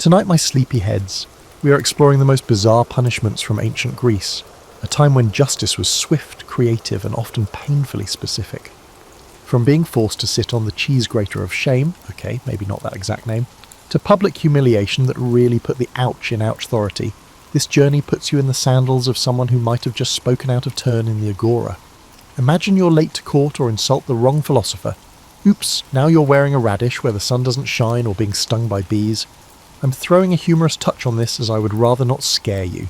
Tonight, my sleepyheads, we are exploring the most bizarre punishments from ancient Greece, a time when justice was swift, creative, and often painfully specific. From being forced to sit on the cheese grater of shame, okay, maybe not that exact name, to public humiliation that really put the ouch in ouch-thority, this journey puts you in the sandals of someone who might have just spoken out of turn in the agora. Imagine you're late to court or insult the wrong philosopher. Oops, now you're wearing a radish where the sun doesn't shine or being stung by bees. I'm throwing a humorous touch on this as I would rather not scare you.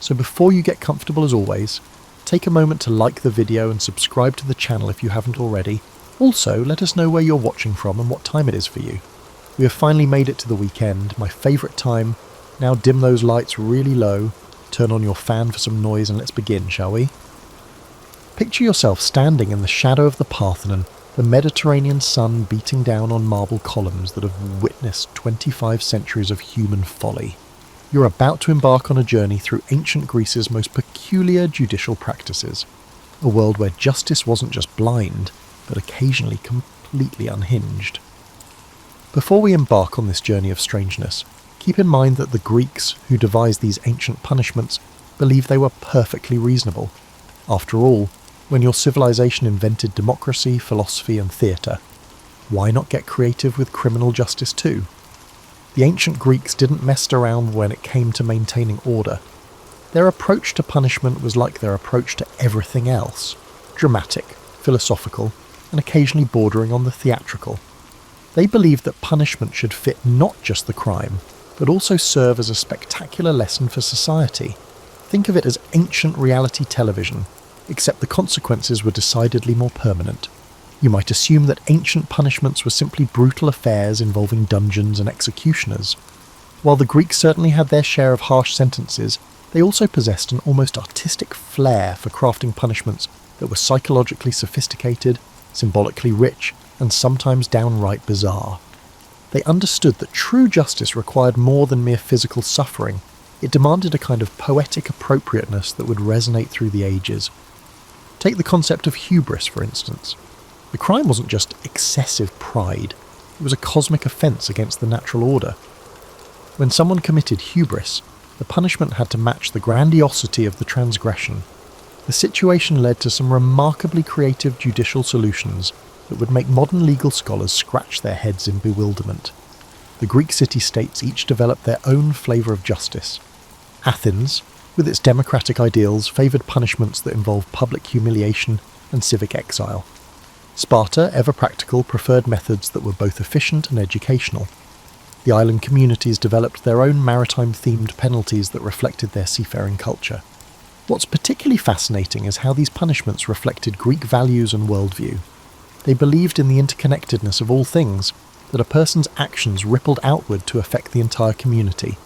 So before you get comfortable as always, take a moment to like the video and subscribe to the channel if you haven't already. Also, let us know where you're watching from and what time it is for you. We have finally made it to the weekend, my favourite time. Now dim those lights really low, turn on your fan for some noise and let's begin, shall we? Picture yourself standing in the shadow of the Parthenon, the Mediterranean sun beating down on marble columns that have witnessed 25 centuries of human folly. You're about to embark on a journey through ancient Greece's most peculiar judicial practices, a world where justice wasn't just blind, but occasionally completely unhinged. Before we embark on this journey of strangeness, keep in mind that the Greeks who devised these ancient punishments believed they were perfectly reasonable. After all, when your civilization invented democracy, philosophy and theatre, why not get creative with criminal justice too? The ancient Greeks didn't mess around when it came to maintaining order. Their approach to punishment was like their approach to everything else, dramatic, philosophical, and occasionally bordering on the theatrical. They believed that punishment should fit not just the crime, but also serve as a spectacular lesson for society. Think of it as ancient reality television, except the consequences were decidedly more permanent. You might assume that ancient punishments were simply brutal affairs involving dungeons and executioners. While the Greeks certainly had their share of harsh sentences, they also possessed an almost artistic flair for crafting punishments that were psychologically sophisticated, symbolically rich, and sometimes downright bizarre. They understood that true justice required more than mere physical suffering. It demanded a kind of poetic appropriateness that would resonate through the ages. Take the concept of hubris, for instance. The crime wasn't just excessive pride, it was a cosmic offence against the natural order. When someone committed hubris, the punishment had to match the grandiosity of the transgression. The situation led to some remarkably creative judicial solutions that would make modern legal scholars scratch their heads in bewilderment. The Greek city-states each developed their own flavour of justice. Athens, with its democratic ideals, favoured punishments that involved public humiliation and civic exile. Sparta, ever practical, preferred methods that were both efficient and educational. The island communities developed their own maritime-themed penalties that reflected their seafaring culture. What's particularly fascinating is how these punishments reflected Greek values and worldview. They believed in the interconnectedness of all things, that a person's actions rippled outward to affect the entire community.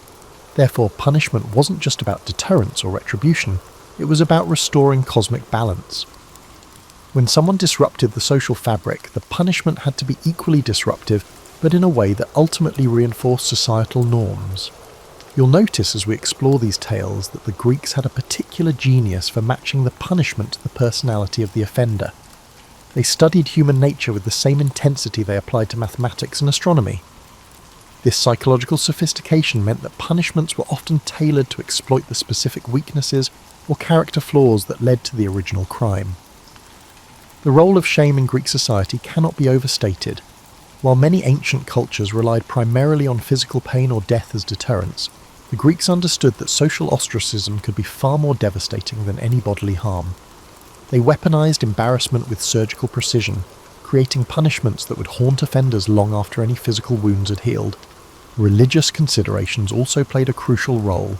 Therefore, punishment wasn't just about deterrence or retribution, it was about restoring cosmic balance. When someone disrupted the social fabric, the punishment had to be equally disruptive, but in a way that ultimately reinforced societal norms. You'll notice as we explore these tales that the Greeks had a particular genius for matching the punishment to the personality of the offender. They studied human nature with the same intensity they applied to mathematics and astronomy. This psychological sophistication meant that punishments were often tailored to exploit the specific weaknesses or character flaws that led to the original crime. The role of shame in Greek society cannot be overstated. While many ancient cultures relied primarily on physical pain or death as deterrents, the Greeks understood that social ostracism could be far more devastating than any bodily harm. They weaponized embarrassment with surgical precision, creating punishments that would haunt offenders long after any physical wounds had healed. Religious considerations also played a crucial role.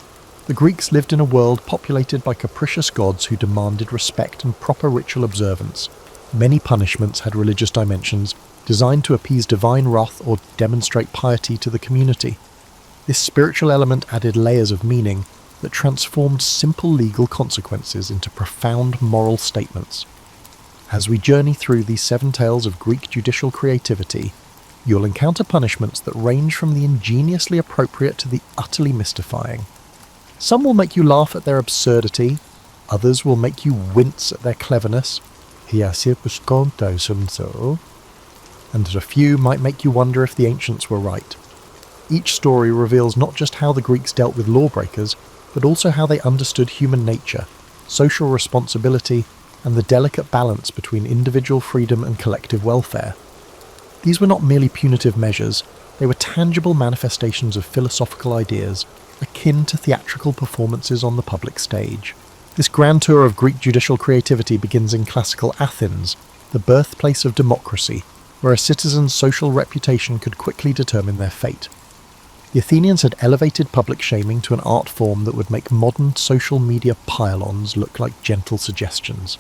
The Greeks lived in a world populated by capricious gods who demanded respect and proper ritual observance. Many punishments had religious dimensions, designed to appease divine wrath or demonstrate piety to the community. This spiritual element added layers of meaning that transformed simple legal consequences into profound moral statements. As we journey through these 7 tales of Greek judicial creativity, you'll encounter punishments that range from the ingeniously appropriate to the utterly mystifying. Some will make you laugh at their absurdity, others will make you wince at their cleverness, and a few might make you wonder if the ancients were right. Each story reveals not just how the Greeks dealt with lawbreakers, but also how they understood human nature, social responsibility, and the delicate balance between individual freedom and collective welfare. These were not merely punitive measures, they were tangible manifestations of philosophical ideas, akin to theatrical performances on the public stage. This grand tour of Greek judicial creativity begins in classical Athens, the birthplace of democracy, where a citizen's social reputation could quickly determine their fate. The Athenians had elevated public shaming to an art form that would make modern social media pylons look like gentle suggestions.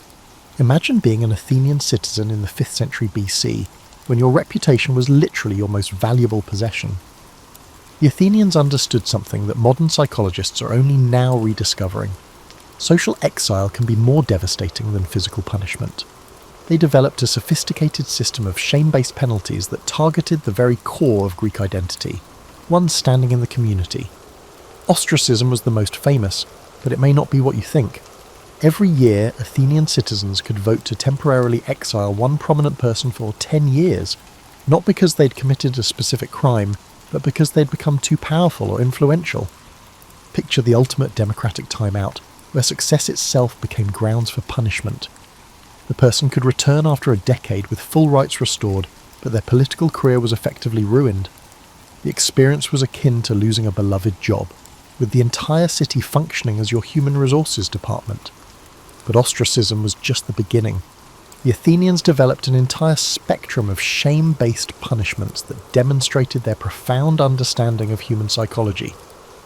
Imagine being an Athenian citizen in the 5th century BC, when your reputation was literally your most valuable possession. The Athenians understood something that modern psychologists are only now rediscovering. Social exile can be more devastating than physical punishment. They developed a sophisticated system of shame-based penalties that targeted the very core of Greek identity, one standing in the community. Ostracism was the most famous, but it may not be what you think. Every year, Athenian citizens could vote to temporarily exile one prominent person for 10 years, not because they'd committed a specific crime, but because they'd become too powerful or influential. Picture the ultimate democratic timeout, where success itself became grounds for punishment. The person could return after a decade with full rights restored, but their political career was effectively ruined. The experience was akin to losing a beloved job, with the entire city functioning as your human resources department. But ostracism was just the beginning. The Athenians developed an entire spectrum of shame-based punishments that demonstrated their profound understanding of human psychology.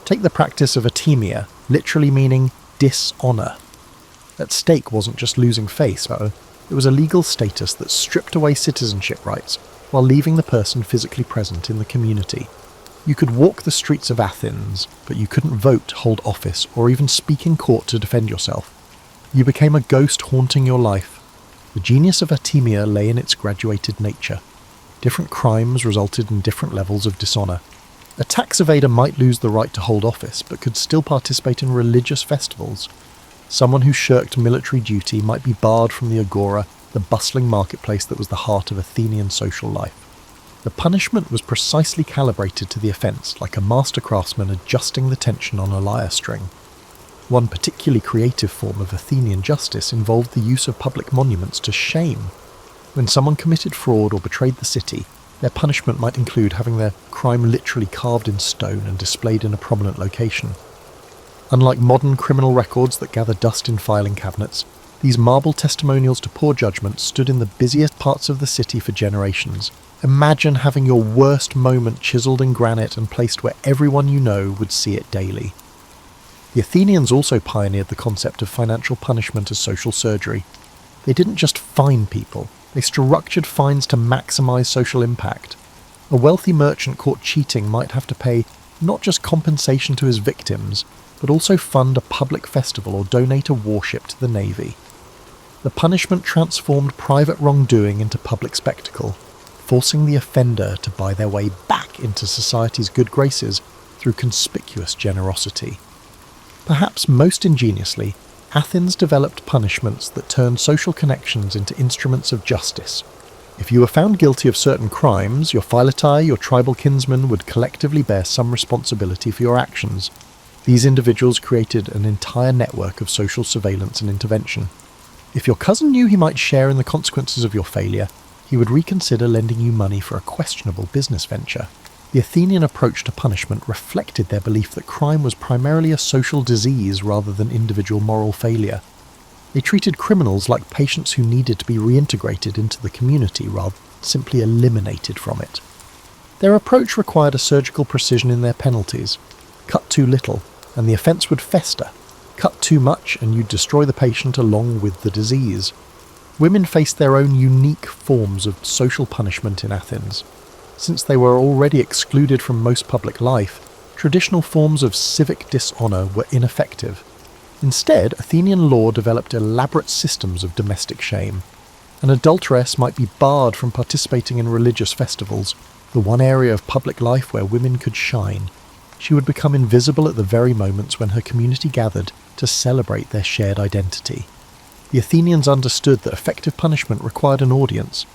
Take the practice of atimia, literally meaning dishonour. At stake wasn't just losing face, though. It was a legal status that stripped away citizenship rights while leaving the person physically present in the community. You could walk the streets of Athens, but you couldn't vote, hold office, or even speak in court to defend yourself. You became a ghost haunting your life. The genius of atimia lay in its graduated nature. Different crimes resulted in different levels of dishonour. A tax evader might lose the right to hold office, but could still participate in religious festivals. Someone who shirked military duty might be barred from the agora, the bustling marketplace that was the heart of Athenian social life. The punishment was precisely calibrated to the offence, like a master craftsman adjusting the tension on a lyre string. One particularly creative form of Athenian justice involved the use of public monuments to shame. When someone committed fraud or betrayed the city, their punishment might include having their crime literally carved in stone and displayed in a prominent location. Unlike modern criminal records that gather dust in filing cabinets, these marble testimonials to poor judgment stood in the busiest parts of the city for generations. Imagine having your worst moment chiselled in granite and placed where everyone you know would see it daily. The Athenians also pioneered the concept of financial punishment as social surgery. They didn't just fine people, they structured fines to maximise social impact. A wealthy merchant caught cheating might have to pay not just compensation to his victims, but also fund a public festival or donate a warship to the navy. The punishment transformed private wrongdoing into public spectacle, forcing the offender to buy their way back into society's good graces through conspicuous generosity. Perhaps most ingeniously, Athens developed punishments that turned social connections into instruments of justice. If you were found guilty of certain crimes, your philotai, your tribal kinsmen, would collectively bear some responsibility for your actions. These individuals created an entire network of social surveillance and intervention. If your cousin knew he might share in the consequences of your failure, he would reconsider lending you money for a questionable business venture. The Athenian approach to punishment reflected their belief that crime was primarily a social disease rather than individual moral failure. They treated criminals like patients who needed to be reintegrated into the community rather than simply eliminated from it. Their approach required a surgical precision in their penalties. Cut too little, and the offence would fester. Cut too much, and you'd destroy the patient along with the disease. Women faced their own unique forms of social punishment in Athens. Since they were already excluded from most public life, traditional forms of civic dishonour were ineffective. Instead, Athenian law developed elaborate systems of domestic shame. An adulteress might be barred from participating in religious festivals, the one area of public life where women could shine. She would become invisible at the very moments when her community gathered to celebrate their shared identity. The Athenians understood that effective punishment required an audience.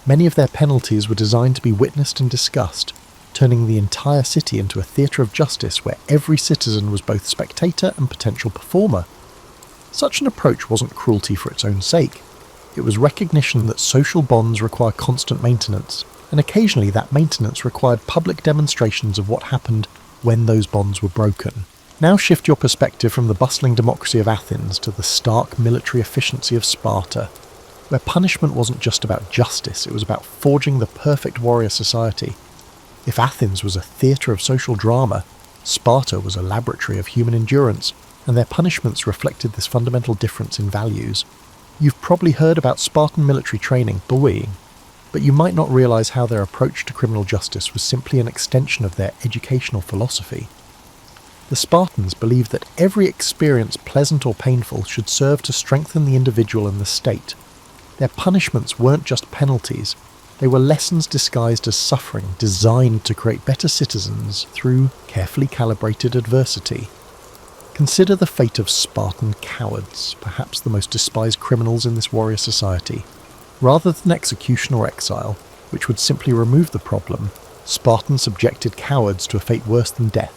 Many of their penalties were designed to be witnessed and discussed, turning the entire city into a theatre of justice where every citizen was both spectator and potential performer. Such an approach wasn't cruelty for its own sake. It was recognition that social bonds require constant maintenance, and occasionally that maintenance required public demonstrations of what happened when those bonds were broken. Now shift your perspective from the bustling democracy of Athens to the stark military efficiency of Sparta, where punishment wasn't just about justice, it was about forging the perfect warrior society. If Athens was a theatre of social drama, Sparta was a laboratory of human endurance, and their punishments reflected this fundamental difference in values. You've probably heard about Spartan military training, bullying, but you might not realise how their approach to criminal justice was simply an extension of their educational philosophy. The Spartans believed that every experience, pleasant or painful, should serve to strengthen the individual and the state. Their punishments weren't just penalties, they were lessons disguised as suffering, designed to create better citizens through carefully calibrated adversity. Consider the fate of Spartan cowards, perhaps the most despised criminals in this warrior society. Rather than execution or exile, which would simply remove the problem, Spartans subjected cowards to a fate worse than death.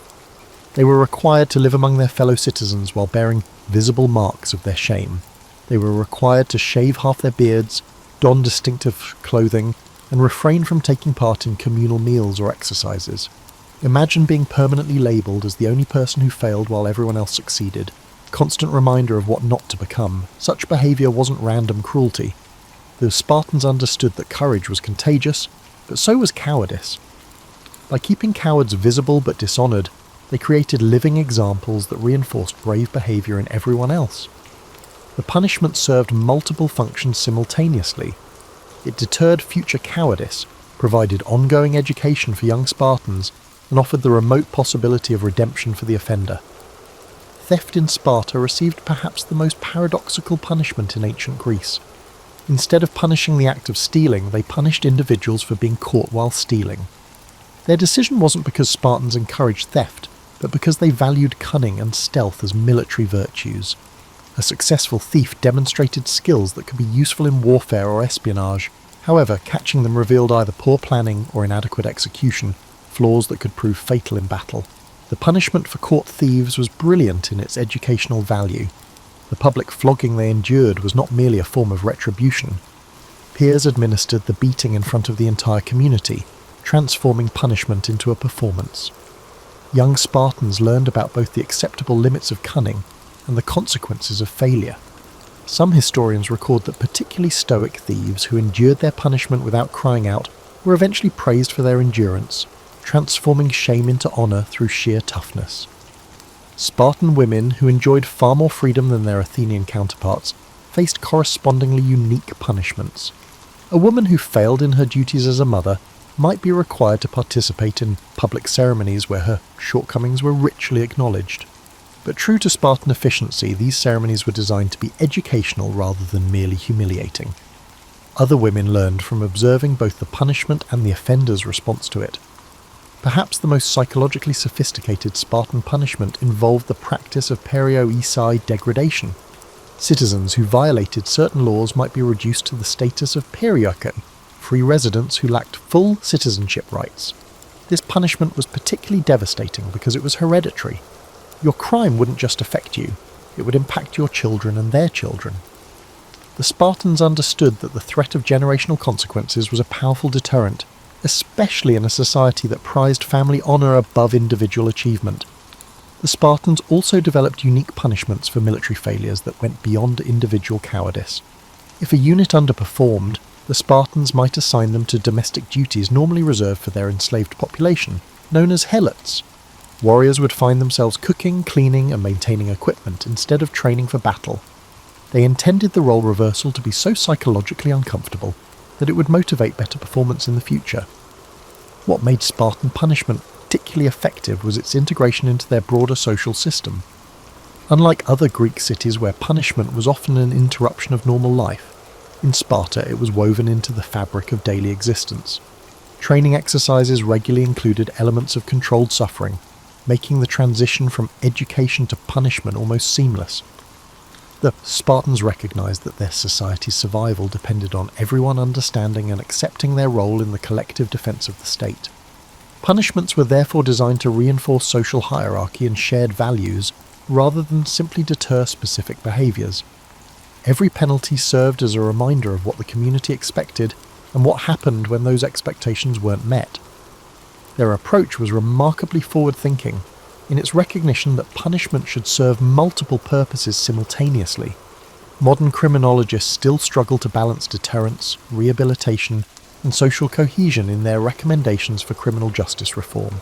They were required to live among their fellow citizens while bearing visible marks of their shame. They were required to shave half their beards, don distinctive clothing, and refrain from taking part in communal meals or exercises. Imagine being permanently labelled as the only person who failed while everyone else succeeded. Constant reminder of what not to become. Such behaviour wasn't random cruelty. The Spartans understood that courage was contagious, but so was cowardice. By keeping cowards visible but dishonoured, they created living examples that reinforced brave behaviour in everyone else. The punishment served multiple functions simultaneously. It deterred future cowardice, provided ongoing education for young Spartans, and offered the remote possibility of redemption for the offender. Theft in Sparta received perhaps the most paradoxical punishment in ancient Greece. Instead of punishing the act of stealing, they punished individuals for being caught while stealing. Their decision wasn't because Spartans encouraged theft, but because they valued cunning and stealth as military virtues. A successful thief demonstrated skills that could be useful in warfare or espionage. However, catching them revealed either poor planning or inadequate execution, flaws that could prove fatal in battle. The punishment for caught thieves was brilliant in its educational value. The public flogging they endured was not merely a form of retribution. Peers administered the beating in front of the entire community, transforming punishment into a performance. Young Spartans learned about both the acceptable limits of cunning and the consequences of failure. Some historians record that particularly stoic thieves who endured their punishment without crying out were eventually praised for their endurance, transforming shame into honour through sheer toughness. Spartan women, who enjoyed far more freedom than their Athenian counterparts, faced correspondingly unique punishments. A woman who failed in her duties as a mother might be required to participate in public ceremonies where her shortcomings were ritually acknowledged. But true to Spartan efficiency, these ceremonies were designed to be educational rather than merely humiliating. Other women learned from observing both the punishment and the offender's response to it. Perhaps the most psychologically sophisticated Spartan punishment involved the practice of perio-esai degradation. Citizens who violated certain laws might be reduced to the status of perioko, free residents who lacked full citizenship rights. This punishment was particularly devastating because it was hereditary. Your crime wouldn't just affect you, it would impact your children and their children. The Spartans understood that the threat of generational consequences was a powerful deterrent, especially in a society that prized family honour above individual achievement. The Spartans also developed unique punishments for military failures that went beyond individual cowardice. If a unit underperformed, the Spartans might assign them to domestic duties normally reserved for their enslaved population, known as helots. Warriors would find themselves cooking, cleaning, and maintaining equipment instead of training for battle. They intended the role reversal to be so psychologically uncomfortable that it would motivate better performance in the future. What made Spartan punishment particularly effective was its integration into their broader social system. Unlike other Greek cities where punishment was often an interruption of normal life, in Sparta it was woven into the fabric of daily existence. Training exercises regularly included elements of controlled suffering, making the transition from education to punishment almost seamless. The Spartans recognized that their society's survival depended on everyone understanding and accepting their role in the collective defense of the state. Punishments were therefore designed to reinforce social hierarchy and shared values rather than simply deter specific behaviours. Every penalty served as a reminder of what the community expected and what happened when those expectations weren't met. Their approach was remarkably forward-thinking in its recognition that punishment should serve multiple purposes simultaneously. Modern criminologists still struggle to balance deterrence, rehabilitation, and social cohesion in their recommendations for criminal justice reform.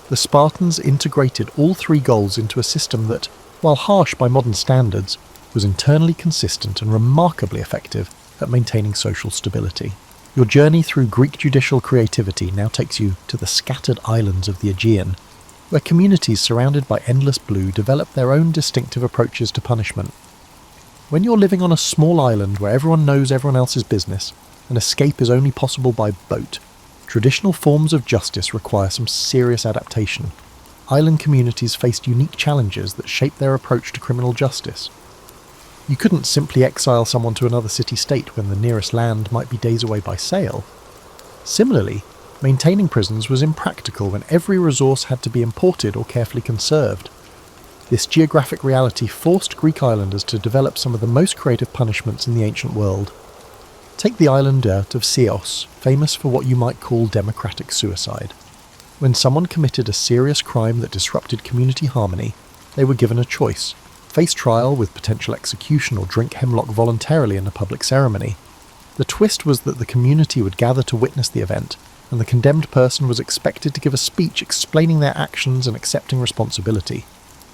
The Spartans integrated all three goals into a system that, while harsh by modern standards, was internally consistent and remarkably effective at maintaining social stability. Your journey through Greek judicial creativity now takes you to the scattered islands of the Aegean, where communities surrounded by endless blue develop their own distinctive approaches to punishment. When you're living on a small island where everyone knows everyone else's business, and escape is only possible by boat, traditional forms of justice require some serious adaptation. Island communities faced unique challenges that shaped their approach to criminal justice. You couldn't simply exile someone to another city-state when the nearest land might be days away by sail. Similarly, maintaining prisons was impractical when every resource had to be imported or carefully conserved. This geographic reality forced Greek islanders to develop some of the most creative punishments in the ancient world. Take the island of Chios, famous for what you might call democratic suicide. When someone committed a serious crime that disrupted community harmony, they were given a choice: face trial with potential execution or drink hemlock voluntarily in a public ceremony. The twist was that the community would gather to witness the event, and the condemned person was expected to give a speech explaining their actions and accepting responsibility.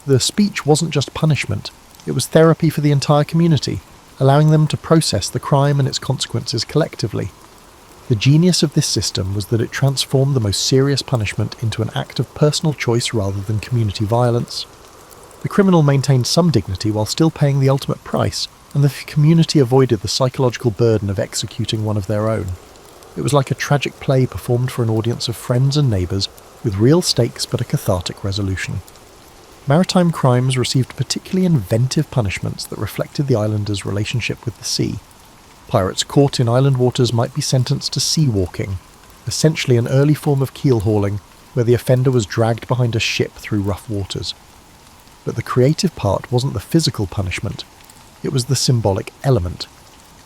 The speech wasn't just punishment, it was therapy for the entire community, allowing them to process the crime and its consequences collectively. The genius of this system was that it transformed the most serious punishment into an act of personal choice rather than community violence. The criminal maintained some dignity while still paying the ultimate price, and the community avoided the psychological burden of executing one of their own. It was like a tragic play performed for an audience of friends and neighbours, with real stakes but a cathartic resolution. Maritime crimes received particularly inventive punishments that reflected the islanders' relationship with the sea. Pirates caught in island waters might be sentenced to sea walking, essentially an early form of keel hauling, where the offender was dragged behind a ship through rough waters. But the creative part wasn't the physical punishment, it was the symbolic element.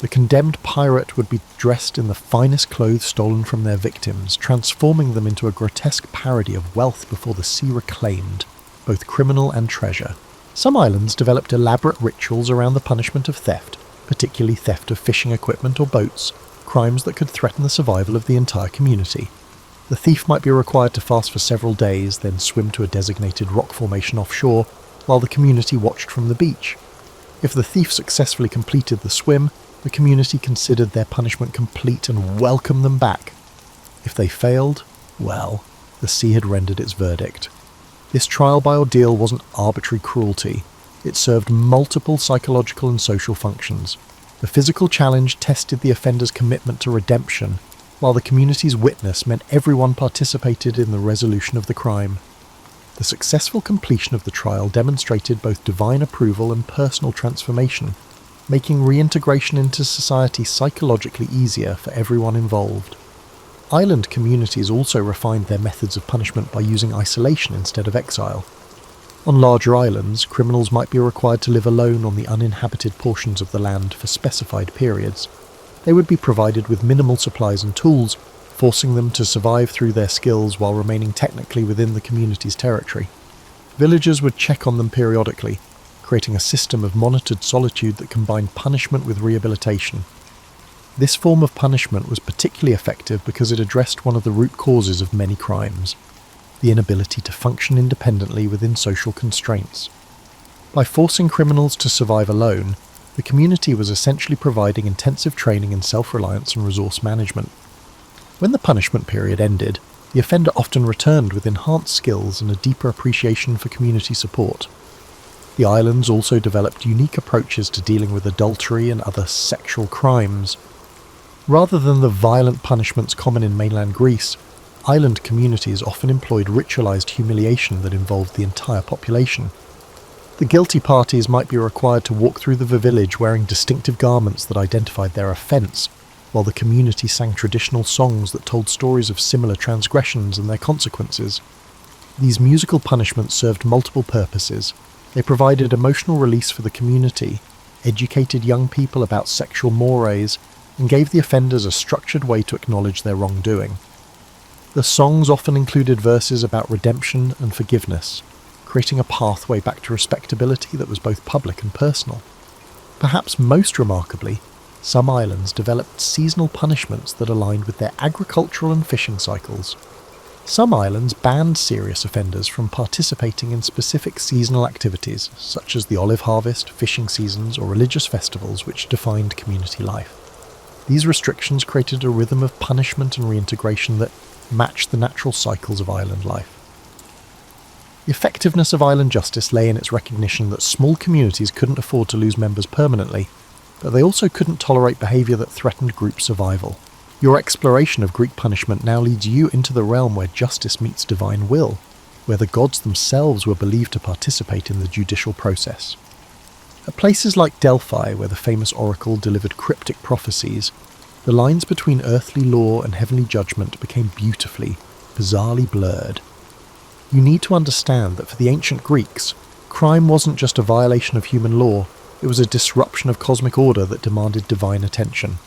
The condemned pirate would be dressed in the finest clothes stolen from their victims, transforming them into a grotesque parody of wealth before the sea reclaimed, both criminal and treasure. Some islands developed elaborate rituals around the punishment of theft, particularly theft of fishing equipment or boats, crimes that could threaten the survival of the entire community. The thief might be required to fast for several days, then swim to a designated rock formation offshore, while the community watched from the beach. If the thief successfully completed the swim, the community considered their punishment complete and welcomed them back. If they failed, well, the sea had rendered its verdict. This trial by ordeal wasn't arbitrary cruelty. It served multiple psychological and social functions. The physical challenge tested the offender's commitment to redemption, while the community's witness meant everyone participated in the resolution of the crime. The successful completion of the trial demonstrated both divine approval and personal transformation, making reintegration into society psychologically easier for everyone involved. Island communities also refined their methods of punishment by using isolation instead of exile. On larger islands, criminals might be required to live alone on the uninhabited portions of the land for specified periods. They would be provided with minimal supplies and tools, forcing them to survive through their skills while remaining technically within the community's territory. Villagers would check on them periodically, creating a system of monitored solitude that combined punishment with rehabilitation. This form of punishment was particularly effective because it addressed one of the root causes of many crimes: the inability to function independently within social constraints. By forcing criminals to survive alone, the community was essentially providing intensive training in self-reliance and resource management. When the punishment period ended, the offender often returned with enhanced skills and a deeper appreciation for community support. The islands also developed unique approaches to dealing with adultery and other sexual crimes. Rather than the violent punishments common in mainland Greece, island communities often employed ritualized humiliation that involved the entire population. The guilty parties might be required to walk through the village wearing distinctive garments that identified their offense, while the community sang traditional songs that told stories of similar transgressions and their consequences. These musical punishments served multiple purposes. They provided emotional release for the community, educated young people about sexual mores, and gave the offenders a structured way to acknowledge their wrongdoing. The songs often included verses about redemption and forgiveness, creating a pathway back to respectability that was both public and personal. Perhaps most remarkably, some islands developed seasonal punishments that aligned with their agricultural and fishing cycles. Some islands banned serious offenders from participating in specific seasonal activities, such as the olive harvest, fishing seasons, or religious festivals which defined community life. These restrictions created a rhythm of punishment and reintegration that matched the natural cycles of island life. The effectiveness of island justice lay in its recognition that small communities couldn't afford to lose members permanently, but they also couldn't tolerate behaviour that threatened group survival. Your exploration of Greek punishment now leads you into the realm where justice meets divine will, where the gods themselves were believed to participate in the judicial process. At places like Delphi, where the famous oracle delivered cryptic prophecies, the lines between earthly law and heavenly judgment became beautifully, bizarrely blurred. You need to understand that for the ancient Greeks, crime wasn't just a violation of human law, it was a disruption of cosmic order that demanded divine attention.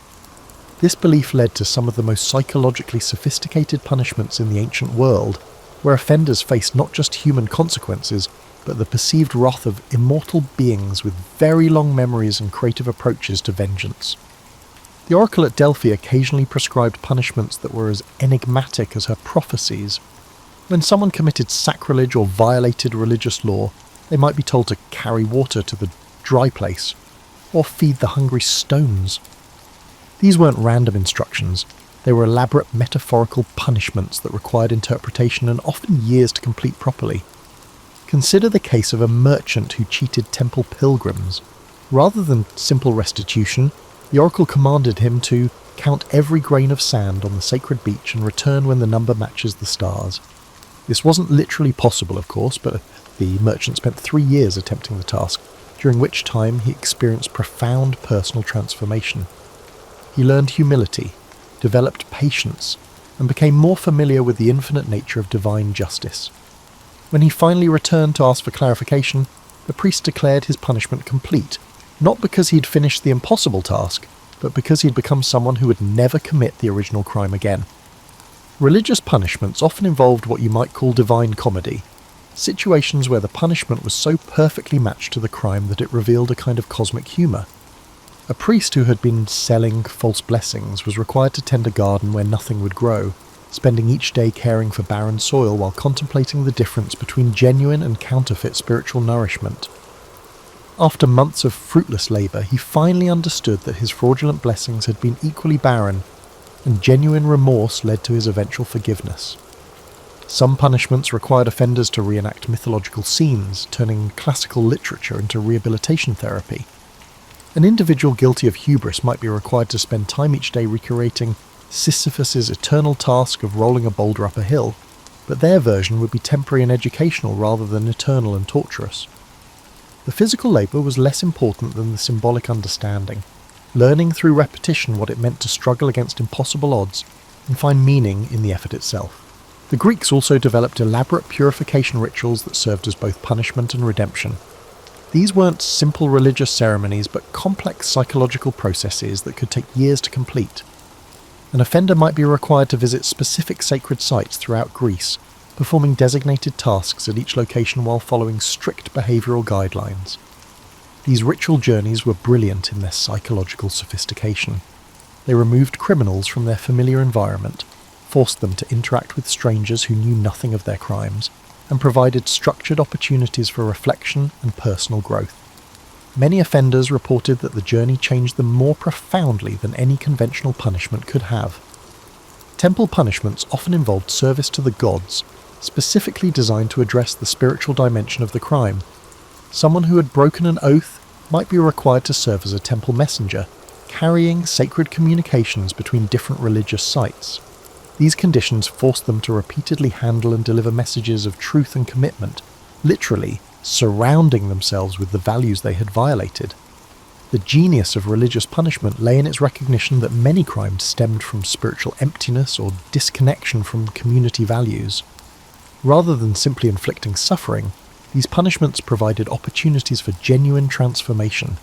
This belief led to some of the most psychologically sophisticated punishments in the ancient world, where offenders faced not just human consequences, but the perceived wrath of immortal beings with very long memories and creative approaches to vengeance. The oracle at Delphi occasionally prescribed punishments that were as enigmatic as her prophecies. When someone committed sacrilege or violated religious law, they might be told to carry water to the dry place, or feed the hungry stones. These weren't random instructions, they were elaborate metaphorical punishments that required interpretation and often years to complete properly. Consider the case of a merchant who cheated temple pilgrims. Rather than simple restitution, the oracle commanded him to count every grain of sand on the sacred beach and return when the number matches the stars. This wasn't literally possible, of course, but the merchant spent 3 years attempting the task, during which time he experienced profound personal transformation. He learned humility, developed patience, and became more familiar with the infinite nature of divine justice. When he finally returned to ask for clarification, the priest declared his punishment complete, not because he'd finished the impossible task, but because he'd become someone who would never commit the original crime again. Religious punishments often involved what you might call divine comedy, situations where the punishment was so perfectly matched to the crime that it revealed a kind of cosmic humour. A priest who had been selling false blessings was required to tend a garden where nothing would grow, spending each day caring for barren soil while contemplating the difference between genuine and counterfeit spiritual nourishment. After months of fruitless labour, he finally understood that his fraudulent blessings had been equally barren, and genuine remorse led to his eventual forgiveness. Some punishments required offenders to reenact mythological scenes, turning classical literature into rehabilitation therapy. An individual guilty of hubris might be required to spend time each day recreating Sisyphus's eternal task of rolling a boulder up a hill, but their version would be temporary and educational rather than eternal and torturous. The physical labour was less important than the symbolic understanding, learning through repetition what it meant to struggle against impossible odds and find meaning in the effort itself. The Greeks also developed elaborate purification rituals that served as both punishment and redemption. These weren't simple religious ceremonies, but complex psychological processes that could take years to complete. An offender might be required to visit specific sacred sites throughout Greece, performing designated tasks at each location while following strict behavioural guidelines. These ritual journeys were brilliant in their psychological sophistication. They removed criminals from their familiar environment, forced them to interact with strangers who knew nothing of their crimes, and provided structured opportunities for reflection and personal growth. Many offenders reported that the journey changed them more profoundly than any conventional punishment could have. Temple punishments often involved service to the gods, specifically designed to address the spiritual dimension of the crime. Someone who had broken an oath might be required to serve as a temple messenger, carrying sacred communications between different religious sites. These conditions forced them to repeatedly handle and deliver messages of truth and commitment, literally surrounding themselves with the values they had violated. The genius of religious punishment lay in its recognition that many crimes stemmed from spiritual emptiness or disconnection from community values. Rather than simply inflicting suffering, these punishments provided opportunities for genuine transformation.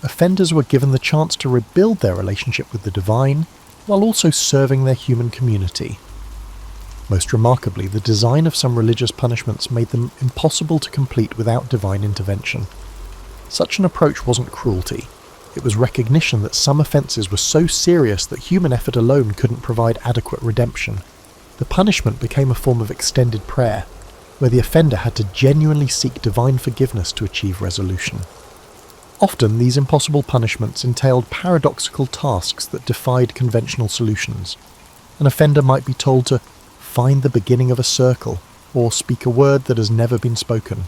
Offenders were given the chance to rebuild their relationship with the divine, while also serving their human community. Most remarkably, the design of some religious punishments made them impossible to complete without divine intervention. Such an approach wasn't cruelty. It was recognition that some offences were so serious that human effort alone couldn't provide adequate redemption. The punishment became a form of extended prayer, where the offender had to genuinely seek divine forgiveness to achieve resolution. Often, these impossible punishments entailed paradoxical tasks that defied conventional solutions. An offender might be told to find the beginning of a circle, or speak a word that has never been spoken.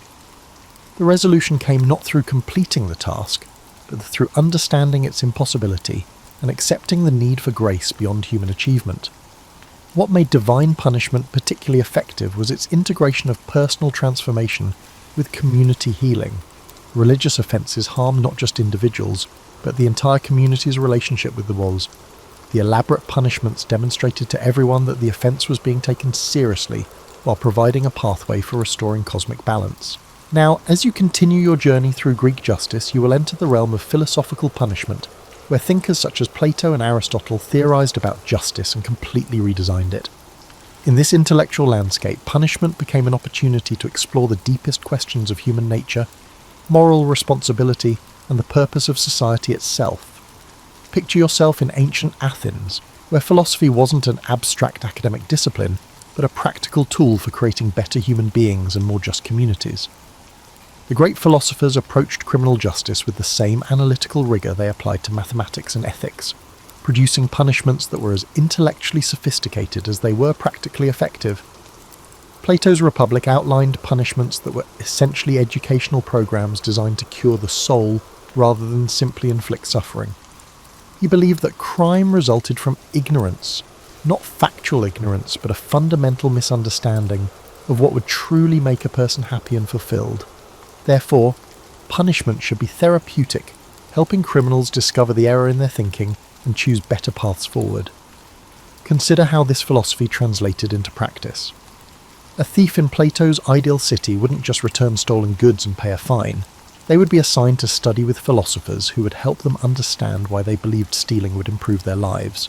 The resolution came not through completing the task, but through understanding its impossibility and accepting the need for grace beyond human achievement. What made divine punishment particularly effective was its integration of personal transformation with community healing. Religious offences harmed not just individuals, but the entire community's relationship with the walls. The elaborate punishments demonstrated to everyone that the offence was being taken seriously, while providing a pathway for restoring cosmic balance. Now, as you continue your journey through Greek justice, you will enter the realm of philosophical punishment, where thinkers such as Plato and Aristotle theorized about justice and completely redesigned it. In this intellectual landscape, punishment became an opportunity to explore the deepest questions of human nature, moral responsibility, and the purpose of society itself. Picture yourself in ancient Athens, where philosophy wasn't an abstract academic discipline, but a practical tool for creating better human beings and more just communities. The great philosophers approached criminal justice with the same analytical rigour they applied to mathematics and ethics, producing punishments that were as intellectually sophisticated as they were practically effective. Plato's Republic outlined punishments that were essentially educational programs designed to cure the soul rather than simply inflict suffering. He believed that crime resulted from ignorance, not factual ignorance, but a fundamental misunderstanding of what would truly make a person happy and fulfilled. Therefore, punishment should be therapeutic, helping criminals discover the error in their thinking and choose better paths forward. Consider how this philosophy translated into practice. A thief in Plato's ideal city wouldn't just return stolen goods and pay a fine. They would be assigned to study with philosophers who would help them understand why they believed stealing would improve their lives.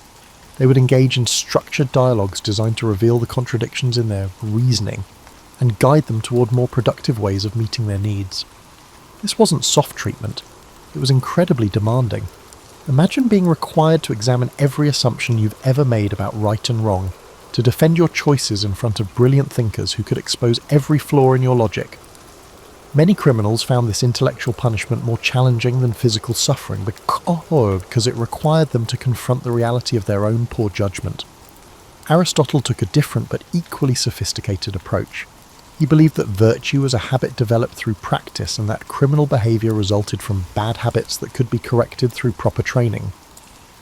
They would engage in structured dialogues designed to reveal the contradictions in their reasoning and guide them toward more productive ways of meeting their needs. This wasn't soft treatment. It was incredibly demanding. Imagine being required to examine every assumption you've ever made about right and wrong, to defend your choices in front of brilliant thinkers who could expose every flaw in your logic. Many criminals found this intellectual punishment more challenging than physical suffering because it required them to confront the reality of their own poor judgment. Aristotle took a different but equally sophisticated approach. He believed that virtue was a habit developed through practice and that criminal behaviour resulted from bad habits that could be corrected through proper training.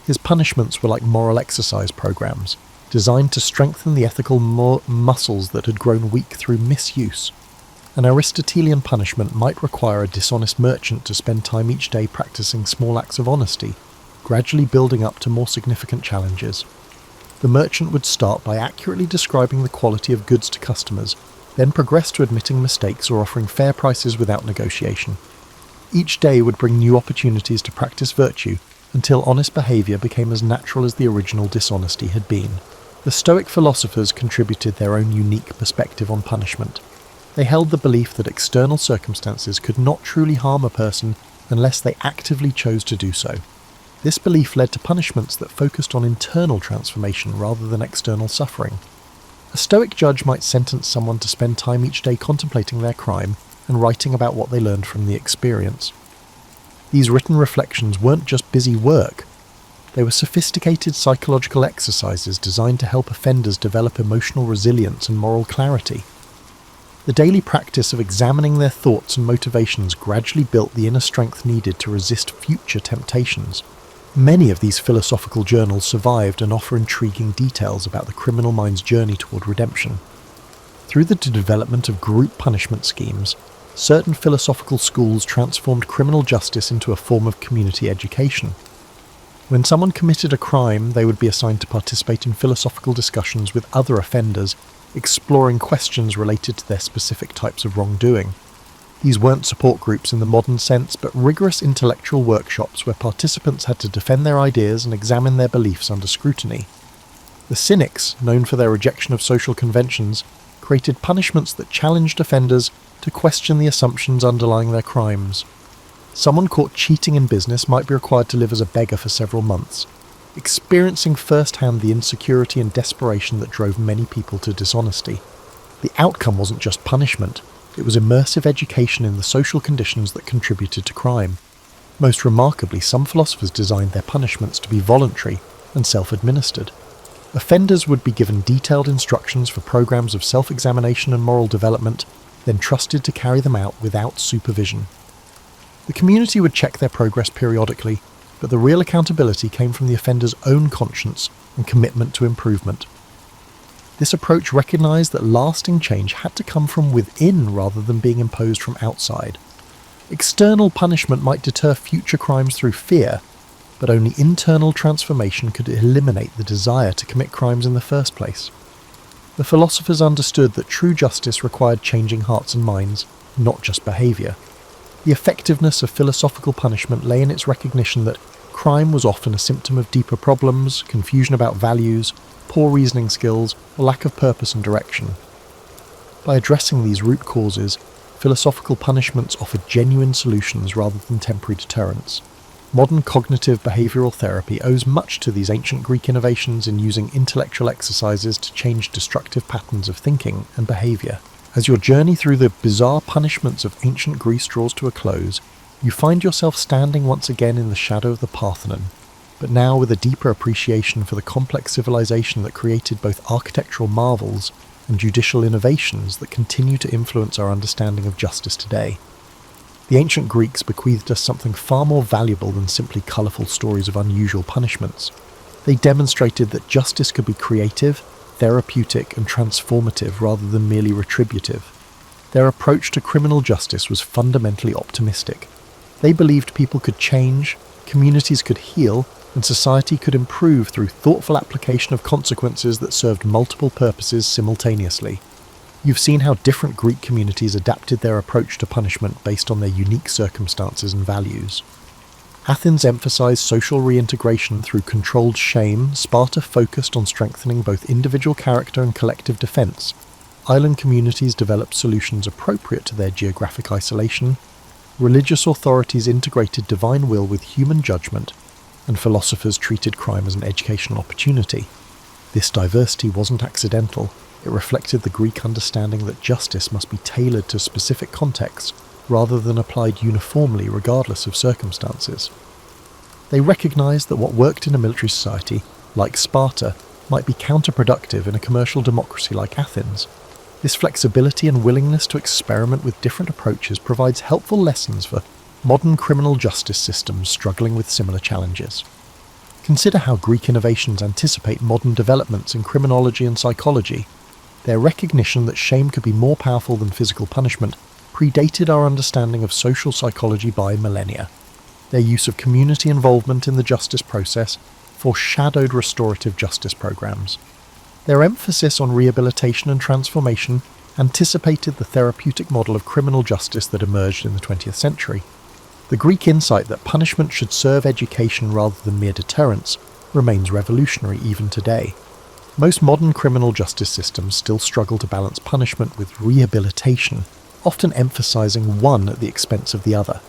His punishments were like moral exercise programs, designed to strengthen the ethical muscles that had grown weak through misuse. An Aristotelian punishment might require a dishonest merchant to spend time each day practicing small acts of honesty, gradually building up to more significant challenges. The merchant would start by accurately describing the quality of goods to customers, then progress to admitting mistakes or offering fair prices without negotiation. Each day would bring new opportunities to practice virtue until honest behaviour became as natural as the original dishonesty had been. The Stoic philosophers contributed their own unique perspective on punishment. They held the belief that external circumstances could not truly harm a person unless they actively chose to do so. This belief led to punishments that focused on internal transformation rather than external suffering. A Stoic judge might sentence someone to spend time each day contemplating their crime and writing about what they learned from the experience. These written reflections weren't just busy work. They were sophisticated psychological exercises designed to help offenders develop emotional resilience and moral clarity. The daily practice of examining their thoughts and motivations gradually built the inner strength needed to resist future temptations. Many of these philosophical journals survived and offer intriguing details about the criminal mind's journey toward redemption. Through the development of group punishment schemes, certain philosophical schools transformed criminal justice into a form of community education. When someone committed a crime, they would be assigned to participate in philosophical discussions with other offenders, exploring questions related to their specific types of wrongdoing. These weren't support groups in the modern sense, but rigorous intellectual workshops where participants had to defend their ideas and examine their beliefs under scrutiny. The cynics, known for their rejection of social conventions, created punishments that challenged offenders to question the assumptions underlying their crimes. Someone caught cheating in business might be required to live as a beggar for several months, experiencing firsthand the insecurity and desperation that drove many people to dishonesty. The outcome wasn't just punishment, it was immersive education in the social conditions that contributed to crime. Most remarkably, some philosophers designed their punishments to be voluntary and self-administered. Offenders would be given detailed instructions for programs of self-examination and moral development, then trusted to carry them out without supervision. The community would check their progress periodically, but the real accountability came from the offender's own conscience and commitment to improvement. This approach recognised that lasting change had to come from within rather than being imposed from outside. External punishment might deter future crimes through fear, but only internal transformation could eliminate the desire to commit crimes in the first place. The philosophers understood that true justice required changing hearts and minds, not just behaviour. The effectiveness of philosophical punishment lay in its recognition that crime was often a symptom of deeper problems, confusion about values, poor reasoning skills, or lack of purpose and direction. By addressing these root causes, philosophical punishments offered genuine solutions rather than temporary deterrents. Modern cognitive behavioural therapy owes much to these ancient Greek innovations in using intellectual exercises to change destructive patterns of thinking and behaviour. As your journey through the bizarre punishments of ancient Greece draws to a close, you find yourself standing once again in the shadow of the Parthenon, but now with a deeper appreciation for the complex civilization that created both architectural marvels and judicial innovations that continue to influence our understanding of justice today. The ancient Greeks bequeathed us something far more valuable than simply colourful stories of unusual punishments. They demonstrated that justice could be creative, therapeutic and transformative rather than merely retributive. Their approach to criminal justice was fundamentally optimistic. They believed people could change, communities could heal, and society could improve through thoughtful application of consequences that served multiple purposes simultaneously. You've seen how different Greek communities adapted their approach to punishment based on their unique circumstances and values. Athens emphasized social reintegration through controlled shame. Sparta focused on strengthening both individual character and collective defense. Island communities developed solutions appropriate to their geographic isolation. Religious authorities integrated divine will with human judgment, and philosophers treated crime as an educational opportunity. This diversity wasn't accidental. It reflected the Greek understanding that justice must be tailored to specific contexts rather than applied uniformly regardless of circumstances. They recognized that what worked in a military society, like Sparta, might be counterproductive in a commercial democracy like Athens. This flexibility and willingness to experiment with different approaches provides helpful lessons for modern criminal justice systems struggling with similar challenges. Consider how Greek innovations anticipate modern developments in criminology and psychology. Their recognition that shame could be more powerful than physical punishment predated our understanding of social psychology by millennia. Their use of community involvement in the justice process foreshadowed restorative justice programs. Their emphasis on rehabilitation and transformation anticipated the therapeutic model of criminal justice that emerged in the 20th century. The Greek insight that punishment should serve education rather than mere deterrence remains revolutionary even today. Most modern criminal justice systems still struggle to balance punishment with rehabilitation, often emphasizing one at the expense of the other.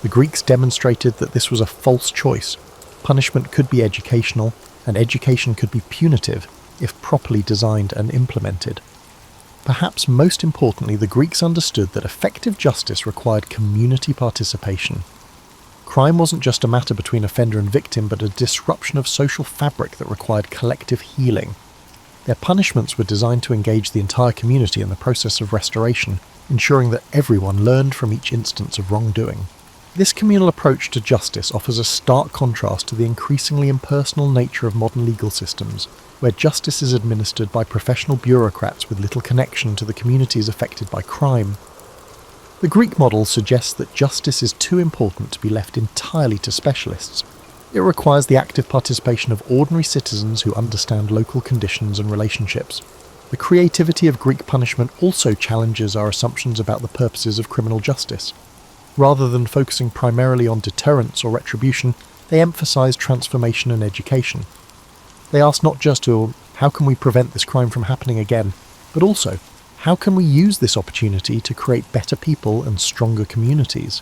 The Greeks demonstrated that this was a false choice. Punishment could be educational, and education could be punitive if properly designed and implemented. Perhaps most importantly, the Greeks understood that effective justice required community participation. Crime wasn't just a matter between offender and victim, but a disruption of social fabric that required collective healing. Their punishments were designed to engage the entire community in the process of restoration, ensuring that everyone learned from each instance of wrongdoing. This communal approach to justice offers a stark contrast to the increasingly impersonal nature of modern legal systems, where justice is administered by professional bureaucrats with little connection to the communities affected by crime. The Greek model suggests that justice is too important to be left entirely to specialists. It requires the active participation of ordinary citizens who understand local conditions and relationships. The creativity of Greek punishment also challenges our assumptions about the purposes of criminal justice. Rather than focusing primarily on deterrence or retribution, they emphasize transformation and education. They ask not just how can we prevent this crime from happening again, but also, how can we use this opportunity to create better people and stronger communities?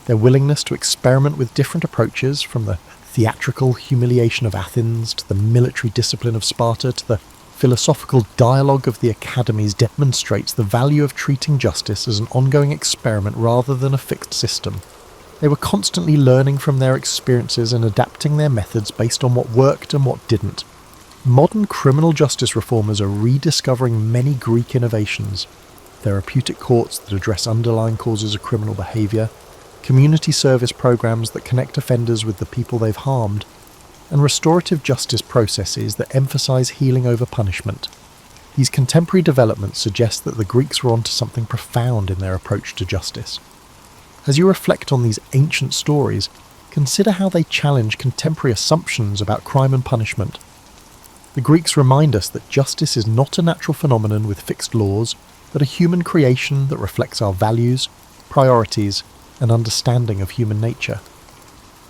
Their willingness to experiment with different approaches, from the theatrical humiliation of Athens to the military discipline of Sparta to the philosophical dialogue of the academies, demonstrates the value of treating justice as an ongoing experiment rather than a fixed system. They were constantly learning from their experiences and adapting their methods based on what worked and what didn't. Modern criminal justice reformers are rediscovering many Greek innovations: therapeutic courts that address underlying causes of criminal behaviour, community service programs that connect offenders with the people they've harmed, and restorative justice processes that emphasize healing over punishment. These contemporary developments suggest that the Greeks were onto something profound in their approach to justice. As you reflect on these ancient stories, consider how they challenge contemporary assumptions about crime and punishment. The Greeks remind us that justice is not a natural phenomenon with fixed laws, but a human creation that reflects our values, priorities, and understanding of human nature.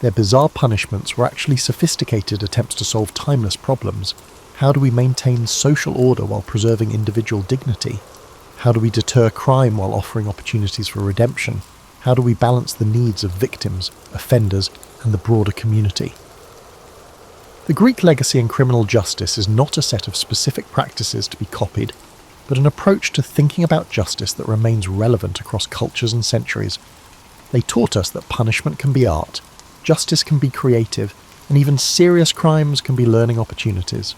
Their bizarre punishments were actually sophisticated attempts to solve timeless problems. How do we maintain social order while preserving individual dignity? How do we deter crime while offering opportunities for redemption? How do we balance the needs of victims, offenders, and the broader community? The Greek legacy in criminal justice is not a set of specific practices to be copied, but an approach to thinking about justice that remains relevant across cultures and centuries. They taught us that punishment can be art, justice can be creative, and even serious crimes can be learning opportunities.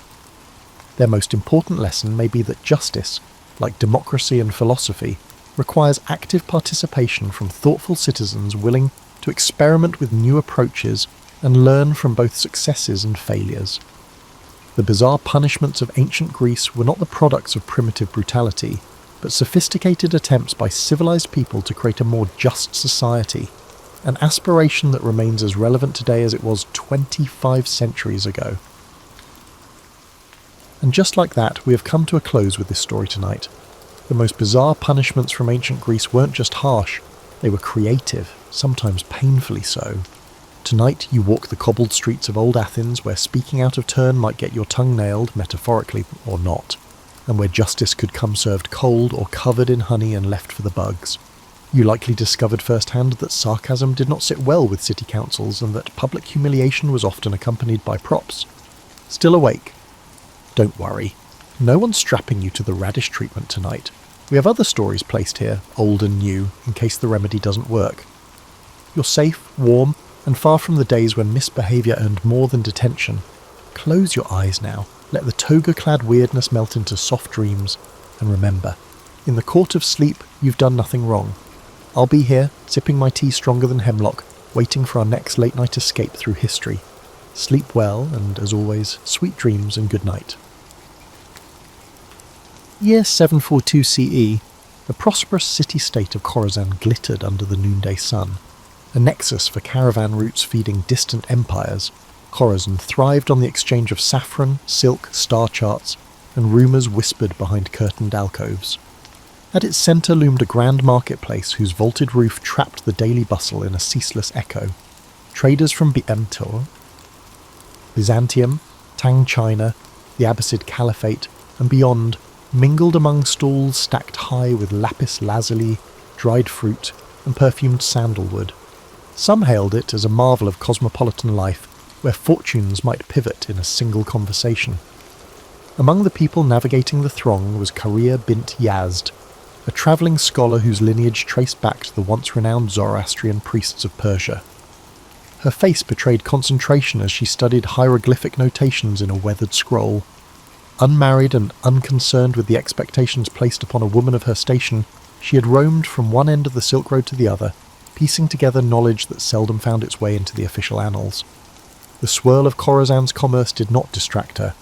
Their most important lesson may be that justice, like democracy and philosophy, requires active participation from thoughtful citizens willing to experiment with new approaches and learn from both successes and failures. The bizarre punishments of ancient Greece were not the products of primitive brutality, but sophisticated attempts by civilized people to create a more just society, an aspiration that remains as relevant today as it was 25 centuries ago. And just like that, we have come to a close with this story tonight. The most bizarre punishments from ancient Greece weren't just harsh, they were creative, sometimes painfully so. Tonight you walk the cobbled streets of old Athens, where speaking out of turn might get your tongue nailed, metaphorically or not, and where justice could come served cold or covered in honey and left for the bugs. You likely discovered firsthand that sarcasm did not sit well with city councils and that public humiliation was often accompanied by props. Still awake? Don't worry. No one's strapping you to the radish treatment tonight. We have other stories placed here, old and new, in case the remedy doesn't work. You're safe, warm, and far from the days when misbehaviour earned more than detention. Close your eyes now, let the toga-clad weirdness melt into soft dreams, and remember, in the court of sleep, you've done nothing wrong. I'll be here, sipping my tea stronger than hemlock, waiting for our next late-night escape through history. Sleep well, and as always, sweet dreams and good night. Year 742 CE, the prosperous city-state of Khorasan glittered under the noonday sun. A nexus for caravan routes feeding distant empires, Khorasan thrived on the exchange of saffron, silk, star charts, and rumours whispered behind curtained alcoves. At its centre loomed a grand marketplace whose vaulted roof trapped the daily bustle in a ceaseless echo. Traders from Byzantium, Tang China, the Abbasid Caliphate, and beyond mingled among stalls stacked high with lapis lazuli, dried fruit, and perfumed sandalwood. Some hailed it as a marvel of cosmopolitan life, where fortunes might pivot in a single conversation. Among the people navigating the throng was Karia bint Yazd, a travelling scholar whose lineage traced back to the once renowned Zoroastrian priests of Persia. Her face betrayed concentration as she studied hieroglyphic notations in a weathered scroll. Unmarried and unconcerned with the expectations placed upon a woman of her station, she had roamed from one end of the Silk Road to the other, piecing together knowledge that seldom found its way into the official annals. The swirl of Khorasan's commerce did not distract her.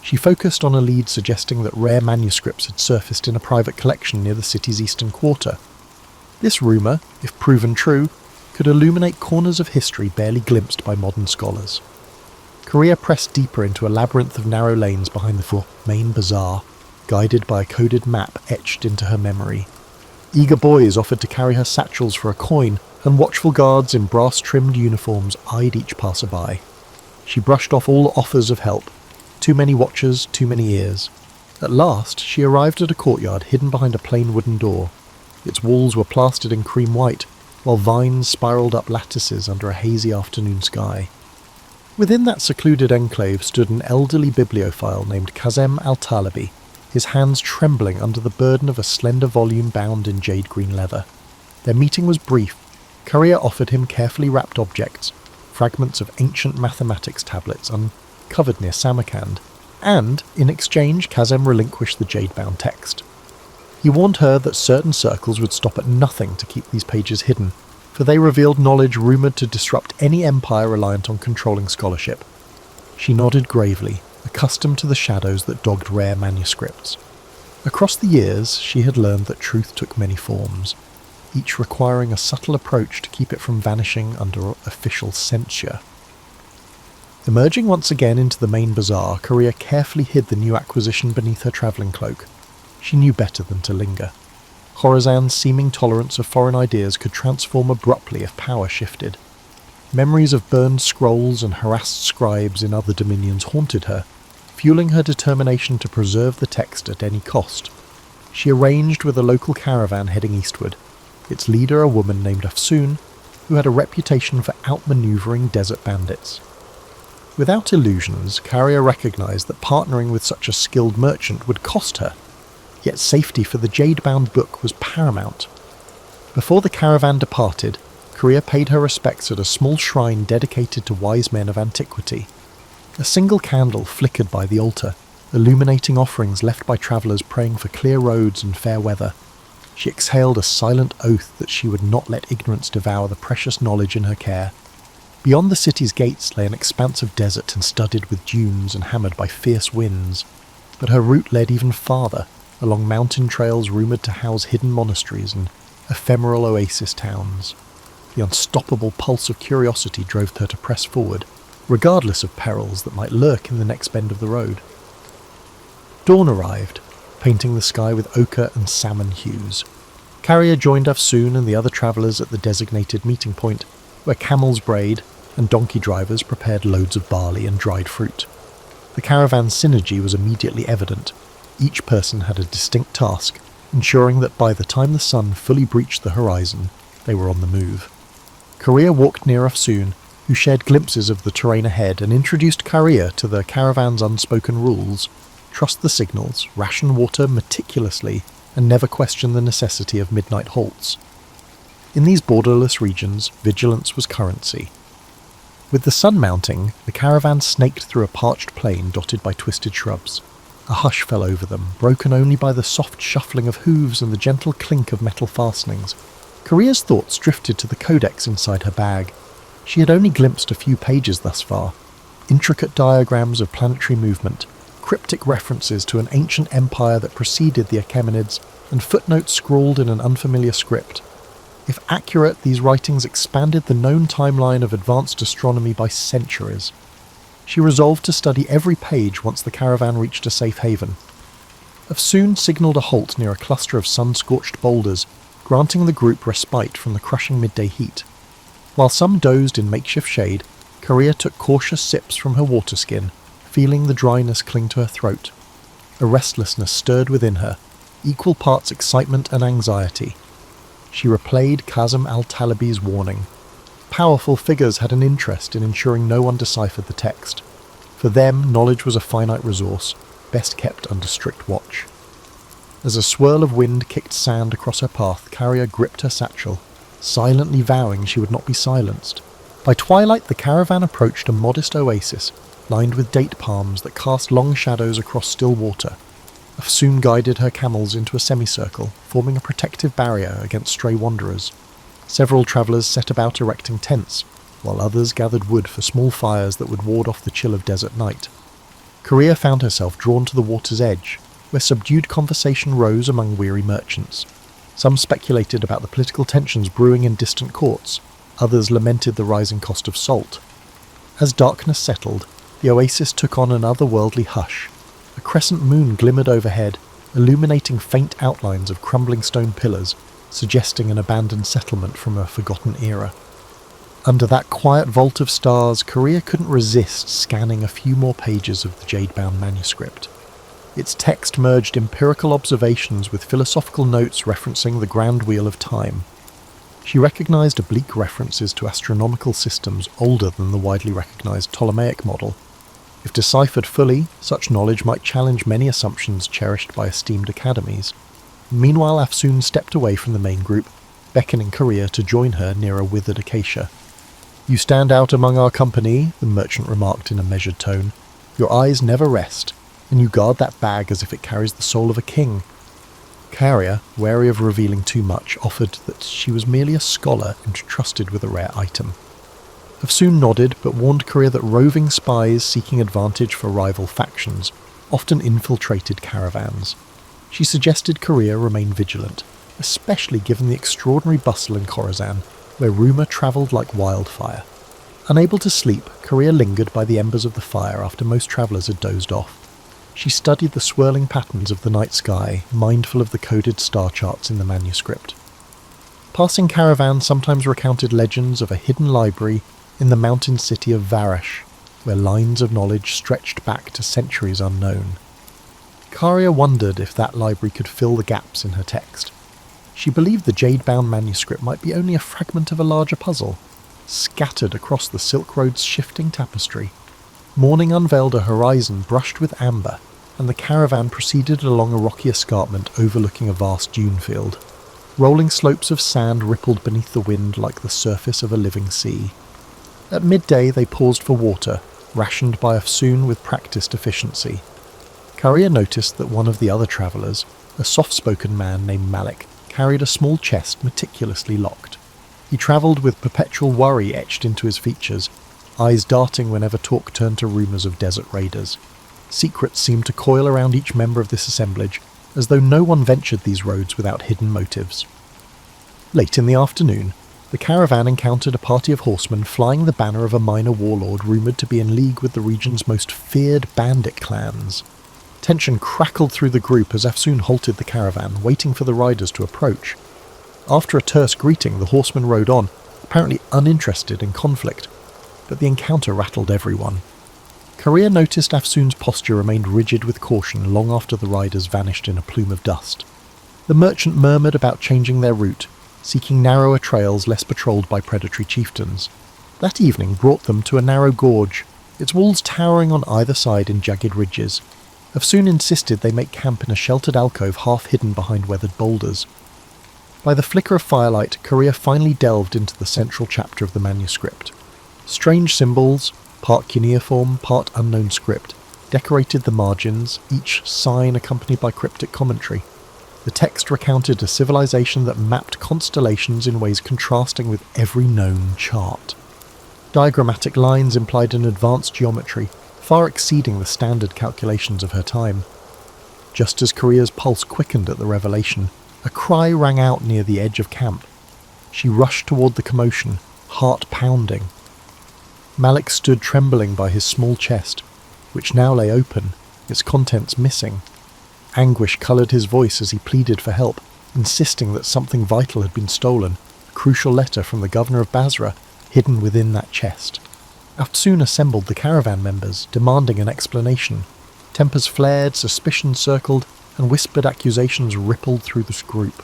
She focused on a lead suggesting that rare manuscripts had surfaced in a private collection near the city's eastern quarter. This rumour, if proven true, could illuminate corners of history barely glimpsed by modern scholars. Korea pressed deeper into a labyrinth of narrow lanes behind the main bazaar, guided by a coded map etched into her memory. Eager boys offered to carry her satchels for a coin, and watchful guards in brass-trimmed uniforms eyed each passerby. She brushed off all offers of help. Too many watchers, too many ears. At last, she arrived at a courtyard hidden behind a plain wooden door. Its walls were plastered in cream white, while vines spiralled up lattices under a hazy afternoon sky. Within that secluded enclave stood an elderly bibliophile named Kazem Al-Talibi, his hands trembling under the burden of a slender volume bound in jade-green leather. Their meeting was brief. Korea offered him carefully wrapped objects, fragments of ancient mathematics tablets uncovered near Samarkand, and, in exchange, Kazem relinquished the jade-bound text. He warned her that certain circles would stop at nothing to keep these pages hidden, for they revealed knowledge rumoured to disrupt any empire reliant on controlling scholarship. She nodded gravely, accustomed to the shadows that dogged rare manuscripts. Across the years, she had learned that truth took many forms, each requiring a subtle approach to keep it from vanishing under official censure. Emerging once again into the main bazaar, Korea carefully hid the new acquisition beneath her travelling cloak. She knew better than to linger. Khorasan's seeming tolerance of foreign ideas could transform abruptly if power shifted. Memories of burned scrolls and harassed scribes in other dominions haunted her, fueling her determination to preserve the text at any cost. She arranged with a local caravan heading eastward, its leader a woman named Afsoon, who had a reputation for outmanoeuvring desert bandits. Without illusions, Carrier recognised that partnering with such a skilled merchant would cost her, yet safety for the jade-bound book was paramount. Before the caravan departed, Korea paid her respects at a small shrine dedicated to wise men of antiquity. A single candle flickered by the altar, illuminating offerings left by travellers praying for clear roads and fair weather. She exhaled a silent oath that she would not let ignorance devour the precious knowledge in her care. Beyond the city's gates lay an expanse of desert and studded with dunes and hammered by fierce winds, but her route led even farther, along mountain trails rumoured to house hidden monasteries and ephemeral oasis towns. The unstoppable pulse of curiosity drove her to press forward, regardless of perils that might lurk in the next bend of the road. Dawn arrived, painting the sky with ochre and salmon hues. Carrier joined Afsoon and the other travellers at the designated meeting point, where camels brayed and donkey drivers prepared loads of barley and dried fruit. The caravan's synergy was immediately evident. Each person had a distinct task, ensuring that by the time the sun fully breached the horizon, they were on the move. Korea walked near Afsoon, who shared glimpses of the terrain ahead and introduced Korea to the caravan's unspoken rules: trust the signals, ration water meticulously, and never question the necessity of midnight halts. In these borderless regions, vigilance was currency. With the sun mounting, the caravan snaked through a parched plain dotted by twisted shrubs. A hush fell over them, broken only by the soft shuffling of hooves and the gentle clink of metal fastenings. Korea's thoughts drifted to the codex inside her bag. She had only glimpsed a few pages thus far. Intricate diagrams of planetary movement, cryptic references to an ancient empire that preceded the Achaemenids, and footnotes scrawled in an unfamiliar script. If accurate, these writings expanded the known timeline of advanced astronomy by centuries. She resolved to study every page once the caravan reached a safe haven. Afsoon signalled a halt near a cluster of sun-scorched boulders, granting the group respite from the crushing midday heat. While some dozed in makeshift shade, Korea took cautious sips from her water skin, feeling the dryness cling to her throat. A restlessness stirred within her, equal parts excitement and anxiety. She replayed Kazem al-Talibi's warning. Powerful figures had an interest in ensuring no one deciphered the text. For them, knowledge was a finite resource, best kept under strict watch. As a swirl of wind kicked sand across her path, Carrier gripped her satchel, silently vowing she would not be silenced. By twilight, the caravan approached a modest oasis, lined with date palms that cast long shadows across still water. Afsoon guided her camels into a semicircle, forming a protective barrier against stray wanderers. Several travellers set about erecting tents, while others gathered wood for small fires that would ward off the chill of desert night. Korea found herself drawn to the water's edge, where subdued conversation rose among weary merchants. Some speculated about the political tensions brewing in distant courts, others lamented the rising cost of salt. As darkness settled, the oasis took on an otherworldly hush. A crescent moon glimmered overhead, illuminating faint outlines of crumbling stone pillars, suggesting an abandoned settlement from a forgotten era. Under that quiet vault of stars, Korea couldn't resist scanning a few more pages of the jade-bound manuscript. Its text merged empirical observations with philosophical notes referencing the grand wheel of time. She recognized oblique references to astronomical systems older than the widely recognized Ptolemaic model. If deciphered fully, such knowledge might challenge many assumptions cherished by esteemed academies. Meanwhile, Afsoon stepped away from the main group, beckoning Korea to join her near a withered acacia. "You stand out among our company," the merchant remarked in a measured tone. "Your eyes never rest, and you guard that bag as if it carries the soul of a king." Korea, wary of revealing too much, offered that she was merely a scholar entrusted with a rare item. Afsoon nodded, but warned Korea that roving spies seeking advantage for rival factions often infiltrated caravans. She suggested Korea remain vigilant, especially given the extraordinary bustle in Khorasan, where rumour travelled like wildfire. Unable to sleep, Korea lingered by the embers of the fire after most travellers had dozed off. She studied the swirling patterns of the night sky, mindful of the coded star charts in the manuscript. Passing caravans sometimes recounted legends of a hidden library in the mountain city of Varash, where lines of knowledge stretched back to centuries unknown. Karia wondered if that library could fill the gaps in her text. She believed the jade-bound manuscript might be only a fragment of a larger puzzle, scattered across the Silk Road's shifting tapestry. Morning unveiled a horizon brushed with amber, and the caravan proceeded along a rocky escarpment overlooking a vast dune field. Rolling slopes of sand rippled beneath the wind like the surface of a living sea. At midday they paused for water, rationed by Afsoon with practiced efficiency. Karia noticed that one of the other travellers, a soft-spoken man named Malik, carried a small chest meticulously locked. He travelled with perpetual worry etched into his features, eyes darting whenever talk turned to rumours of desert raiders. Secrets seemed to coil around each member of this assemblage, as though no one ventured these roads without hidden motives. Late in the afternoon, the caravan encountered a party of horsemen flying the banner of a minor warlord rumoured to be in league with the region's most feared bandit clans. Tension crackled through the group as Afsoon halted the caravan, waiting for the riders to approach. After a terse greeting, the horsemen rode on, apparently uninterested in conflict, but the encounter rattled everyone. Korea noticed Afsoon's posture remained rigid with caution long after the riders vanished in a plume of dust. The merchant murmured about changing their route, seeking narrower trails less patrolled by predatory chieftains. That evening brought them to a narrow gorge, its walls towering on either side in jagged ridges. Afsoon insisted they make camp in a sheltered alcove half hidden behind weathered boulders. By the flicker of firelight, Korea finally delved into the central chapter of the manuscript. Strange symbols, part cuneiform, part unknown script, decorated the margins, each sign accompanied by cryptic commentary. The text recounted a civilization that mapped constellations in ways contrasting with every known chart. Diagrammatic lines implied an advanced geometry, far exceeding the standard calculations of her time. Just as Korea's pulse quickened at the revelation, a cry rang out near the edge of camp. She rushed toward the commotion, heart pounding. Malik stood trembling by his small chest, which now lay open, its contents missing. Anguish coloured his voice as he pleaded for help, insisting that something vital had been stolen, a crucial letter from the governor of Basra, hidden within that chest. Afsoon assembled the caravan members, demanding an explanation. Tempers flared, suspicion circled, and whispered accusations rippled through the group.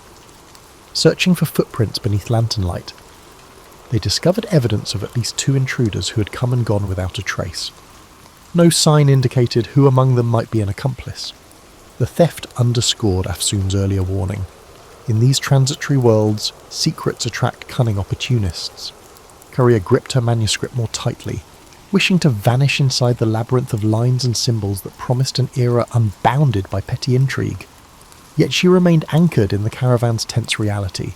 Searching for footprints beneath lantern light, they discovered evidence of at least 2 intruders who had come and gone without a trace. No sign indicated who among them might be an accomplice. The theft underscored Afsoon's earlier warning. In these transitory worlds, secrets attract cunning opportunists. Korea gripped her manuscript more tightly, wishing to vanish inside the labyrinth of lines and symbols that promised an era unbounded by petty intrigue. Yet she remained anchored in the caravan's tense reality.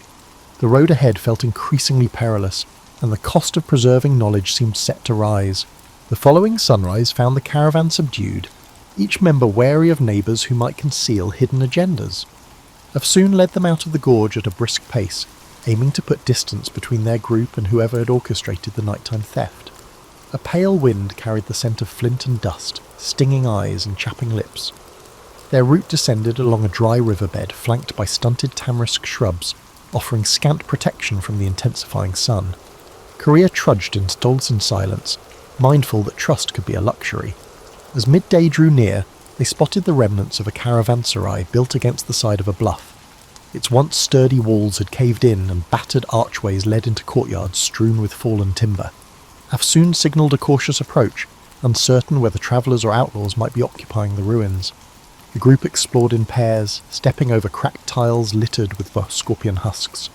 The road ahead felt increasingly perilous, and the cost of preserving knowledge seemed set to rise. The following sunrise found the caravan subdued, each member wary of neighbours who might conceal hidden agendas. Afsoon led them out of the gorge at a brisk pace, aiming to put distance between their group and whoever had orchestrated the nighttime theft. A pale wind carried the scent of flint and dust, stinging eyes and chapping lips. Their route descended along a dry riverbed flanked by stunted tamarisk shrubs, offering scant protection from the intensifying sun. Korea trudged in stolen silence, mindful that trust could be a luxury. As midday drew near, they spotted the remnants of a caravanserai built against the side of a bluff. Its once sturdy walls had caved in and battered archways led into courtyards strewn with fallen timber. Afsoon signalled a cautious approach, uncertain whether travellers or outlaws might be occupying the ruins. The group explored in pairs, stepping over cracked tiles littered with scorpion husks.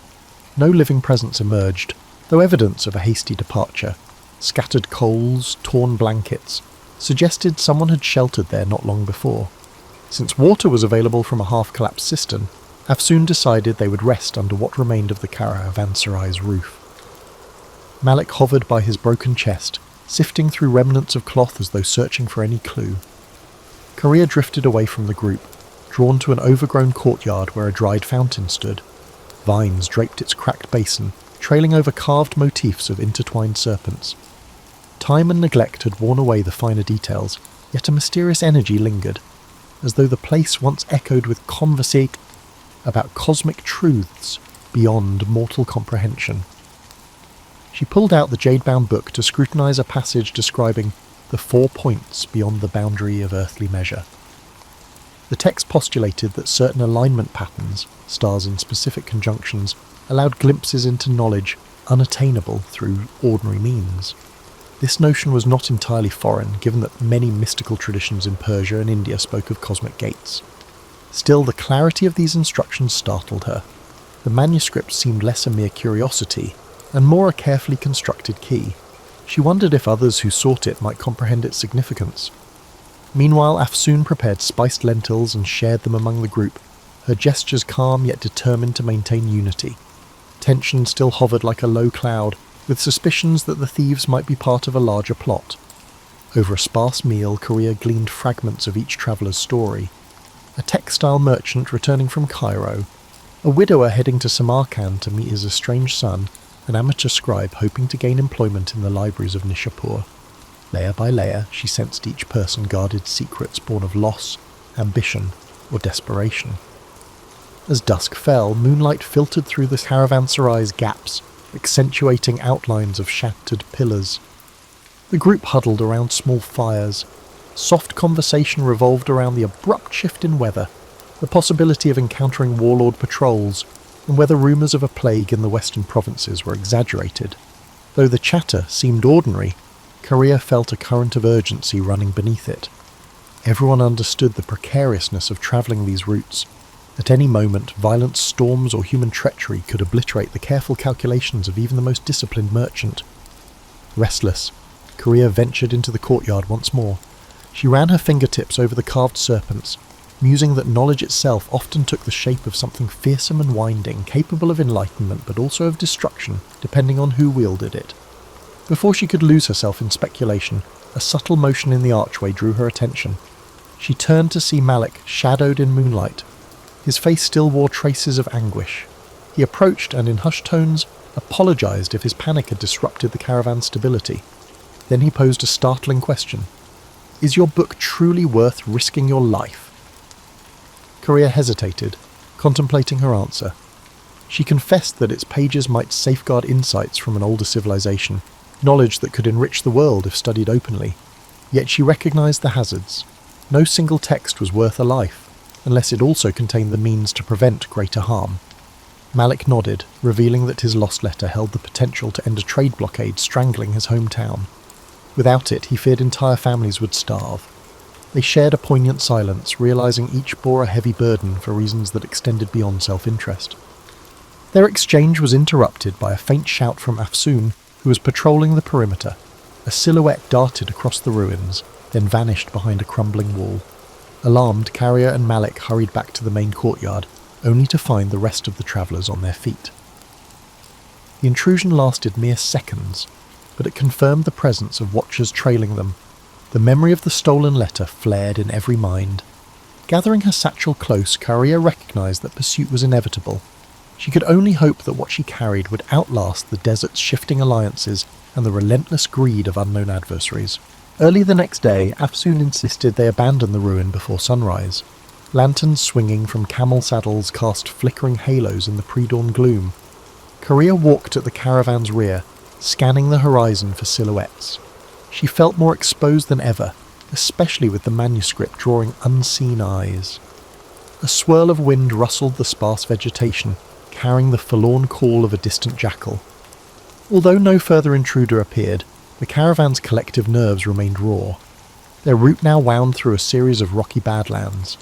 No living presence emerged, though evidence of a hasty departure. Scattered coals, torn blankets, suggested someone had sheltered there not long before. Since water was available from a half-collapsed cistern, Afsoon decided they would rest under what remained of the caravanserai's roof. Malik hovered by his broken chest, sifting through remnants of cloth as though searching for any clue. Korea drifted away from the group, drawn to an overgrown courtyard where a dried fountain stood. Vines draped its cracked basin, trailing over carved motifs of intertwined serpents. Time and neglect had worn away the finer details, yet a mysterious energy lingered, as though the place once echoed with conversation about cosmic truths beyond mortal comprehension. She pulled out the jade-bound book to scrutinize a passage describing the 4 points beyond the boundary of earthly measure. The text postulated that certain alignment patterns, stars in specific conjunctions, allowed glimpses into knowledge unattainable through ordinary means. This notion was not entirely foreign, given that many mystical traditions in Persia and India spoke of cosmic gates. Still, the clarity of these instructions startled her. The manuscript seemed less a mere curiosity, and more a carefully constructed key. She wondered if others who sought it might comprehend its significance. Meanwhile, Afsoon prepared spiced lentils and shared them among the group, her gestures calm yet determined to maintain unity. Tension still hovered like a low cloud, with suspicions that the thieves might be part of a larger plot. Over a sparse meal, Korea gleaned fragments of each traveller's story. A textile merchant returning from Cairo, a widower heading to Samarkand to meet his estranged son, an amateur scribe hoping to gain employment in the libraries of Nishapur. Layer by layer, she sensed each person guarded secrets born of loss, ambition, or desperation. As dusk fell, moonlight filtered through the caravanserai's gaps, accentuating outlines of shattered pillars. The group huddled around small fires. Soft conversation revolved around the abrupt shift in weather, the possibility of encountering warlord patrols, and whether rumours of a plague in the western provinces were exaggerated. Though the chatter seemed ordinary, Korea felt a current of urgency running beneath it. Everyone understood the precariousness of travelling these routes. At any moment, violent storms or human treachery could obliterate the careful calculations of even the most disciplined merchant. Restless, Korea ventured into the courtyard once more. She ran her fingertips over the carved serpents, musing that knowledge itself often took the shape of something fearsome and winding, capable of enlightenment but also of destruction, depending on who wielded it. Before she could lose herself in speculation, a subtle motion in the archway drew her attention. She turned to see Malik, shadowed in moonlight. His face still wore traces of anguish. He approached and, in hushed tones, apologized if his panic had disrupted the caravan's stability. Then he posed a startling question. "Is your book truly worth risking your life?" Korea hesitated, contemplating her answer. She confessed that its pages might safeguard insights from an older civilization, knowledge that could enrich the world if studied openly. Yet she recognized the hazards. No single text was worth a life, unless it also contained the means to prevent greater harm. Malik nodded, revealing that his lost letter held the potential to end a trade blockade strangling his hometown. Without it, he feared entire families would starve. They shared a poignant silence, realizing each bore a heavy burden for reasons that extended beyond self-interest. Their exchange was interrupted by a faint shout from Afsoon, who was patrolling the perimeter. A silhouette darted across the ruins, then vanished behind a crumbling wall. Alarmed, Carrier and Malik hurried back to the main courtyard, only to find the rest of the travellers on their feet. The intrusion lasted mere seconds, but it confirmed the presence of watchers trailing them. The memory of the stolen letter flared in every mind. Gathering her satchel close, Karia recognised that pursuit was inevitable. She could only hope that what she carried would outlast the desert's shifting alliances and the relentless greed of unknown adversaries. Early the next day, Afsoon insisted they abandon the ruin before sunrise. Lanterns swinging from camel saddles cast flickering halos in the pre-dawn gloom. Karia walked at the caravan's rear, scanning the horizon for silhouettes. She felt more exposed than ever, especially with the manuscript drawing unseen eyes. A swirl of wind rustled the sparse vegetation, carrying the forlorn call of a distant jackal. Although no further intruder appeared, the caravan's collective nerves remained raw. Their route now wound through a series of rocky badlands.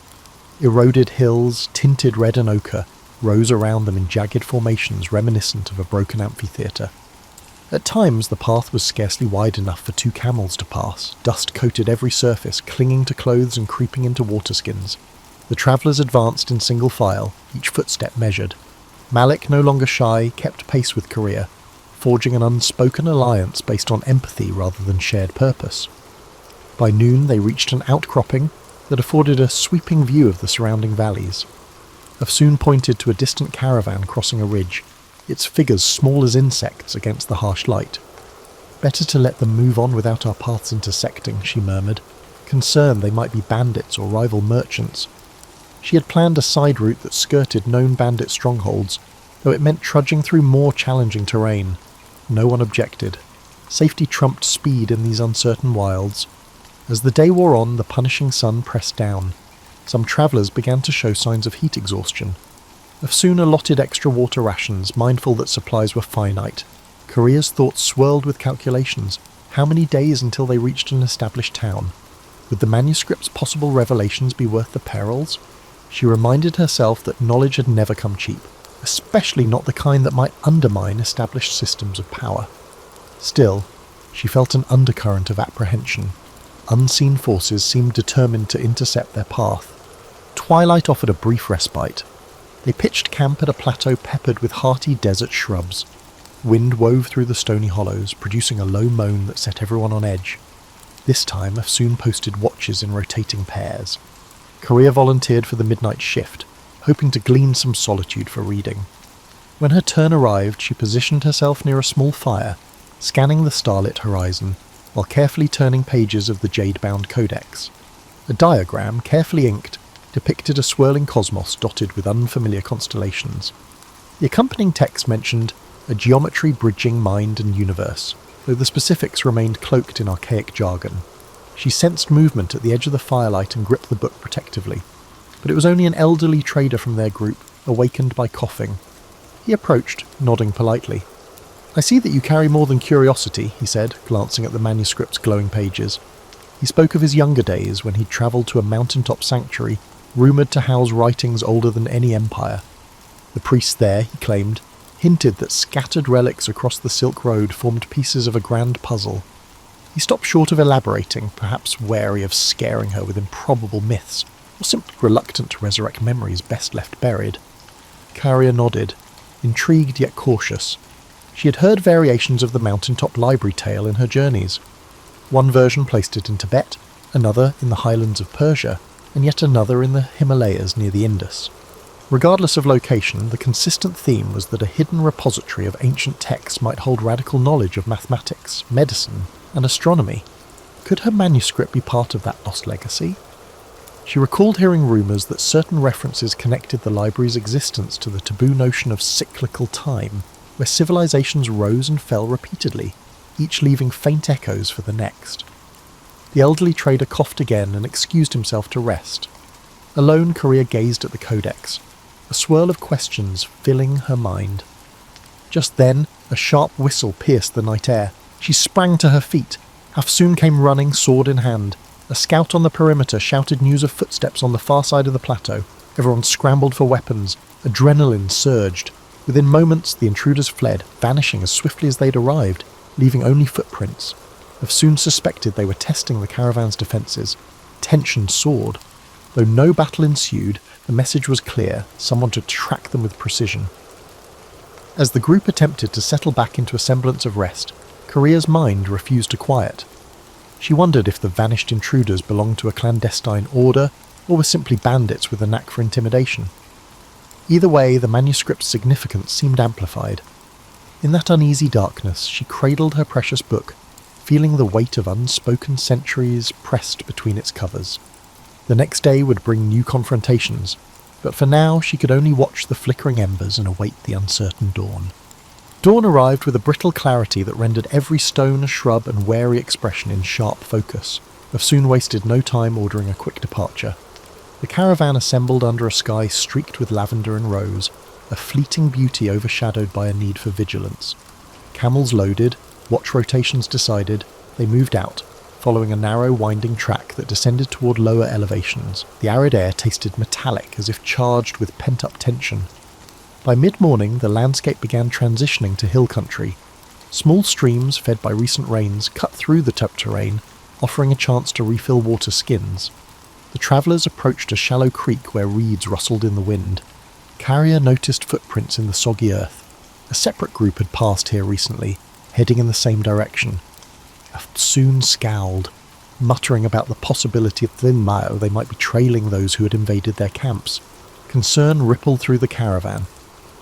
Eroded hills, tinted red and ochre, rose around them in jagged formations reminiscent of a broken amphitheatre. At times the path was scarcely wide enough for 2 camels to pass. Dust coated every surface, clinging to clothes and creeping into waterskins. The travellers advanced in single file, each footstep measured. Malik, no longer shy, kept pace with Karia, forging an unspoken alliance based on empathy rather than shared purpose. By noon they reached an outcropping that afforded a sweeping view of the surrounding valleys. Afsoon pointed to a distant caravan crossing a ridge, its figures small as insects against the harsh light. "Better to let them move on without our paths intersecting," she murmured, concerned they might be bandits or rival merchants. She had planned a side route that skirted known bandit strongholds, though it meant trudging through more challenging terrain. No one objected. Safety trumped speed in these uncertain wilds. As the day wore on, the punishing sun pressed down. Some travellers began to show signs of heat exhaustion. Afsoon allotted extra water rations, mindful that supplies were finite. Karia's thoughts swirled with calculations. How many days until they reached an established town? Would the manuscript's possible revelations be worth the perils? She reminded herself that knowledge had never come cheap, especially not the kind that might undermine established systems of power. Still, she felt an undercurrent of apprehension. Unseen forces seemed determined to intercept their path. Twilight offered a brief respite. They pitched camp at a plateau peppered with hearty desert shrubs. Wind wove through the stony hollows, producing a low moan that set everyone on edge. This time, Afsoon posted watches in rotating pairs. Karia volunteered for the midnight shift, hoping to glean some solitude for reading. When her turn arrived, she positioned herself near a small fire, scanning the starlit horizon, while carefully turning pages of the jade-bound codex. A diagram, carefully inked, depicted a swirling cosmos dotted with unfamiliar constellations. The accompanying text mentioned a geometry bridging mind and universe, though the specifics remained cloaked in archaic jargon. She sensed movement at the edge of the firelight and gripped the book protectively, but it was only an elderly trader from their group, awakened by coughing. He approached, nodding politely. "I see that you carry more than curiosity," he said, glancing at the manuscript's glowing pages. He spoke of his younger days when he'd travelled to a mountaintop sanctuary, rumoured to house writings older than any empire. The priests there, he claimed, hinted that scattered relics across the Silk Road formed pieces of a grand puzzle. He stopped short of elaborating, perhaps wary of scaring her with improbable myths, or simply reluctant to resurrect memories best left buried. Karia nodded, intrigued yet cautious. She had heard variations of the mountaintop library tale in her journeys. One version placed it in Tibet, another in the highlands of Persia, and yet another in the Himalayas near the Indus. Regardless of location, the consistent theme was that a hidden repository of ancient texts might hold radical knowledge of mathematics, medicine, and astronomy. Could her manuscript be part of that lost legacy? She recalled hearing rumours that certain references connected the library's existence to the taboo notion of cyclical time, where civilizations rose and fell repeatedly, each leaving faint echoes for the next. The elderly trader coughed again and excused himself to rest. Alone, Karia gazed at the codex, a swirl of questions filling her mind. Just then, a sharp whistle pierced the night air. She sprang to her feet. Afsoon came running, sword in hand. A scout on the perimeter shouted news of footsteps on the far side of the plateau. Everyone scrambled for weapons. Adrenaline surged. Within moments, the intruders fled, vanishing as swiftly as they'd arrived, leaving only footprints. Afsoon suspected they were testing the caravan's defences. Tension soared. Though no battle ensued, the message was clear: someone to track them with precision. As the group attempted to settle back into a semblance of rest, Karia's mind refused to quiet. She wondered if the vanished intruders belonged to a clandestine order, or were simply bandits with a knack for intimidation. Either way, the manuscript's significance seemed amplified. In that uneasy darkness, she cradled her precious book, feeling the weight of unspoken centuries pressed between its covers. The next day would bring new confrontations, but for now she could only watch the flickering embers and await the uncertain dawn. Dawn arrived with a brittle clarity that rendered every stone, shrub and wary expression in sharp focus. Afsoon wasted no time ordering a quick departure. The caravan assembled under a sky streaked with lavender and rose, a fleeting beauty overshadowed by a need for vigilance. Camels loaded, watch rotations decided, they moved out, following a narrow winding track that descended toward lower elevations. The arid air tasted metallic, as if charged with pent-up tension. By mid-morning, the landscape began transitioning to hill country. Small streams, fed by recent rains, cut through the tough terrain, offering a chance to refill water skins. The travellers approached a shallow creek where reeds rustled in the wind. Carrier noticed footprints in the soggy earth. A separate group had passed here recently, heading in the same direction. Afsoon scowled, muttering about the possibility that they might be trailing those who had invaded their camps. Concern rippled through the caravan.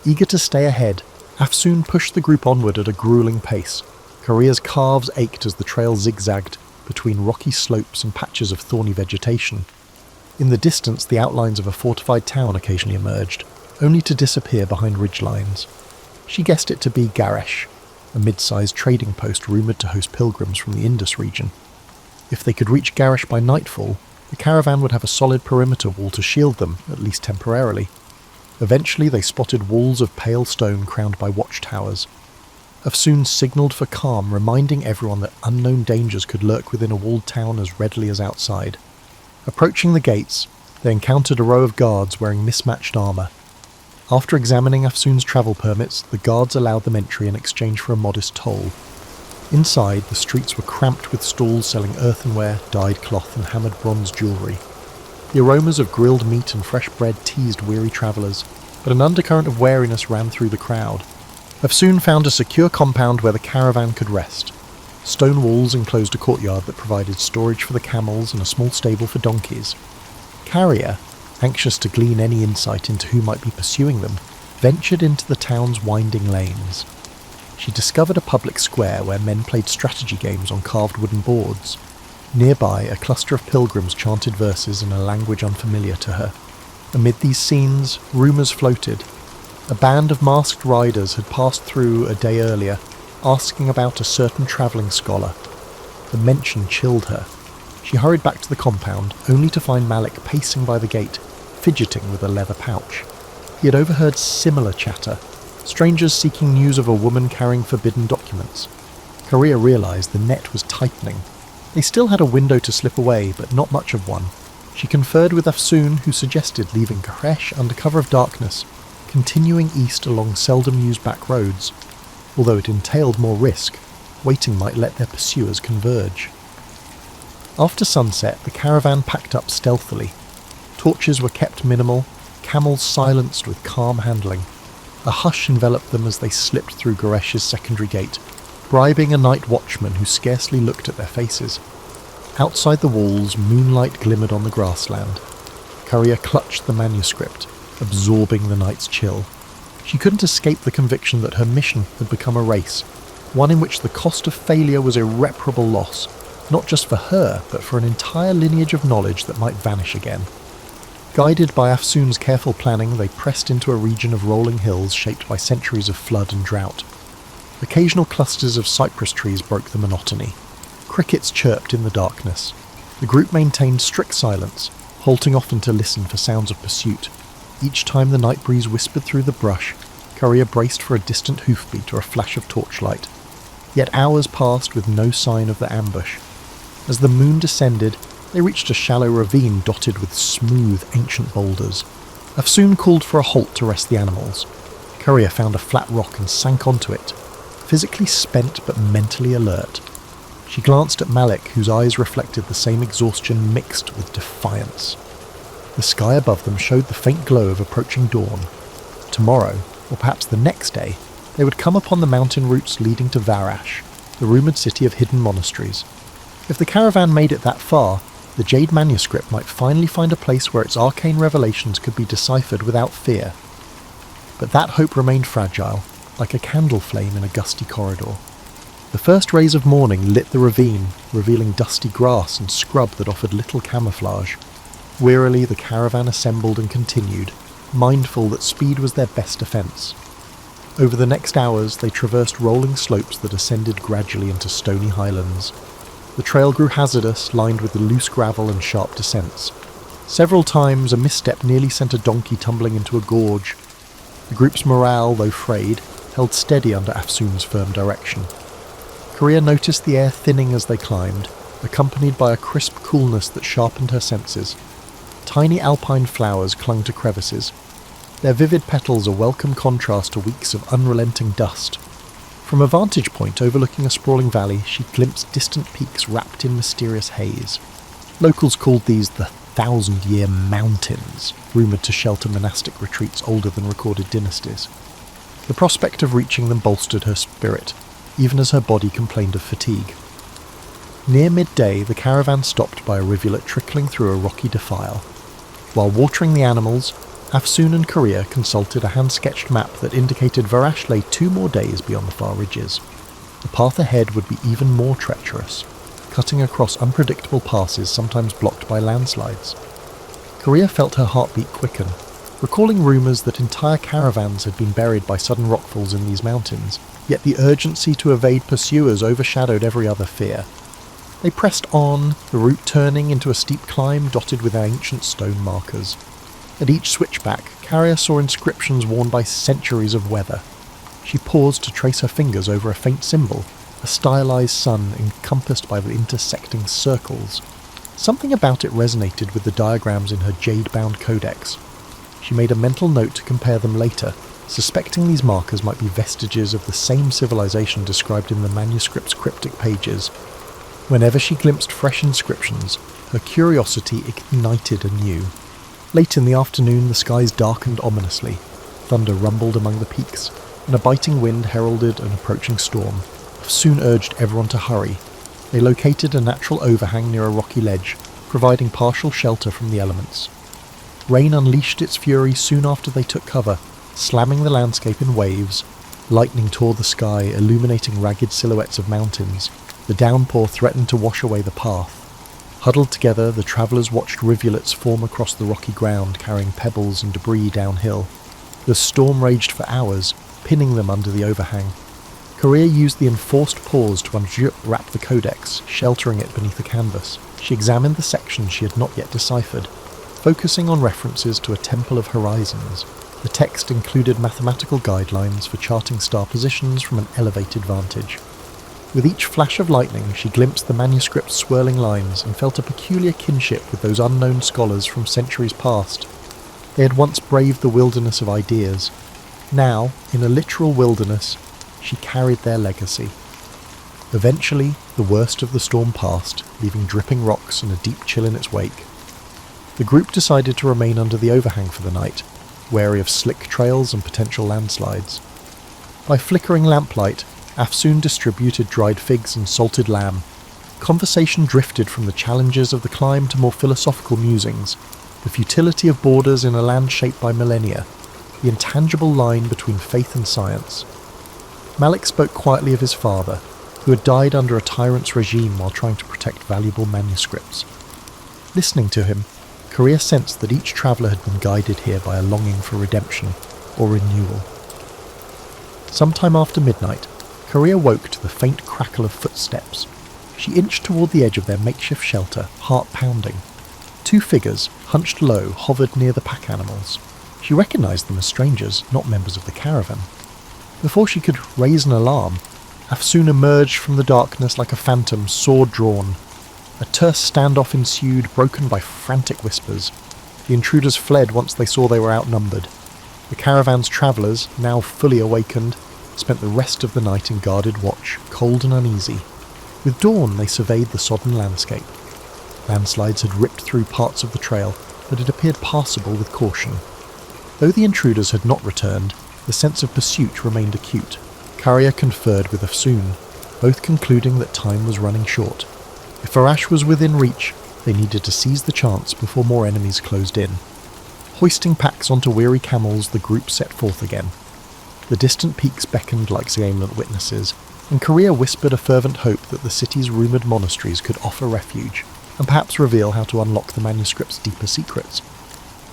Eager to stay ahead, Afsoon pushed the group onward at a grueling pace. Carrier's calves ached as the trail zigzagged between rocky slopes and patches of thorny vegetation. In the distance, the outlines of a fortified town occasionally emerged, only to disappear behind ridgelines. She guessed it to be Garesh, a mid-sized trading post rumoured to host pilgrims from the Indus region. If they could reach Garesh by nightfall, the caravan would have a solid perimeter wall to shield them, at least temporarily. Eventually they spotted walls of pale stone crowned by watchtowers. Afsoon signalled for calm, reminding everyone that unknown dangers could lurk within a walled town as readily as outside. Approaching the gates, they encountered a row of guards wearing mismatched armour. After examining Afsoon's travel permits, the guards allowed them entry in exchange for a modest toll. Inside, the streets were cramped with stalls selling earthenware, dyed cloth and hammered bronze jewellery. The aromas of grilled meat and fresh bread teased weary travellers, but an undercurrent of wariness ran through the crowd. Afsoon found a secure compound where the caravan could rest. Stone walls enclosed a courtyard that provided storage for the camels and a small stable for donkeys. Carrier, anxious to glean any insight into who might be pursuing them, ventured into the town's winding lanes. She discovered a public square where men played strategy games on carved wooden boards. Nearby, a cluster of pilgrims chanted verses in a language unfamiliar to her. Amid these scenes, rumours floated. A band of masked riders had passed through a day earlier, asking about a certain travelling scholar. The mention chilled her. She hurried back to the compound, only to find Malik pacing by the gate, fidgeting with a leather pouch. He had overheard similar chatter, strangers seeking news of a woman carrying forbidden documents. Carrier realised the net was tightening. They still had a window to slip away, but not much of one. She conferred with Afsoon, who suggested leaving Garesh under cover of darkness, continuing east along seldom-used back roads. Although it entailed more risk, waiting might let their pursuers converge. After sunset, the caravan packed up stealthily. Torches were kept minimal, camels silenced with calm handling. A hush enveloped them as they slipped through Garesh's secondary gate, bribing a night watchman who scarcely looked at their faces. Outside the walls, moonlight glimmered on the grassland. Carrier clutched the manuscript, absorbing the night's chill. She couldn't escape the conviction that her mission had become a race, one in which the cost of failure was irreparable loss, not just for her, but for an entire lineage of knowledge that might vanish again. Guided by Afsoon's careful planning, they pressed into a region of rolling hills shaped by centuries of flood and drought. Occasional clusters of cypress trees broke the monotony. Crickets chirped in the darkness. The group maintained strict silence, halting often to listen for sounds of pursuit. Each time the night breeze whispered through the brush, Carrier braced for a distant hoofbeat or a flash of torchlight. Yet hours passed with no sign of the ambush. As the moon descended, they reached a shallow ravine dotted with smooth, ancient boulders. Afsoon called for a halt to rest the animals. Carrier found a flat rock and sank onto it, physically spent but mentally alert. She glanced at Malik, whose eyes reflected the same exhaustion mixed with defiance. The sky above them showed the faint glow of approaching dawn. Tomorrow, or perhaps the next day, they would come upon the mountain routes leading to Varash, the rumoured city of hidden monasteries. If the caravan made it that far, The Jade manuscript might finally find a place where its arcane revelations could be deciphered without fear. But that hope remained fragile, like a candle flame in a gusty corridor. The first rays of morning lit the ravine, revealing dusty grass and scrub that offered little camouflage. Wearily the caravan assembled and continued, mindful that speed was their best defence. Over the next hours they traversed rolling slopes that ascended gradually into stony highlands. The trail grew hazardous, lined with the loose gravel and sharp descents. Several times a misstep nearly sent a donkey tumbling into a gorge. The group's morale, though frayed, held steady under Afsoon's firm direction. Korea noticed the air thinning as they climbed, accompanied by a crisp coolness that sharpened her senses. Tiny alpine flowers clung to crevices, their vivid petals a welcome contrast to weeks of unrelenting dust. From a vantage point overlooking a sprawling valley, she glimpsed distant peaks wrapped in mysterious haze. Locals called these the 1,000-year mountains, rumoured to shelter monastic retreats older than recorded dynasties. The prospect of reaching them bolstered her spirit, even as her body complained of fatigue. Near midday, the caravan stopped by a rivulet trickling through a rocky defile. While watering the animals, Afsoon and Korea consulted a hand-sketched map that indicated Varash lay 2 more days beyond the far ridges. The path ahead would be even more treacherous, cutting across unpredictable passes sometimes blocked by landslides. Korea felt her heartbeat quicken, recalling rumours that entire caravans had been buried by sudden rockfalls in these mountains, yet the urgency to evade pursuers overshadowed every other fear. They pressed on, the route turning into a steep climb dotted with ancient stone markers. At each switchback, Carrier saw inscriptions worn by centuries of weather. She paused to trace her fingers over a faint symbol, a stylized sun encompassed by the intersecting circles. Something about it resonated with the diagrams in her jade-bound codex. She made a mental note to compare them later, suspecting these markers might be vestiges of the same civilization described in the manuscript's cryptic pages. Whenever she glimpsed fresh inscriptions, her curiosity ignited anew. Late in the afternoon, the skies darkened ominously. Thunder rumbled among the peaks, and a biting wind heralded an approaching storm. Soon urged everyone to hurry. They located a natural overhang near a rocky ledge, providing partial shelter from the elements. Rain unleashed its fury soon after they took cover, slamming the landscape in waves. Lightning tore the sky, illuminating ragged silhouettes of mountains. The downpour threatened to wash away the path. Huddled together, the travellers watched rivulets form across the rocky ground, carrying pebbles and debris downhill. The storm raged for hours, pinning them under the overhang. Korea used the enforced pause to unwrap the codex, sheltering it beneath a canvas. She examined the sections she had not yet deciphered, focusing on references to a temple of horizons. The text included mathematical guidelines for charting star positions from an elevated vantage. With each flash of lightning, she glimpsed the manuscript's swirling lines and felt a peculiar kinship with those unknown scholars from centuries past. They had once braved the wilderness of ideas. Now, in a literal wilderness, she carried their legacy. Eventually, the worst of the storm passed, leaving dripping rocks and a deep chill in its wake. The group decided to remain under the overhang for the night, wary of slick trails and potential landslides. By flickering lamplight, Afsoon distributed dried figs and salted lamb. Conversation drifted from the challenges of the climb to more philosophical musings, the futility of borders in a land shaped by millennia, the intangible line between faith and science. Malik spoke quietly of his father, who had died under a tyrant's regime while trying to protect valuable manuscripts. Listening to him, Korea sensed that each traveller had been guided here by a longing for redemption or renewal. Sometime after midnight, Korea woke to the faint crackle of footsteps. She inched toward the edge of their makeshift shelter, heart pounding. 2 figures, hunched low, hovered near the pack animals. She recognized them as strangers, not members of the caravan. Before she could raise an alarm, Afsoon emerged from the darkness like a phantom, sword drawn. A terse standoff ensued, broken by frantic whispers. The intruders fled once they saw they were outnumbered. The caravan's travellers, now fully awakened, spent the rest of the night in guarded watch, cold and uneasy. With dawn they surveyed the sodden landscape. Landslides had ripped through parts of the trail, but it appeared passable with caution. Though the intruders had not returned, the sense of pursuit remained acute. Carrier conferred with Afsoon, both concluding that time was running short. If Arash was within reach, They needed to seize the chance before more enemies closed in. Hoisting packs onto weary camels, the group set forth again. The distant peaks beckoned like silent witnesses, and Korea whispered a fervent hope that the city's rumoured monasteries could offer refuge, and perhaps reveal how to unlock the manuscript's deeper secrets.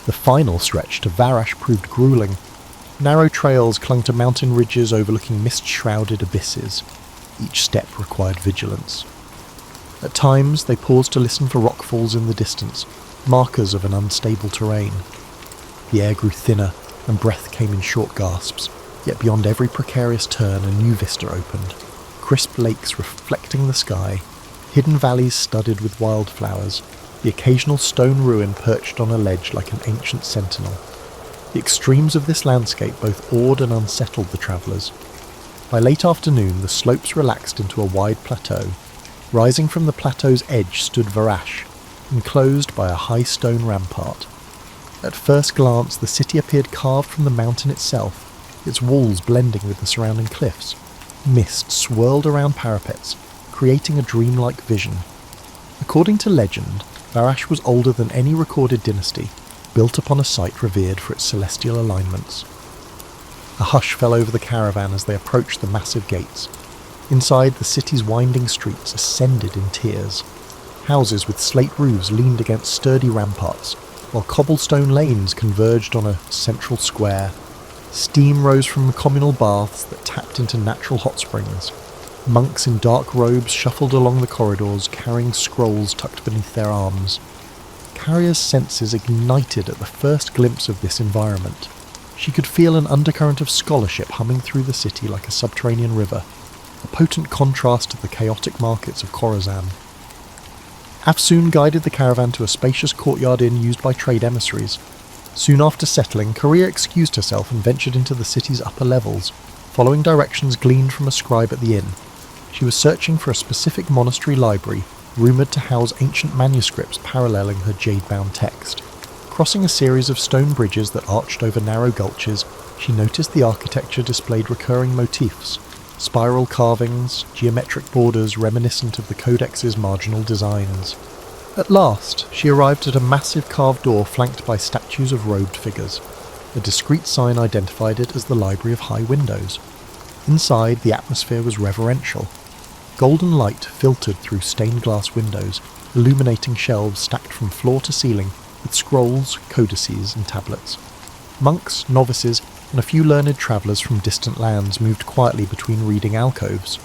The final stretch to Varash proved gruelling. Narrow trails clung to mountain ridges overlooking mist-shrouded abysses. Each step required vigilance. At times, they paused to listen for rockfalls in the distance, markers of an unstable terrain. The air grew thinner, and breath came in short gasps, yet beyond every precarious turn a new vista opened. Crisp lakes reflecting the sky, hidden valleys studded with wildflowers, the occasional stone ruin perched on a ledge like an ancient sentinel. The extremes of this landscape both awed and unsettled the travellers. By late afternoon, the slopes relaxed into a wide plateau. Rising from the plateau's edge stood Varash, enclosed by a high stone rampart. At first glance, the city appeared carved from the mountain itself, its walls blending with the surrounding cliffs. Mist swirled around parapets, creating a dreamlike vision. According to legend, Varash was older than any recorded dynasty, built upon a site revered for its celestial alignments. A hush fell over the caravan as they approached the massive gates. Inside, the city's winding streets ascended in tiers. Houses with slate roofs leaned against sturdy ramparts, while cobblestone lanes converged on a central square. Steam rose from communal baths that tapped into natural hot springs. Monks in dark robes shuffled along the corridors, carrying scrolls tucked beneath their arms. Carrier's senses ignited at the first glimpse of this environment. She could feel an undercurrent of scholarship humming through the city like a subterranean river, a potent contrast to the chaotic markets of Khorasan. Afsoon guided the caravan to a spacious courtyard inn used by trade emissaries. Soon after settling, Korea excused herself and ventured into the city's upper levels, following directions gleaned from a scribe at the inn. She was searching for a specific monastery library, rumoured to house ancient manuscripts paralleling her jade-bound text. Crossing a series of stone bridges that arched over narrow gulches, she noticed the architecture displayed recurring motifs, spiral carvings, geometric borders reminiscent of the Codex's marginal designs. At last, she arrived at a massive carved door flanked by statues of robed figures. A discreet sign identified it as the Library of High Windows. Inside, the atmosphere was reverential. Golden light filtered through stained glass windows, illuminating shelves stacked from floor to ceiling with scrolls, codices, and tablets. Monks, novices, and a few learned travellers from distant lands moved quietly between reading alcoves.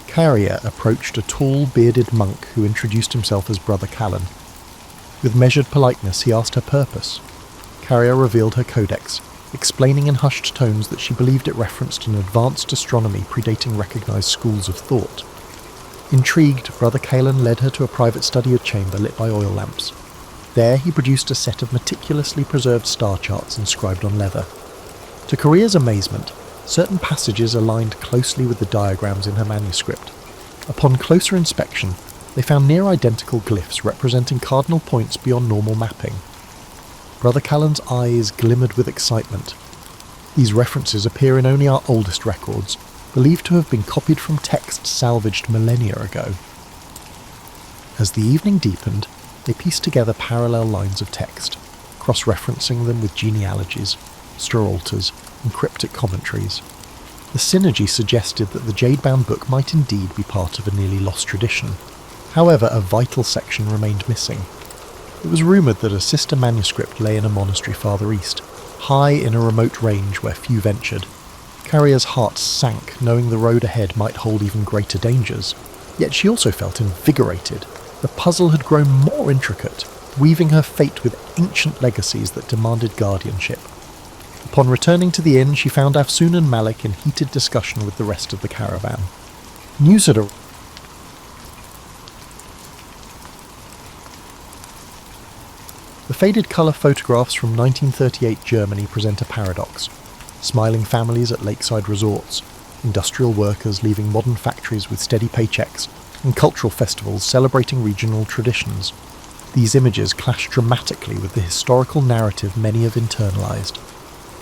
Carrier approached a tall, bearded monk who introduced himself as Brother Callan. With measured politeness, he asked her purpose. Carrier revealed her codex, explaining in hushed tones that she believed it referenced an advanced astronomy predating recognised schools of thought. Intrigued, Brother Callan led her to a private study chamber lit by oil lamps. There he produced a set of meticulously preserved star charts inscribed on leather. To Korea's amazement, certain passages aligned closely with the diagrams in her manuscript. Upon closer inspection, they found near-identical glyphs representing cardinal points beyond normal mapping. Brother Callan's eyes glimmered with excitement. These references appear in only our oldest records, believed to have been copied from texts salvaged millennia ago. As the evening deepened, they pieced together parallel lines of text, cross-referencing them with genealogies, sterolters, and cryptic commentaries. The synergy suggested that the jade-bound book might indeed be part of a nearly lost tradition. However, a vital section remained missing. It was rumoured that a sister manuscript lay in a monastery farther east, high in a remote range where few ventured. Carrier's heart sank, knowing the road ahead might hold even greater dangers. Yet she also felt invigorated. The puzzle had grown more intricate, weaving her fate with ancient legacies that demanded guardianship. Upon returning to the inn, she found Afsoon and Malik in heated discussion with the rest of the caravan. News had arrived. The faded colour photographs from 1938 Germany present a paradox. Smiling families at lakeside resorts, industrial workers leaving modern factories with steady paychecks, and cultural festivals celebrating regional traditions. These images clash dramatically with the historical narrative many have internalised.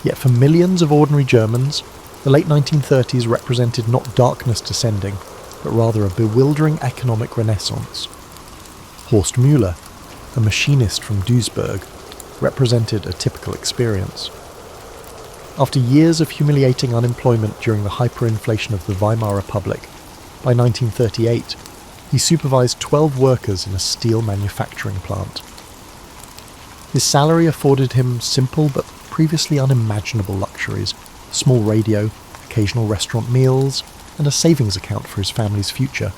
Yet for millions of ordinary Germans, the late 1930s represented not darkness descending, but rather a bewildering economic renaissance. Horst Müller, a machinist from Duisburg, represented a typical experience. After years of humiliating unemployment during the hyperinflation of the Weimar Republic, by 1938, he supervised 12 workers in a steel manufacturing plant. His salary afforded him simple but previously unimaginable luxuries: a small radio, occasional restaurant meals, and a savings account for his family's future.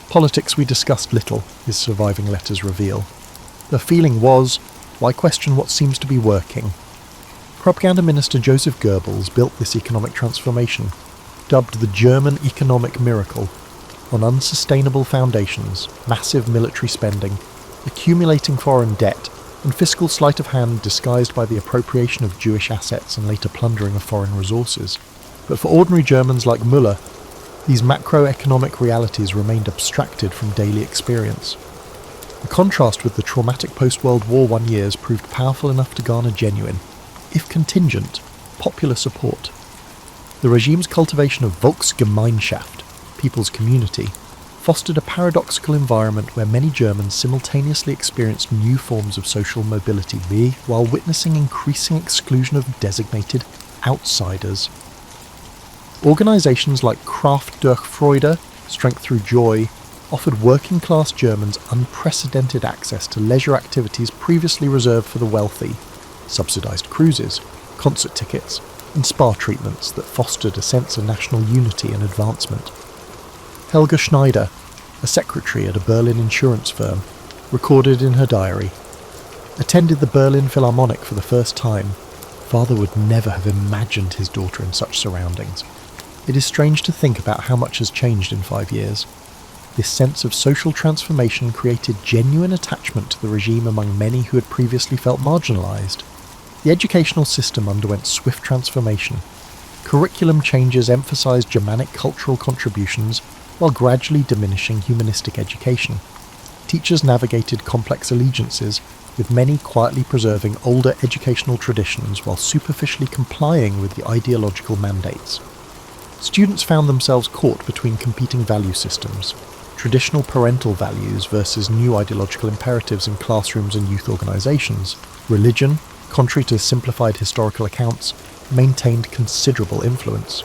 Politics we discussed little, his surviving letters reveal. The feeling was, why question what seems to be working? Propaganda Minister Joseph Goebbels built this economic transformation, dubbed the German economic miracle, on unsustainable foundations, massive military spending, accumulating foreign debt, and fiscal sleight of hand disguised by the appropriation of Jewish assets and later plundering of foreign resources. But for ordinary Germans like Müller, these macroeconomic realities remained abstracted from daily experience. The contrast with the traumatic post-World War I years proved powerful enough to garner genuine, if contingent, popular support. The regime's cultivation of Volksgemeinschaft, people's community, fostered a paradoxical environment where many Germans simultaneously experienced new forms of social mobility while witnessing increasing exclusion of designated outsiders. Organisations like Kraft durch Freude, Strength Through Joy, offered working-class Germans unprecedented access to leisure activities previously reserved for the wealthy: subsidised cruises, concert tickets, and spa treatments that fostered a sense of national unity and advancement. Helga Schneider, a secretary at a Berlin insurance firm, recorded in her diary, "Attended the Berlin Philharmonic for the first time. Father would never have imagined his daughter in such surroundings. It is strange to think about how much has changed in 5 years. This sense of social transformation created genuine attachment to the regime among many who had previously felt marginalised. The educational system underwent swift transformation. Curriculum changes emphasised Germanic cultural contributions while gradually diminishing humanistic education. Teachers navigated complex allegiances, with many quietly preserving older educational traditions while superficially complying with the ideological mandates. Students found themselves caught between competing value systems, traditional parental values versus new ideological imperatives in classrooms and youth organisations. Religion, contrary to simplified historical accounts, maintained considerable influence.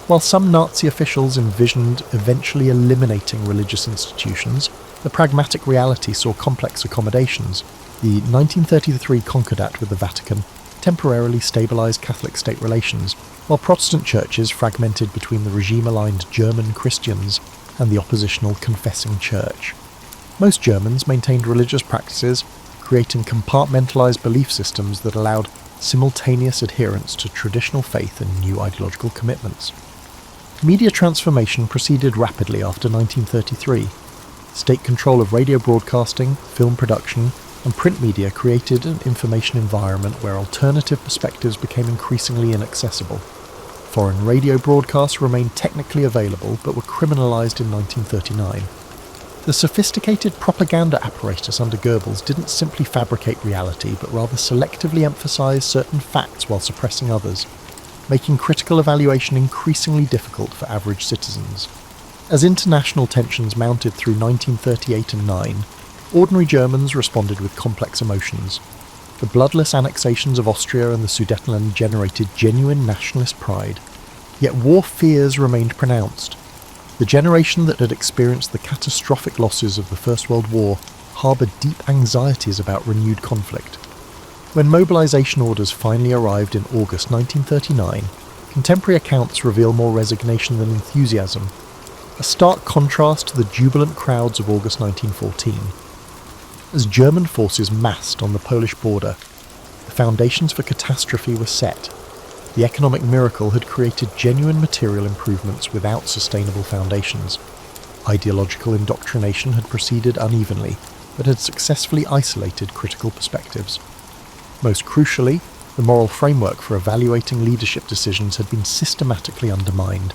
While some Nazi officials envisioned eventually eliminating religious institutions, the pragmatic reality saw complex accommodations. The 1933 Concordat with the Vatican temporarily stabilised Catholic state relations, while Protestant churches fragmented between the regime-aligned German Christians and the oppositional confessing church. Most Germans maintained religious practices, creating compartmentalised belief systems that allowed simultaneous adherence to traditional faith and new ideological commitments. Media transformation proceeded rapidly after 1933. State control of radio broadcasting, film production, and print media created an information environment where alternative perspectives became increasingly inaccessible. Foreign radio broadcasts remained technically available but were criminalised in 1939. The sophisticated propaganda apparatus under Goebbels didn't simply fabricate reality but rather selectively emphasise certain facts while suppressing others, making critical evaluation increasingly difficult for average citizens. As international tensions mounted through 1938 and 9, ordinary Germans responded with complex emotions. The bloodless annexations of Austria and the Sudetenland generated genuine nationalist pride, yet war fears remained pronounced. The generation that had experienced the catastrophic losses of the First World War harboured deep anxieties about renewed conflict. When mobilisation orders finally arrived in August 1939, contemporary accounts reveal more resignation than enthusiasm, a stark contrast to the jubilant crowds of August 1914. As German forces massed on the Polish border, the foundations for catastrophe were set. The economic miracle had created genuine material improvements without sustainable foundations. Ideological indoctrination had proceeded unevenly, but had successfully isolated critical perspectives. Most crucially, the moral framework for evaluating leadership decisions had been systematically undermined.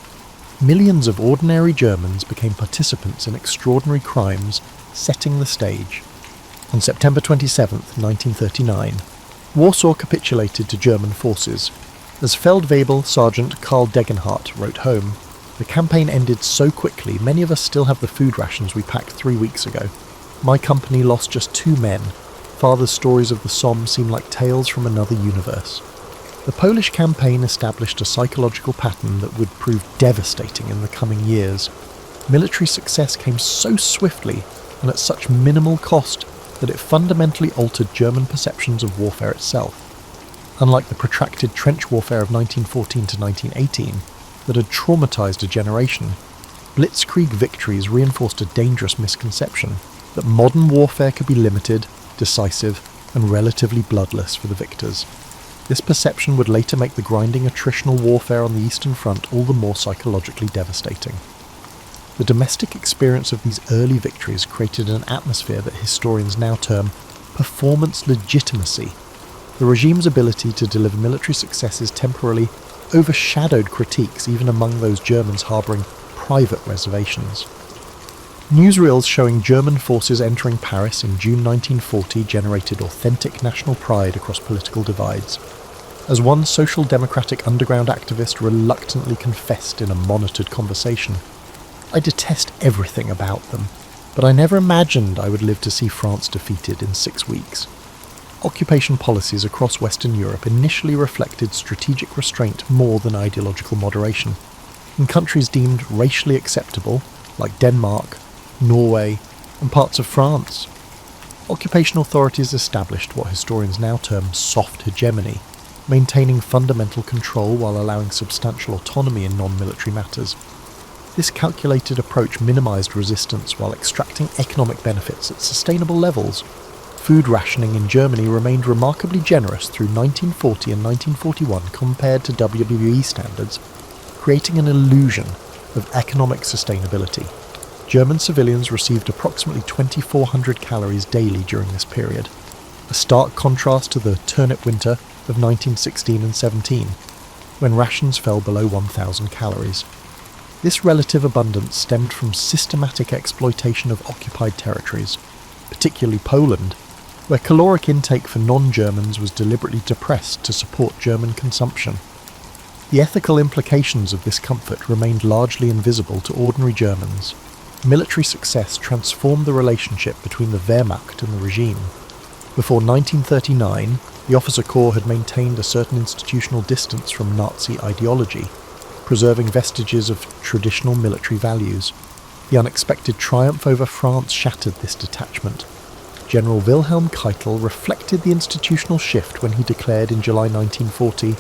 Millions of ordinary Germans became participants in extraordinary crimes, setting the stage. On September 27, 1939, Warsaw capitulated to German forces. As Feldwebel Sergeant Karl Degenhardt wrote home, "The campaign ended so quickly, many of us still have the food rations we packed 3 weeks ago." My company lost just 2 men. Father's stories of the Somme seem like tales from another universe. The Polish campaign established a psychological pattern that would prove devastating in the coming years. Military success came so swiftly and at such minimal cost that it fundamentally altered German perceptions of warfare itself. Unlike the protracted trench warfare of 1914 to 1918 that had traumatized a generation, blitzkrieg victories reinforced a dangerous misconception that modern warfare could be limited, decisive, and relatively bloodless for the victors. This perception would later make the grinding attritional warfare on the Eastern Front all the more psychologically devastating. The domestic experience of these early victories created an atmosphere that historians now term performance legitimacy. The regime's ability to deliver military successes temporarily overshadowed critiques even among those Germans harbouring private reservations. Newsreels showing German forces entering Paris in June 1940 generated authentic national pride across political divides. As one social democratic underground activist reluctantly confessed in a monitored conversation, "I detest everything about them, but I never imagined I would live to see France defeated in 6 weeks." Occupation policies across Western Europe initially reflected strategic restraint more than ideological moderation. In countries deemed racially acceptable, like Denmark, Norway, and parts of France, occupation authorities established what historians now term soft hegemony, maintaining fundamental control while allowing substantial autonomy in non-military matters. This calculated approach minimised resistance while extracting economic benefits at sustainable levels. Food rationing in Germany remained remarkably generous through 1940 and 1941 compared to WWE standards, creating an illusion of economic sustainability. German civilians received approximately 2,400 calories daily during this period, a stark contrast to the turnip winter of 1916 and 17, when rations fell below 1,000 calories. This relative abundance stemmed from systematic exploitation of occupied territories, particularly Poland, where caloric intake for non-Germans was deliberately depressed to support German consumption. The ethical implications of this comfort remained largely invisible to ordinary Germans. Military success transformed the relationship between the Wehrmacht and the regime. Before 1939, the officer corps had maintained a certain institutional distance from Nazi ideology, preserving vestiges of traditional military values. The unexpected triumph over France shattered this detachment. General Wilhelm Keitel reflected the institutional shift when he declared in July 1940,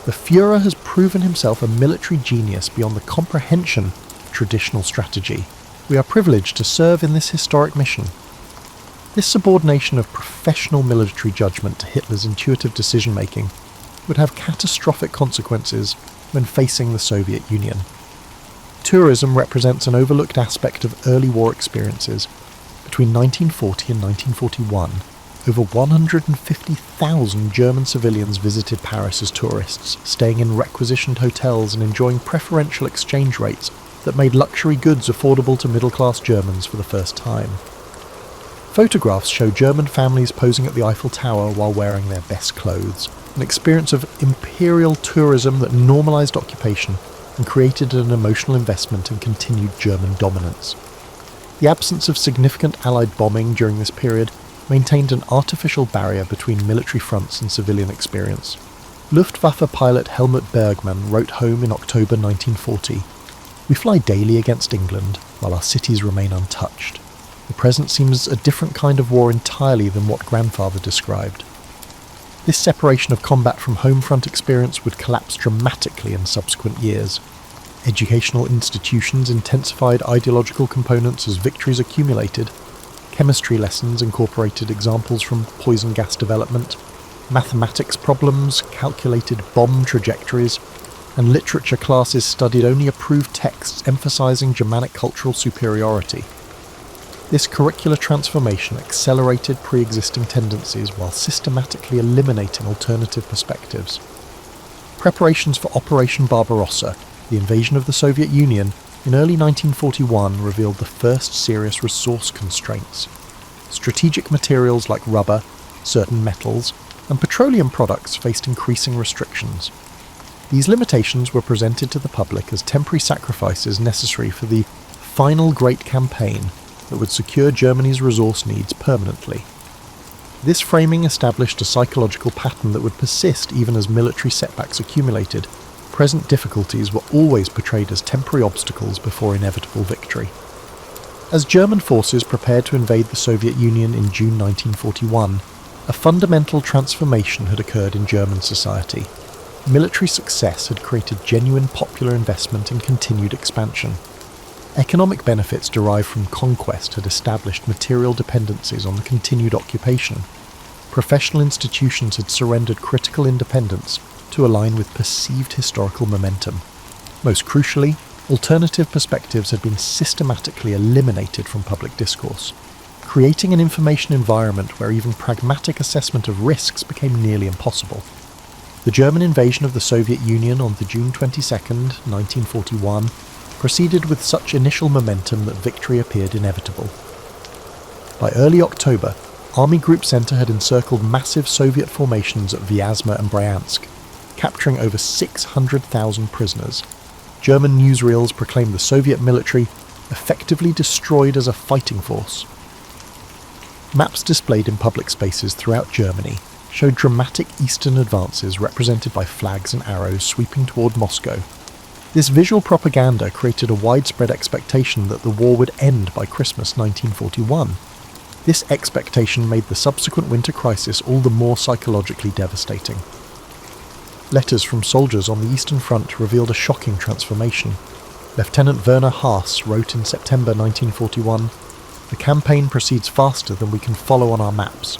"The Führer has proven himself a military genius beyond the comprehension of traditional strategy. We are privileged to serve in this historic mission." This subordination of professional military judgment to Hitler's intuitive decision-making would have catastrophic consequences when facing the Soviet Union. Tourism represents an overlooked aspect of early war experiences. Between 1940 and 1941, over 150,000 German civilians visited Paris as tourists, staying in requisitioned hotels and enjoying preferential exchange rates that made luxury goods affordable to middle-class Germans for the first time. Photographs show German families posing at the Eiffel Tower while wearing their best clothes, an experience of imperial tourism that normalised occupation and created an emotional investment in continued German dominance. The absence of significant Allied bombing during this period maintained an artificial barrier between military fronts and civilian experience. Luftwaffe pilot Helmut Bergmann wrote home in October 1940, "We fly daily against England, while our cities remain untouched. The present seems a different kind of war entirely than what grandfather described." This separation of combat from home front experience would collapse dramatically in subsequent years. Educational institutions intensified ideological components as victories accumulated. Chemistry lessons incorporated examples from poison gas development. Mathematics problems calculated bomb trajectories, and literature classes studied only approved texts emphasizing Germanic cultural superiority. This curricular transformation accelerated pre-existing tendencies while systematically eliminating alternative perspectives. Preparations for Operation Barbarossa, the invasion of the Soviet Union, in early 1941 revealed the first serious resource constraints. Strategic materials like rubber, certain metals, and petroleum products faced increasing restrictions. These limitations were presented to the public as temporary sacrifices necessary for the final great campaign, that would secure Germany's resource needs permanently. This framing established a psychological pattern that would persist even as military setbacks accumulated. Present difficulties were always portrayed as temporary obstacles before inevitable victory. As German forces prepared to invade the Soviet Union in June 1941, a fundamental transformation had occurred in German society. Military success had created genuine popular investment and continued expansion. Economic benefits derived from conquest had established material dependencies on the continued occupation. Professional institutions had surrendered critical independence to align with perceived historical momentum. Most crucially, alternative perspectives had been systematically eliminated from public discourse, creating an information environment where even pragmatic assessment of risks became nearly impossible. The German invasion of the Soviet Union on the June 22, 1941, proceeded with such initial momentum that victory appeared inevitable. By early October, Army Group Center had encircled massive Soviet formations at Vyazma and Bryansk, capturing over 600,000 prisoners. German newsreels proclaimed the Soviet military effectively destroyed as a fighting force. Maps displayed in public spaces throughout Germany showed dramatic eastern advances represented by flags and arrows sweeping toward Moscow. This visual propaganda created a widespread expectation that the war would end by Christmas 1941. This expectation made the subsequent winter crisis all the more psychologically devastating. Letters from soldiers on the Eastern Front revealed a shocking transformation. Lieutenant Werner Haas wrote in September 1941, "The campaign proceeds faster than we can follow on our maps."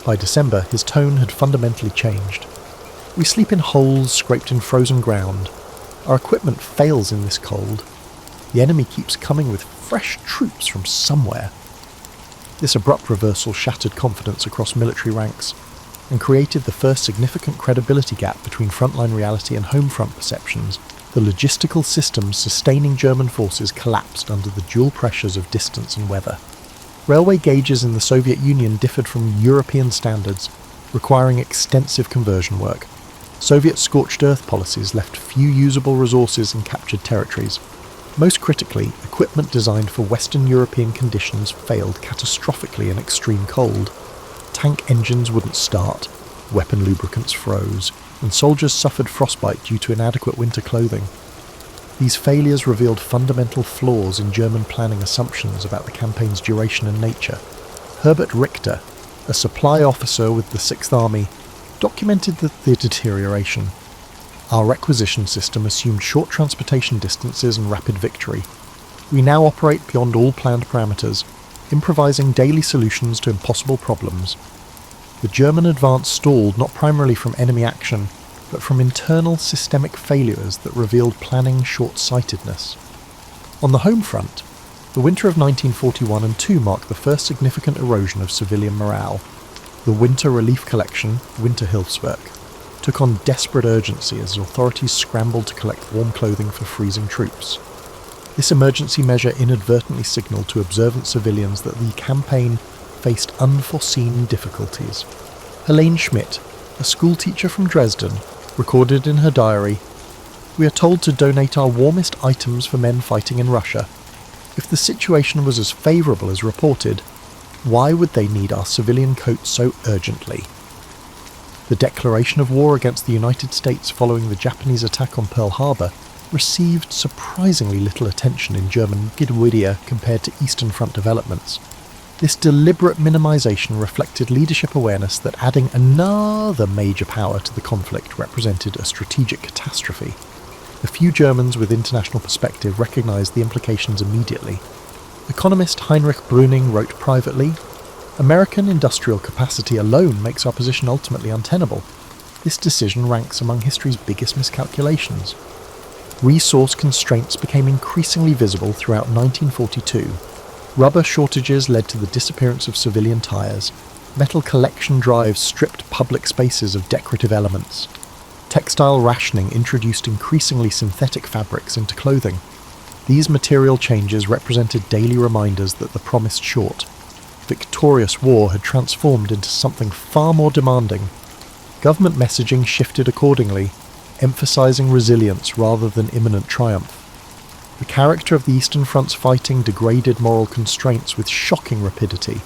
By December, his tone had fundamentally changed. "We sleep in holes scraped in frozen ground. Our equipment fails in this cold. The enemy keeps coming with fresh troops from somewhere." This abrupt reversal shattered confidence across military ranks and created the first significant credibility gap between frontline reality and home front perceptions. The logistical systems sustaining German forces collapsed under the dual pressures of distance and weather. Railway gauges in the Soviet Union differed from European standards, requiring extensive conversion work. Soviet scorched earth policies left few usable resources in captured territories. Most critically, equipment designed for Western European conditions failed catastrophically in extreme cold. Tank engines wouldn't start, weapon lubricants froze, and soldiers suffered frostbite due to inadequate winter clothing. These failures revealed fundamental flaws in German planning assumptions about the campaign's duration and nature. Herbert Richter, a supply officer with the Sixth Army, documented the deterioration. "Our requisition system assumed short transportation distances and rapid victory. We now operate beyond all planned parameters, improvising daily solutions to impossible problems. The German advance stalled not primarily from enemy action, but from internal systemic failures that revealed planning short-sightedness." On the home front, the winter of 1941 and 2 marked the first significant erosion of civilian morale. The winter relief collection, Winterhilfswerk, took on desperate urgency as authorities scrambled to collect warm clothing for freezing troops. This emergency measure inadvertently signalled to observant civilians that the campaign faced unforeseen difficulties. Helene Schmidt, a schoolteacher from Dresden, recorded in her diary, "We are told to donate our warmest items for men fighting in Russia. If the situation was as favourable as reported, why would they need our civilian coats so urgently?" The declaration of war against the United States following the Japanese attack on Pearl Harbor received surprisingly little attention in German Wikipedia compared to Eastern Front developments. This deliberate minimization reflected leadership awareness that adding another major power to the conflict represented a strategic catastrophe. The few Germans with international perspective recognized the implications immediately. Economist Heinrich Brüning wrote privately, "American industrial capacity alone makes our position ultimately untenable. This decision ranks among history's biggest miscalculations." Resource constraints became increasingly visible throughout 1942. Rubber shortages led to the disappearance of civilian tires. Metal collection drives stripped public spaces of decorative elements. Textile rationing introduced increasingly synthetic fabrics into clothing. These material changes represented daily reminders that the promised short, victorious war had transformed into something far more demanding. Government messaging shifted accordingly, emphasizing resilience rather than imminent triumph. The character of the Eastern Front's fighting degraded moral constraints with shocking rapidity.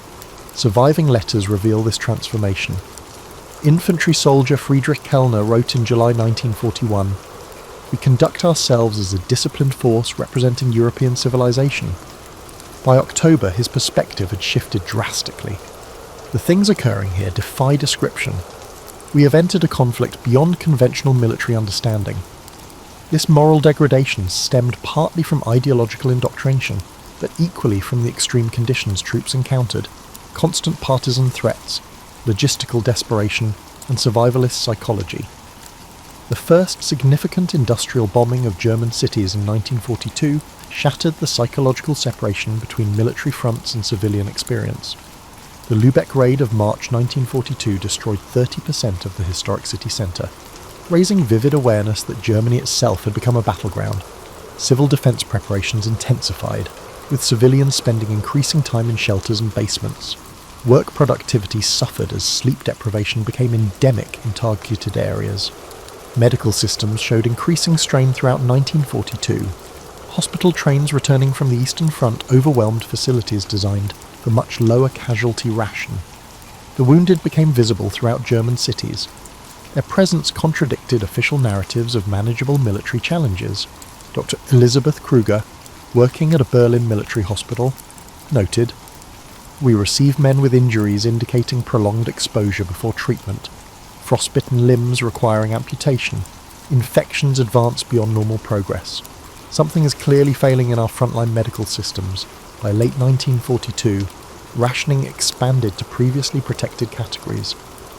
Surviving letters reveal this transformation. Infantry soldier Friedrich Kellner wrote in July 1941, "We conduct ourselves as a disciplined force representing European civilization." By October, his perspective had shifted drastically. The things occurring here defy description. We have entered a conflict beyond conventional military understanding. This moral degradation stemmed partly from ideological indoctrination, but equally from the extreme conditions troops encountered: constant partisan threats, logistical desperation, and survivalist psychology. The first significant industrial bombing of German cities in 1942 shattered the psychological separation between military fronts and civilian experience. The Lübeck raid of March 1942 destroyed 30% of the historic city centre, raising vivid awareness that Germany itself had become a battleground. Civil defence preparations intensified, with civilians spending increasing time in shelters and basements. Work productivity suffered as sleep deprivation became endemic in targeted areas. Medical systems showed increasing strain throughout 1942. Hospital trains returning from the Eastern Front overwhelmed facilities designed for much lower casualty ration. The wounded became visible throughout German cities. Their presence contradicted official narratives of manageable military challenges. Dr. Elisabeth Kruger, working at a Berlin military hospital, noted, "We receive men with injuries indicating prolonged exposure before treatment, frostbitten limbs requiring amputation, infections advance beyond normal progress. Something is clearly failing in our frontline medical systems. By late 1942, rationing expanded to previously protected categories.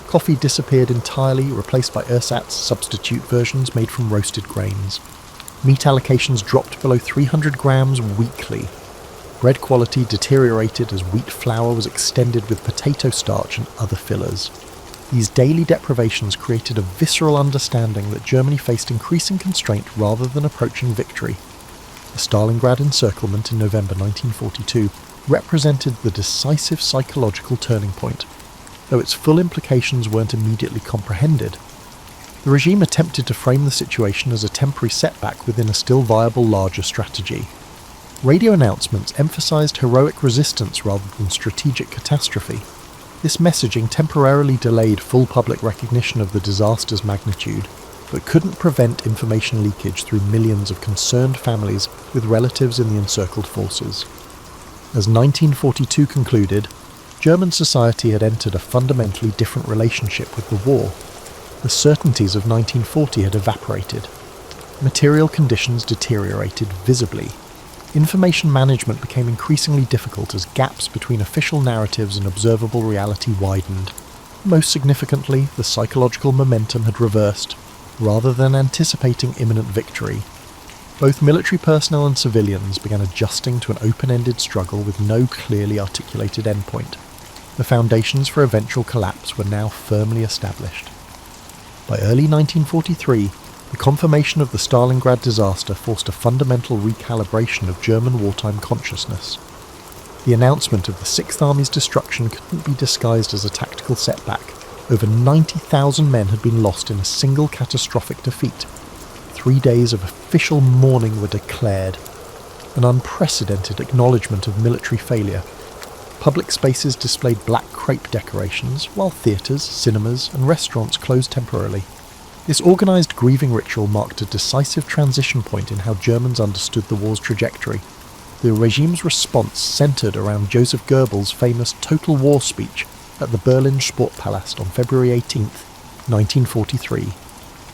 Coffee disappeared entirely, replaced by ersatz substitute versions made from roasted grains. Meat allocations dropped below 300 grams weekly. Bread quality deteriorated as wheat flour was extended with potato starch and other fillers. These daily deprivations created a visceral understanding that Germany faced increasing constraint rather than approaching victory. The Stalingrad encirclement in November 1942 represented the decisive psychological turning point, though its full implications weren't immediately comprehended. The regime attempted to frame the situation as a temporary setback within a still viable larger strategy. Radio announcements emphasized heroic resistance rather than strategic catastrophe. This messaging temporarily delayed full public recognition of the disaster's magnitude, but couldn't prevent information leakage through millions of concerned families with relatives in the encircled forces. As 1942 concluded, German society had entered a fundamentally different relationship with the war. The certainties of 1940 had evaporated. Material conditions deteriorated visibly. Information management became increasingly difficult as gaps between official narratives and observable reality widened. Most significantly, the psychological momentum had reversed. Rather than anticipating imminent victory, both military personnel and civilians began adjusting to an open-ended struggle with no clearly articulated endpoint. The foundations for eventual collapse were now firmly established. By early 1943, the confirmation of the Stalingrad disaster forced a fundamental recalibration of German wartime consciousness. The announcement of the Sixth Army's destruction couldn't be disguised as a tactical setback. Over 90,000 men had been lost in a single catastrophic defeat. 3 days of official mourning were declared, an unprecedented acknowledgement of military failure. Public spaces displayed black crepe decorations, while theatres, cinemas and restaurants closed temporarily. This organised grieving ritual marked a decisive transition point in how Germans understood the war's trajectory. The regime's response centred around Joseph Goebbels' famous Total War speech at the Berlin Sportpalast on February 18, 1943.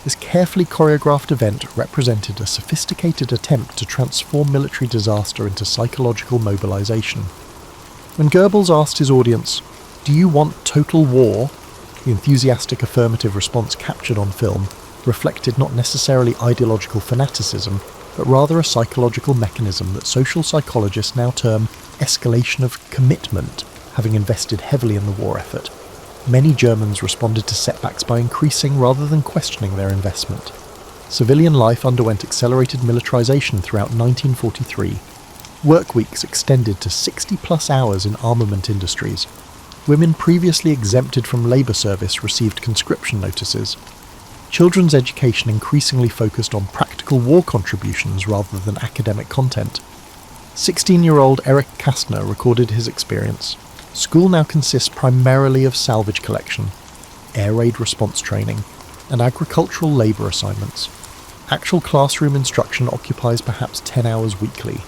This carefully choreographed event represented a sophisticated attempt to transform military disaster into psychological mobilization. When Goebbels asked his audience, "Do you want total war?" the enthusiastic affirmative response captured on film reflected not necessarily ideological fanaticism, but rather a psychological mechanism that social psychologists now term escalation of commitment, having invested heavily in the war effort. Many Germans responded to setbacks by increasing rather than questioning their investment. Civilian life underwent accelerated militarization throughout 1943. Work weeks extended to 60-plus hours in armament industries. Women previously exempted from labour service received conscription notices. Children's education increasingly focused on practical practical war contributions rather than academic content. 16-year-old Eric Kastner recorded his experience. School now consists primarily of salvage collection, air raid response training, and agricultural labour assignments. Actual classroom instruction occupies perhaps 10 hours weekly.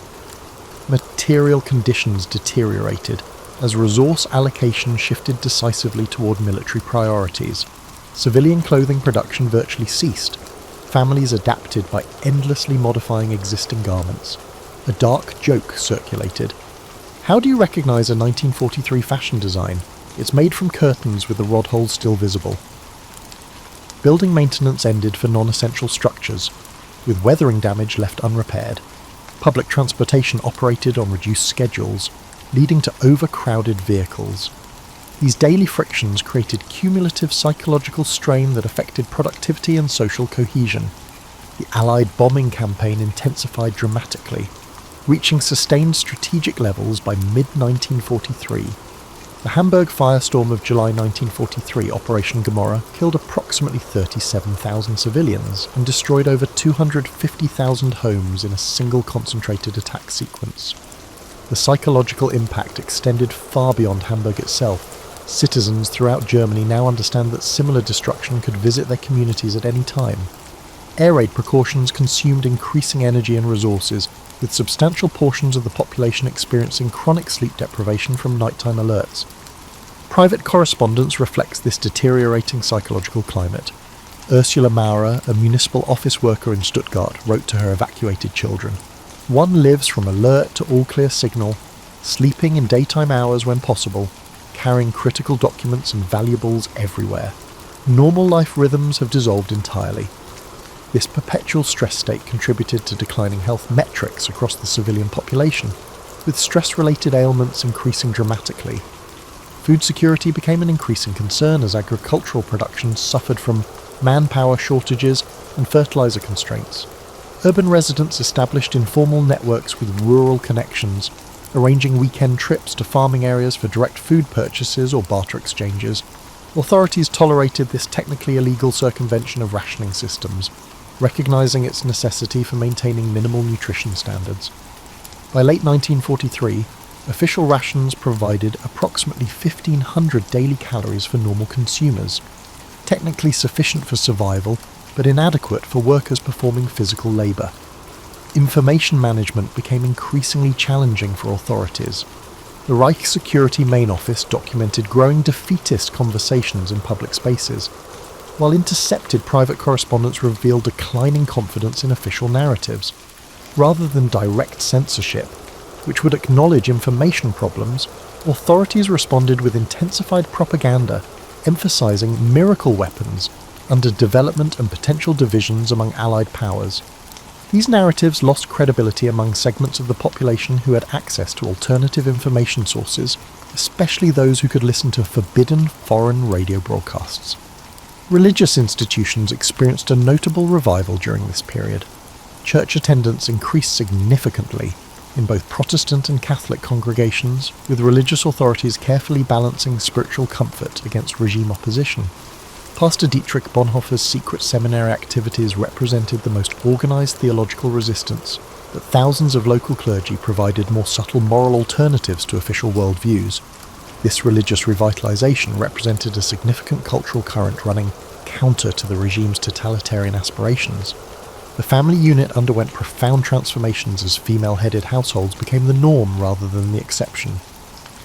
Material conditions deteriorated as resource allocation shifted decisively toward military priorities. Civilian clothing production virtually ceased. Families adapted by endlessly modifying existing garments. A dark joke circulated. How do you recognise a 1943 fashion design? It's made from curtains with the rod holes still visible. Building maintenance ended for non-essential structures, with weathering damage left unrepaired. Public transportation operated on reduced schedules, leading to overcrowded vehicles. These daily frictions created cumulative psychological strain that affected productivity and social cohesion. The Allied bombing campaign intensified dramatically, reaching sustained strategic levels by mid-1943. The Hamburg firestorm of July 1943, Operation Gomorrah, killed approximately 37,000 civilians and destroyed over 250,000 homes in a single concentrated attack sequence. The psychological impact extended far beyond Hamburg itself. Citizens throughout Germany now understand that similar destruction could visit their communities at any time. Air raid precautions consumed increasing energy and resources, with substantial portions of the population experiencing chronic sleep deprivation from nighttime alerts. Private correspondence reflects this deteriorating psychological climate. Ursula Maurer, a municipal office worker in Stuttgart, wrote to her evacuated children, "One lives from alert to all-clear signal, sleeping in daytime hours when possible, carrying critical documents and valuables everywhere. Normal life rhythms have dissolved entirely." This perpetual stress state contributed to declining health metrics across the civilian population, with stress-related ailments increasing dramatically. Food security became an increasing concern as agricultural production suffered from manpower shortages and fertilizer constraints. Urban residents established informal networks with rural connections, arranging weekend trips to farming areas for direct food purchases or barter exchanges. Authorities tolerated this technically illegal circumvention of rationing systems, recognizing its necessity for maintaining minimal nutrition standards. By late 1943, official rations provided approximately 1,500 daily calories for normal consumers, technically sufficient for survival, but inadequate for workers performing physical labor. Information management became increasingly challenging for authorities. The Reich Security Main Office documented growing defeatist conversations in public spaces, while intercepted private correspondence revealed declining confidence in official narratives. Rather than direct censorship, which would acknowledge information problems, authorities responded with intensified propaganda, emphasizing miracle weapons under development and potential divisions among Allied powers. These narratives lost credibility among segments of the population who had access to alternative information sources, especially those who could listen to forbidden foreign radio broadcasts. Religious institutions experienced a notable revival during this period. Church attendance increased significantly in both Protestant and Catholic congregations, with religious authorities carefully balancing spiritual comfort against regime opposition. Pastor Dietrich Bonhoeffer's secret seminary activities represented the most organized theological resistance, but thousands of local clergy provided more subtle moral alternatives to official worldviews. This religious revitalization represented a significant cultural current running counter to the regime's totalitarian aspirations. The family unit underwent profound transformations as female-headed households became the norm rather than the exception.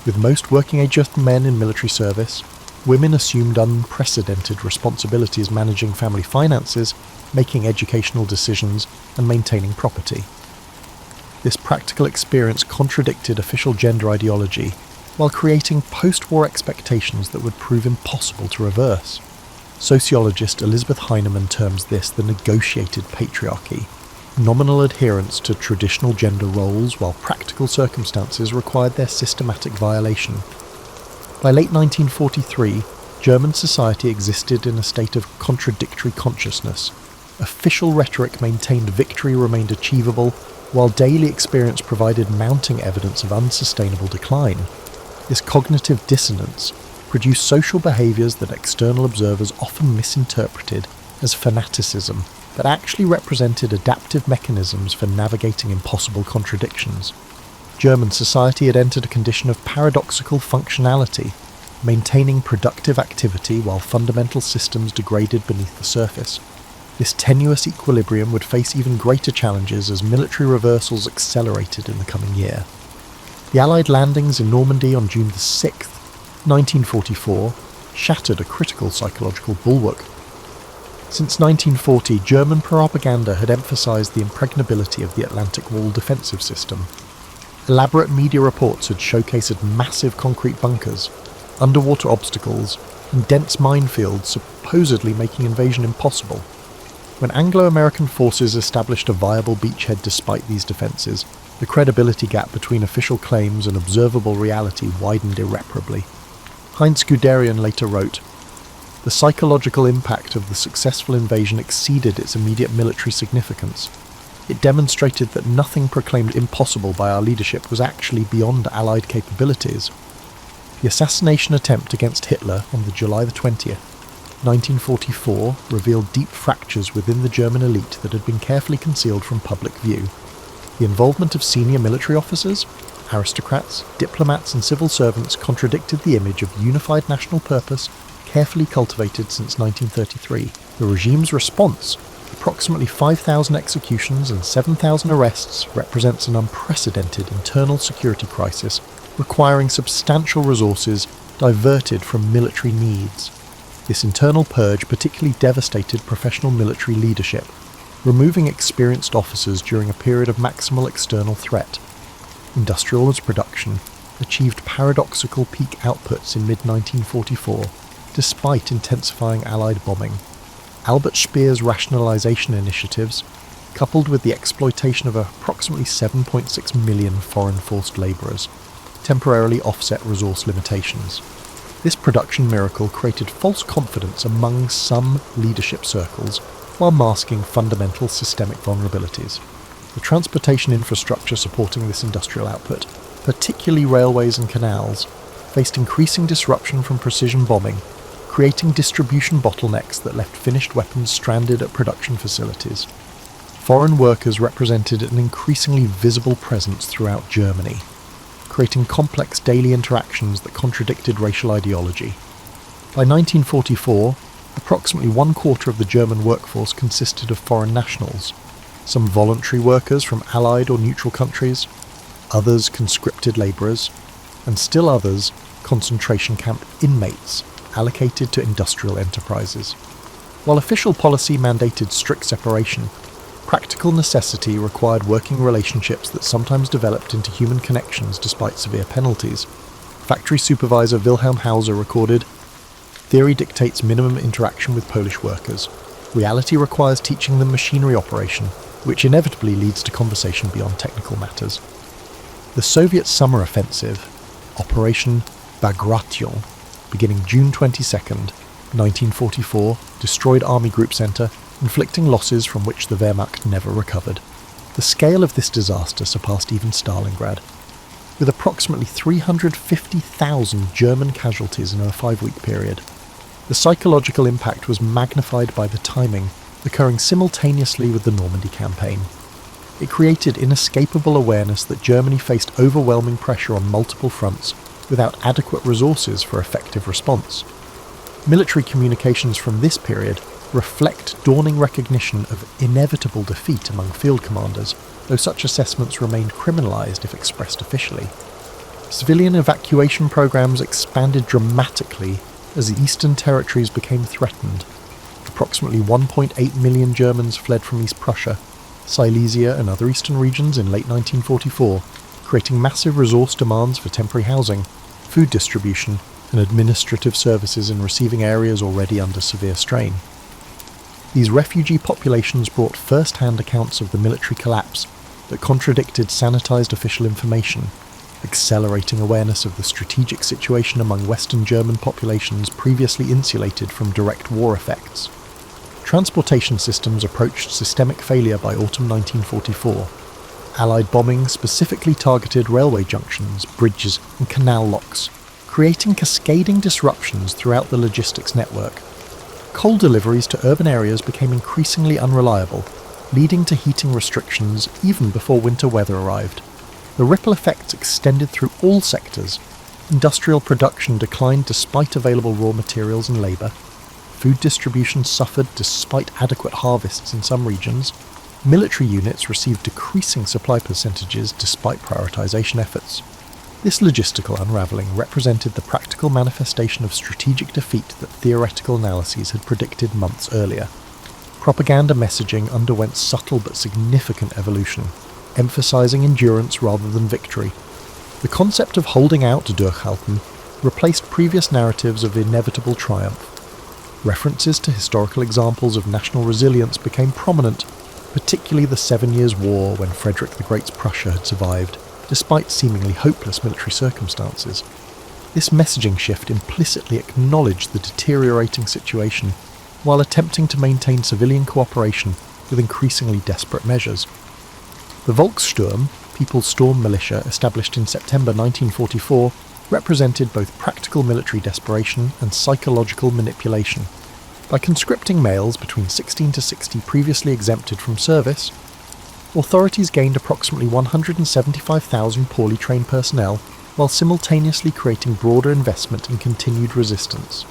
With most working-age men in military service, women assumed unprecedented responsibilities managing family finances, making educational decisions, and maintaining property. This practical experience contradicted official gender ideology, while creating post-war expectations that would prove impossible to reverse. Sociologist Elizabeth Heinemann terms this the negotiated patriarchy, nominal adherence to traditional gender roles while practical circumstances required their systematic violation. By late 1943, German society existed in a state of contradictory consciousness. Official rhetoric maintained victory remained achievable, while daily experience provided mounting evidence of unsustainable decline. This cognitive dissonance produced social behaviours that external observers often misinterpreted as fanaticism, but actually represented adaptive mechanisms for navigating impossible contradictions. German society had entered a condition of paradoxical functionality, maintaining productive activity while fundamental systems degraded beneath the surface. This tenuous equilibrium would face even greater challenges as military reversals accelerated in the coming year. The Allied landings in Normandy on June 6, 1944, shattered a critical psychological bulwark. Since 1940, German propaganda had emphasized the impregnability of the Atlantic Wall defensive system. Elaborate media reports had showcased massive concrete bunkers, underwater obstacles, and dense minefields supposedly making invasion impossible. When Anglo-American forces established a viable beachhead despite these defences, the credibility gap between official claims and observable reality widened irreparably. Heinz Guderian later wrote, "The psychological impact of the successful invasion exceeded its immediate military significance. It demonstrated that nothing proclaimed impossible by our leadership was actually beyond Allied capabilities." The assassination attempt against Hitler on July 20th, 1944 revealed deep fractures within the German elite that had been carefully concealed from public view. The involvement of senior military officers, aristocrats, diplomats and civil servants contradicted the image of unified national purpose carefully cultivated since 1933. The regime's response, approximately 5,000 executions and 7,000 arrests, represents an unprecedented internal security crisis requiring substantial resources diverted from military needs. This internal purge particularly devastated professional military leadership, removing experienced officers during a period of maximal external threat. Industrial production achieved paradoxical peak outputs in mid-1944, despite intensifying Allied bombing. Albert Speer's rationalization initiatives, coupled with the exploitation of approximately 7.6 million foreign forced labourers, temporarily offset resource limitations. This production miracle created false confidence among some leadership circles while masking fundamental systemic vulnerabilities. The transportation infrastructure supporting this industrial output, particularly railways and canals, faced increasing disruption from precision bombing, creating distribution bottlenecks that left finished weapons stranded at production facilities. Foreign workers represented an increasingly visible presence throughout Germany, creating complex daily interactions that contradicted racial ideology. By 1944, approximately 1/4 of the German workforce consisted of foreign nationals, some voluntary workers from Allied or neutral countries, others conscripted labourers, and still others concentration camp inmates allocated to industrial enterprises. While official policy mandated strict separation, practical necessity required working relationships that sometimes developed into human connections despite severe penalties. Factory supervisor Wilhelm Hauser recorded, "Theory dictates minimum interaction with Polish workers. Reality requires teaching them machinery operation, which inevitably leads to conversation beyond technical matters." The Soviet summer offensive, Operation Bagration, beginning June 22, 1944, destroyed Army Group Center, inflicting losses from which the Wehrmacht never recovered. The scale of this disaster surpassed even Stalingrad, with approximately 350,000 German casualties in a 5-week period. The psychological impact was magnified by the timing, occurring simultaneously with the Normandy campaign. It created inescapable awareness that Germany faced overwhelming pressure on multiple fronts without adequate resources for effective response. Military communications from this period reflect dawning recognition of inevitable defeat among field commanders, though such assessments remained criminalised if expressed officially. Civilian evacuation programs expanded dramatically as the eastern territories became threatened. Approximately 1.8 million Germans fled from East Prussia, Silesia and other eastern regions in late 1944, creating massive resource demands for temporary housing, food distribution and administrative services in receiving areas already under severe strain. These refugee populations brought first-hand accounts of the military collapse that contradicted sanitized official information, accelerating awareness of the strategic situation among Western German populations previously insulated from direct war effects. Transportation systems approached systemic failure by autumn 1944. Allied bombing specifically targeted railway junctions, bridges and canal locks, creating cascading disruptions throughout the logistics network. Coal deliveries to urban areas became increasingly unreliable, leading to heating restrictions even before winter weather arrived. The ripple effects extended through all sectors. Industrial production declined despite available raw materials and labour. Food distribution suffered despite adequate harvests in some regions. Military units received decreasing supply percentages despite prioritisation efforts. This logistical unravelling represented the practical manifestation of strategic defeat that theoretical analyses had predicted months earlier. Propaganda messaging underwent subtle but significant evolution, emphasising endurance rather than victory. The concept of holding out durchhalten replaced previous narratives of inevitable triumph. References to historical examples of national resilience became prominent, particularly the 7 Years' War when Frederick the Great's Prussia had survived, despite seemingly hopeless military circumstances. This messaging shift implicitly acknowledged the deteriorating situation while attempting to maintain civilian cooperation with increasingly desperate measures. The Volkssturm, People's Storm Militia, established in September 1944, represented both practical military desperation and psychological manipulation. By conscripting males between 16 to 60 previously exempted from service, authorities gained approximately 175,000 poorly trained personnel while simultaneously creating broader investment in continued resistance.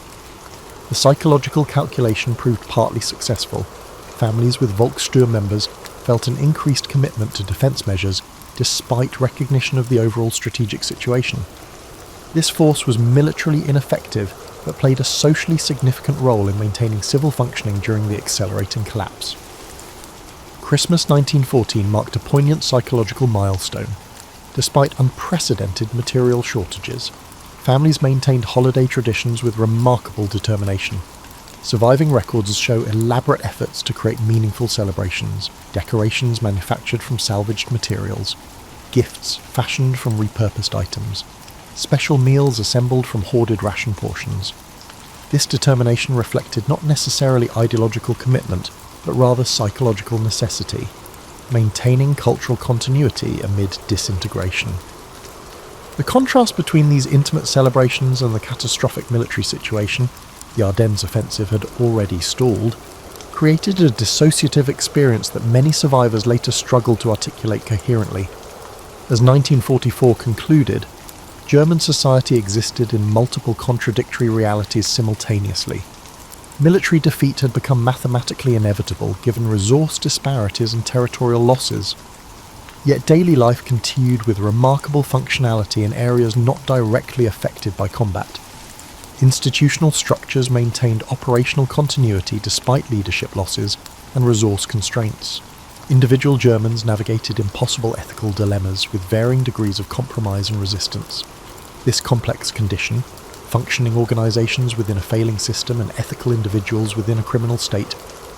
The psychological calculation proved partly successful. Families with Volkssturm members felt an increased commitment to defence measures despite recognition of the overall strategic situation. This force was militarily ineffective but played a socially significant role in maintaining civil functioning during the accelerating collapse. Christmas 1914 marked a poignant psychological milestone. Despite unprecedented material shortages, families maintained holiday traditions with remarkable determination. Surviving records show elaborate efforts to create meaningful celebrations, decorations manufactured from salvaged materials, gifts fashioned from repurposed items, special meals assembled from hoarded ration portions. This determination reflected not necessarily ideological commitment, but rather psychological necessity, maintaining cultural continuity amid disintegration. The contrast between these intimate celebrations and the catastrophic military situation, the Ardennes offensive had already stalled, created a dissociative experience that many survivors later struggled to articulate coherently. As 1944 concluded, German society existed in multiple contradictory realities simultaneously. Military defeat had become mathematically inevitable given resource disparities and territorial losses. Yet daily life continued with remarkable functionality in areas not directly affected by combat. Institutional structures maintained operational continuity despite leadership losses and resource constraints. Individual Germans navigated impossible ethical dilemmas with varying degrees of compromise and resistance. This complex condition, functioning organisations within a failing system and ethical individuals within a criminal state,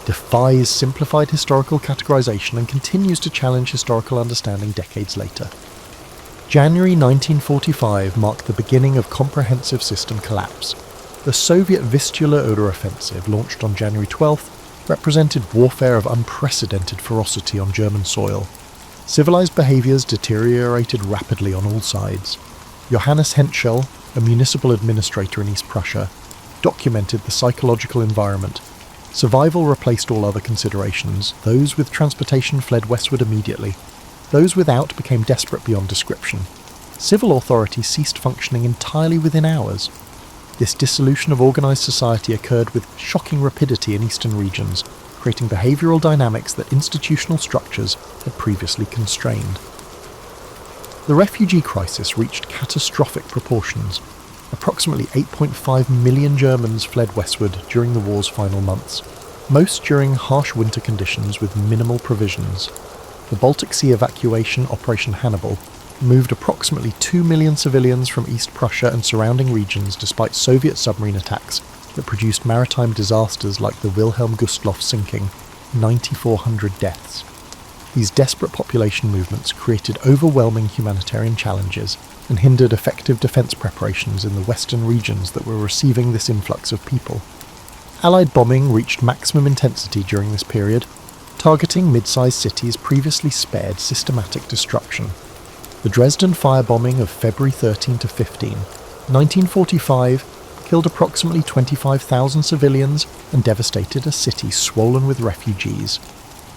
defies simplified historical categorisation and continues to challenge historical understanding decades later. January 1945 marked the beginning of comprehensive system collapse. The Soviet Vistula-Oder offensive, launched on January 12th, represented warfare of unprecedented ferocity on German soil. Civilised behaviours deteriorated rapidly on all sides. Johannes Henschel, a municipal administrator in East Prussia, documented the psychological environment. Survival replaced all other considerations. Those with transportation fled westward immediately. Those without became desperate beyond description. Civil authority ceased functioning entirely within hours. This dissolution of organised society occurred with shocking rapidity in eastern regions, creating behavioural dynamics that institutional structures had previously constrained. The refugee crisis reached catastrophic proportions. Approximately 8.5 million Germans fled westward during the war's final months, most during harsh winter conditions with minimal provisions. The Baltic Sea evacuation Operation Hannibal moved approximately 2 million civilians from East Prussia and surrounding regions despite Soviet submarine attacks that produced maritime disasters like the Wilhelm Gustloff sinking, 9,400 deaths. These desperate population movements created overwhelming humanitarian challenges and hindered effective defence preparations in the western regions that were receiving this influx of people. Allied bombing reached maximum intensity during this period, targeting mid-sized cities previously spared systematic destruction. The Dresden firebombing of February 13 to 15, 1945 killed approximately 25,000 civilians and devastated a city swollen with refugees.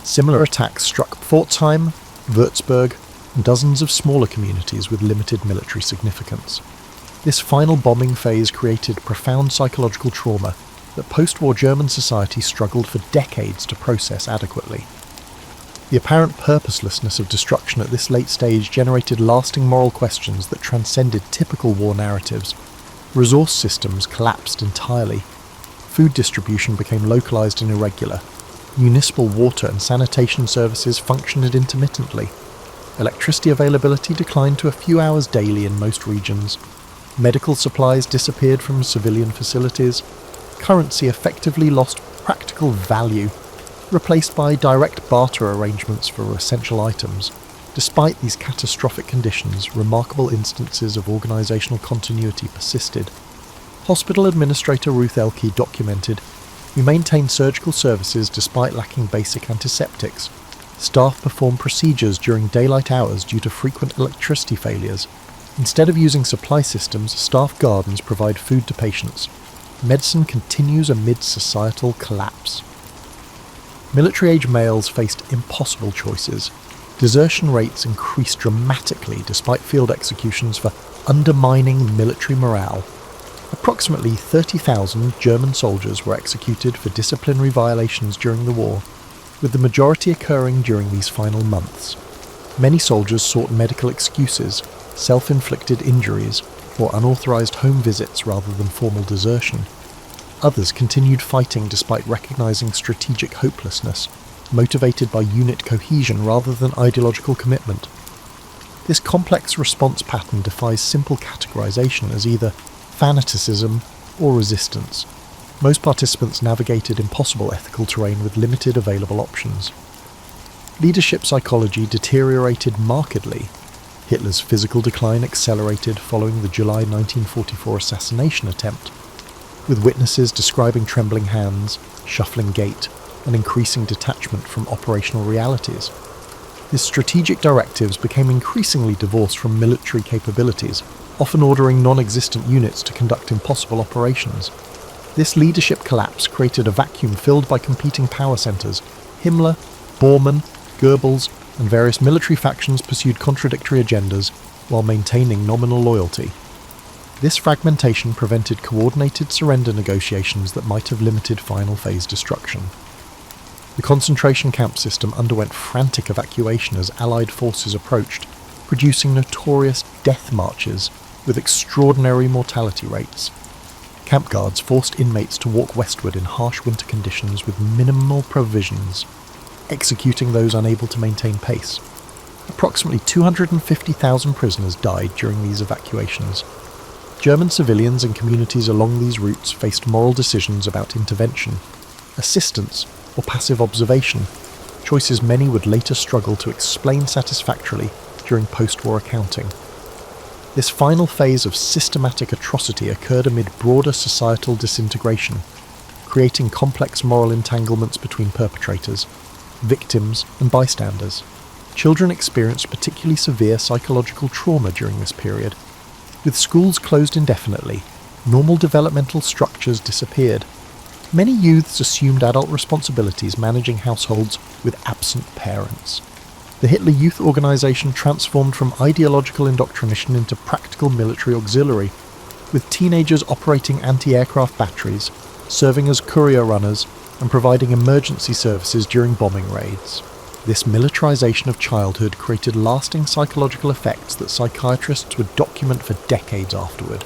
Similar attacks struck Pforzheim, Würzburg, and dozens of smaller communities with limited military significance. This final bombing phase created profound psychological trauma that post-war German society struggled for decades to process adequately. The apparent purposelessness of destruction at this late stage generated lasting moral questions that transcended typical war narratives. Resource systems collapsed entirely. Food distribution became localized and irregular. Municipal water and sanitation services functioned intermittently. Electricity availability declined to a few hours daily in most regions. Medical supplies disappeared from civilian facilities. Currency effectively lost practical value, replaced by direct barter arrangements for essential items. Despite these catastrophic conditions, remarkable instances of organizational continuity persisted. Hospital Administrator Ruth Elke documented, "We maintained surgical services despite lacking basic antiseptics. Staff performed procedures during daylight hours due to frequent electricity failures. Instead of using supply systems, staff gardens provide food to patients. Medicine continues amid societal collapse." Military-age males faced impossible choices. Desertion rates increased dramatically despite field executions for undermining military morale. Approximately 30,000 German soldiers were executed for disciplinary violations during the war, with the majority occurring during these final months. Many soldiers sought medical excuses, self-inflicted injuries, or unauthorized home visits rather than formal desertion. Others continued fighting despite recognizing strategic hopelessness, motivated by unit cohesion rather than ideological commitment. This complex response pattern defies simple categorization as either fanaticism or resistance. Most participants navigated impossible ethical terrain with limited available options. Leadership psychology deteriorated markedly. Hitler's physical decline accelerated following the July 1944 assassination attempt, with witnesses describing trembling hands, shuffling gait, and increasing detachment from operational realities. His strategic directives became increasingly divorced from military capabilities, often ordering non-existent units to conduct impossible operations. This leadership collapse created a vacuum filled by competing power centers. Himmler, Bormann, Goebbels, and various military factions pursued contradictory agendas while maintaining nominal loyalty. This fragmentation prevented coordinated surrender negotiations that might have limited final phase destruction. The concentration camp system underwent frantic evacuation as Allied forces approached, producing notorious death marches with extraordinary mortality rates. Camp guards forced inmates to walk westward in harsh winter conditions with minimal provisions, executing those unable to maintain pace. Approximately 250,000 prisoners died during these evacuations. German civilians and communities along these routes faced moral decisions about intervention, assistance, or passive observation, choices many would later struggle to explain satisfactorily during post-war accounting. This final phase of systematic atrocity occurred amid broader societal disintegration, creating complex moral entanglements between perpetrators, victims, and bystanders. Children experienced particularly severe psychological trauma during this period. With schools closed indefinitely, normal developmental structures disappeared. Many youths assumed adult responsibilities managing households with absent parents. The Hitler Youth Organization transformed from ideological indoctrination into practical military auxiliary, with teenagers operating anti-aircraft batteries, serving as courier runners, and providing emergency services during bombing raids. This militarization of childhood created lasting psychological effects that psychiatrists would document for decades afterward.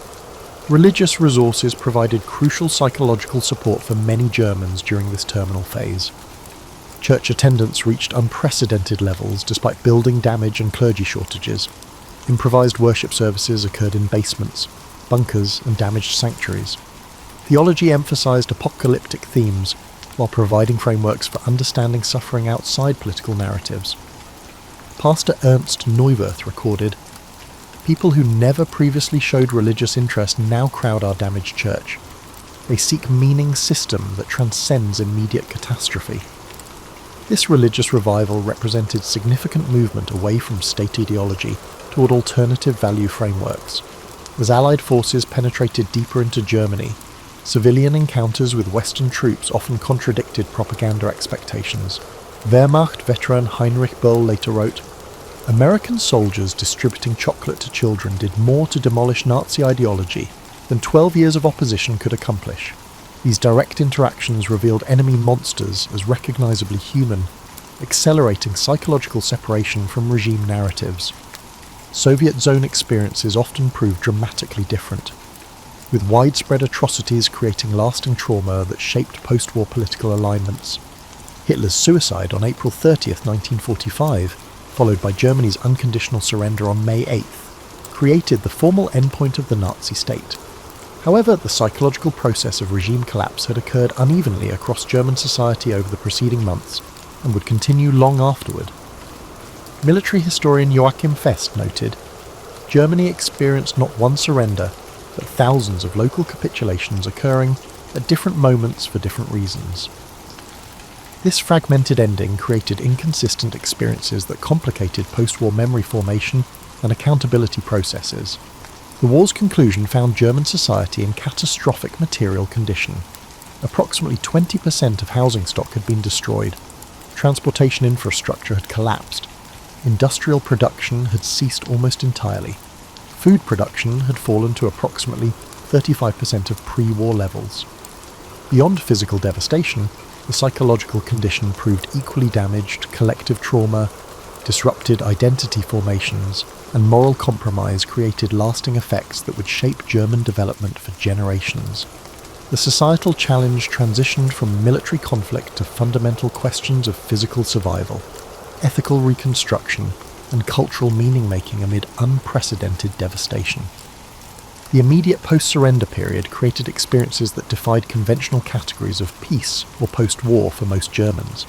Religious resources provided crucial psychological support for many Germans during this terminal phase. Church attendance reached unprecedented levels despite building damage and clergy shortages. Improvised worship services occurred in basements, bunkers, and damaged sanctuaries. Theology emphasized apocalyptic themes, while providing frameworks for understanding suffering outside political narratives. Pastor Ernst Neuwirth recorded, "People who never previously showed religious interest now crowd our damaged church. They seek meaning system that transcends immediate catastrophe." This religious revival represented significant movement away from state ideology toward alternative value frameworks. As Allied forces penetrated deeper into Germany, civilian encounters with Western troops often contradicted propaganda expectations. Wehrmacht veteran Heinrich Böll later wrote, "American soldiers distributing chocolate to children did more to demolish Nazi ideology than 12 years of opposition could accomplish. These direct interactions revealed enemy monsters as recognizably human, accelerating psychological separation from regime narratives." Soviet zone experiences often proved dramatically different, with widespread atrocities creating lasting trauma that shaped post-war political alignments. Hitler's suicide on April 30th, 1945, followed by Germany's unconditional surrender on May 8th, created the formal endpoint of the Nazi state. However, the psychological process of regime collapse had occurred unevenly across German society over the preceding months, and would continue long afterward. Military historian Joachim Fest noted, "Germany experienced not one surrender, but thousands of local capitulations occurring at different moments for different reasons." This fragmented ending created inconsistent experiences that complicated post-war memory formation and accountability processes. The war's conclusion found German society in catastrophic material condition. Approximately 20% of housing stock had been destroyed, transportation infrastructure had collapsed, industrial production had ceased almost entirely, food production had fallen to approximately 35% of pre-war levels. Beyond physical devastation, the psychological condition proved equally damaged. Collective trauma, disrupted identity formations, and moral compromise created lasting effects that would shape German development for generations. The societal challenge transitioned from military conflict to fundamental questions of physical survival, ethical reconstruction, and cultural meaning-making amid unprecedented devastation. The immediate post-surrender period created experiences that defied conventional categories of peace or post-war for most Germans.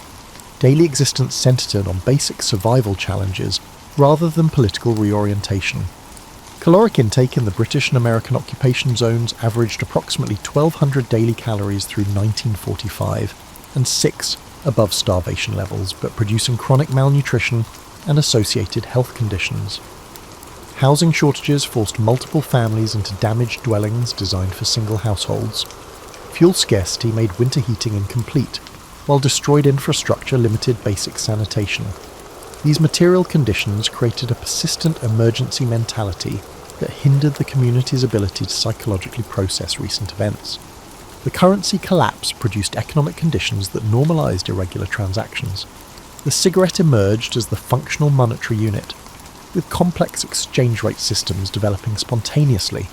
Daily existence centered on basic survival challenges rather than political reorientation. Caloric intake in the British and American occupation zones averaged approximately 1,200 daily calories through 1945, and 6 above starvation levels, but producing chronic malnutrition and associated health conditions. Housing shortages forced multiple families into damaged dwellings designed for single households. Fuel scarcity made winter heating incomplete, while destroyed infrastructure limited basic sanitation. These material conditions created a persistent emergency mentality that hindered the community's ability to psychologically process recent events. The currency collapse produced economic conditions that normalized irregular transactions. The cigarette emerged as the functional monetary unit, with complex exchange rate systems developing spontaneously.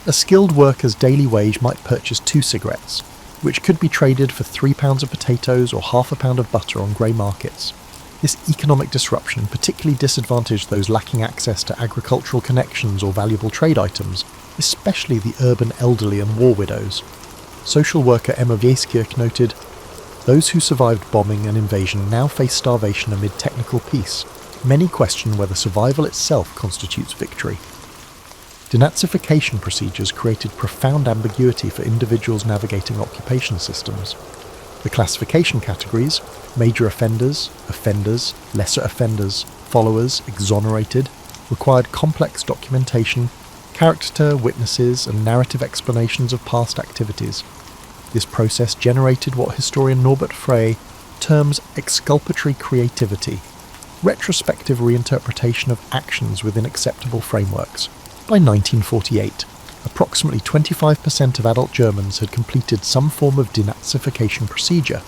A skilled worker's daily wage might purchase 2 cigarettes, which could be traded for 3 pounds of potatoes or half a pound of butter on grey markets. This economic disruption particularly disadvantaged those lacking access to agricultural connections or valuable trade items, especially the urban elderly and war widows. Social worker Emma Wieskirch noted, "Those who survived bombing and invasion now face starvation amid technical peace. Many question whether survival itself constitutes victory." Denazification procedures created profound ambiguity for individuals navigating occupation systems. The classification categories, major offenders, offenders, lesser offenders, followers, exonerated, required complex documentation, character, witnesses, and narrative explanations of past activities. This process generated what historian Norbert Frey terms exculpatory creativity, retrospective reinterpretation of actions within acceptable frameworks. By 1948, approximately 25% of adult Germans had completed some form of denazification procedure,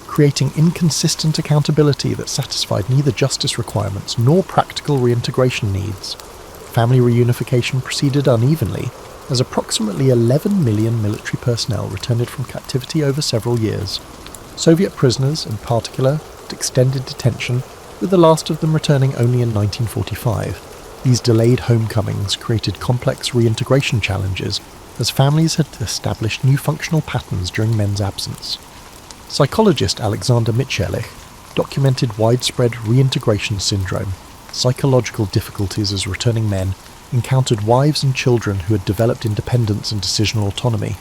creating inconsistent accountability that satisfied neither justice requirements nor practical reintegration needs. Family reunification proceeded unevenly, as approximately 11 million military personnel returned from captivity over several years. Soviet prisoners, in particular, had extended detention, with the last of them returning only in 1945. These delayed homecomings created complex reintegration challenges, as families had established new functional patterns during men's absence. Psychologist Alexander Mitscherlich documented widespread reintegration syndrome, psychological difficulties as returning men encountered wives and children who had developed independence and decisional autonomy.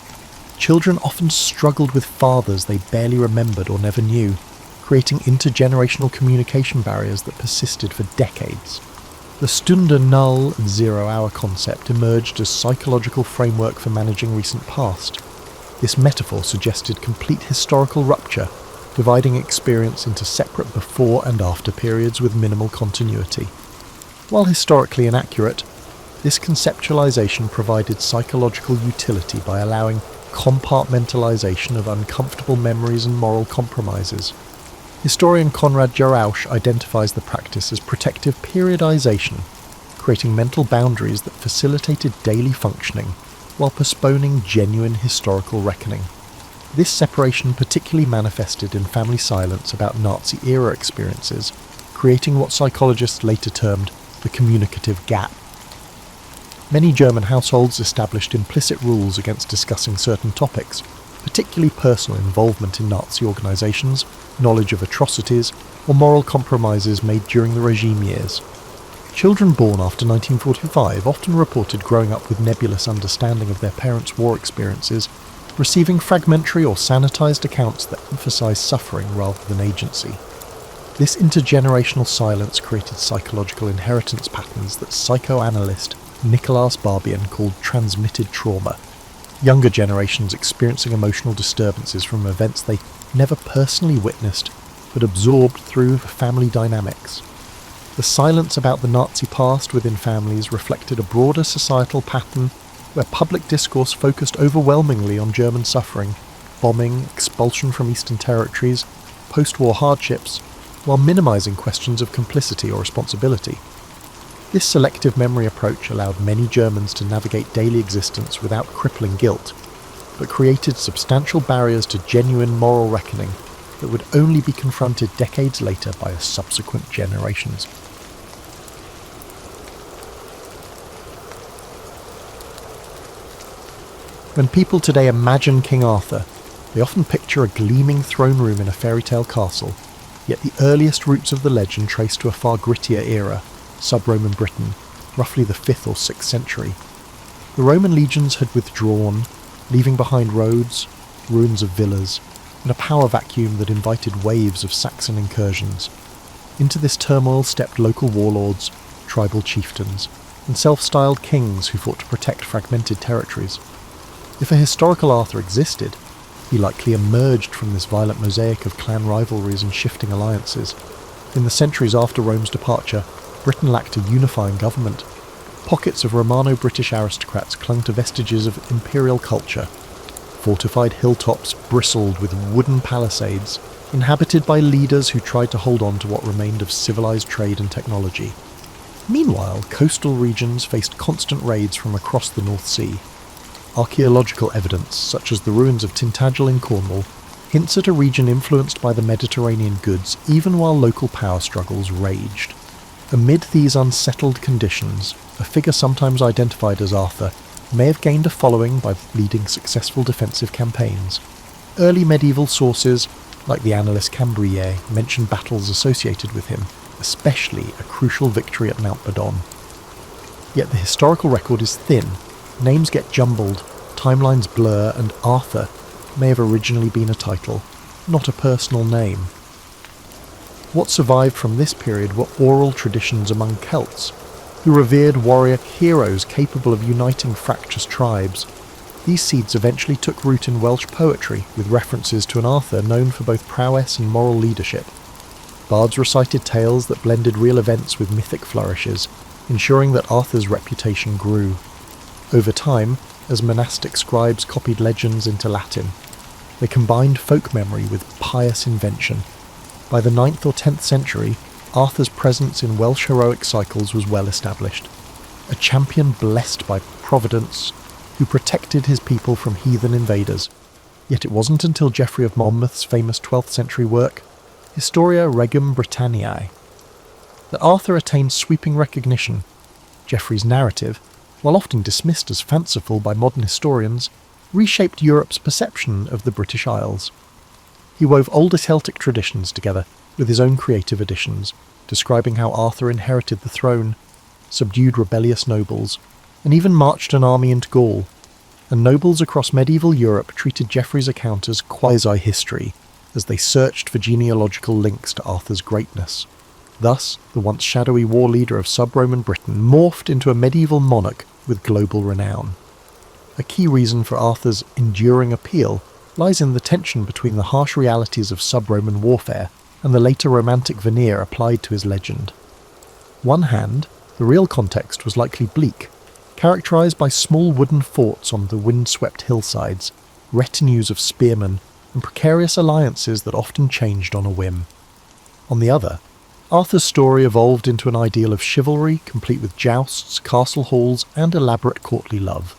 Children often struggled with fathers they barely remembered or never knew, creating intergenerational communication barriers that persisted for decades. The Stunde Null and zero-hour concept emerged as psychological framework for managing recent past. This metaphor suggested complete historical rupture, dividing experience into separate before and after periods with minimal continuity. While historically inaccurate, this conceptualization provided psychological utility by allowing compartmentalization of uncomfortable memories and moral compromises. Historian Konrad Jarausch identifies the practice as protective periodization, creating mental boundaries that facilitated daily functioning while postponing genuine historical reckoning. This separation particularly manifested in family silence about Nazi-era experiences, creating what psychologists later termed the communicative gap. Many German households established implicit rules against discussing certain topics, particularly personal involvement in Nazi organizations, knowledge of atrocities, or moral compromises made during the regime years. Children born after 1945 often reported growing up with nebulous understanding of their parents' war experiences, receiving fragmentary or sanitized accounts that emphasize suffering rather than agency. This intergenerational silence created psychological inheritance patterns that psychoanalyst Nicolas Barbian called transmitted trauma. Younger generations experiencing emotional disturbances from events they never personally witnessed, but absorbed through family dynamics. The silence about the Nazi past within families reflected a broader societal pattern where public discourse focused overwhelmingly on German suffering, bombing, expulsion from Eastern territories, post-war hardships, while minimizing questions of complicity or responsibility. This selective memory approach allowed many Germans to navigate daily existence without crippling guilt, but created substantial barriers to genuine moral reckoning that would only be confronted decades later by subsequent generations. When people today imagine King Arthur, they often picture a gleaming throne room in a fairy tale castle, yet the earliest roots of the legend trace to a far grittier era, sub-Roman Britain, roughly the 5th or 6th century. The Roman legions had withdrawn, leaving behind roads, ruins of villas, and a power vacuum that invited waves of Saxon incursions. Into this turmoil stepped local warlords, tribal chieftains, and self-styled kings who fought to protect fragmented territories. If a historical Arthur existed, he likely emerged from this violent mosaic of clan rivalries and shifting alliances. In the centuries after Rome's departure, Britain lacked a unifying government. Pockets of Romano-British aristocrats clung to vestiges of imperial culture. Fortified hilltops bristled with wooden palisades, inhabited by leaders who tried to hold on to what remained of civilized trade and technology. Meanwhile, coastal regions faced constant raids from across the North Sea. Archaeological evidence, such as the ruins of Tintagel in Cornwall, hints at a region influenced by the Mediterranean goods even while local power struggles raged. Amid these unsettled conditions, a figure sometimes identified as Arthur may have gained a following by leading successful defensive campaigns. Early medieval sources, like the Annales Cambriae, mention battles associated with him, especially a crucial victory at Mount Badon. Yet the historical record is thin, names get jumbled, timelines blur, and Arthur may have originally been a title, not a personal name. What survived from this period were oral traditions among Celts, who revered warrior heroes capable of uniting fractious tribes. These seeds eventually took root in Welsh poetry, with references to an Arthur known for both prowess and moral leadership. Bards recited tales that blended real events with mythic flourishes, ensuring that Arthur's reputation grew. Over time, as monastic scribes copied legends into Latin, they combined folk memory with pious invention. By the 9th or 10th century, Arthur's presence in Welsh heroic cycles was well established. A champion blessed by Providence, who protected his people from heathen invaders. Yet it wasn't until Geoffrey of Monmouth's famous 12th century work, Historia Regum Britanniae, that Arthur attained sweeping recognition. Geoffrey's narrative, while often dismissed as fanciful by modern historians, reshaped Europe's perception of the British Isles. He wove older Celtic traditions together with his own creative additions, describing how Arthur inherited the throne, subdued rebellious nobles, and even marched an army into Gaul. And nobles across medieval Europe treated Geoffrey's account as quasi-history, as they searched for genealogical links to Arthur's greatness. Thus, the once shadowy war leader of sub-Roman Britain morphed into a medieval monarch with global renown. A key reason for Arthur's enduring appeal lies in the tension between the harsh realities of sub-Roman warfare and the later romantic veneer applied to his legend. One hand, the real context was likely bleak, characterised by small wooden forts on the wind-swept hillsides, retinues of spearmen, and precarious alliances that often changed on a whim. On the other, Arthur's story evolved into an ideal of chivalry, complete with jousts, castle halls, and elaborate courtly love.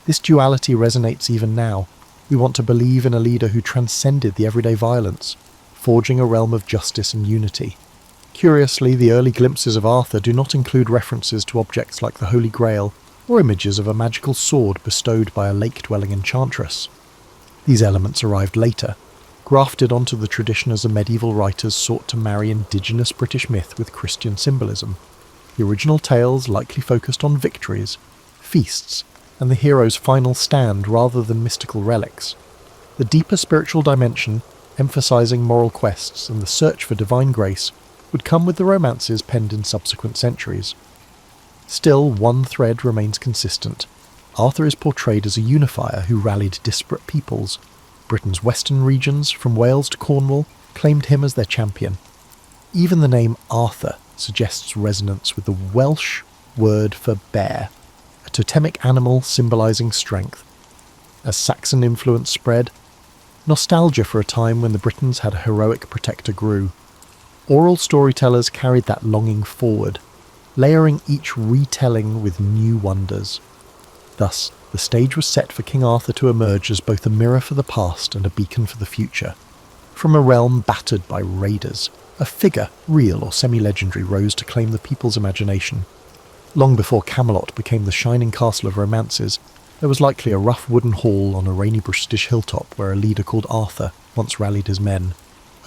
This duality resonates even now. We want to believe in a leader who transcended the everyday violence, forging a realm of justice and unity. Curiously, the early glimpses of Arthur do not include references to objects like the Holy Grail or images of a magical sword bestowed by a lake-dwelling enchantress. These elements arrived later, grafted onto the tradition as the medieval writers sought to marry indigenous British myth with Christian symbolism. The original tales likely focused on victories, feasts, and the hero's final stand rather than mystical relics. The deeper spiritual dimension, emphasising moral quests and the search for divine grace, would come with the romances penned in subsequent centuries. Still, one thread remains consistent. Arthur is portrayed as a unifier who rallied disparate peoples. Britain's western regions, from Wales to Cornwall, claimed him as their champion. Even the name Arthur suggests resonance with the Welsh word for bear, a totemic animal symbolising strength. As Saxon influence spread, nostalgia for a time when the Britons had a heroic protector grew. Oral storytellers carried that longing forward, layering each retelling with new wonders. Thus, the stage was set for King Arthur to emerge as both a mirror for the past and a beacon for the future. From a realm battered by raiders, a figure, real or semi-legendary, rose to claim the people's imagination. Long before Camelot became the shining castle of romances, there was likely a rough wooden hall on a rainy British hilltop where a leader called Arthur once rallied his men.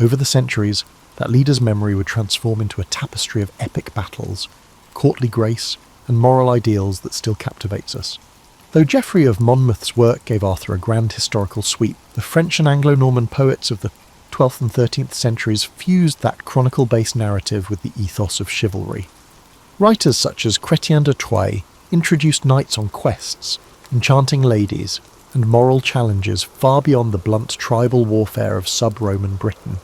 Over the centuries, that leader's memory would transform into a tapestry of epic battles, courtly grace, and moral ideals that still captivates us. Though Geoffrey of Monmouth's work gave Arthur a grand historical sweep, the French and Anglo-Norman poets of the 12th and 13th centuries fused that chronicle-based narrative with the ethos of chivalry. Writers such as Chrétien de Troyes introduced knights on quests, enchanting ladies, and moral challenges far beyond the blunt tribal warfare of sub-Roman Britain.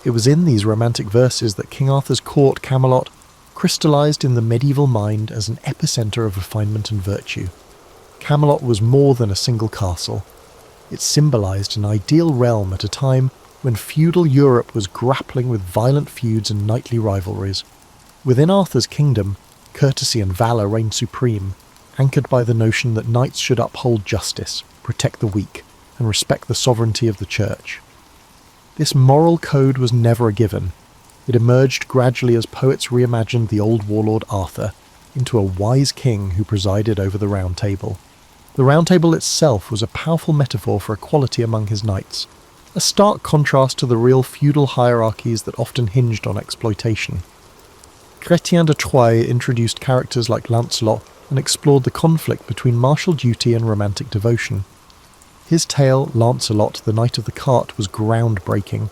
It was in these romantic verses that King Arthur's court, Camelot, crystallised in the medieval mind as an epicentre of refinement and virtue. Camelot was more than a single castle. It symbolised an ideal realm at a time when feudal Europe was grappling with violent feuds and knightly rivalries. Within Arthur's kingdom, courtesy and valour reigned supreme, anchored by the notion that knights should uphold justice, protect the weak, and respect the sovereignty of the church. This moral code was never a given. It emerged gradually as poets reimagined the old warlord Arthur into a wise king who presided over the Round Table. The Round Table itself was a powerful metaphor for equality among his knights, a stark contrast to the real feudal hierarchies that often hinged on exploitation. Chrétien de Troyes introduced characters like Lancelot and explored the conflict between martial duty and romantic devotion. His tale, Lancelot, the Knight of the Cart, was groundbreaking,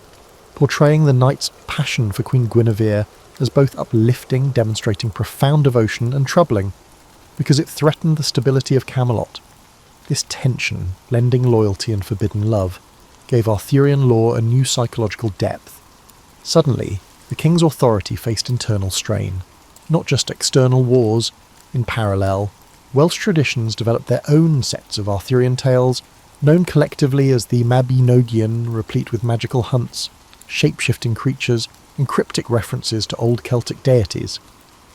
portraying the knight's passion for Queen Guinevere as both uplifting, demonstrating profound devotion, and troubling, because it threatened the stability of Camelot. This tension, blending loyalty and forbidden love, gave Arthurian lore a new psychological depth. Suddenly, the king's authority faced internal strain, not just external wars. In parallel, Welsh traditions developed their own sets of Arthurian tales, known collectively as the Mabinogion, replete with magical hunts, shape-shifting creatures, and cryptic references to old Celtic deities.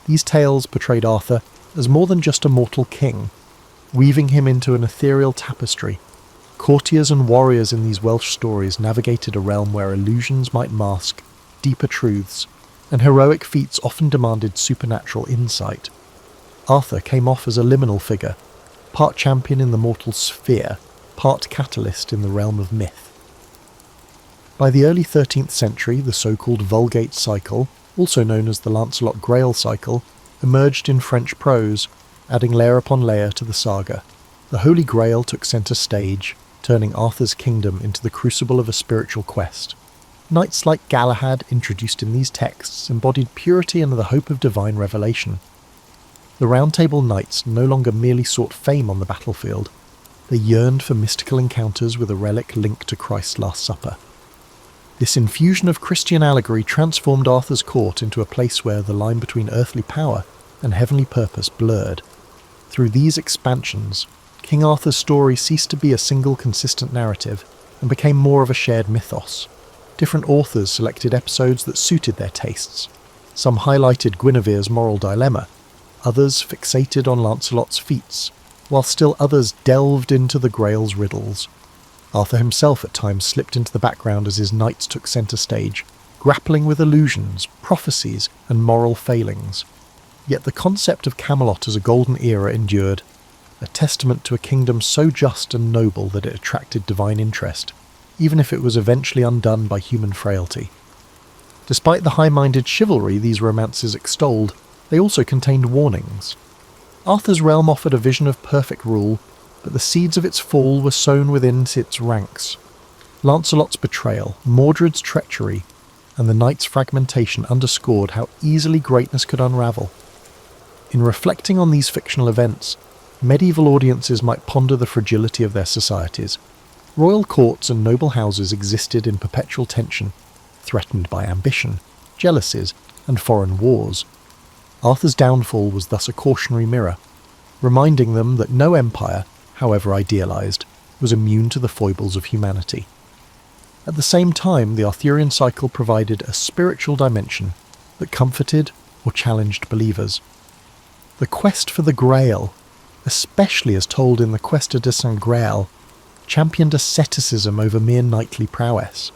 These tales portrayed Arthur as more than just a mortal king, weaving him into an ethereal tapestry. Courtiers and warriors in these Welsh stories navigated a realm where illusions might mask deeper truths, and heroic feats often demanded supernatural insight. Arthur came off as a liminal figure, part champion in the mortal sphere, part catalyst in the realm of myth. By the early 13th century, the so-called Vulgate cycle, also known as the Lancelot Grail cycle, emerged in French prose, adding layer upon layer to the saga. The Holy Grail took centre stage, turning Arthur's kingdom into the crucible of a spiritual quest. Knights like Galahad, introduced in these texts, embodied purity and the hope of divine revelation. The Round Table Knights no longer merely sought fame on the battlefield, they yearned for mystical encounters with a relic linked to Christ's Last Supper. This infusion of Christian allegory transformed Arthur's court into a place where the line between earthly power and heavenly purpose blurred. Through these expansions, King Arthur's story ceased to be a single consistent narrative and became more of a shared mythos. Different authors selected episodes that suited their tastes. Some highlighted Guinevere's moral dilemma, others fixated on Lancelot's feats, while still others delved into the Grail's riddles. Arthur himself at times slipped into the background as his knights took centre stage, grappling with illusions, prophecies, and moral failings. Yet the concept of Camelot as a golden era endured, a testament to a kingdom so just and noble that it attracted divine interest, even if it was eventually undone by human frailty. Despite the high-minded chivalry these romances extolled, they also contained warnings. Arthur's realm offered a vision of perfect rule, but the seeds of its fall were sown within its ranks. Lancelot's betrayal, Mordred's treachery, and the knight's fragmentation underscored how easily greatness could unravel. In reflecting on these fictional events, medieval audiences might ponder the fragility of their societies. Royal courts and noble houses existed in perpetual tension, threatened by ambition, jealousies, and foreign wars. Arthur's downfall was thus a cautionary mirror, reminding them that no empire, however idealized, was immune to the foibles of humanity. At the same time, the Arthurian cycle provided a spiritual dimension that comforted or challenged believers. The quest for the Grail, especially as told in the Questa de Saint Graal, championed asceticism over mere knightly prowess.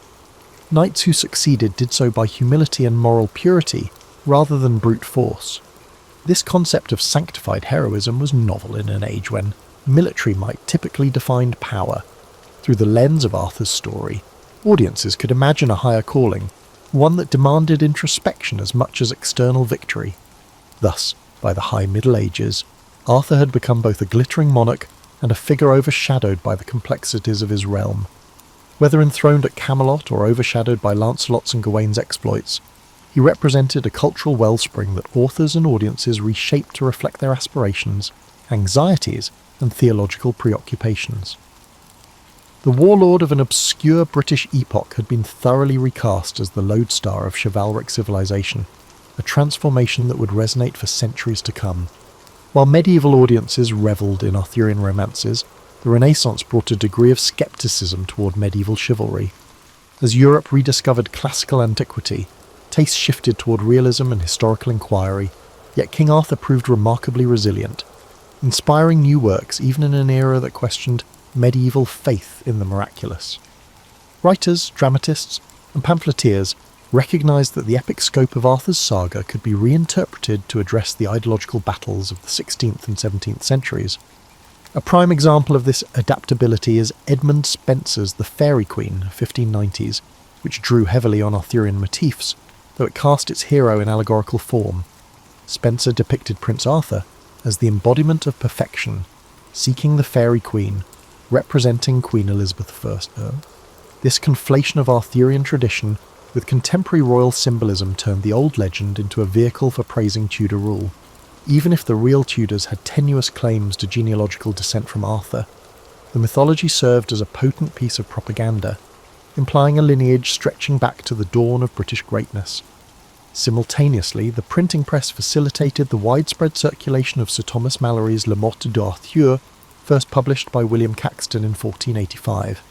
Knights who succeeded did so by humility and moral purity, rather than brute force. This concept of sanctified heroism was novel in an age when military might typically defined power. Through the lens of Arthur's story, audiences could imagine a higher calling, one that demanded introspection as much as external victory. Thus, by the High Middle Ages, Arthur had become both a glittering monarch and a figure overshadowed by the complexities of his realm. Whether enthroned at Camelot or overshadowed by Lancelot's and Gawain's exploits, he represented a cultural wellspring that authors and audiences reshaped to reflect their aspirations, anxieties, and theological preoccupations. The warlord of an obscure British epoch had been thoroughly recast as the lodestar of chivalric civilization, a transformation that would resonate for centuries to come. While medieval audiences revelled in Arthurian romances, the Renaissance brought a degree of scepticism toward medieval chivalry. As Europe rediscovered classical antiquity, tastes shifted toward realism and historical inquiry, yet King Arthur proved remarkably resilient, inspiring new works even in an era that questioned medieval faith in the miraculous. Writers, dramatists, and pamphleteers recognised that the epic scope of Arthur's saga could be reinterpreted to address the ideological battles of the 16th and 17th centuries. A prime example of this adaptability is Edmund Spenser's The Fairy Queen, 1590s, which drew heavily on Arthurian motifs, though it cast its hero in allegorical form. Spenser depicted Prince Arthur as the embodiment of perfection, seeking the Fairy Queen, representing Queen Elizabeth I. This conflation of Arthurian tradition with contemporary royal symbolism turned the old legend into a vehicle for praising Tudor rule. Even if the real Tudors had tenuous claims to genealogical descent from Arthur, the mythology served as a potent piece of propaganda, implying a lineage stretching back to the dawn of British greatness. Simultaneously, the printing press facilitated the widespread circulation of Sir Thomas Malory's Le Morte d'Arthur, first published by William Caxton in 1485.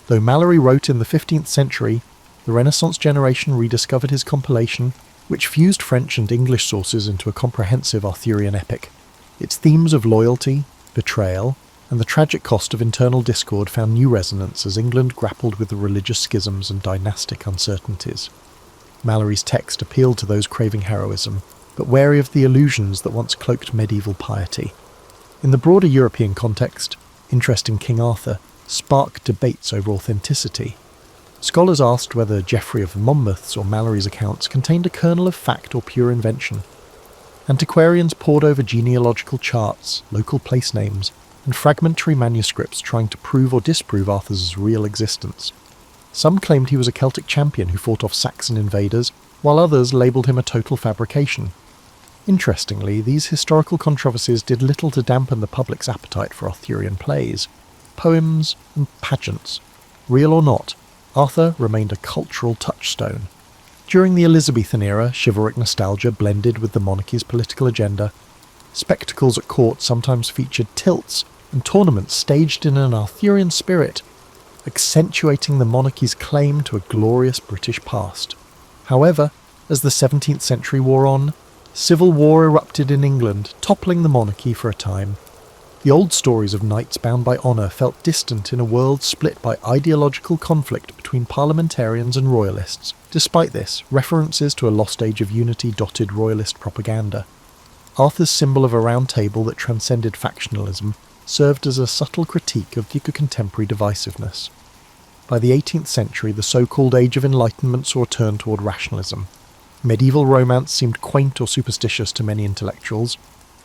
Though Malory wrote in the 15th century, the Renaissance generation rediscovered his compilation, which fused French and English sources into a comprehensive Arthurian epic. Its themes of loyalty, betrayal, and the tragic cost of internal discord found new resonance as England grappled with the religious schisms and dynastic uncertainties. Malory's text appealed to those craving heroism, but wary of the illusions that once cloaked medieval piety. In the broader European context, interest in King Arthur sparked debates over authenticity. Scholars asked whether Geoffrey of Monmouth's or Malory's accounts contained a kernel of fact or pure invention. Antiquarians pored over genealogical charts, local place names, and fragmentary manuscripts trying to prove or disprove Arthur's real existence. Some claimed he was a Celtic champion who fought off Saxon invaders, while others labelled him a total fabrication. Interestingly, these historical controversies did little to dampen the public's appetite for Arthurian plays, poems, and pageants. Real or not, Arthur remained a cultural touchstone. During the Elizabethan era, chivalric nostalgia blended with the monarchy's political agenda. Spectacles at court sometimes featured tilts and tournaments staged in an Arthurian spirit, accentuating the monarchy's claim to a glorious British past. However, as the 17th century wore on, civil war erupted in England, toppling the monarchy for a time. The old stories of knights bound by honour felt distant in a world split by ideological conflict between parliamentarians and royalists. Despite this, references to a lost age of unity dotted royalist propaganda. Arthur's symbol of a round table that transcended factionalism served as a subtle critique of the contemporary divisiveness. By the 18th century, the so-called Age of Enlightenment saw a turn toward rationalism. Medieval romance seemed quaint or superstitious to many intellectuals.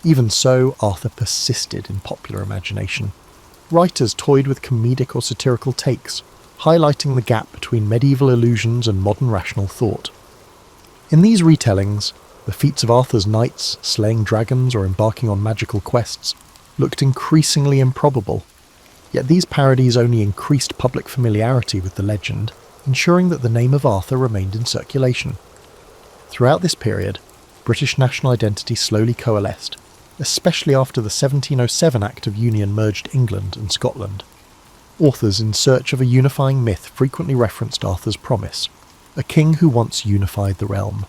Even so, Arthur persisted in popular imagination. Writers toyed with comedic or satirical takes, highlighting the gap between medieval illusions and modern rational thought. In these retellings, the feats of Arthur's knights, slaying dragons or embarking on magical quests, looked increasingly improbable. Yet these parodies only increased public familiarity with the legend, ensuring that the name of Arthur remained in circulation. Throughout this period, British national identity slowly coalesced, especially after the 1707 Act of Union merged England and Scotland. Authors in search of a unifying myth frequently referenced Arthur's promise, a king who once unified the realm,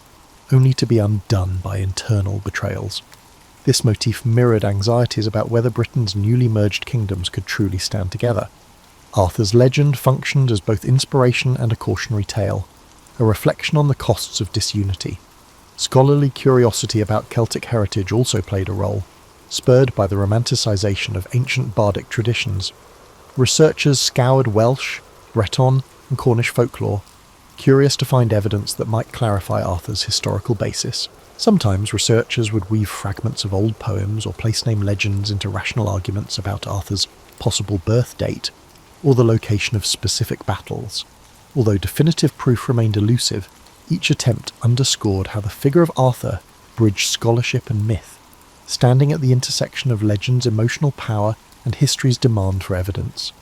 only to be undone by internal betrayals. This motif mirrored anxieties about whether Britain's newly merged kingdoms could truly stand together. Arthur's legend functioned as both inspiration and a cautionary tale, a reflection on the costs of disunity. Scholarly curiosity about Celtic heritage also played a role, spurred by the romanticisation of ancient bardic traditions. Researchers scoured Welsh, Breton, and Cornish folklore, curious to find evidence that might clarify Arthur's historical basis. Sometimes researchers would weave fragments of old poems or place-name legends into rational arguments about Arthur's possible birth date, or the location of specific battles. Although definitive proof remained elusive, each attempt underscored how the figure of Arthur bridged scholarship and myth, standing at the intersection of legend's emotional power and history's demand for evidence.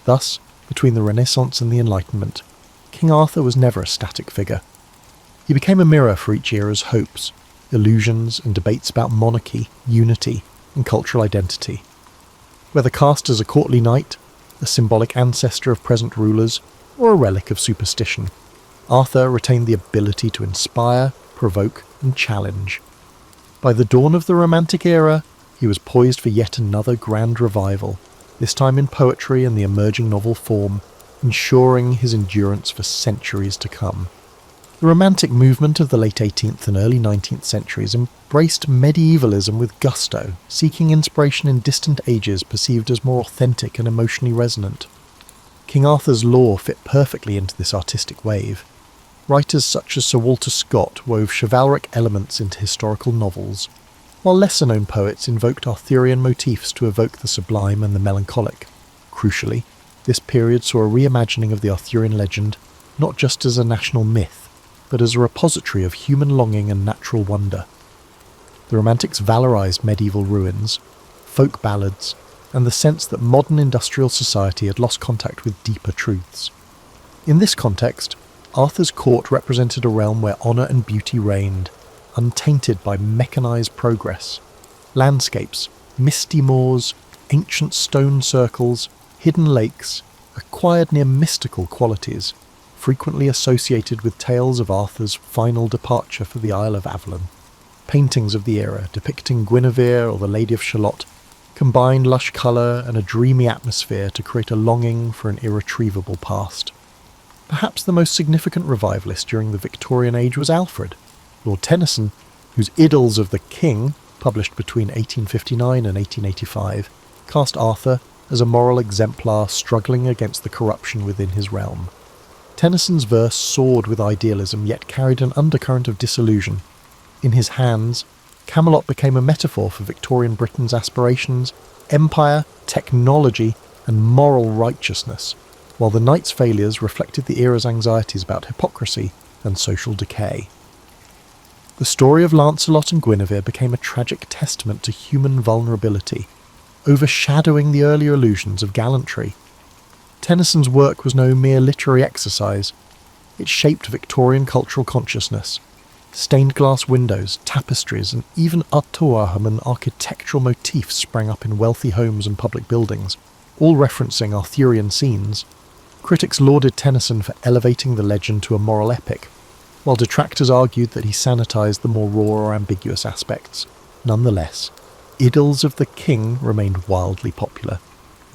Thus, between the Renaissance and the Enlightenment, King Arthur was never a static figure. He became a mirror for each era's hopes, illusions, and debates about monarchy, unity, and cultural identity. Whether cast as a courtly knight, a symbolic ancestor of present rulers, or a relic of superstition, Arthur retained the ability to inspire, provoke, and challenge. By the dawn of the Romantic era, he was poised for yet another grand revival, this time in poetry and the emerging novel form, ensuring his endurance for centuries to come. The Romantic movement of the late 18th and early 19th centuries embraced medievalism with gusto, seeking inspiration in distant ages perceived as more authentic and emotionally resonant. King Arthur's lore fit perfectly into this artistic wave. Writers such as Sir Walter Scott wove chivalric elements into historical novels, while lesser-known poets invoked Arthurian motifs to evoke the sublime and the melancholic. Crucially, this period saw a reimagining of the Arthurian legend, not just as a national myth, but as a repository of human longing and natural wonder. The Romantics valorized medieval ruins, folk ballads, and the sense that modern industrial society had lost contact with deeper truths. In this context, Arthur's court represented a realm where honour and beauty reigned, untainted by mechanized progress. Landscapes, misty moors, ancient stone circles, hidden lakes, acquired near mystical qualities, frequently associated with tales of Arthur's final departure for the Isle of Avalon. Paintings of the era depicting Guinevere or the Lady of Shalott combined lush colour and a dreamy atmosphere to create a longing for an irretrievable past. Perhaps the most significant revivalist during the Victorian age was Alfred. Lord Tennyson, whose Idylls of the King, published between 1859 and 1885, cast Arthur as a moral exemplar struggling against the corruption within his realm. Tennyson's verse soared with idealism yet carried an undercurrent of disillusion. In his hands, Camelot became a metaphor for Victorian Britain's aspirations, empire, technology, and moral righteousness. while the knight's failures reflected the era's anxieties about hypocrisy and social decay. The story of Lancelot and Guinevere became a tragic testament to human vulnerability, overshadowing the earlier illusions of gallantry. Tennyson's work was no mere literary exercise. It shaped Victorian cultural consciousness. Stained glass windows, tapestries, and even Artois-Haman architectural motifs sprang up in wealthy homes and public buildings, all referencing Arthurian scenes. Critics lauded Tennyson for elevating the legend to a moral epic, while detractors argued that he sanitized the more raw or ambiguous aspects. Nonetheless, Idylls of the King remained wildly popular,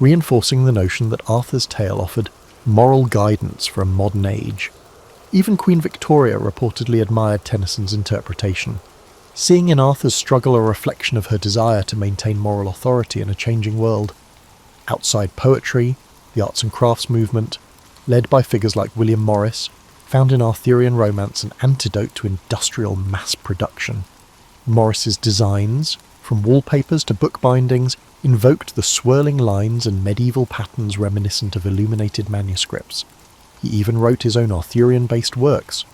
reinforcing the notion that Arthur's tale offered moral guidance for a modern age. Even Queen Victoria reportedly admired Tennyson's interpretation, seeing in Arthur's struggle a reflection of her desire to maintain moral authority in a changing world. Outside poetry, the arts and crafts movement, led by figures like William Morris, found in Arthurian romance an antidote to industrial mass production. Morris's designs, from wallpapers to bookbindings, invoked the swirling lines and medieval patterns reminiscent of illuminated manuscripts. He even wrote his own Arthurian-based works.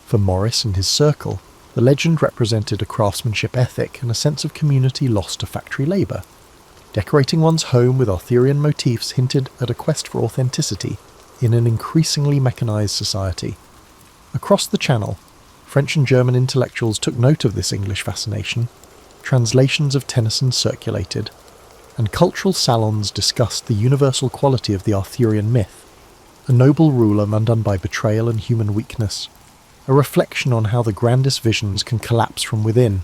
For Morris and his circle, the legend represented a craftsmanship ethic and a sense of community lost to factory labour. Decorating one's home with Arthurian motifs hinted at a quest for authenticity in an increasingly mechanised society. Across the Channel, French and German intellectuals took note of this English fascination. Translations of Tennyson circulated, and cultural salons discussed the universal quality of the Arthurian myth, a noble ruler undone by betrayal and human weakness, a reflection on how the grandest visions can collapse from within.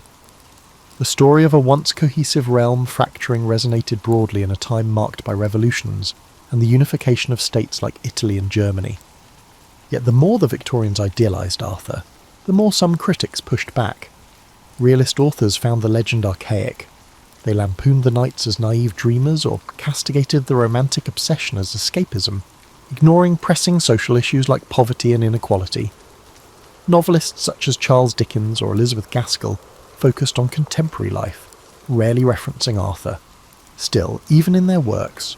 The story of a once cohesive realm fracturing resonated broadly in a time marked by revolutions and the unification of states like Italy and Germany. Yet the more the Victorians idealised Arthur, the more some critics pushed back. Realist authors found the legend archaic. They lampooned the knights as naive dreamers or castigated the romantic obsession as escapism, ignoring pressing social issues like poverty and inequality. Novelists such as Charles Dickens or Elizabeth Gaskell focused on contemporary life, rarely referencing Arthur. Still, even in their works,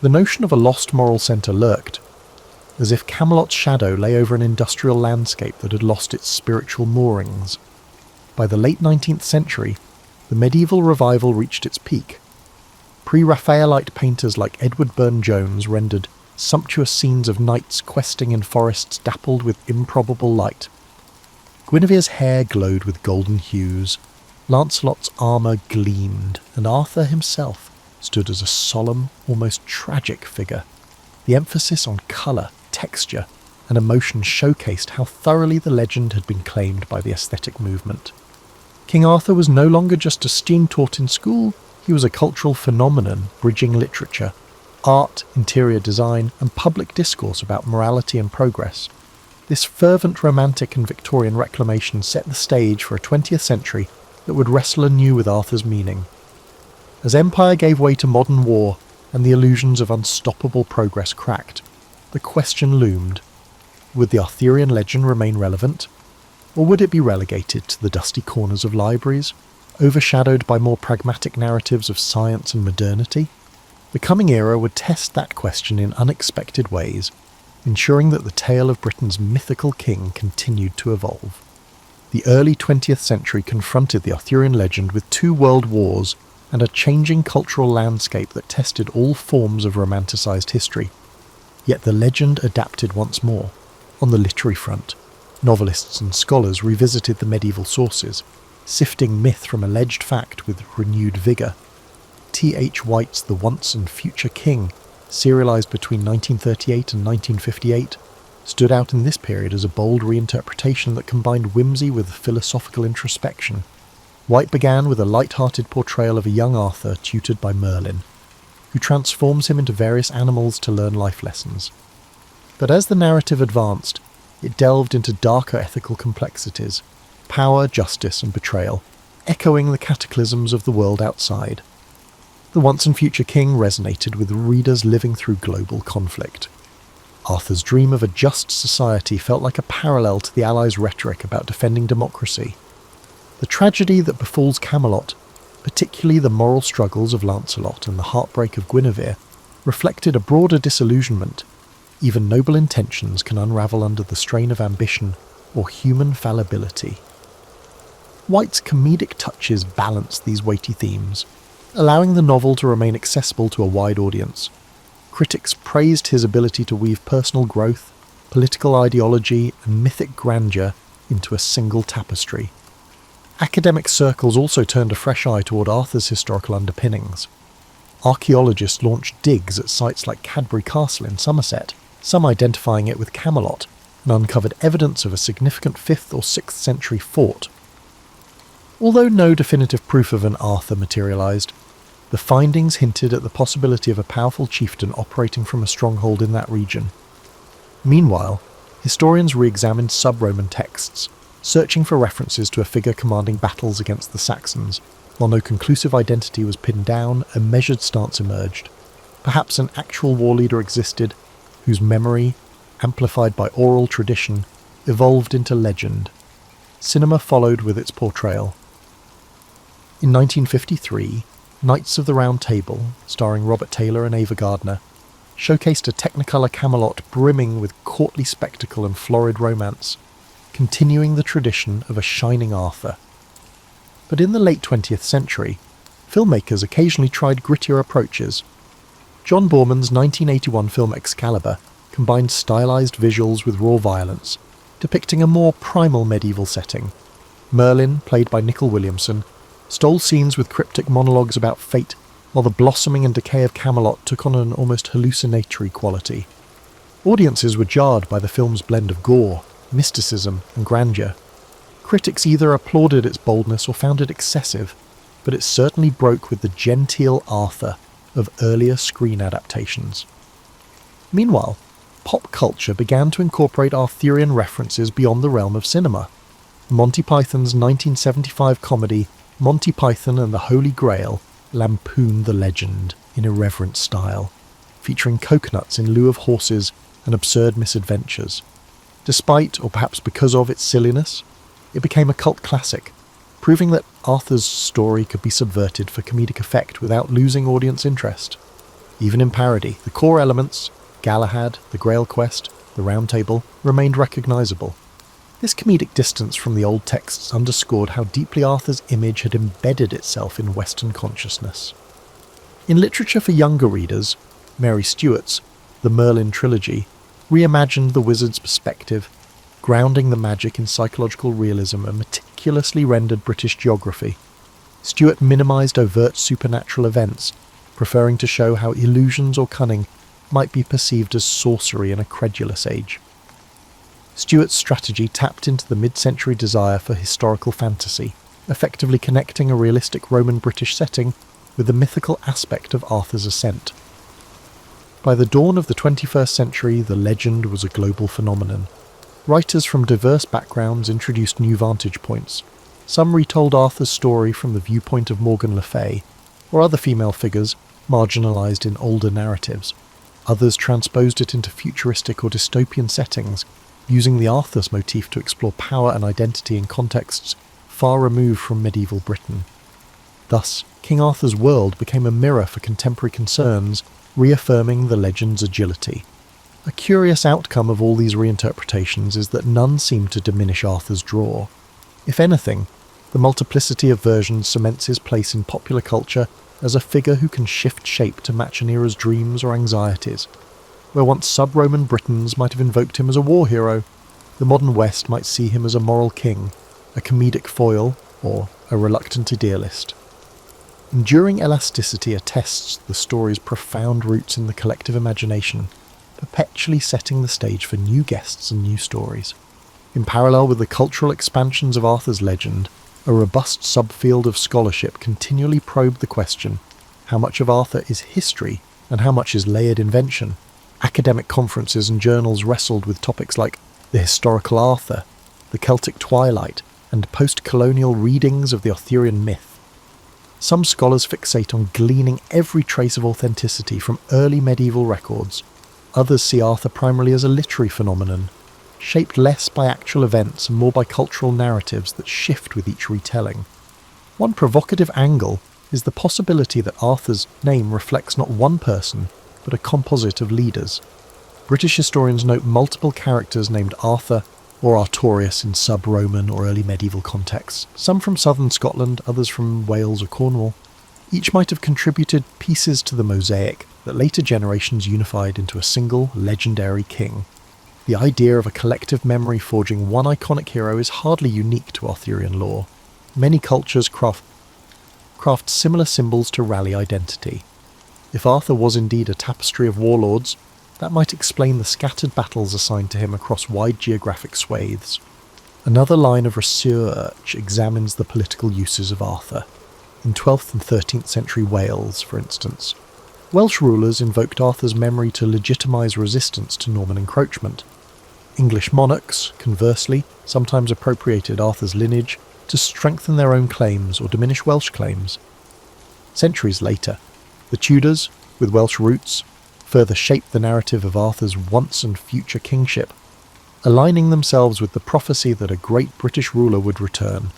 the notion of a lost moral centre lurked, as if Camelot's shadow lay over an industrial landscape that had lost its spiritual moorings. By the late 19th century, the medieval revival reached its peak. Pre-Raphaelite painters like Edward Burne-Jones rendered sumptuous scenes of knights questing in forests dappled with improbable light. Guinevere's hair glowed with golden hues, Lancelot's armour gleamed, and Arthur himself stood as a solemn, almost tragic figure. The emphasis on colour, texture, and emotion showcased how thoroughly the legend had been claimed by the aesthetic movement. King Arthur was no longer just a steam taught in school, he was a cultural phenomenon bridging literature, art, interior design, and public discourse about morality and progress. This fervent romantic and Victorian reclamation set the stage for a 20th century that would wrestle anew with Arthur's meaning. As empire gave way to modern war and the illusions of unstoppable progress cracked, the question loomed: would the Arthurian legend remain relevant, or would it be relegated to the dusty corners of libraries, overshadowed by more pragmatic narratives of science and modernity? The coming era would test that question in unexpected ways, ensuring that the tale of Britain's mythical king continued to evolve. The early 20th century confronted the Arthurian legend with 2 world wars and a changing cultural landscape that tested all forms of romanticised history. Yet the legend adapted once more. On the literary front, novelists and scholars revisited the medieval sources, sifting myth from alleged fact with renewed vigour. T.H. White's The Once and Future King, serialised between 1938 and 1958, stood out in this period as a bold reinterpretation that combined whimsy with philosophical introspection. White began with a light-hearted portrayal of a young Arthur tutored by Merlin, who transforms him into various animals to learn life lessons. But as the narrative advanced, it delved into darker ethical complexities, power, justice, and betrayal, echoing the cataclysms of the world outside. The Once and Future King resonated with readers living through global conflict. Arthur's dream of a just society felt like a parallel to the Allies' rhetoric about defending democracy. The tragedy that befalls Camelot, particularly the moral struggles of Lancelot and the heartbreak of Guinevere, reflected a broader disillusionment, even noble intentions can unravel under the strain of ambition or human fallibility. White's comedic touches balance these weighty themes, allowing the novel to remain accessible to a wide audience. Critics praised his ability to weave personal growth, political ideology, and mythic grandeur into a single tapestry. Academic circles also turned a fresh eye toward Arthur's historical underpinnings. Archaeologists launched digs at sites like Cadbury Castle in Somerset, some identifying it with Camelot, and uncovered evidence of a significant 5th or 6th century fort. Although no definitive proof of an Arthur materialised, the findings hinted at the possibility of a powerful chieftain operating from a stronghold in that region. Meanwhile, historians re-examined sub-Roman texts, searching for references to a figure commanding battles against the Saxons. While no conclusive identity was pinned down, a measured stance emerged. Perhaps an actual war leader existed, whose memory, amplified by oral tradition, evolved into legend. Cinema followed with its portrayal. In 1953, Knights of the Round Table, starring Robert Taylor and Ava Gardner, showcased a Technicolor Camelot brimming with courtly spectacle and florid romance, continuing the tradition of a shining Arthur. But in the late 20th century, filmmakers occasionally tried grittier approaches. John Boorman's 1981 film Excalibur combined stylized visuals with raw violence, depicting a more primal medieval setting. Merlin, played by Nicol Williamson, stole scenes with cryptic monologues about fate, while the blossoming and decay of Camelot took on an almost hallucinatory quality. Audiences were jarred by the film's blend of gore, mysticism, and grandeur. Critics either applauded its boldness or found it excessive, but it certainly broke with the genteel Arthur of earlier screen adaptations. Meanwhile, pop culture began to incorporate Arthurian references beyond the realm of cinema. Monty Python's 1975 comedy Monty Python and the Holy Grail lampooned the legend in irreverent style, featuring coconuts in lieu of horses and absurd misadventures. Despite, or perhaps because of, its silliness, it became a cult classic, proving that Arthur's story could be subverted for comedic effect without losing audience interest. Even in parody, the core elements, Galahad, the Grail Quest, the Round Table, remained recognisable. This comedic distance from the old texts underscored how deeply Arthur's image had embedded itself in Western consciousness. In literature for younger readers, Mary Stewart's The Merlin Trilogy reimagined the wizard's perspective, grounding the magic in psychological realism and meticulously rendered British geography. Stewart minimised overt supernatural events, preferring to show how illusions or cunning might be perceived as sorcery in a credulous age. Stewart's strategy tapped into the mid-century desire for historical fantasy, effectively connecting a realistic Roman-British setting with the mythical aspect of Arthur's ascent. By the dawn of the 21st century, the legend was a global phenomenon. Writers from diverse backgrounds introduced new vantage points. Some retold Arthur's story from the viewpoint of Morgan Le Fay, or other female figures marginalised in older narratives. Others transposed it into futuristic or dystopian settings, using the Arthur's motif to explore power and identity in contexts far removed from medieval Britain. Thus, King Arthur's world became a mirror for contemporary concerns, reaffirming the legend's agility. A curious outcome of all these reinterpretations is that none seem to diminish Arthur's draw. If anything, the multiplicity of versions cements his place in popular culture as a figure who can shift shape to match an era's dreams or anxieties. Where once sub-Roman Britons might have invoked him as a war hero, the modern West might see him as a moral king, a comedic foil, or a reluctant idealist. Enduring elasticity attests the story's profound roots in the collective imagination, perpetually setting the stage for new guests and new stories. In parallel with the cultural expansions of Arthur's legend, a robust subfield of scholarship continually probed the question, how much of Arthur is history and how much is layered invention? Academic conferences and journals wrestled with topics like the historical Arthur, the Celtic Twilight, and post-colonial readings of the Arthurian myth. Some scholars fixate on gleaning every trace of authenticity from early medieval records. Others see Arthur primarily as a literary phenomenon, shaped less by actual events and more by cultural narratives that shift with each retelling. One provocative angle is the possibility that Arthur's name reflects not one person, but a composite of leaders. British historians note multiple characters named Arthur or Artorius in sub-Roman or early medieval contexts, some from southern Scotland, others from Wales or Cornwall. Each might have contributed pieces to the mosaic that later generations unified into a single, legendary king. The idea of a collective memory forging one iconic hero is hardly unique to Arthurian lore. Many cultures craft similar symbols to rally identity. If Arthur was indeed a tapestry of warlords, that might explain the scattered battles assigned to him across wide geographic swathes. Another line of research examines the political uses of Arthur. In 12th and 13th century Wales, for instance, Welsh rulers invoked Arthur's memory to legitimise resistance to Norman encroachment. English monarchs, conversely, sometimes appropriated Arthur's lineage to strengthen their own claims or diminish Welsh claims. Centuries later, the Tudors, with Welsh roots, further shaped the narrative of Arthur's once and future kingship, aligning themselves with the prophecy that a great British ruler would return.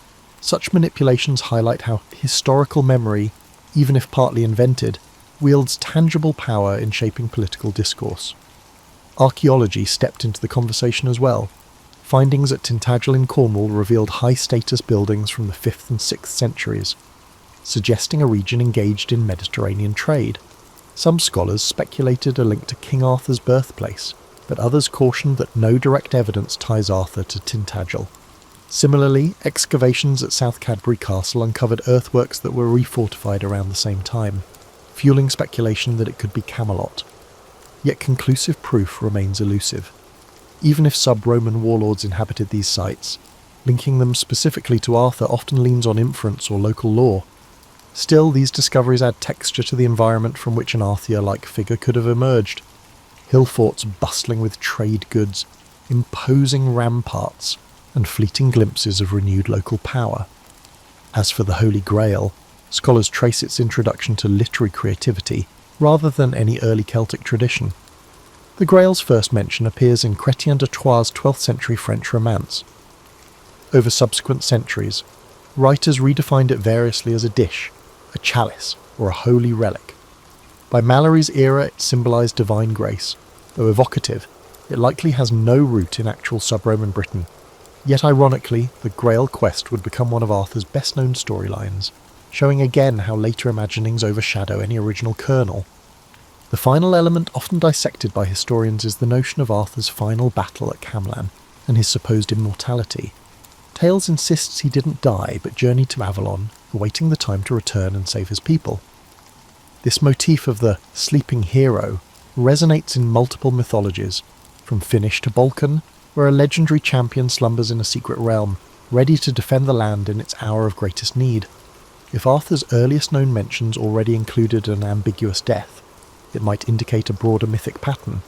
Such manipulations highlight how historical memory, even if partly invented, wields tangible power in shaping political discourse. Archaeology stepped into the conversation as well. Findings at Tintagel in Cornwall revealed high-status buildings from the 5th and 6th centuries, suggesting a region engaged in Mediterranean trade. Some scholars speculated a link to King Arthur's birthplace, but others cautioned that no direct evidence ties Arthur to Tintagel. Similarly, excavations at South Cadbury Castle uncovered earthworks that were refortified around the same time, fueling speculation that it could be Camelot. Yet conclusive proof remains elusive. Even if sub-Roman warlords inhabited these sites, linking them specifically to Arthur often leans on inference or local lore. Still, these discoveries add texture to the environment from which an Arthur-like figure could have emerged. Hill forts bustling with trade goods, imposing ramparts, and fleeting glimpses of renewed local power. As for the Holy Grail, scholars trace its introduction to literary creativity rather than any early Celtic tradition. The Grail's first mention appears in Chrétien de Troyes' 12th century French romance. Over subsequent centuries, writers redefined it variously as a dish, a chalice, or a holy relic. By Malory's era it symbolised divine grace. Though evocative, it likely has no root in actual sub-Roman Britain. Yet ironically, the Grail quest would become one of Arthur's best-known storylines, showing again how later imaginings overshadow any original kernel. The final element often dissected by historians is the notion of Arthur's final battle at Camlan and his supposed immortality. Tales insists he didn't die but journeyed to Avalon, awaiting the time to return and save his people. This motif of the sleeping hero resonates in multiple mythologies, from Finnish to Balkan, where a legendary champion slumbers in a secret realm, ready to defend the land in its hour of greatest need. If Arthur's earliest known mentions already included an ambiguous death, it might indicate a broader mythic pattern.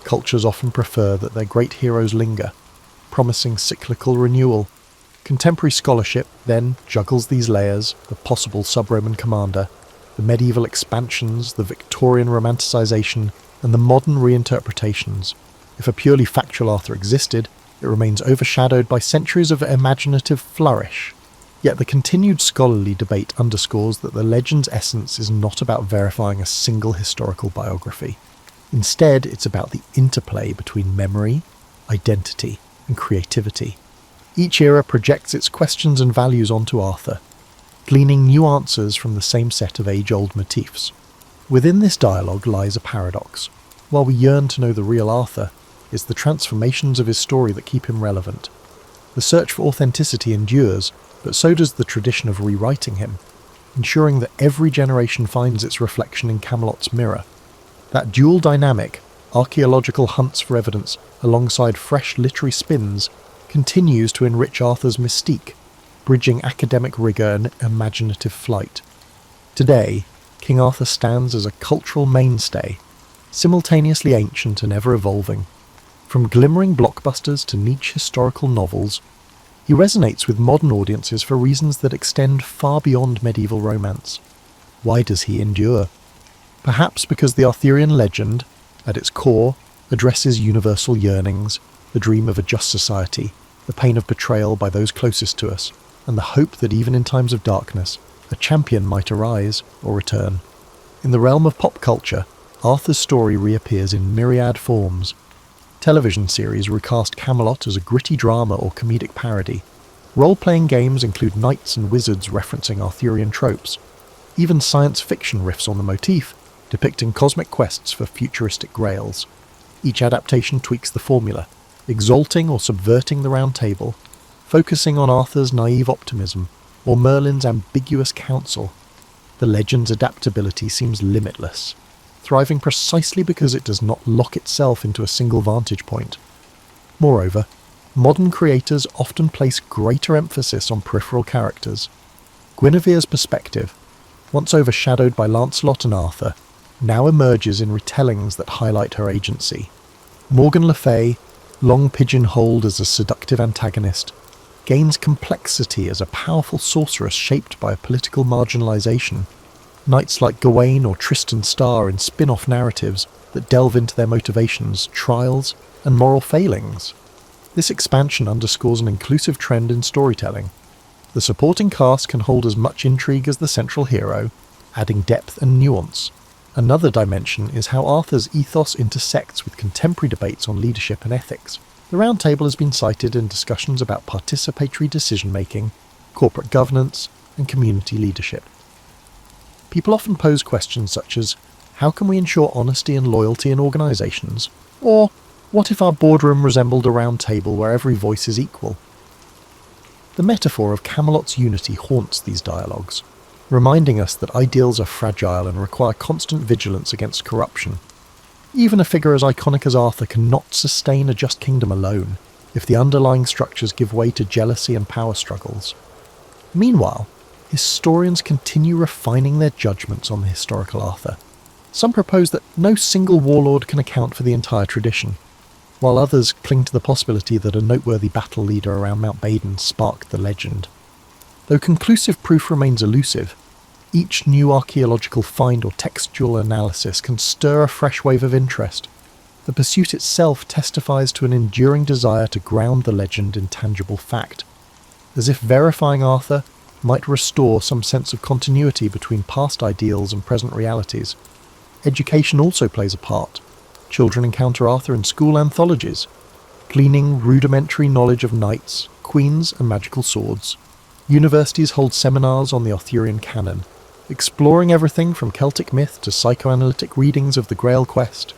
Cultures often prefer that their great heroes linger, promising cyclical renewal. Contemporary scholarship then juggles these layers: the possible sub-Roman commander, the medieval expansions, the Victorian romanticisation, and the modern reinterpretations. If a purely factual Arthur existed, it remains overshadowed by centuries of imaginative flourish. Yet the continued scholarly debate underscores that the legend's essence is not about verifying a single historical biography. Instead, it's about the interplay between memory, identity, and creativity. Each era projects its questions and values onto Arthur, gleaning new answers from the same set of age-old motifs. Within this dialogue lies a paradox. While we yearn to know the real Arthur, it's the transformations of his story that keep him relevant. The search for authenticity endures, but so does the tradition of rewriting him, ensuring that every generation finds its reflection in Camelot's mirror. That dual dynamic, archaeological hunts for evidence alongside fresh literary spins, continues to enrich Arthur's mystique, bridging academic rigour and imaginative flight. Today, King Arthur stands as a cultural mainstay, simultaneously ancient and ever-evolving. From glimmering blockbusters to niche historical novels, he resonates with modern audiences for reasons that extend far beyond medieval romance. Why does he endure? Perhaps because the Arthurian legend, at its core, addresses universal yearnings, the dream of a just society, the pain of betrayal by those closest to us, and the hope that even in times of darkness, a champion might arise or return. In the realm of pop culture, Arthur's story reappears in myriad forms, Television series recast Camelot as a gritty drama or comedic parody. Role-playing games include knights and wizards referencing Arthurian tropes. Even science fiction riffs on the motif, depicting cosmic quests for futuristic grails. Each adaptation tweaks the formula, exalting or subverting the Round Table, focusing on Arthur's naive optimism or Merlin's ambiguous counsel. The legend's adaptability seems limitless, thriving precisely because it does not lock itself into a single vantage point. Moreover, modern creators often place greater emphasis on peripheral characters. Guinevere's perspective, once overshadowed by Lancelot and Arthur, now emerges in retellings that highlight her agency. Morgan Le Fay, long pigeonholed as a seductive antagonist, gains complexity as a powerful sorceress shaped by a political marginalization. Knights like Gawain or Tristan star in spin-off narratives that delve into their motivations, trials, and moral failings. This expansion underscores an inclusive trend in storytelling. The supporting cast can hold as much intrigue as the central hero, adding depth and nuance. Another dimension is how Arthur's ethos intersects with contemporary debates on leadership and ethics. The Round Table has been cited in discussions about participatory decision-making, corporate governance, and community leadership. People often pose questions such as, how can we ensure honesty and loyalty in organisations? Or, what if our boardroom resembled a round table where every voice is equal? The metaphor of Camelot's unity haunts these dialogues, reminding us that ideals are fragile and require constant vigilance against corruption. Even a figure as iconic as Arthur cannot sustain a just kingdom alone if the underlying structures give way to jealousy and power struggles. Meanwhile, historians continue refining their judgments on the historical Arthur. Some propose that no single warlord can account for the entire tradition, while others cling to the possibility that a noteworthy battle leader around Mount Badon sparked the legend. Though conclusive proof remains elusive, each new archaeological find or textual analysis can stir a fresh wave of interest. The pursuit itself testifies to an enduring desire to ground the legend in tangible fact, as if verifying Arthur might restore some sense of continuity between past ideals and present realities. Education also plays a part. Children encounter Arthur in school anthologies, gleaning rudimentary knowledge of knights, queens, and magical swords. Universities hold seminars on the Arthurian canon, exploring everything from Celtic myth to psychoanalytic readings of the Grail quest.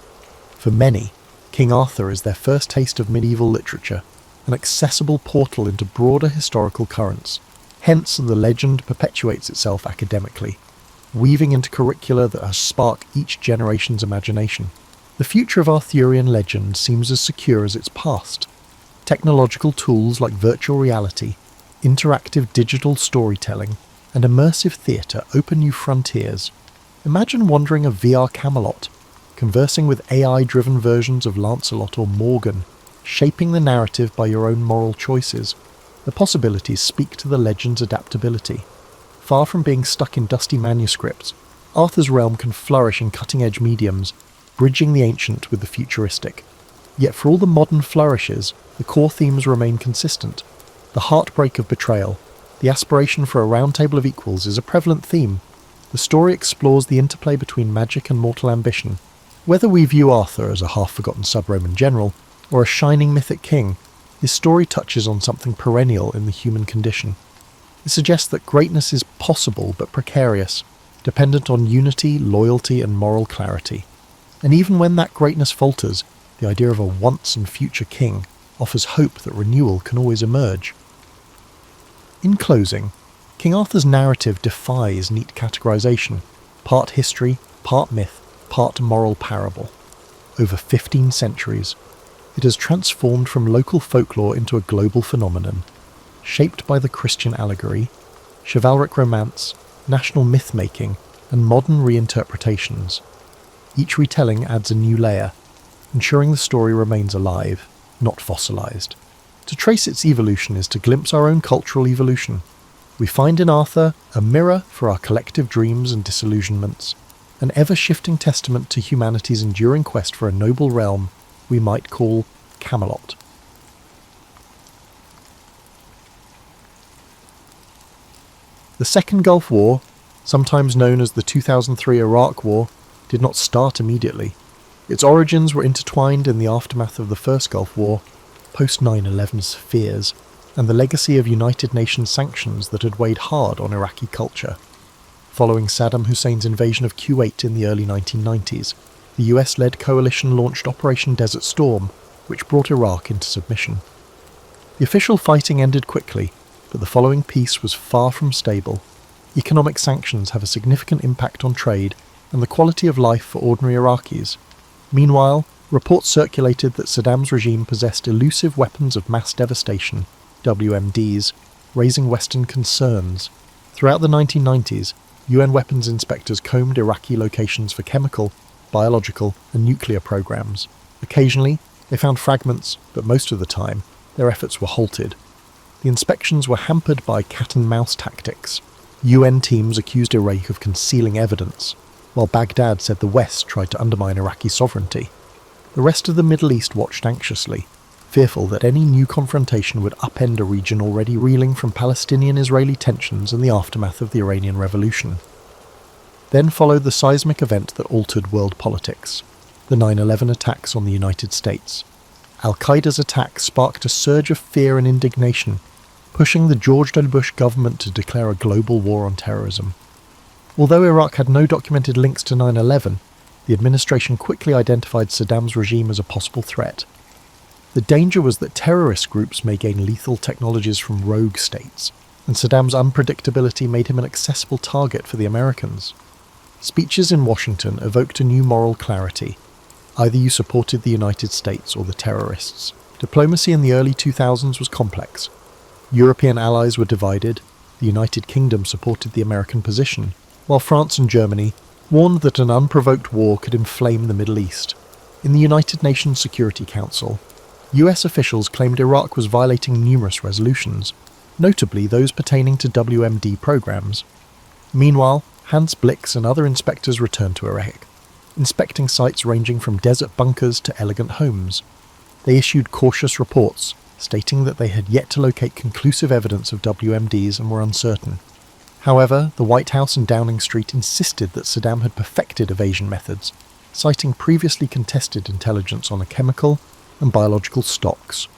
For many, King Arthur is their first taste of medieval literature, an accessible portal into broader historical currents. Hence, the legend perpetuates itself academically, weaving into curricula that spark each generation's imagination. The future of Arthurian legend seems as secure as its past. Technological tools like virtual reality, interactive digital storytelling, and immersive theatre open new frontiers. Imagine wandering a VR Camelot, conversing with AI-driven versions of Lancelot or Morgan, shaping the narrative by your own moral choices. The possibilities speak to the legend's adaptability. Far from being stuck in dusty manuscripts, Arthur's realm can flourish in cutting-edge mediums, bridging the ancient with the futuristic. Yet for all the modern flourishes, the core themes remain consistent. The heartbreak of betrayal, the aspiration for a round table of equals is a prevalent theme. The story explores the interplay between magic and mortal ambition. Whether we view Arthur as a half-forgotten sub-Roman general, or a shining mythic king, his story touches on something perennial in the human condition. It suggests that greatness is possible but precarious, dependent on unity, loyalty, and moral clarity. And even when that greatness falters, the idea of a once and future king offers hope that renewal can always emerge. In closing, King Arthur's narrative defies neat categorization, part history, part myth, part moral parable. Over 15 centuries, it has transformed from local folklore into a global phenomenon, shaped by the Christian allegory, chivalric romance, national myth-making, and modern reinterpretations. Each retelling adds a new layer, ensuring the story remains alive, not fossilized. To trace its evolution is to glimpse our own cultural evolution. We find in Arthur a mirror for our collective dreams and disillusionments, an ever-shifting testament to humanity's enduring quest for a noble realm we might call Camelot. The Second Gulf War, sometimes known as the 2003 Iraq War, did not start immediately. Its origins were intertwined in the aftermath of the First Gulf War, post-9/11's fears, and the legacy of United Nations sanctions that had weighed hard on Iraqi culture. Following Saddam Hussein's invasion of Kuwait in the early 1990s, the US-led coalition launched Operation Desert Storm, which brought Iraq into submission. The official fighting ended quickly, but the following peace was far from stable. Economic sanctions have a significant impact on trade and the quality of life for ordinary Iraqis. Meanwhile, reports circulated that Saddam's regime possessed elusive weapons of mass devastation, WMDs, raising Western concerns. Throughout the 1990s, UN weapons inspectors combed Iraqi locations for chemical, biological, and nuclear programs. Occasionally, they found fragments, but most of the time, their efforts were halted. The inspections were hampered by cat-and-mouse tactics. UN teams accused Iraq of concealing evidence, while Baghdad said the West tried to undermine Iraqi sovereignty. The rest of the Middle East watched anxiously, fearful that any new confrontation would upend a region already reeling from Palestinian-Israeli tensions and the aftermath of the Iranian Revolution. Then followed the seismic event that altered world politics, the 9/11 attacks on the United States. Al-Qaeda's attack sparked a surge of fear and indignation, pushing the George W. Bush government to declare a global war on terrorism. Although Iraq had no documented links to 9/11, the administration quickly identified Saddam's regime as a possible threat. The danger was that terrorist groups may gain lethal technologies from rogue states, and Saddam's unpredictability made him an accessible target for the Americans. Speeches in Washington evoked a new moral clarity. Either you supported the United States or the terrorists. Diplomacy in the early 2000s was complex. European allies were divided, the United Kingdom supported the American position, while France and Germany warned that an unprovoked war could inflame the Middle East. In the United Nations Security Council, US officials claimed Iraq was violating numerous resolutions, notably those pertaining to WMD programs. Meanwhile, Hans Blix and other inspectors returned to Iraq, inspecting sites ranging from desert bunkers to elegant homes. They issued cautious reports, stating that they had yet to locate conclusive evidence of WMDs and were uncertain. However, the White House and Downing Street insisted that Saddam had perfected evasion methods, citing previously contested intelligence on a chemical and biological stocks.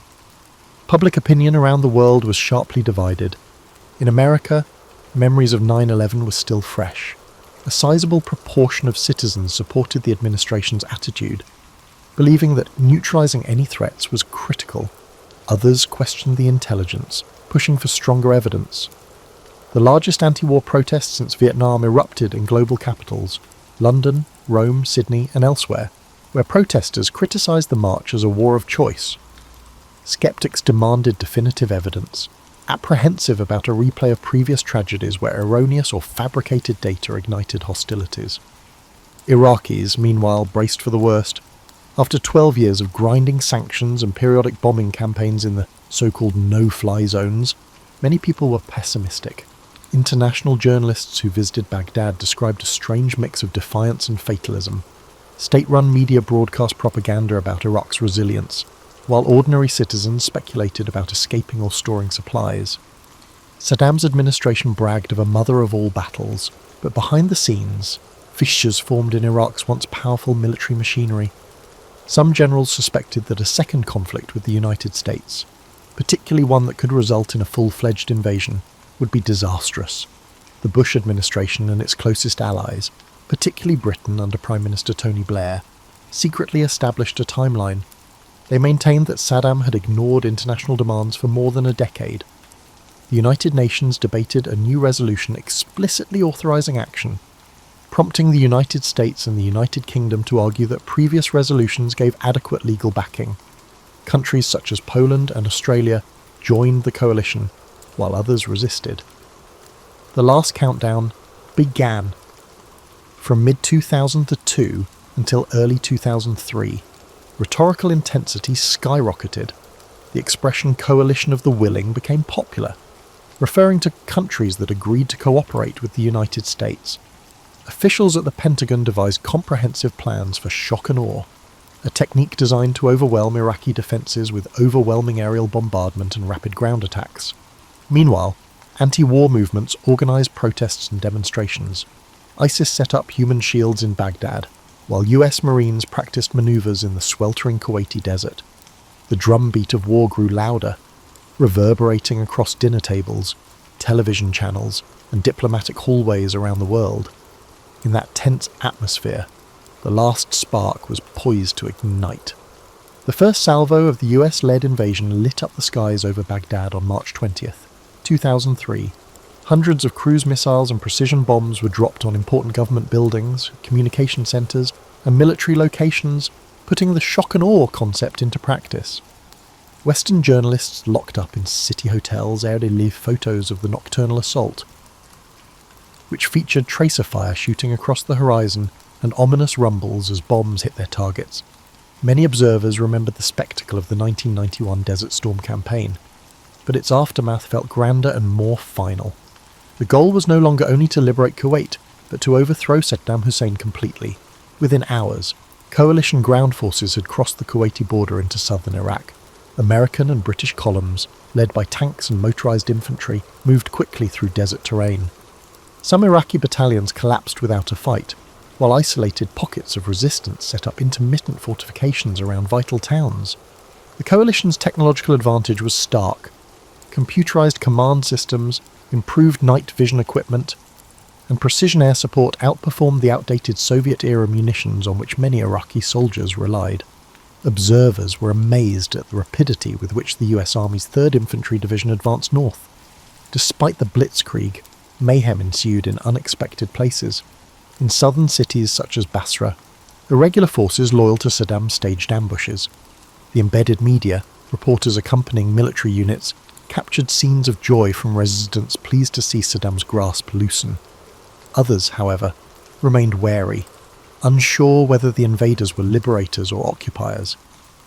Public opinion around the world was sharply divided. In America, memories of 9/11 were still fresh. A sizable proportion of citizens supported the administration's attitude, believing that neutralizing any threats was critical. Others questioned the intelligence, pushing for stronger evidence. The largest anti-war protests since Vietnam erupted in global capitals, London, Rome, Sydney, and elsewhere, where protesters criticized the march as a war of choice. Skeptics demanded definitive evidence, apprehensive about a replay of previous tragedies where erroneous or fabricated data ignited hostilities. Iraqis, meanwhile, braced for the worst. After 12 years of grinding sanctions and periodic bombing campaigns in the so-called no-fly zones, many people were pessimistic. International journalists who visited Baghdad described a strange mix of defiance and fatalism. State-run media broadcast propaganda about Iraq's resilience, while ordinary citizens speculated about escaping or storing supplies. Saddam's administration bragged of a mother of all battles, but behind the scenes, fissures formed in Iraq's once powerful military machinery. Some generals suspected that a second conflict with the United States, particularly one that could result in a full-fledged invasion, would be disastrous. The Bush administration and its closest allies, particularly Britain under Prime Minister Tony Blair, secretly established a timeline. They maintained that Saddam had ignored international demands for more than a decade. The United Nations debated a new resolution explicitly authorizing action, prompting the United States and the United Kingdom to argue that previous resolutions gave adequate legal backing. Countries such as Poland and Australia joined the coalition, while others resisted. The last countdown began. From mid-2002 until early 2003, rhetorical intensity skyrocketed. The expression coalition of the willing became popular, referring to countries that agreed to cooperate with the United States. Officials at the Pentagon devised comprehensive plans for shock and awe, a technique designed to overwhelm Iraqi defences with overwhelming aerial bombardment and rapid ground attacks. Meanwhile, anti-war movements organised protests and demonstrations. ISIS set up human shields in Baghdad, while US Marines practiced maneuvers in the sweltering Kuwaiti desert. The drumbeat of war grew louder, reverberating across dinner tables, television channels, and diplomatic hallways around the world. In that tense atmosphere, the last spark was poised to ignite. The first salvo of the US-led invasion lit up the skies over Baghdad on March 20th, 2003. Hundreds of cruise missiles and precision bombs were dropped on important government buildings, communication centres, and military locations, putting the shock and awe concept into practice. Western journalists locked up in city hotels aired live photos of the nocturnal assault, which featured tracer fire shooting across the horizon and ominous rumbles as bombs hit their targets. Many observers remembered the spectacle of the 1991 Desert Storm campaign, but its aftermath felt grander and more final. The goal was no longer only to liberate Kuwait, but to overthrow Saddam Hussein completely. Within hours, coalition ground forces had crossed the Kuwaiti border into southern Iraq. American and British columns, led by tanks and motorised infantry, moved quickly through desert terrain. Some Iraqi battalions collapsed without a fight, while isolated pockets of resistance set up intermittent fortifications around vital towns. The coalition's technological advantage was stark. Computerized command systems, improved night vision equipment, and precision air support outperformed the outdated Soviet-era munitions on which many Iraqi soldiers relied. Observers were amazed at the rapidity with which the US Army's 3rd Infantry Division advanced north. Despite the blitzkrieg, mayhem ensued in unexpected places. In southern cities such as Basra, irregular forces loyal to Saddam staged ambushes. The embedded media, reporters accompanying military units, captured scenes of joy from residents pleased to see Saddam's grasp loosen. Others, however, remained wary, unsure whether the invaders were liberators or occupiers.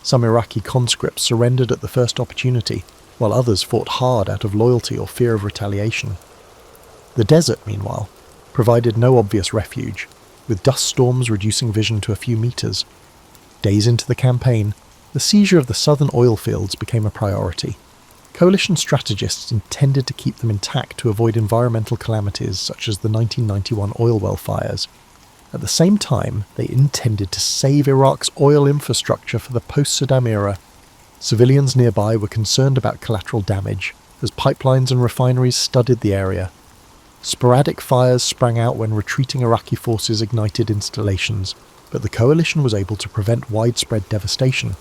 Some Iraqi conscripts surrendered at the first opportunity, while others fought hard out of loyalty or fear of retaliation. The desert, meanwhile, provided no obvious refuge, with dust storms reducing vision to a few meters. Days into the campaign, the seizure of the southern oil fields became a priority. Coalition strategists intended to keep them intact to avoid environmental calamities such as the 1991 oil well fires. At the same time, they intended to save Iraq's oil infrastructure for the post-Saddam era. Civilians nearby were concerned about collateral damage, as pipelines and refineries studded the area. Sporadic fires sprang out when retreating Iraqi forces ignited installations, but the coalition was able to prevent widespread devastation.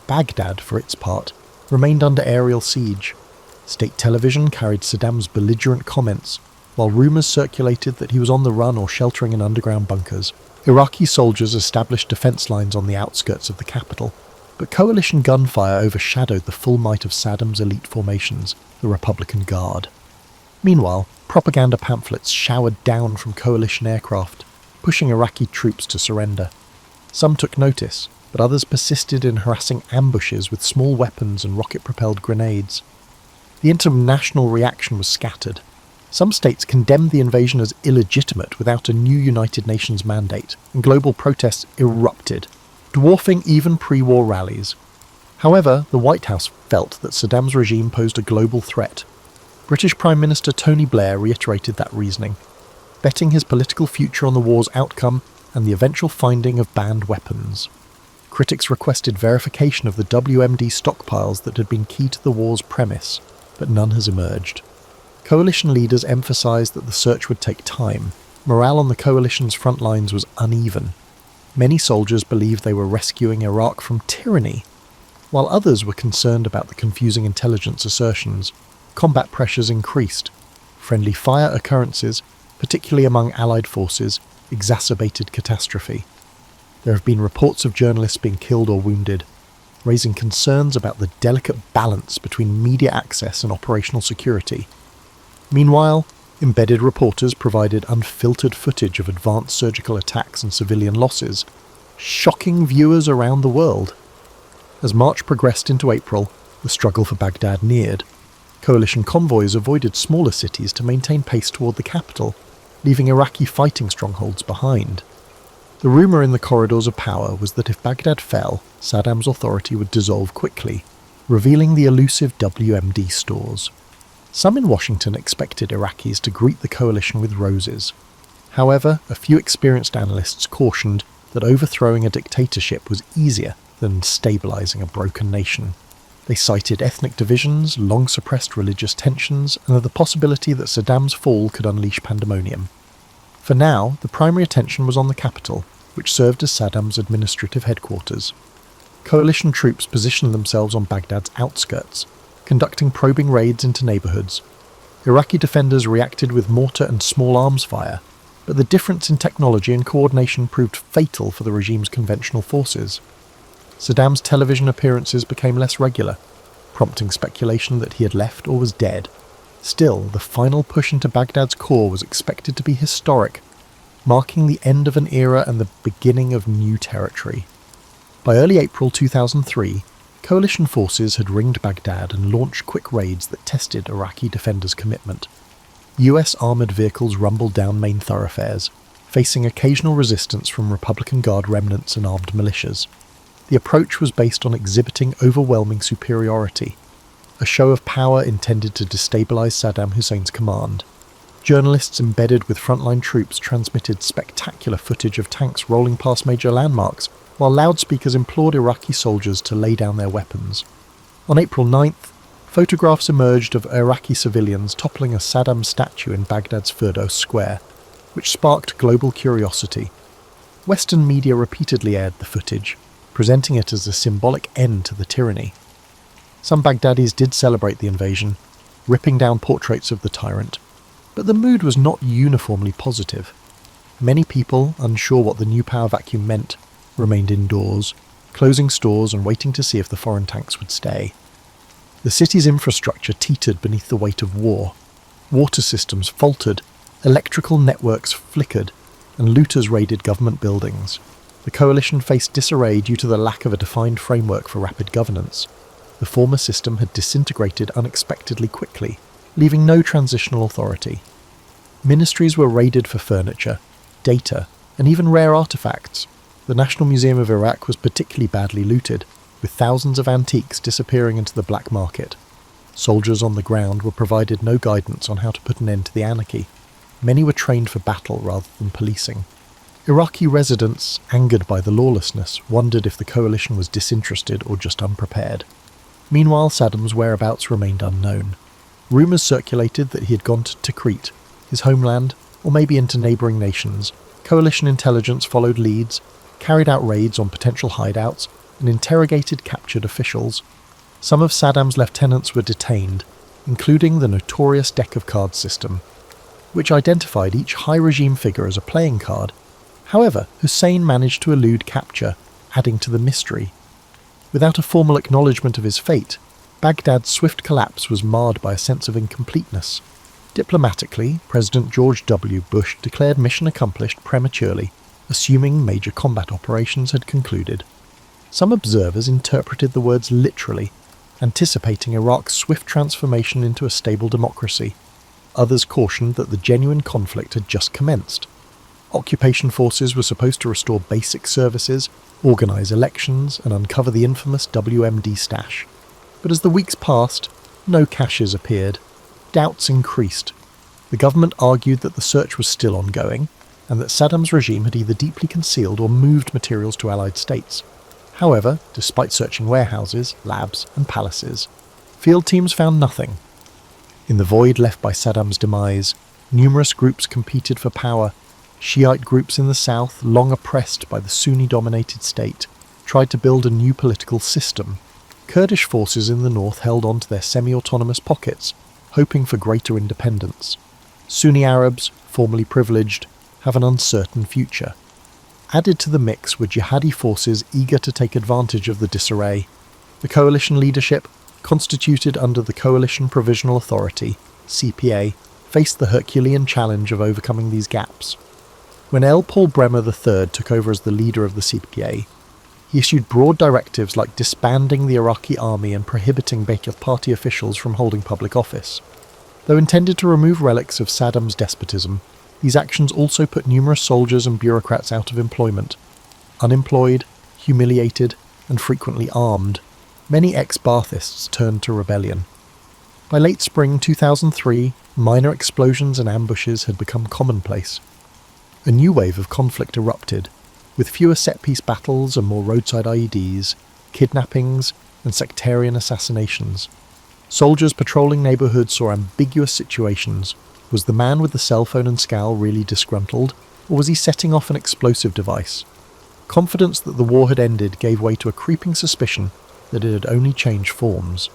Baghdad, for its part, remained under aerial siege. State television carried Saddam's belligerent comments, while rumours circulated that he was on the run or sheltering in underground bunkers. Iraqi soldiers established defence lines on the outskirts of the capital, but coalition gunfire overshadowed the full might of Saddam's elite formations, the Republican Guard. Meanwhile, propaganda pamphlets showered down from coalition aircraft, pushing Iraqi troops to surrender. Some took notice, but others persisted in harassing ambushes with small weapons and rocket-propelled grenades. The international reaction was scattered. Some states condemned the invasion as illegitimate without a new United Nations mandate, and global protests erupted, dwarfing even pre-war rallies. However, the White House felt that Saddam's regime posed a global threat. British Prime Minister Tony Blair reiterated that reasoning, betting his political future on the war's outcome and the eventual finding of banned weapons. Critics requested verification of the WMD stockpiles that had been key to the war's premise, but none has emerged. Coalition leaders emphasised that the search would take time. Morale on the coalition's front lines was uneven. Many soldiers believed they were rescuing Iraq from tyranny, while others were concerned about the confusing intelligence assertions. Combat pressures increased. Friendly fire occurrences, particularly among Allied forces, exacerbated catastrophe. There have been reports of journalists being killed or wounded, raising concerns about the delicate balance between media access and operational security. Meanwhile, embedded reporters provided unfiltered footage of advanced surgical attacks and civilian losses, shocking viewers around the world. As March progressed into April, the struggle for Baghdad neared. Coalition convoys avoided smaller cities to maintain pace toward the capital, leaving Iraqi fighting strongholds behind. The rumour in the corridors of power was that if Baghdad fell, Saddam's authority would dissolve quickly, revealing the elusive WMD stores. Some in Washington expected Iraqis to greet the coalition with roses. However, a few experienced analysts cautioned that overthrowing a dictatorship was easier than stabilizing a broken nation. They cited ethnic divisions, long-suppressed religious tensions, and the possibility that Saddam's fall could unleash pandemonium. For now, the primary attention was on the capital, which served as Saddam's administrative headquarters. Coalition troops positioned themselves on Baghdad's outskirts, conducting probing raids into neighbourhoods. Iraqi defenders reacted with mortar and small arms fire, but the difference in technology and coordination proved fatal for the regime's conventional forces. Saddam's television appearances became less regular, prompting speculation that he had left or was dead. Still, the final push into Baghdad's core was expected to be historic, marking the end of an era and the beginning of new territory. By early April 2003, coalition forces had ringed Baghdad and launched quick raids that tested Iraqi defenders' commitment. US armoured vehicles rumbled down main thoroughfares, facing occasional resistance from Republican Guard remnants and armed militias. The approach was based on exhibiting overwhelming superiority, a show of power intended to destabilise Saddam Hussein's command. Journalists embedded with frontline troops transmitted spectacular footage of tanks rolling past major landmarks, while loudspeakers implored Iraqi soldiers to lay down their weapons. On April 9th, photographs emerged of Iraqi civilians toppling a Saddam statue in Baghdad's Firdos Square, which sparked global curiosity. Western media repeatedly aired the footage, presenting it as a symbolic end to the tyranny. Some Baghdadis did celebrate the invasion, ripping down portraits of the tyrant, but the mood was not uniformly positive. Many people, unsure what the new power vacuum meant, remained indoors, closing stores and waiting to see if the foreign tanks would stay. The city's infrastructure teetered beneath the weight of war. Water systems faltered, electrical networks flickered, and looters raided government buildings. The coalition faced disarray due to the lack of a defined framework for rapid governance. The former system had disintegrated unexpectedly quickly, leaving no transitional authority. Ministries were raided for furniture, data, and even rare artifacts. The National Museum of Iraq was particularly badly looted, with thousands of antiques disappearing into the black market. Soldiers on the ground were provided no guidance on how to put an end to the anarchy. Many were trained for battle rather than policing. Iraqi residents, angered by the lawlessness, wondered if the coalition was disinterested or just unprepared. Meanwhile, Saddam's whereabouts remained unknown. Rumours circulated that he had gone to Tikrit, his homeland, or maybe into neighbouring nations. Coalition intelligence followed leads, carried out raids on potential hideouts, and interrogated captured officials. Some of Saddam's lieutenants were detained, including the notorious deck of cards system, which identified each high-regime figure as a playing card. However, Hussein managed to elude capture, adding to the mystery. Without a formal acknowledgement of his fate, Baghdad's swift collapse was marred by a sense of incompleteness. Diplomatically, President George W. Bush declared mission accomplished prematurely, assuming major combat operations had concluded. Some observers interpreted the words literally, anticipating Iraq's swift transformation into a stable democracy. Others cautioned that the genuine conflict had just commenced. Occupation forces were supposed to restore basic services, organise elections, and uncover the infamous WMD stash. But as the weeks passed, no caches appeared. Doubts increased. The government argued that the search was still ongoing, and that Saddam's regime had either deeply concealed or moved materials to Allied states. However, despite searching warehouses, labs, and palaces, field teams found nothing. In the void left by Saddam's demise, numerous groups competed for power. Shiite groups in the south, long oppressed by the Sunni-dominated state, tried to build a new political system. Kurdish forces in the north held on to their semi-autonomous pockets, hoping for greater independence. Sunni Arabs, formerly privileged, have an uncertain future. Added to the mix were jihadi forces eager to take advantage of the disarray. The coalition leadership, constituted under the Coalition Provisional Authority, CPA, faced the Herculean challenge of overcoming these gaps. When L. Paul Bremer III took over as the leader of the CPA, he issued broad directives like disbanding the Iraqi army and prohibiting Ba'ath Party officials from holding public office. Though intended to remove relics of Saddam's despotism, these actions also put numerous soldiers and bureaucrats out of employment. Unemployed, humiliated, and frequently armed, many ex-Baathists turned to rebellion. By late spring 2003, minor explosions and ambushes had become commonplace. A new wave of conflict erupted. with fewer set-piece battles and more roadside IEDs, kidnappings, and sectarian assassinations. Soldiers patrolling neighbourhoods saw ambiguous situations. Was the man with the cell phone and scowl really disgruntled, or was he setting off an explosive device? Confidence that the war had ended gave way to a creeping suspicion that it had only changed forms.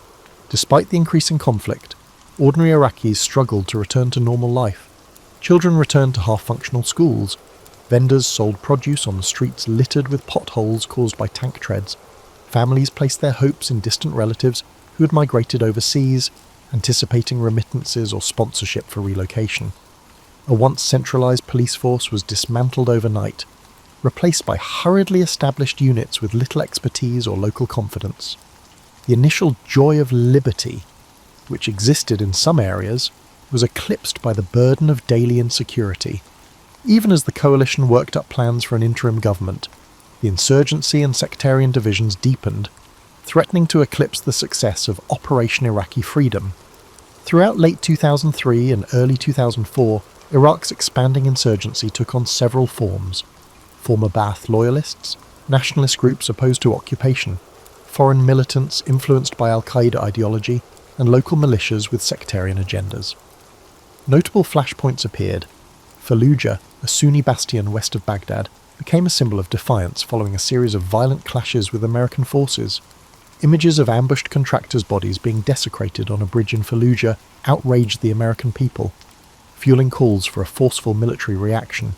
Despite the increasing conflict, ordinary Iraqis struggled to return to normal life. Children returned to half-functional schools. Vendors sold produce on the streets littered with potholes caused by tank treads. Families placed their hopes in distant relatives who had migrated overseas, anticipating remittances or sponsorship for relocation. A once centralised police force was dismantled overnight, replaced by hurriedly established units with little expertise or local confidence. The initial joy of liberty, which existed in some areas, was eclipsed by the burden of daily insecurity. Even as the coalition worked up plans for an interim government, the insurgency and sectarian divisions deepened, threatening to eclipse the success of Operation Iraqi Freedom. Throughout late 2003 and early 2004, Iraq's expanding insurgency took on several forms: former Ba'ath loyalists, nationalist groups opposed to occupation, foreign militants influenced by al-Qaeda ideology, and local militias with sectarian agendas. Notable flashpoints appeared. Fallujah, a Sunni bastion west of Baghdad, became a symbol of defiance following a series of violent clashes with American forces. Images of ambushed contractors' bodies being desecrated on a bridge in Fallujah outraged the American people, fueling calls for a forceful military reaction.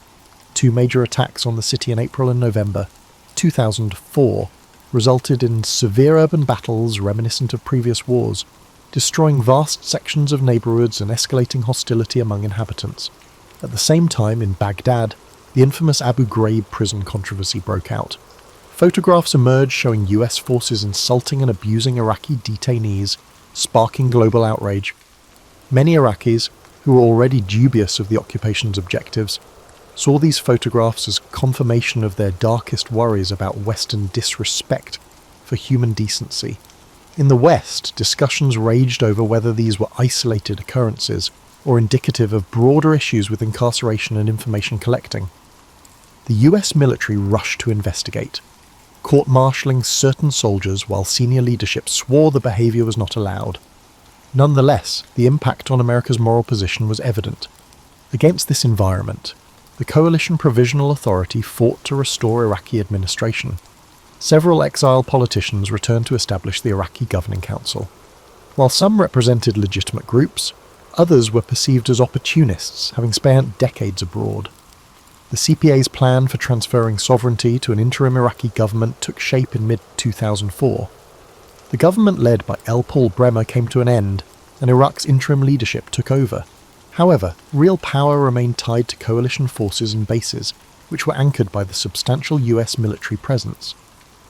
2 major attacks on the city in April and November 2004 resulted in severe urban battles reminiscent of previous wars, destroying vast sections of neighbourhoods and escalating hostility among inhabitants. At the same time, in Baghdad, the infamous Abu Ghraib prison controversy broke out. Photographs emerged showing US forces insulting and abusing Iraqi detainees, sparking global outrage. Many Iraqis, who were already dubious of the occupation's objectives, saw these photographs as confirmation of their darkest worries about Western disrespect for human decency. In the West, discussions raged over whether these were isolated occurrences or indicative of broader issues with incarceration and information collecting. The US military rushed to investigate, court-martialing certain soldiers while senior leadership swore the behaviour was not allowed. Nonetheless, the impact on America's moral position was evident. Against this environment, the Coalition Provisional Authority fought to restore Iraqi administration. Several exiled politicians returned to establish the Iraqi Governing Council. While some represented legitimate groups, others were perceived as opportunists, having spent decades abroad. The CPA's plan for transferring sovereignty to an interim Iraqi government took shape in mid-2004. The government led by L. Paul Bremer came to an end, and Iraq's interim leadership took over. However, real power remained tied to coalition forces and bases, which were anchored by the substantial US military presence.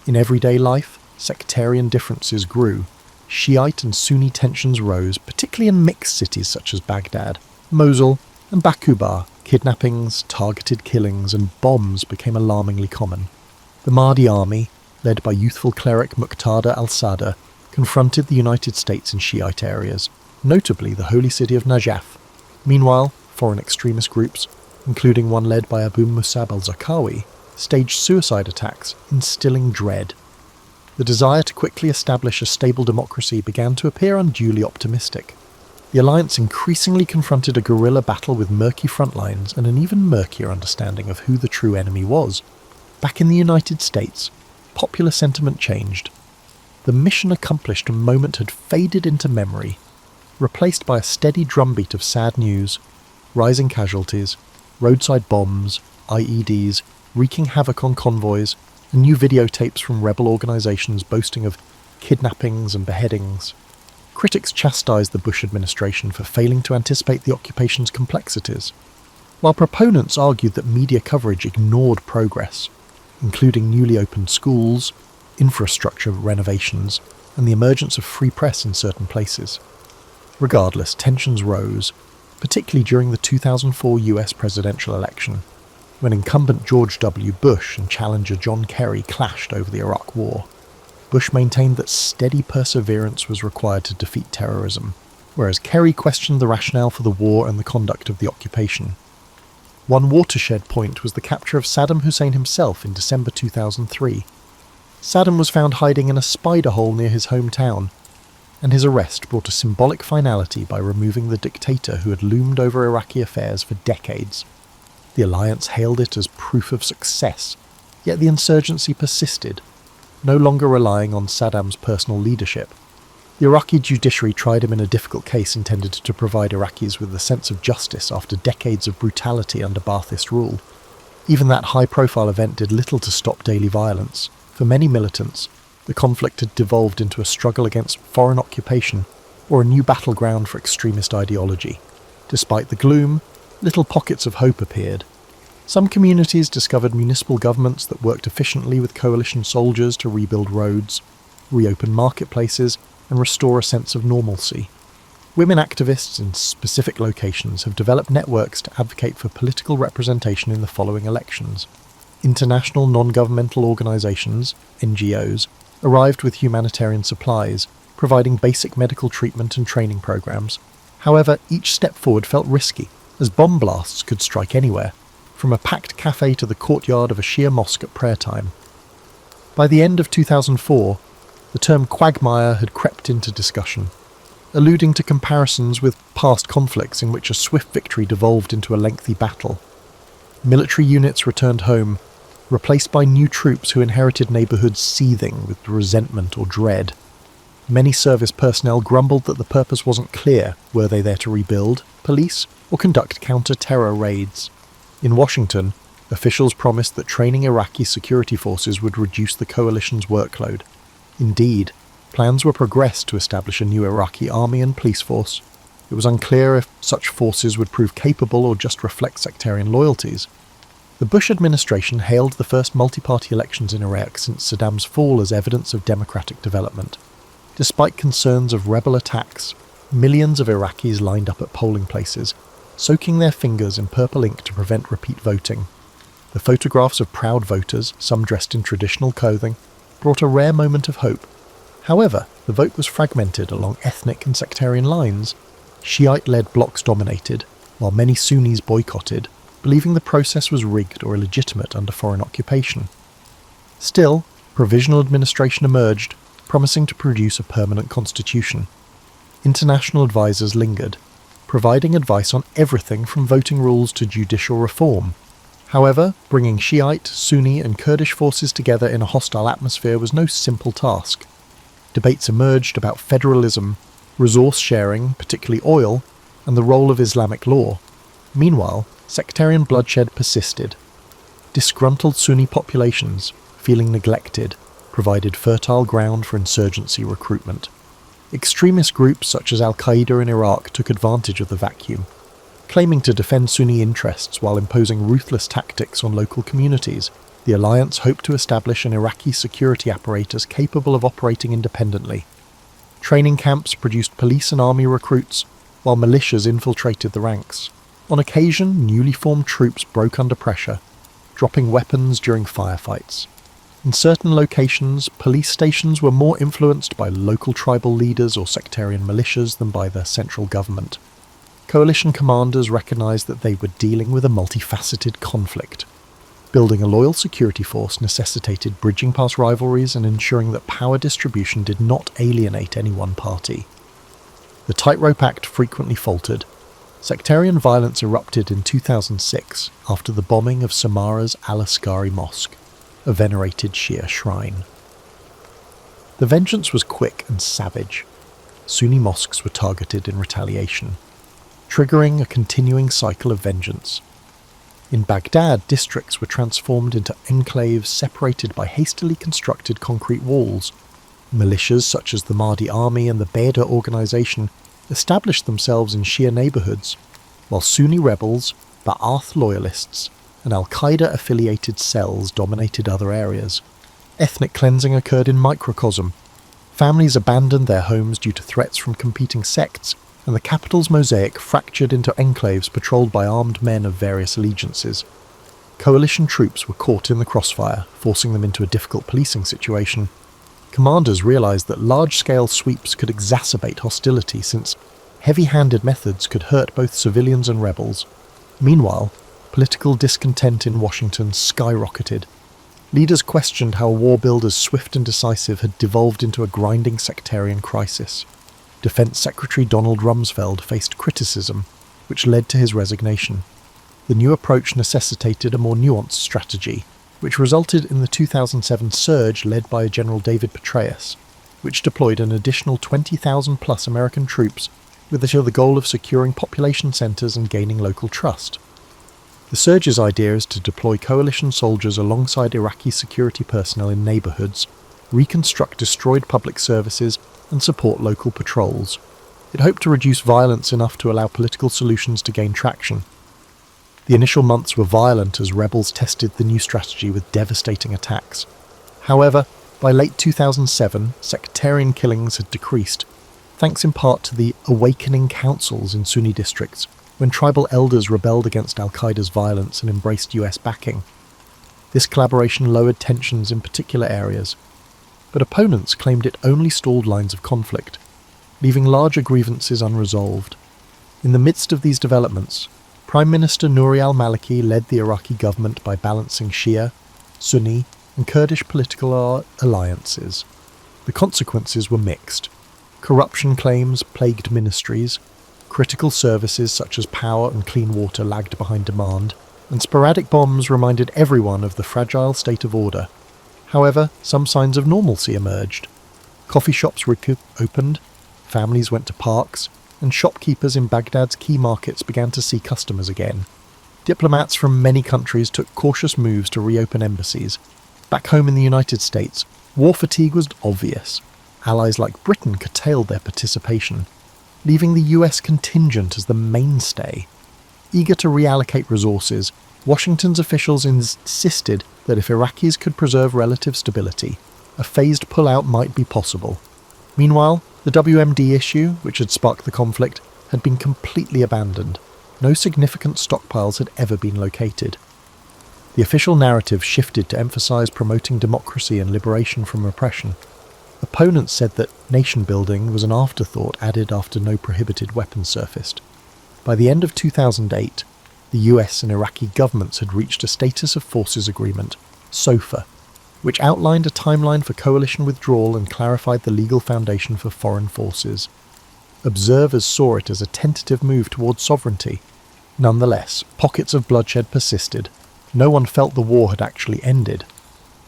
In everyday life, sectarian differences grew. Shiite and Sunni tensions rose, particularly in mixed cities such as Baghdad, Mosul, and Bakuba. Kidnappings, targeted killings, and bombs became alarmingly common. The Mahdi army, led by youthful cleric Muqtada al-Sadr, confronted the United States in Shiite areas, notably the holy city of Najaf. Meanwhile, foreign extremist groups, including one led by Abu Musab al-Zarqawi, staged suicide attacks, instilling dread. The desire to quickly establish a stable democracy began to appear unduly optimistic. The alliance increasingly confronted a guerrilla battle with murky front lines and an even murkier understanding of who the true enemy was. Back in the United States, popular sentiment changed. The mission accomplished moment had faded into memory, replaced by a steady drumbeat of sad news, rising casualties, roadside bombs, IEDs, wreaking havoc on convoys, and new videotapes from rebel organisations boasting of kidnappings and beheadings. Critics chastised the Bush administration for failing to anticipate the occupation's complexities, while proponents argued that media coverage ignored progress, including newly opened schools, infrastructure renovations, and the emergence of free press in certain places. Regardless, tensions rose, particularly during the 2004 US presidential election, when incumbent George W. Bush and challenger John Kerry clashed over the Iraq War. Bush maintained that steady perseverance was required to defeat terrorism, whereas Kerry questioned the rationale for the war and the conduct of the occupation. One watershed point was the capture of Saddam Hussein himself in December 2003. Saddam was found hiding in a spider hole near his hometown, and his arrest brought a symbolic finality by removing the dictator who had loomed over Iraqi affairs for decades. The alliance hailed it as proof of success, yet the insurgency persisted, no longer relying on Saddam's personal leadership. The Iraqi judiciary tried him in a difficult case intended to provide Iraqis with a sense of justice after decades of brutality under Ba'athist rule. Even that high-profile event did little to stop daily violence. For many militants, the conflict had devolved into a struggle against foreign occupation or a new battleground for extremist ideology. Despite the gloom, little pockets of hope appeared. Some communities discovered municipal governments that worked efficiently with coalition soldiers to rebuild roads, reopen marketplaces, and restore a sense of normalcy. Women activists in specific locations have developed networks to advocate for political representation in the following elections. International non-governmental organisations, NGOs, arrived with humanitarian supplies, providing basic medical treatment and training programs. However, each step forward felt risky, as bomb blasts could strike anywhere, from a packed cafe to the courtyard of a Shia mosque at prayer time. By the end of 2004, the term quagmire had crept into discussion, alluding to comparisons with past conflicts in which a swift victory devolved into a lengthy battle. Military units returned home, replaced by new troops who inherited neighbourhoods seething with resentment or dread. Many service personnel grumbled that the purpose wasn't clear. Were they there to rebuild, police, or conduct counter-terror raids? In Washington, officials promised that training Iraqi security forces would reduce the coalition's workload. Indeed, plans were progressed to establish a new Iraqi army and police force. It was unclear if such forces would prove capable or just reflect sectarian loyalties. The Bush administration hailed the first multi-party elections in Iraq since Saddam's fall as evidence of democratic development. Despite concerns of rebel attacks, millions of Iraqis lined up at polling places, soaking their fingers in purple ink to prevent repeat voting. The photographs of proud voters, some dressed in traditional clothing, brought a rare moment of hope. However, the vote was fragmented along ethnic and sectarian lines. Shiite-led blocs dominated, while many Sunnis boycotted, believing the process was rigged or illegitimate under foreign occupation. Still, provisional administration emerged, promising to produce a permanent constitution. International advisors lingered, providing advice on everything from voting rules to judicial reform. However, bringing Shiite, Sunni and Kurdish forces together in a hostile atmosphere was no simple task. Debates emerged about federalism, resource sharing, particularly oil, and the role of Islamic law. Meanwhile, sectarian bloodshed persisted. Disgruntled Sunni populations, feeling neglected, provided fertile ground for insurgency recruitment. Extremist groups such as Al-Qaeda in Iraq took advantage of the vacuum, claiming to defend Sunni interests while imposing ruthless tactics on local communities. The alliance hoped to establish an Iraqi security apparatus capable of operating independently. Training camps produced police and army recruits, while militias infiltrated the ranks. On occasion, newly formed troops broke under pressure, dropping weapons during firefights. In certain locations, police stations were more influenced by local tribal leaders or sectarian militias than by the central government. Coalition commanders recognized that they were dealing with a multifaceted conflict. Building a loyal security force necessitated bridging past rivalries and ensuring that power distribution did not alienate any one party. The tightrope act frequently faltered. Sectarian violence erupted in 2006 after the bombing of Samara's Al-Askari Mosque, a venerated Shia shrine. The vengeance was quick and savage. Sunni mosques were targeted in retaliation, triggering a continuing cycle of vengeance. In Baghdad, districts were transformed into enclaves separated by hastily constructed concrete walls. Militias such as the Mahdi Army and the Beda organization established themselves in Shia neighborhoods, while Sunni rebels, Ba'ath loyalists, and Al-Qaeda-affiliated cells dominated other areas. Ethnic cleansing occurred in microcosm. Families abandoned their homes due to threats from competing sects, and the capital's mosaic fractured into enclaves patrolled by armed men of various allegiances. Coalition troops were caught in the crossfire, forcing them into a difficult policing situation. Commanders realized that large-scale sweeps could exacerbate hostility since heavy-handed methods could hurt both civilians and rebels. Meanwhile, political discontent in Washington skyrocketed. Leaders questioned how a war build as swift and decisive had devolved into a grinding sectarian crisis. Defense Secretary Donald Rumsfeld faced criticism, which led to his resignation. The new approach necessitated a more nuanced strategy, which resulted in the 2007 surge led by General David Petraeus, which deployed an additional 20,000-plus American troops with the goal of securing population centres and gaining local trust. The surge's idea is to deploy coalition soldiers alongside Iraqi security personnel in neighbourhoods, reconstruct destroyed public services, and support local patrols. It hoped to reduce violence enough to allow political solutions to gain traction. The initial months were violent as rebels tested the new strategy with devastating attacks. However, by late 2007, sectarian killings had decreased, thanks in part to the awakening councils in Sunni districts, when tribal elders rebelled against al-Qaeda's violence and embraced US backing. This collaboration lowered tensions in particular areas, but opponents claimed it only stalled lines of conflict, leaving larger grievances unresolved. In the midst of these developments, Prime Minister Nouri al-Maliki led the Iraqi government by balancing Shia, Sunni, and Kurdish political alliances. The consequences were mixed. Corruption claims plagued ministries, critical services such as power and clean water lagged behind demand, and sporadic bombs reminded everyone of the fragile state of order. However, some signs of normalcy emerged. Coffee shops opened, families went to parks, and shopkeepers in Baghdad's key markets began to see customers again. Diplomats from many countries took cautious moves to reopen embassies. Back home in the United States, war fatigue was obvious. Allies like Britain curtailed their participation, leaving the US contingent as the mainstay. Eager to reallocate resources, Washington's officials insisted that if Iraqis could preserve relative stability, a phased pullout might be possible. Meanwhile, the WMD issue, which had sparked the conflict, had been completely abandoned. No significant stockpiles had ever been located. The official narrative shifted to emphasize promoting democracy and liberation from repression. Opponents said that nation-building was an afterthought added after no prohibited weapons surfaced. By the end of 2008, the US and Iraqi governments had reached a Status of Forces Agreement, SOFA, which outlined a timeline for coalition withdrawal and clarified the legal foundation for foreign forces. Observers saw it as a tentative move towards sovereignty. Nonetheless, pockets of bloodshed persisted. No one felt the war had actually ended.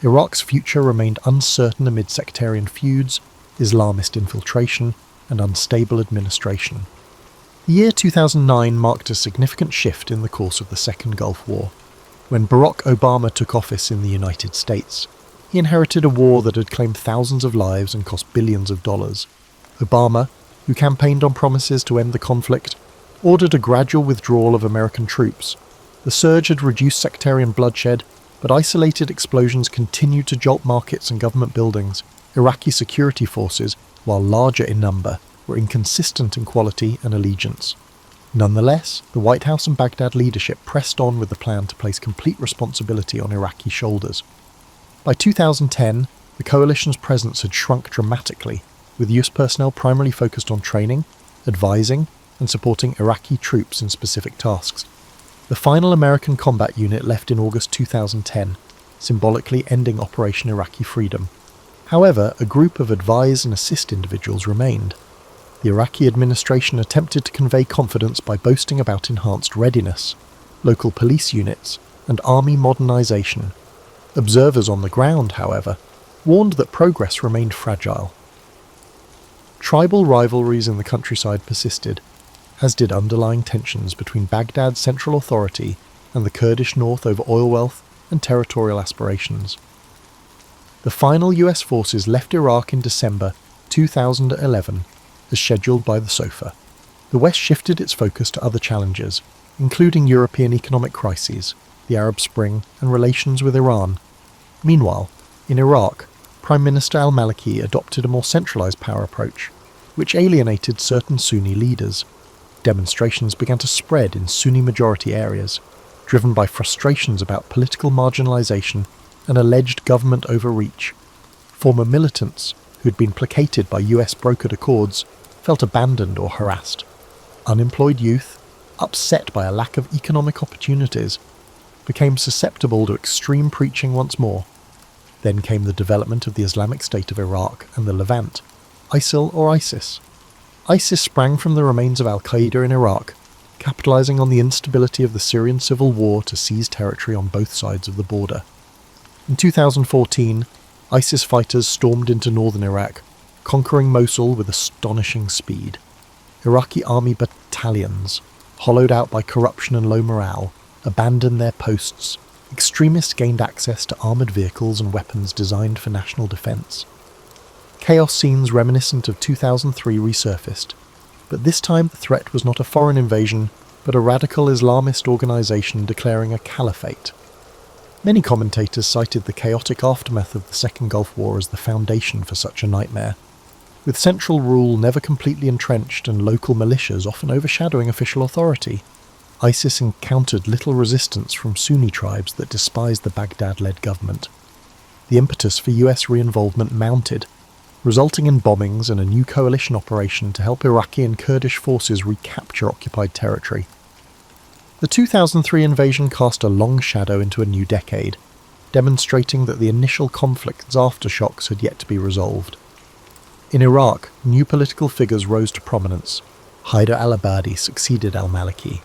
Iraq's future remained uncertain amid sectarian feuds, Islamist infiltration, and unstable administration. The year 2009 marked a significant shift in the course of the Second Gulf War. When Barack Obama took office in the United States, he inherited a war that had claimed thousands of lives and cost billions of dollars. Obama, who campaigned on promises to end the conflict, ordered a gradual withdrawal of American troops. The surge had reduced sectarian bloodshed, but isolated explosions continued to jolt markets and government buildings. Iraqi security forces, while larger in number, were inconsistent in quality and allegiance. Nonetheless, the White House and Baghdad leadership pressed on with the plan to place complete responsibility on Iraqi shoulders. By 2010, the coalition's presence had shrunk dramatically, with US personnel primarily focused on training, advising, and supporting Iraqi troops in specific tasks. The final American combat unit left in August 2010, symbolically ending Operation Iraqi Freedom. However, a group of advise and assist individuals remained. The Iraqi administration attempted to convey confidence by boasting about enhanced readiness, local police units, and army modernization. Observers on the ground, however, warned that progress remained fragile. Tribal rivalries in the countryside persisted, as did underlying tensions between Baghdad's central authority and the Kurdish north over oil wealth and territorial aspirations. The final US forces left Iraq in December 2011, as scheduled by the SOFA. The West shifted its focus to other challenges, including European economic crises, the Arab Spring, and relations with Iran. Meanwhile, in Iraq, Prime Minister al-Maliki adopted a more centralized power approach, which alienated certain Sunni leaders. Demonstrations began to spread in Sunni-majority areas, driven by frustrations about political marginalization and alleged government overreach. Former militants, who had been placated by US-brokered accords, felt abandoned or harassed. Unemployed youth, upset by a lack of economic opportunities, became susceptible to extreme preaching once more. Then came the development of the Islamic State of Iraq and the Levant, ISIL or ISIS. ISIS sprang from the remains of al-Qaeda in Iraq, capitalizing on the instability of the Syrian civil war to seize territory on both sides of the border. In 2014, ISIS fighters stormed into northern Iraq, conquering Mosul with astonishing speed. Iraqi army battalions, hollowed out by corruption and low morale, abandoned their posts. Extremists gained access to armoured vehicles and weapons designed for national defence. Chaos scenes reminiscent of 2003 resurfaced, but this time the threat was not a foreign invasion, but a radical Islamist organisation declaring a caliphate. Many commentators cited the chaotic aftermath of the Second Gulf War as the foundation for such a nightmare, with central rule never completely entrenched and local militias often overshadowing official authority. ISIS encountered little resistance from Sunni tribes that despised the Baghdad-led government. The impetus for US re-involvement mounted, resulting in bombings and a new coalition operation to help Iraqi and Kurdish forces recapture occupied territory. The 2003 invasion cast a long shadow into a new decade, demonstrating that the initial conflict's aftershocks had yet to be resolved. In Iraq, new political figures rose to prominence. Haider al-Abadi succeeded al-Maliki.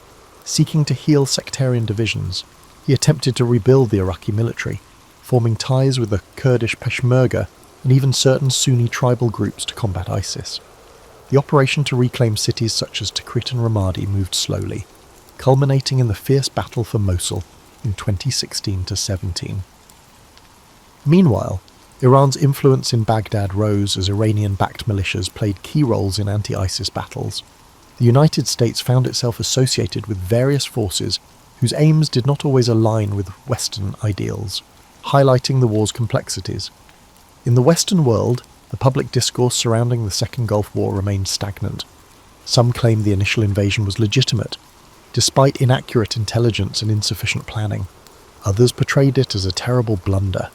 Seeking to heal sectarian divisions, he attempted to rebuild the Iraqi military, forming ties with the Kurdish Peshmerga and even certain Sunni tribal groups to combat ISIS. The operation to reclaim cities such as Tikrit and Ramadi moved slowly, culminating in the fierce battle for Mosul in 2016-17. Meanwhile, Iran's influence in Baghdad rose as Iranian-backed militias played key roles in anti-ISIS battles. The United States found itself associated with various forces whose aims did not always align with Western ideals, highlighting the war's complexities. In the Western world, the public discourse surrounding the Second Gulf War remained stagnant. Some claimed the initial invasion was legitimate, despite inaccurate intelligence and insufficient planning. Others portrayed it as a terrible blunder,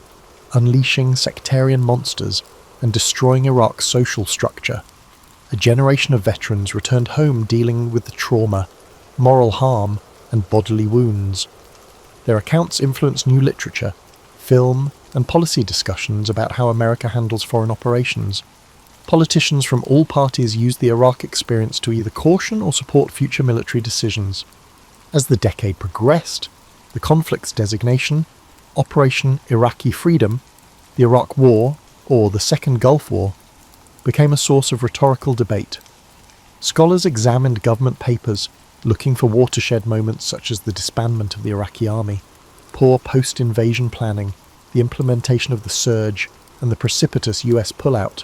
unleashing sectarian monsters and destroying Iraq's social structure. A generation of veterans returned home dealing with the trauma, moral harm, and bodily wounds. Their accounts influenced new literature, film, and policy discussions about how America handles foreign operations. Politicians from all parties used the Iraq experience to either caution or support future military decisions. As the decade progressed, the conflict's designation, Operation Iraqi Freedom, the Iraq War, or the Second Gulf War, became a source of rhetorical debate. Scholars examined government papers, looking for watershed moments such as the disbandment of the Iraqi army, poor post-invasion planning, the implementation of the surge, and the precipitous US pullout.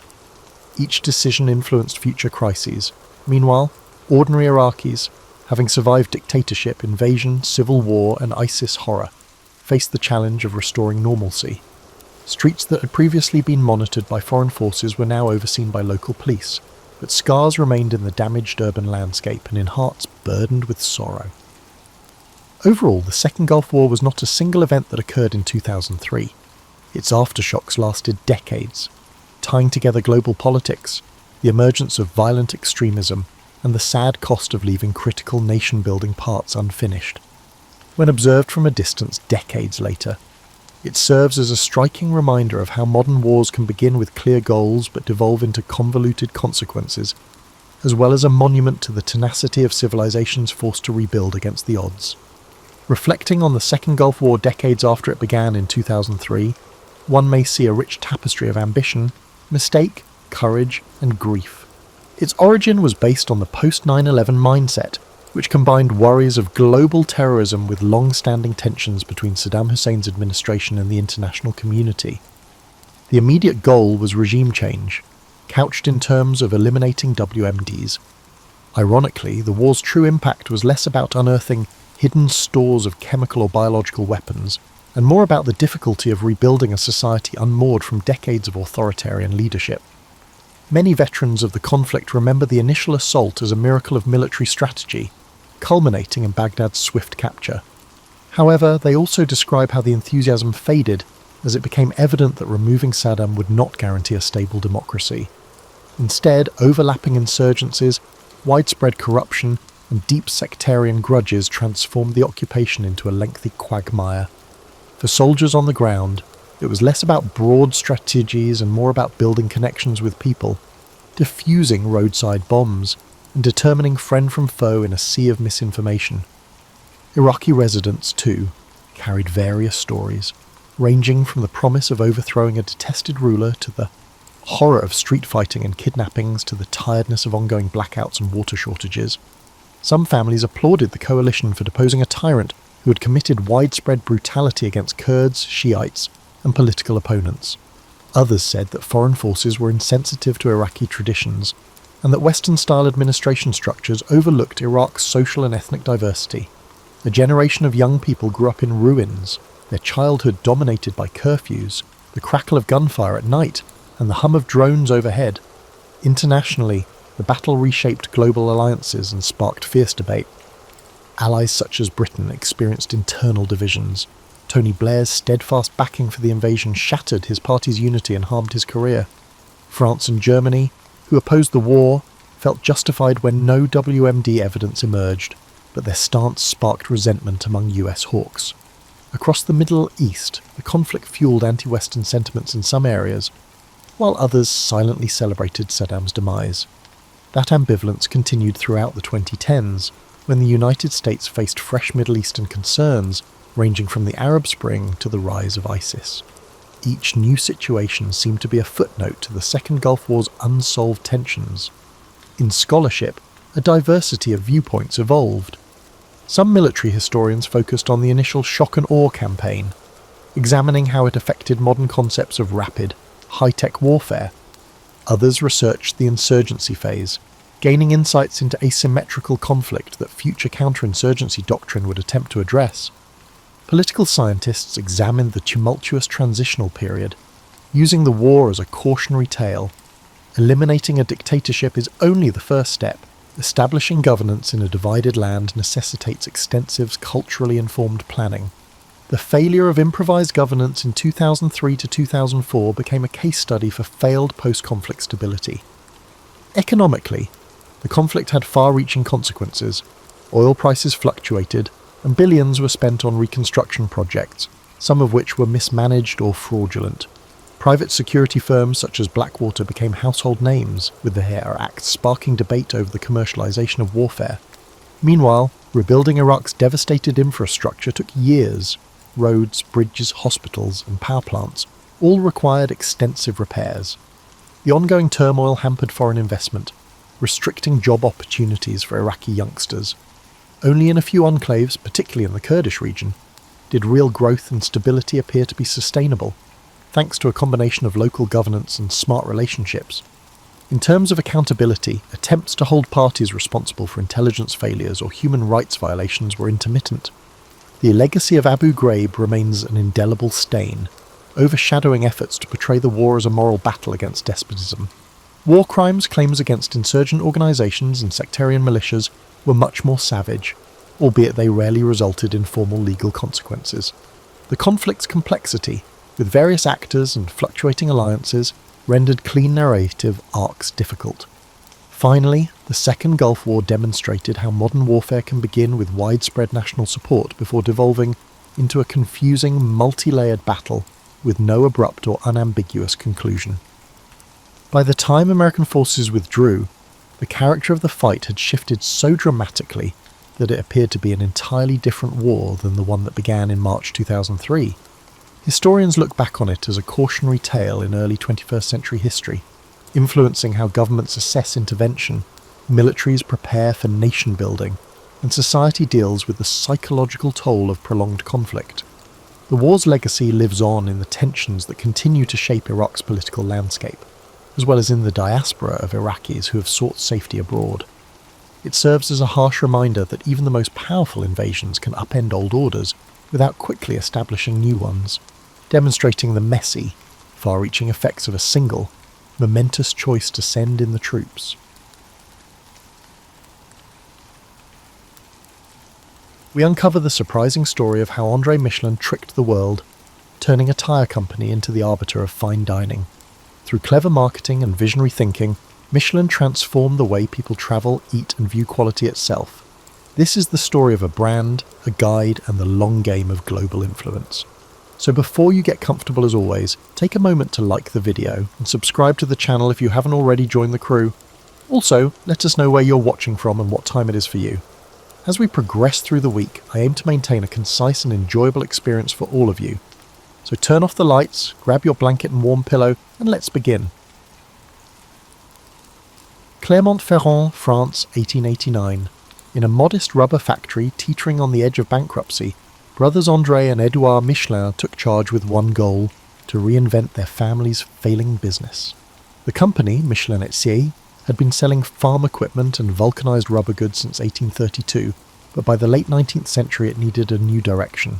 Each decision influenced future crises. Meanwhile, ordinary Iraqis, having survived dictatorship, invasion, civil war, and ISIS horror, faced the challenge of restoring normalcy. Streets that had previously been monitored by foreign forces were now overseen by local police, but scars remained in the damaged urban landscape and in hearts burdened with sorrow. Overall, the Second Gulf War was not a single event that occurred in 2003. Its aftershocks lasted decades, tying together global politics, the emergence of violent extremism, and the sad cost of leaving critical nation-building parts unfinished. When observed from a distance decades later, it serves as a striking reminder of how modern wars can begin with clear goals but devolve into convoluted consequences, as well as a monument to the tenacity of civilizations forced to rebuild against the odds. Reflecting on the Second Gulf War decades after it began in 2003, one may see a rich tapestry of ambition, mistake, courage, and grief. Its origin was based on the post-9/11 mindset, which combined worries of global terrorism with long-standing tensions between Saddam Hussein's administration and the international community. The immediate goal was regime change, couched in terms of eliminating WMDs. Ironically, the war's true impact was less about unearthing hidden stores of chemical or biological weapons, and more about the difficulty of rebuilding a society unmoored from decades of authoritarian leadership. Many veterans of the conflict remember the initial assault as a miracle of military strategy, culminating in Baghdad's swift capture. However, they also describe how the enthusiasm faded as it became evident that removing Saddam would not guarantee a stable democracy. Instead, overlapping insurgencies, widespread corruption, and deep sectarian grudges transformed the occupation into a lengthy quagmire. For soldiers on the ground, it was less about broad strategies and more about building connections with people, diffusing roadside bombs, and determining friend from foe in a sea of misinformation. Iraqi residents, too, carried various stories, ranging from the promise of overthrowing a detested ruler to the horror of street fighting and kidnappings to the tiredness of ongoing blackouts and water shortages. Some families applauded the coalition for deposing a tyrant who had committed widespread brutality against Kurds, Shiites, and political opponents. Others said that foreign forces were insensitive to Iraqi traditions, and that Western-style administration structures overlooked Iraq's social and ethnic diversity. A generation of young people grew up in ruins, their childhood dominated by curfews, the crackle of gunfire at night, and the hum of drones overhead. Internationally, the battle reshaped global alliances and sparked fierce debate. Allies such as Britain experienced internal divisions. Tony Blair's steadfast backing for the invasion shattered his party's unity and harmed his career. France and Germany, who opposed the war, felt justified when no WMD evidence emerged, but their stance sparked resentment among US hawks. Across the Middle East, the conflict fueled anti-Western sentiments in some areas, while others silently celebrated Saddam's demise. That ambivalence continued throughout the 2010s, when the United States faced fresh Middle Eastern concerns, ranging from the Arab Spring to the rise of ISIS. Each new situation seemed to be a footnote to the Second Gulf War's unsolved tensions. In scholarship, a diversity of viewpoints evolved. Some military historians focused on the initial shock and awe campaign, examining how it affected modern concepts of rapid, high-tech warfare. Others researched the insurgency phase, gaining insights into asymmetrical conflict that future counterinsurgency doctrine would attempt to address. Political scientists examined the tumultuous transitional period, using the war as a cautionary tale. Eliminating a dictatorship is only the first step. Establishing governance in a divided land necessitates extensive, culturally informed planning. The failure of improvised governance in 2003 to 2004 became a case study for failed post-conflict stability. Economically, the conflict had far-reaching consequences. Oil prices fluctuated, and billions were spent on reconstruction projects, some of which were mismanaged or fraudulent. Private security firms such as Blackwater became household names, with the HARE Act sparking debate over the commercialization of warfare. Meanwhile, rebuilding Iraq's devastated infrastructure took years. Roads, bridges, hospitals, and power plants all required extensive repairs. The ongoing turmoil hampered foreign investment, restricting job opportunities for Iraqi youngsters. Only in a few enclaves, particularly in the Kurdish region, did real growth and stability appear to be sustainable, thanks to a combination of local governance and smart relationships. In terms of accountability, attempts to hold parties responsible for intelligence failures or human rights violations were intermittent. The legacy of Abu Ghraib remains an indelible stain, overshadowing efforts to portray the war as a moral battle against despotism. War crimes claims against insurgent organisations and sectarian militias were much more savage, albeit they rarely resulted in formal legal consequences. The conflict's complexity, with various actors and fluctuating alliances, rendered clean narrative arcs difficult. Finally, the Second Gulf War demonstrated how modern warfare can begin with widespread national support before devolving into a confusing, multi-layered battle with no abrupt or unambiguous conclusion. By the time American forces withdrew, the character of the fight had shifted so dramatically that it appeared to be an entirely different war than the one that began in March 2003. Historians look back on it as a cautionary tale in early 21st century history, influencing how governments assess intervention, militaries prepare for nation building, and society deals with the psychological toll of prolonged conflict. The war's legacy lives on in the tensions that continue to shape Iraq's political landscape, as well as in the diaspora of Iraqis who have sought safety abroad. It serves as a harsh reminder that even the most powerful invasions can upend old orders without quickly establishing new ones, demonstrating the messy, far-reaching effects of a single, momentous choice to send in the troops. We uncover the surprising story of how André Michelin tricked the world, turning a tire company into the arbiter of fine dining. Through clever marketing and visionary thinking, Michelin transformed the way people travel, eat, and view quality itself. This is the story of a brand, a guide, and the long game of global influence. So before you get comfortable, as always, take a moment to like the video and subscribe to the channel if you haven't already joined the crew. Also, let us know where you're watching from and what time it is for you. As we progress through the week, I aim to maintain a concise and enjoyable experience for all of you. So turn off the lights, grab your blanket and warm pillow, and let's begin. Clermont-Ferrand, France, 1889. In a modest rubber factory teetering on the edge of bankruptcy, brothers André and Edouard Michelin took charge with one goal: to reinvent their family's failing business. The company, Michelin et Cie, had been selling farm equipment and vulcanized rubber goods since 1832, but by the late 19th century it needed a new direction.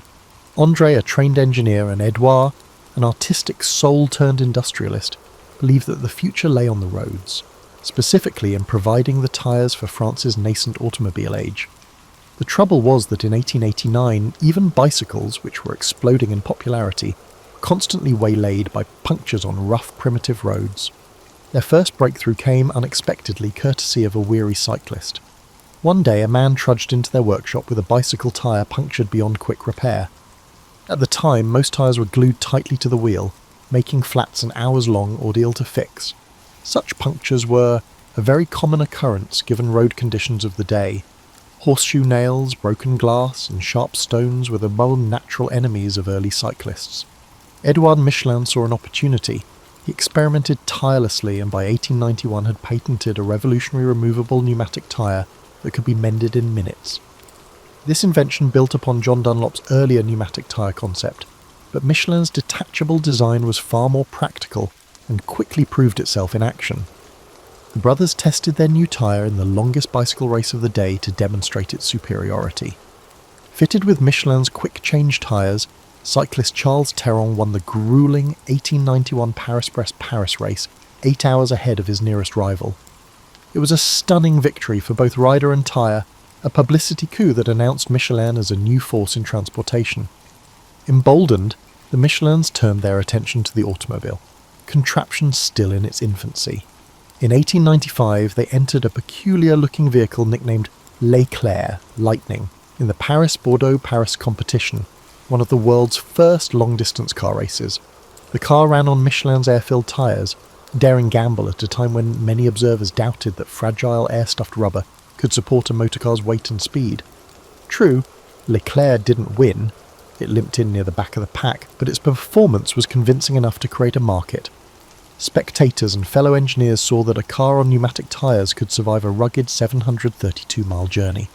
André, a trained engineer, and Edouard, an artistic soul-turned-industrialist, believed that the future lay on the roads, specifically in providing the tyres for France's nascent automobile age. The trouble was that in 1889, even bicycles, which were exploding in popularity, were constantly waylaid by punctures on rough, primitive roads. Their first breakthrough came unexpectedly, courtesy of a weary cyclist. One day a man trudged into their workshop with a bicycle tyre punctured beyond quick repair. At the time, most tyres were glued tightly to the wheel, making flats an hours-long ordeal to fix. Such punctures were a very common occurrence given road conditions of the day. Horseshoe nails, broken glass, and sharp stones were the more natural enemies of early cyclists. Edouard Michelin saw an opportunity. He experimented tirelessly and by 1891 had patented a revolutionary removable pneumatic tyre that could be mended in minutes. This invention built upon John Dunlop's earlier pneumatic tyre concept, but Michelin's detachable design was far more practical and quickly proved itself in action. The brothers tested their new tyre in the longest bicycle race of the day to demonstrate its superiority. Fitted with Michelin's quick-change tyres, cyclist Charles Terron won the grueling 1891 Paris-Brest-Paris race 8 hours ahead of his nearest rival. It was a stunning victory for both rider and tyre, a publicity coup that announced Michelin as a new force in transportation. Emboldened, the Michelins turned their attention to the automobile, contraption still in its infancy. In 1895, they entered a peculiar-looking vehicle nicknamed L'Éclair, Lightning, in the Paris-Bordeaux-Paris competition, one of the world's first long-distance car races. The car ran on Michelin's air-filled tyres, a daring gamble at a time when many observers doubted that fragile air-stuffed rubber could support a motorcar's weight and speed. True, L'Éclair didn't win. It limped in near the back of the pack, but its performance was convincing enough to create a market. Spectators and fellow engineers saw that a car on pneumatic tyres could survive a rugged 732-mile journey.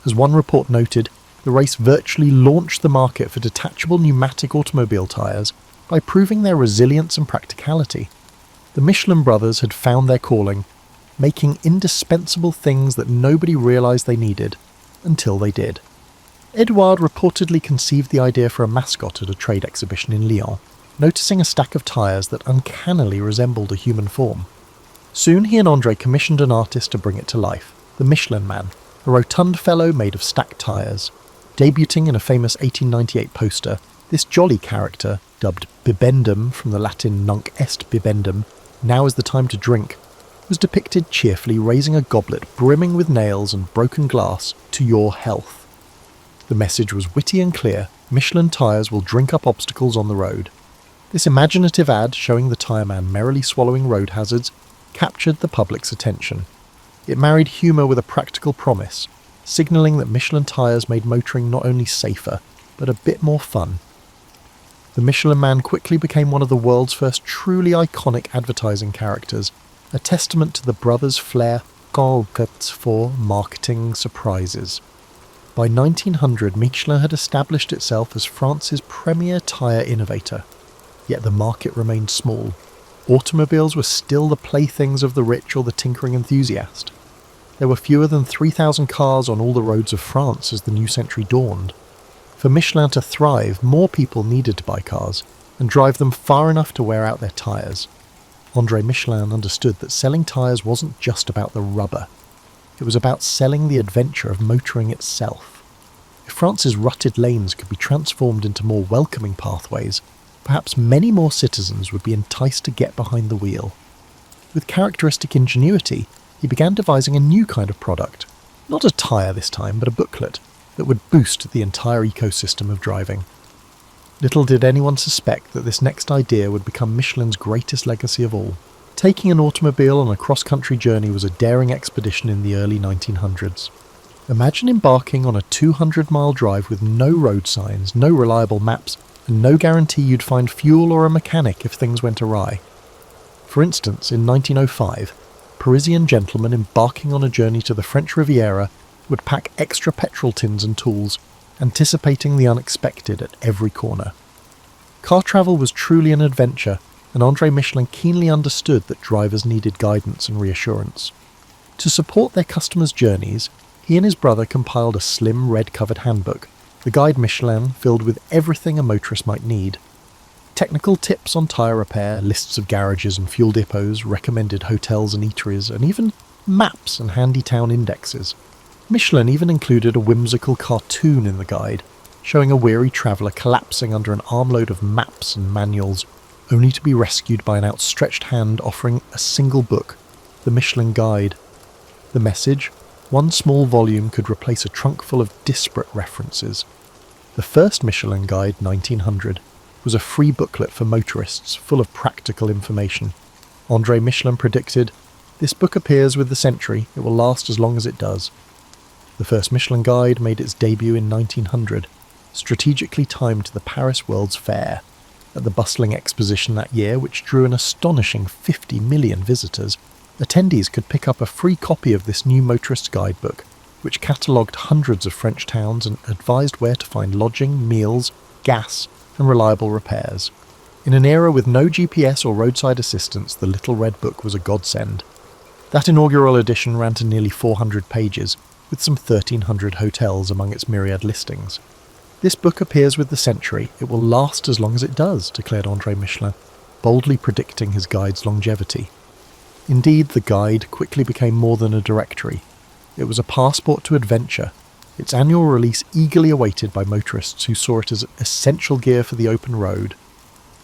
As one report noted, the race virtually launched the market for detachable pneumatic automobile tyres by proving their resilience and practicality. The Michelin brothers had found their calling, making indispensable things that nobody realised they needed, until they did. Edouard reportedly conceived the idea for a mascot at a trade exhibition in Lyon, noticing a stack of tyres that uncannily resembled a human form. Soon he and André commissioned an artist to bring it to life, the Michelin Man, a rotund fellow made of stacked tyres. Debuting in a famous 1898 poster, this jolly character, dubbed Bibendum from the Latin nunc est bibendum, now is the time to drink, was depicted cheerfully raising a goblet brimming with nails and broken glass to your health. The message was witty and clear: Michelin tyres will drink up obstacles on the road. This imaginative ad, showing the tyre man merrily swallowing road hazards, captured the public's attention. It married humour with a practical promise, signalling that Michelin tyres made motoring not only safer, but a bit more fun. The Michelin Man quickly became one of the world's first truly iconic advertising characters, a testament to the brothers' flair for marketing surprises. By 1900, Michelin had established itself as France's premier tyre innovator. Yet the market remained small. Automobiles were still the playthings of the rich or the tinkering enthusiast. There were fewer than 3,000 cars on all the roads of France as the new century dawned. For Michelin to thrive, more people needed to buy cars and drive them far enough to wear out their tyres. André Michelin understood that selling tyres wasn't just about the rubber. It was about selling the adventure of motoring itself. If France's rutted lanes could be transformed into more welcoming pathways, perhaps many more citizens would be enticed to get behind the wheel. With characteristic ingenuity, he began devising a new kind of product, Not a tyre this time, but a booklet that would boost the entire ecosystem of driving. Little did anyone suspect that this next idea would become Michelin's greatest legacy of all. Taking an automobile on a cross-country journey was a daring expedition in the early 1900s. Imagine embarking on a 200-mile drive with no road signs, no reliable maps, and no guarantee you'd find fuel or a mechanic if things went awry. For instance, in 1905, Parisian gentlemen embarking on a journey to the French Riviera would pack extra petrol tins and tools, anticipating the unexpected at every corner. Car travel was truly an adventure, and André Michelin keenly understood that drivers needed guidance and reassurance. To support their customers' journeys, he and his brother compiled a slim red-covered handbook, the Guide Michelin, filled with everything a motorist might need. Technical tips on tyre repair, lists of garages and fuel depots, recommended hotels and eateries, and even maps and handy town indexes. Michelin even included a whimsical cartoon in the guide, showing a weary traveller collapsing under an armload of maps and manuals, only to be rescued by an outstretched hand offering a single book, the Michelin Guide. The message, one small volume could replace a trunk full of disparate references. The first Michelin Guide, 1900, was a free booklet for motorists full of practical information. André Michelin predicted, "This book appears with the century, it will last as long as it does." The first Michelin Guide made its debut in 1900, strategically timed to the Paris World's Fair. At the bustling exposition that year, which drew an astonishing 50 million visitors, attendees could pick up a free copy of this new motorist's guidebook, which catalogued hundreds of French towns and advised where to find lodging, meals, gas, and reliable repairs. In an era with no GPS or roadside assistance, the little red book was a godsend. That inaugural edition ran to nearly 400 pages, with some 1,300 hotels among its myriad listings. "This book appears with the century, it will last as long as it does," declared André Michelin, boldly predicting his guide's longevity. Indeed, the guide quickly became more than a directory. It was a passport to adventure, its annual release eagerly awaited by motorists who saw it as essential gear for the open road.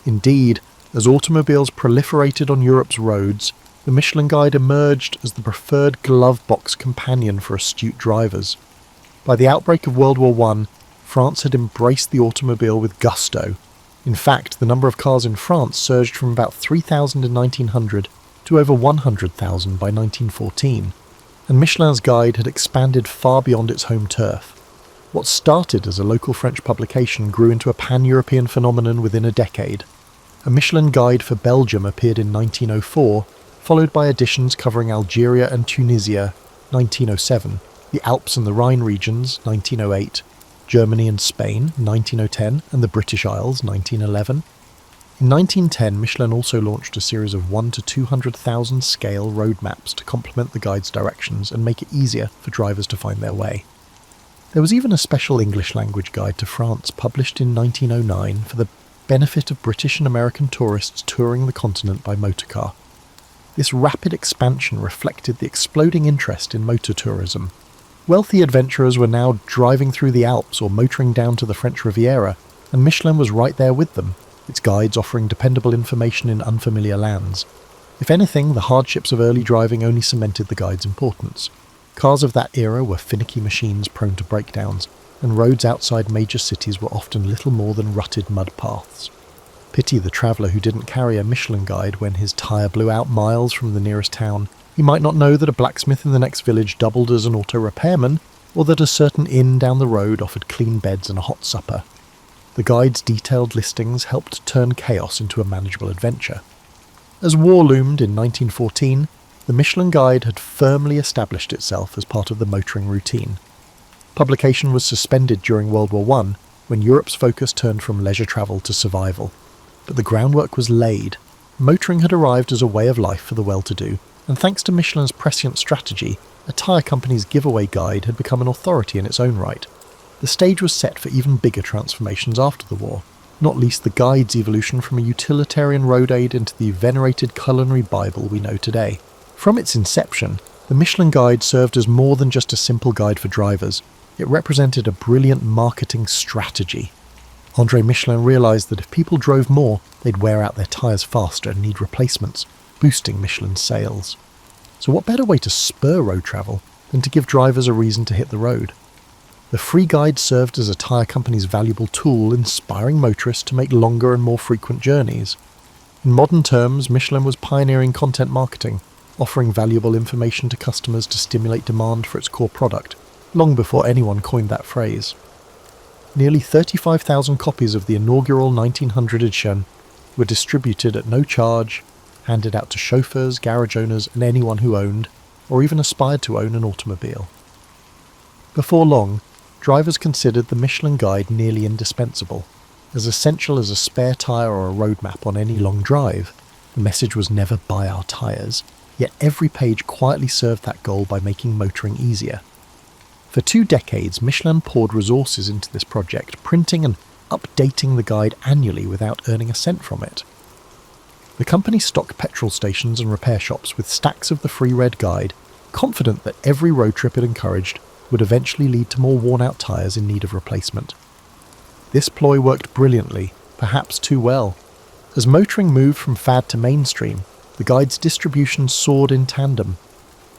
Indeed, as automobiles proliferated on Europe's roads, the Michelin Guide emerged as the preferred glove box companion for astute drivers. By the outbreak of World War I, France had embraced the automobile with gusto. In fact, the number of cars in France surged from about 3,000 in 1900 to over 100,000 by 1914, and Michelin's Guide had expanded far beyond its home turf. What started as a local French publication grew into a pan-European phenomenon within a decade. A Michelin Guide for Belgium appeared in 1904, followed by editions covering Algeria and Tunisia, 1907, the Alps and the Rhine regions, 1908, Germany and Spain, 1910, and the British Isles, 1911. In 1910, Michelin also launched a series of 1 to 200,000 scale road maps to complement the guide's directions and make it easier for drivers to find their way. There was even a special English language guide to France published in 1909 for the benefit of British and American tourists touring the continent by motorcar. This rapid expansion reflected the exploding interest in motor tourism. Wealthy adventurers were now driving through the Alps or motoring down to the French Riviera, and Michelin was right there with them, its guides offering dependable information in unfamiliar lands. If anything, the hardships of early driving only cemented the guide's importance. Cars of that era were finicky machines prone to breakdowns, and roads outside major cities were often little more than rutted mud paths. Pity the traveller who didn't carry a Michelin Guide when his tyre blew out miles from the nearest town. He might not know that a blacksmith in the next village doubled as an auto repairman, or that a certain inn down the road offered clean beds and a hot supper. The guide's detailed listings helped turn chaos into a manageable adventure. As war loomed in 1914, the Michelin Guide had firmly established itself as part of the motoring routine. Publication was suspended during World War I, when Europe's focus turned from leisure travel to survival. But the groundwork was laid. Motoring had arrived as a way of life for the well-to-do, and thanks to Michelin's prescient strategy, a tyre company's giveaway guide had become an authority in its own right. The stage was set for even bigger transformations after the war, not least the guide's evolution from a utilitarian road aid into the venerated culinary Bible we know today. From its inception, the Michelin Guide served as more than just a simple guide for drivers. It represented a brilliant marketing strategy. André Michelin realised that if people drove more, they'd wear out their tyres faster and need replacements, boosting Michelin's sales. So what better way to spur road travel and to give drivers a reason to hit the road. The free guide served as a tyre company's valuable tool, inspiring motorists to make longer and more frequent journeys. In modern terms, Michelin was pioneering content marketing, offering valuable information to customers to stimulate demand for its core product, long before anyone coined that phrase. Nearly 35,000 copies of the inaugural 1900 edition were distributed at no charge, handed out to chauffeurs, garage owners, and anyone who owned, or even aspired to own, an automobile. Before long, drivers considered the Michelin Guide nearly indispensable, as essential as a spare tyre or a road map on any long drive. The message was never buy our tyres, yet every page quietly served that goal by making motoring easier. For 2 decades, Michelin poured resources into this project, printing and updating the guide annually without earning a cent from it. The company stocked petrol stations and repair shops with stacks of the free red guide, confident that every road trip it encouraged would eventually lead to more worn-out tyres in need of replacement. This ploy worked brilliantly, perhaps too well. As motoring moved from fad to mainstream, the guide's distribution soared in tandem.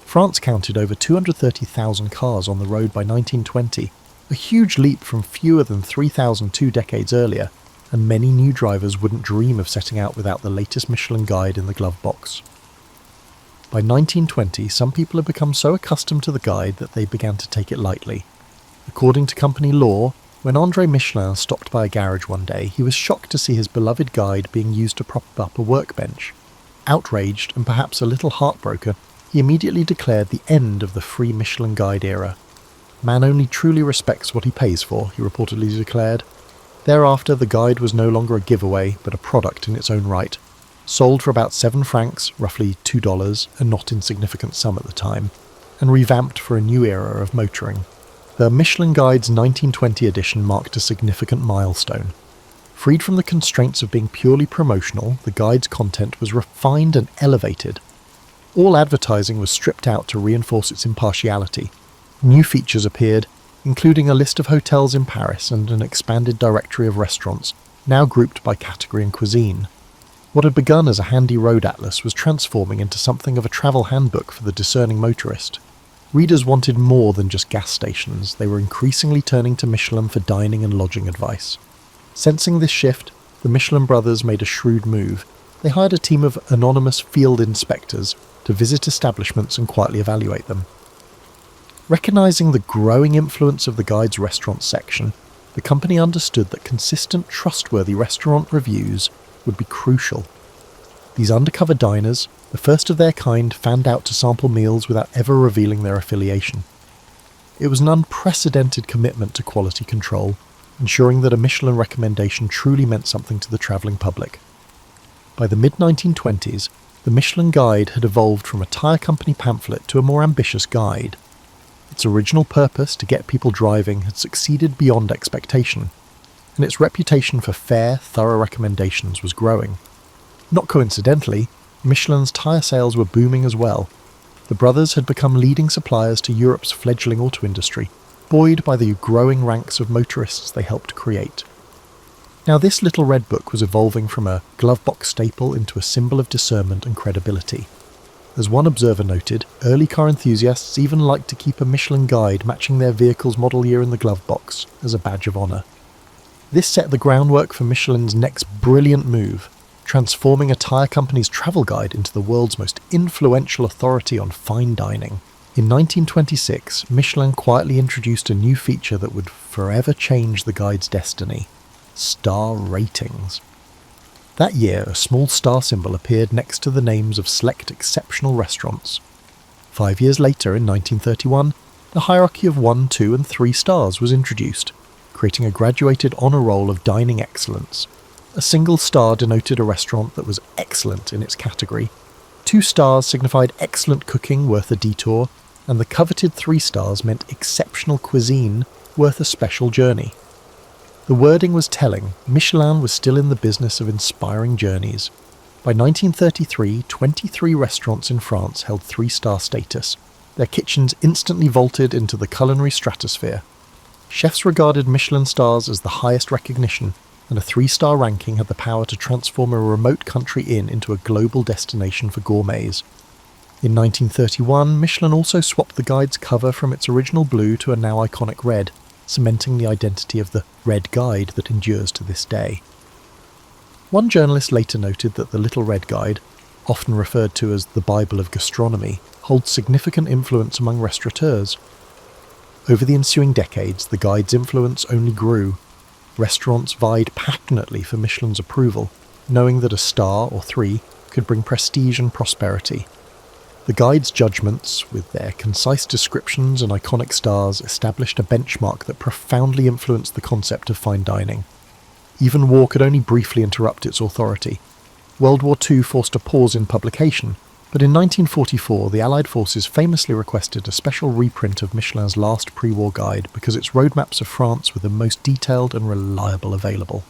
France counted over 230,000 cars on the road by 1920, a huge leap from fewer than 3,000 2 decades earlier, and many new drivers wouldn't dream of setting out without the latest Michelin Guide in the glove box. By 1920, some people had become so accustomed to the guide that they began to take it lightly. According to company law, when André Michelin stopped by a garage one day, he was shocked to see his beloved guide being used to prop up a workbench. Outraged and perhaps a little heartbroken, he immediately declared the end of the free Michelin Guide era. "Man only truly respects what he pays for," he reportedly declared. Thereafter, the guide was no longer a giveaway, but a product in its own right, sold for about 7 francs, roughly $2, a not insignificant sum at the time, and revamped for a new era of motoring. The Michelin Guide's 1920 edition marked a significant milestone. Freed from the constraints of being purely promotional, the guide's content was refined and elevated. All advertising was stripped out to reinforce its impartiality. New features appeared, including a list of hotels in Paris and an expanded directory of restaurants, now grouped by category and cuisine. What had begun as a handy road atlas was transforming into something of a travel handbook for the discerning motorist. Readers wanted more than just gas stations. They were increasingly turning to Michelin for dining and lodging advice. Sensing this shift, the Michelin brothers made a shrewd move. They hired a team of anonymous field inspectors to visit establishments and quietly evaluate them. Recognizing the growing influence of the guide's restaurant section, the company understood that consistent, trustworthy restaurant reviews would be crucial. These undercover diners, the first of their kind, fanned out to sample meals without ever revealing their affiliation. It was an unprecedented commitment to quality control, ensuring that a Michelin recommendation truly meant something to the travelling public. By the mid-1920s, the Michelin Guide had evolved from a tyre company pamphlet to a more ambitious guide. Its original purpose, to get people driving, had succeeded beyond expectation, and its reputation for fair, thorough recommendations was growing. Not coincidentally, Michelin's tyre sales were booming as well. The brothers had become leading suppliers to Europe's fledgling auto industry, buoyed by the growing ranks of motorists they helped create. Now this little red book was evolving from a glovebox staple into a symbol of discernment and credibility. As one observer noted, early car enthusiasts even liked to keep a Michelin Guide matching their vehicle's model year in the glove box as a badge of honour. This set the groundwork for Michelin's next brilliant move, transforming a tyre company's travel guide into the world's most influential authority on fine dining. In 1926, Michelin quietly introduced a new feature that would forever change the guide's destiny: star ratings. That year, a small star symbol appeared next to the names of select exceptional restaurants. 5 years later, in 1931, the hierarchy of 1, 2 and 3 stars was introduced, creating a graduated honour roll of dining excellence. A single star denoted a restaurant that was excellent in its category. 2 stars signified excellent cooking worth a detour, and the coveted 3 stars meant exceptional cuisine worth a special journey. The wording was telling. Michelin was still in the business of inspiring journeys. By 1933, 23 restaurants in France held 3-star status. Their kitchens instantly vaulted into the culinary stratosphere. Chefs regarded Michelin stars as the highest recognition, and a 3-star ranking had the power to transform a remote country inn into a global destination for gourmets. In 1931, Michelin also swapped the guide's cover from its original blue to a now iconic red, cementing the identity of the Red Guide that endures to this day. One journalist later noted that the Little Red Guide, often referred to as the Bible of gastronomy, holds significant influence among restaurateurs. Over the ensuing decades, the guide's influence only grew. Restaurants vied passionately for Michelin's approval, knowing that a star or 3 could bring prestige and prosperity. The guide's judgments, with their concise descriptions and iconic stars, established a benchmark that profoundly influenced the concept of fine dining. Even war could only briefly interrupt its authority. World War II forced a pause in publication, but in 1944 the Allied forces famously requested a special reprint of Michelin's last pre-war guide because its roadmaps of France were the most detailed and reliable available.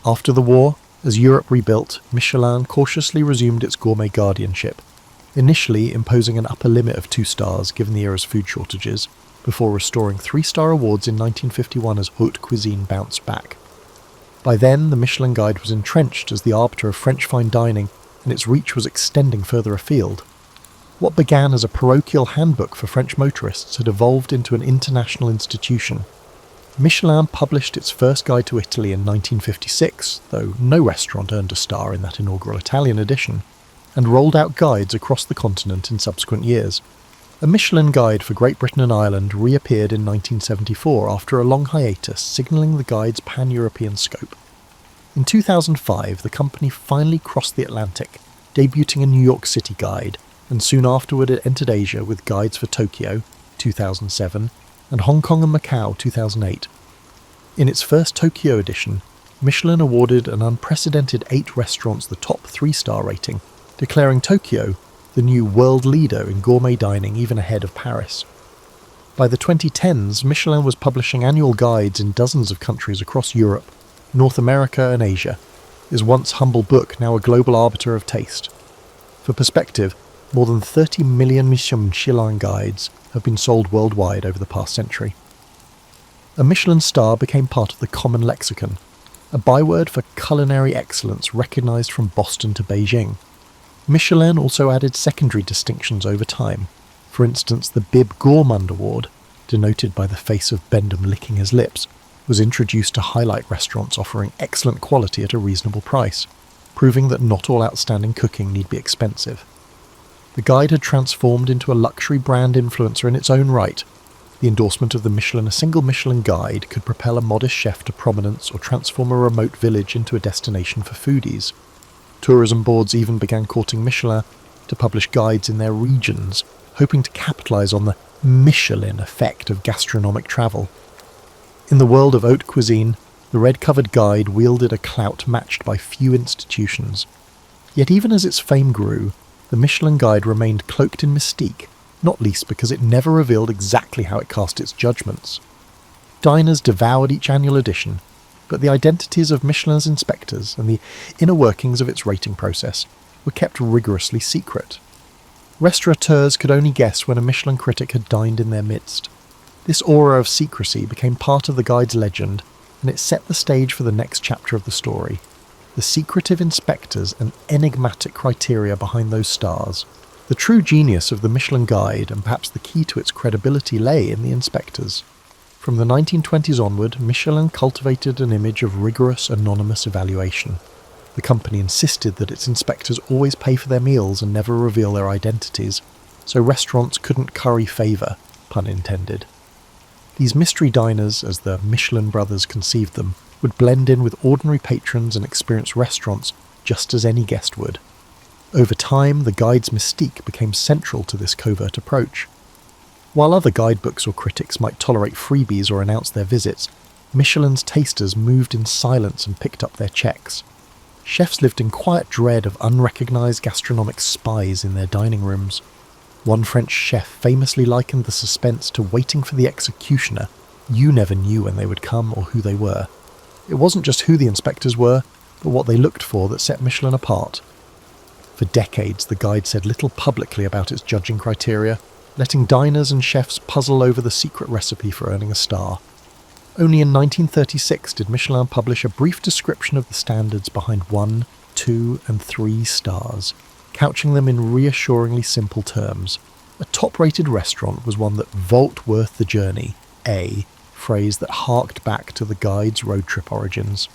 After the war, as Europe rebuilt, Michelin cautiously resumed its gourmet guardianship, initially imposing an upper limit of 2 stars given the era's food shortages, before restoring 3-star awards in 1951 as haute cuisine bounced back. By then, the Michelin Guide was entrenched as the arbiter of French fine dining, and its reach was extending further afield. What began as a parochial handbook for French motorists had evolved into an international institution. Michelin published its first guide to Italy in 1956, though no restaurant earned a star in that inaugural Italian edition, and rolled out guides across the continent in subsequent years. A Michelin guide for Great Britain and Ireland reappeared in 1974 after a long hiatus, signalling the guide's pan-European scope. In 2005, the company finally crossed the Atlantic, debuting a New York City guide, and soon afterward it entered Asia with guides for Tokyo, 2007, and Hong Kong and Macau, 2008. In its first Tokyo edition, Michelin awarded an unprecedented 8 restaurants the top 3-star rating, declaring Tokyo the new world leader in gourmet dining even ahead of Paris. By the 2010s, Michelin was publishing annual guides in dozens of countries across Europe, North America and Asia, his once humble book now a global arbiter of taste. For perspective, more than 30 million Michelin guides have been sold worldwide over the past century. A Michelin star became part of the common lexicon, a byword for culinary excellence recognised from Boston to Beijing. Michelin also added secondary distinctions over time. For instance, the Bib Gourmand Award, denoted by the face of Bendham licking his lips, was introduced to highlight restaurants offering excellent quality at a reasonable price, proving that not all outstanding cooking need be expensive. The guide had transformed into a luxury brand influencer in its own right. The endorsement of a single Michelin guide could propel a modest chef to prominence or transform a remote village into a destination for foodies. Tourism boards even began courting Michelin to publish guides in their regions, hoping to capitalise on the Michelin effect of gastronomic travel. In the world of haute cuisine, the red-covered guide wielded a clout matched by few institutions. Yet even as its fame grew, the Michelin Guide remained cloaked in mystique, not least because it never revealed exactly how it cast its judgments. Diners devoured each annual edition, but the identities of Michelin's inspectors and the inner workings of its rating process were kept rigorously secret. Restaurateurs could only guess when a Michelin critic had dined in their midst. This aura of secrecy became part of the guide's legend, and it set the stage for the next chapter of the story. The secretive inspectors and enigmatic criteria behind those stars. The true genius of the Michelin Guide, and perhaps the key to its credibility, lay in the inspectors. From the 1920s onward, Michelin cultivated an image of rigorous, anonymous evaluation. The company insisted that its inspectors always pay for their meals and never reveal their identities, so restaurants couldn't curry favour, pun intended. These mystery diners, as the Michelin brothers conceived them, would blend in with ordinary patrons and experienced restaurants just as any guest would. Over time, the guide's mystique became central to this covert approach. While other guidebooks or critics might tolerate freebies or announce their visits, Michelin's tasters moved in silence and picked up their checks. Chefs lived in quiet dread of unrecognised gastronomic spies in their dining rooms. One French chef famously likened the suspense to waiting for the executioner. You never knew when they would come or who they were. It wasn't just who the inspectors were, but what they looked for that set Michelin apart. For decades, the guide said little publicly about its judging criteria, letting diners and chefs puzzle over the secret recipe for earning a star. Only in 1936 did Michelin publish a brief description of the standards behind 1, 2, and 3 stars. couching them in reassuringly simple terms. A top-rated restaurant was one that "vault worth the journey," a phrase that harked back to the guide's road trip origins.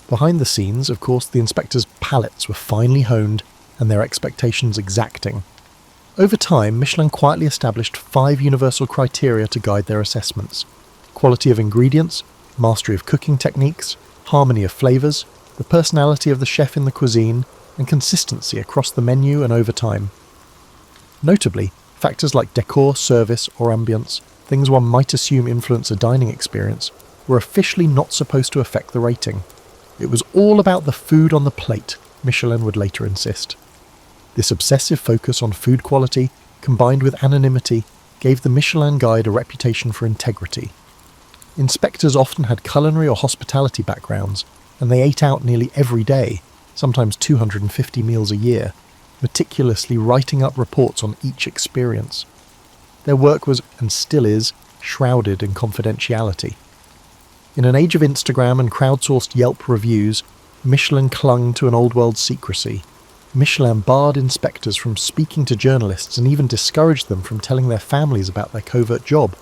Behind the scenes, of course, the inspectors' palates were finely honed and their expectations exacting. Over time, Michelin quietly established 5 universal criteria to guide their assessments: quality of ingredients, mastery of cooking techniques, harmony of flavours, the personality of the chef in the cuisine, and consistency across the menu and over time. Notably, factors like decor, service, or ambience, things one might assume influence a dining experience, were officially not supposed to affect the rating. It was all about the food on the plate, Michelin would later insist. This obsessive focus on food quality, combined with anonymity, gave the Michelin Guide a reputation for integrity. Inspectors often had culinary or hospitality backgrounds, and they ate out nearly every day, sometimes 250 meals a year, meticulously writing up reports on each experience. Their work was, and still is, shrouded in confidentiality. In an age of Instagram and crowdsourced Yelp reviews, Michelin clung to an old-world secrecy. Michelin barred inspectors from speaking to journalists and even discouraged them from telling their families about their covert job.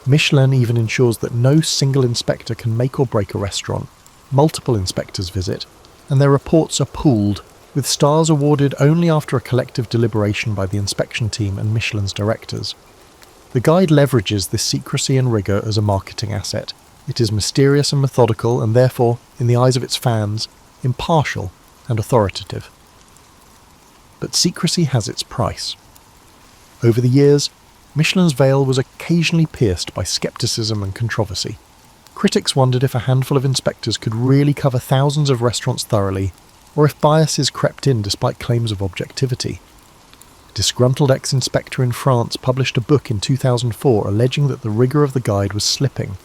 Michelin even ensures that no single inspector can make or break a restaurant. Multiple inspectors visit, and their reports are pooled, with stars awarded only after a collective deliberation by the inspection team and Michelin's directors. The guide leverages this secrecy and rigour as a marketing asset. It is mysterious and methodical, and therefore, in the eyes of its fans, impartial and authoritative. But secrecy has its price. Over the years, Michelin's veil was occasionally pierced by scepticism and controversy. Critics wondered if a handful of inspectors could really cover thousands of restaurants thoroughly, or if biases crept in despite claims of objectivity. A disgruntled ex-inspector in France published a book in 2004 alleging that the rigour of the guide was slipping.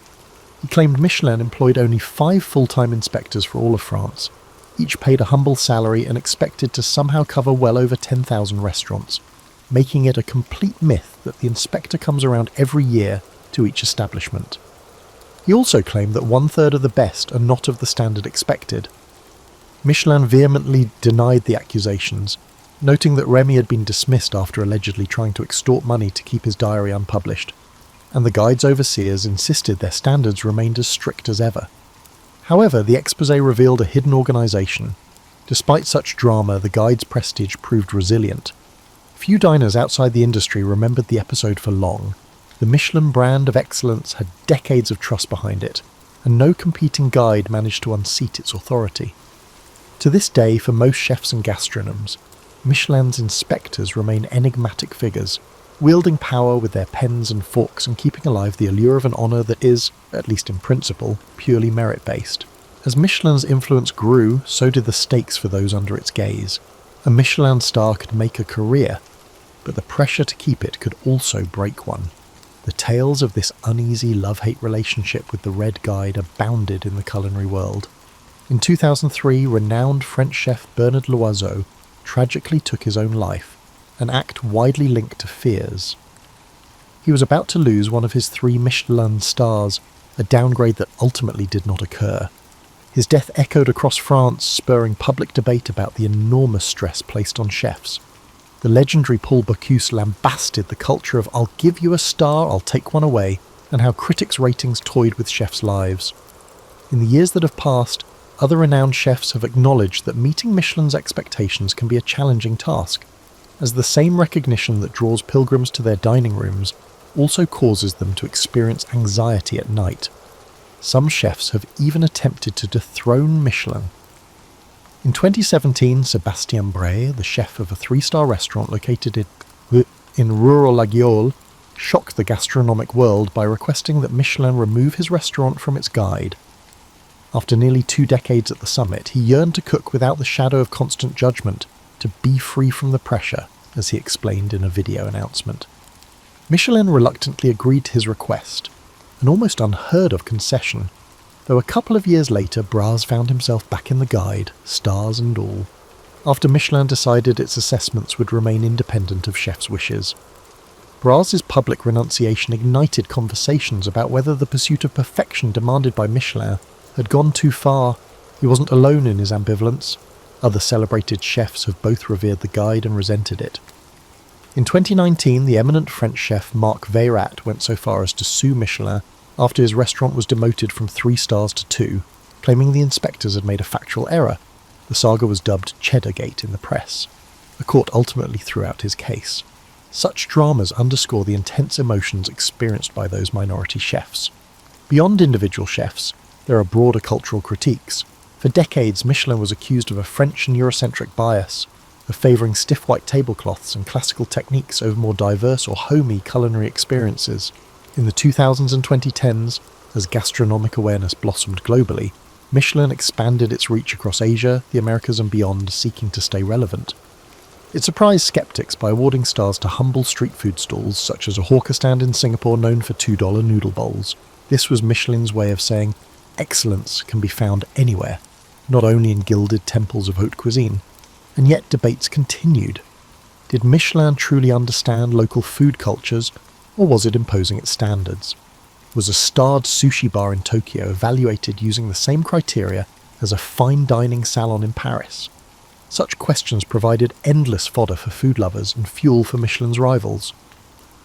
He claimed Michelin employed only 5 full-time inspectors for all of France, each paid a humble salary and expected to somehow cover well over 10,000 restaurants, making it a complete myth that the inspector comes around every year to each establishment. He also claimed that 1/3 of the best are not of the standard expected. Michelin vehemently denied the accusations, noting that Remy had been dismissed after allegedly trying to extort money to keep his diary unpublished, and the guide's overseers insisted their standards remained as strict as ever. However, the exposé revealed a hidden organisation. Despite such drama, the guide's prestige proved resilient. Few diners outside the industry remembered the episode for long. The Michelin brand of excellence had decades of trust behind it, and no competing guide managed to unseat its authority. To this day, for most chefs and gastronomes, Michelin's inspectors remain enigmatic figures, wielding power with their pens and forks and keeping alive the allure of an honour that is, at least in principle, purely merit-based. As Michelin's influence grew, so did the stakes for those under its gaze. A Michelin star could make a career, but the pressure to keep it could also break one. The tales of this uneasy love-hate relationship with the Red Guide abounded in the culinary world. In 2003, renowned French chef Bernard Loiseau tragically took his own life, an act widely linked to fears. He was about to lose one of his 3 Michelin stars, a downgrade that ultimately did not occur. His death echoed across France, spurring public debate about the enormous stress placed on chefs. The legendary Paul Bocuse lambasted the culture of "I'll give you a star, I'll take one away," and how critics' ratings toyed with chefs' lives. In the years that have passed, other renowned chefs have acknowledged that meeting Michelin's expectations can be a challenging task, as the same recognition that draws pilgrims to their dining rooms also causes them to experience anxiety at night. Some chefs have even attempted to dethrone Michelin. In 2017, Sébastien Bray, the chef of a 3-star restaurant located in rural Laguiole, shocked the gastronomic world by requesting that Michelin remove his restaurant from its guide. After nearly 2 decades at the summit, he yearned to cook without the shadow of constant judgment, to be free from the pressure, as he explained in a video announcement. Michelin reluctantly agreed to his request, an almost unheard of concession, though a couple of years later Braz found himself back in the guide, stars and all, after Michelin decided its assessments would remain independent of chefs' wishes. Braz's public renunciation ignited conversations about whether the pursuit of perfection demanded by Michelin had gone too far. He wasn't alone in his ambivalence. Other celebrated chefs have both revered the guide and resented it. In 2019, the eminent French chef Marc Veyrat went so far as to sue Michelin after his restaurant was demoted from 3 stars to 2, claiming the inspectors had made a factual error. The saga was dubbed Cheddargate in the press. The court ultimately threw out his case. Such dramas underscore the intense emotions experienced by those minority chefs. Beyond individual chefs, there are broader cultural critiques. For decades, Michelin was accused of a French and Eurocentric bias, of favouring stiff white tablecloths and classical techniques over more diverse or homey culinary experiences. In the 2000s and 2010s, as gastronomic awareness blossomed globally, Michelin expanded its reach across Asia, the Americas and beyond, seeking to stay relevant. It surprised skeptics by awarding stars to humble street food stalls such as a hawker stand in Singapore known for $2 noodle bowls. This was Michelin's way of saying excellence can be found anywhere, not only in gilded temples of haute cuisine. And yet debates continued. Did Michelin truly understand local food cultures, or was it imposing its standards? Was a starred sushi bar in Tokyo evaluated using the same criteria as a fine dining salon in Paris? Such questions provided endless fodder for food lovers and fuel for Michelin's rivals.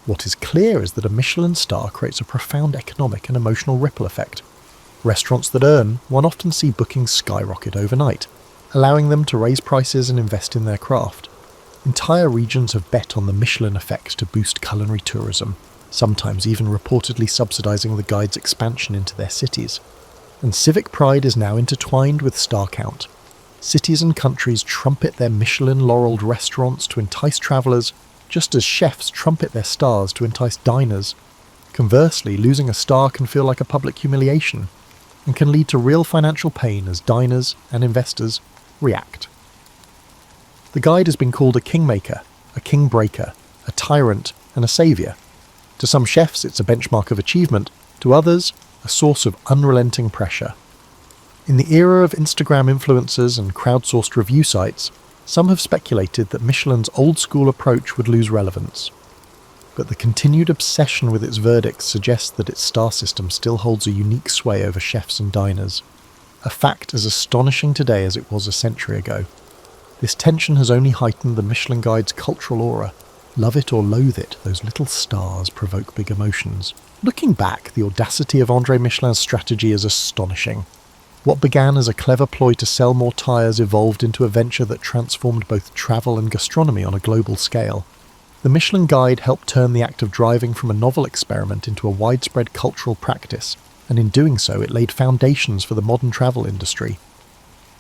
What is clear is that a Michelin star creates a profound economic and emotional ripple effect. Restaurants that earn one often see bookings skyrocket overnight, allowing them to raise prices and invest in their craft. Entire regions have bet on the Michelin effect to boost culinary tourism, sometimes even reportedly subsidizing the guide's expansion into their cities. And civic pride is now intertwined with star count. Cities and countries trumpet their Michelin-laureled restaurants to entice travelers, just as chefs trumpet their stars to entice diners. Conversely, losing a star can feel like a public humiliation, and can lead to real financial pain as diners and investors react. The guide has been called a kingmaker, a kingbreaker, a tyrant, and a saviour. To some chefs, it's a benchmark of achievement. To others, a source of unrelenting pressure. In the era of Instagram influencers and crowdsourced review sites, some have speculated that Michelin's old-school approach would lose relevance. But the continued obsession with its verdicts suggests that its star system still holds a unique sway over chefs and diners. A fact as astonishing today as it was a century ago. This tension has only heightened the Michelin Guide's cultural aura. Love it or loathe it, those little stars provoke big emotions. Looking back, the audacity of André Michelin's strategy is astonishing. What began as a clever ploy to sell more tyres evolved into a venture that transformed both travel and gastronomy on a global scale. The Michelin Guide helped turn the act of driving from a novel experiment into a widespread cultural practice, and in doing so it laid foundations for the modern travel industry.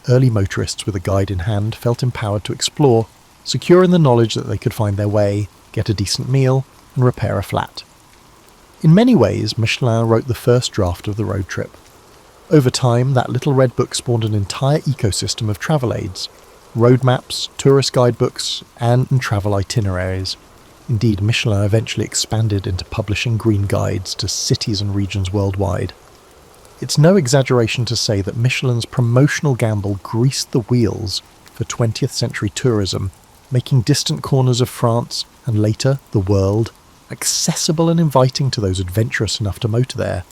Early motorists with a guide in hand felt empowered to explore, secure in the knowledge that they could find their way, get a decent meal, and repair a flat. In many ways, Michelin wrote the first draft of the road trip. Over time, that little red book spawned an entire ecosystem of travel aids, road maps, tourist guidebooks, and travel itineraries. Indeed, Michelin eventually expanded into publishing green guides to cities and regions worldwide. It's no exaggeration to say that Michelin's promotional gamble greased the wheels for 20th century tourism, making distant corners of France, and later the world, accessible and inviting to those adventurous enough to motor there.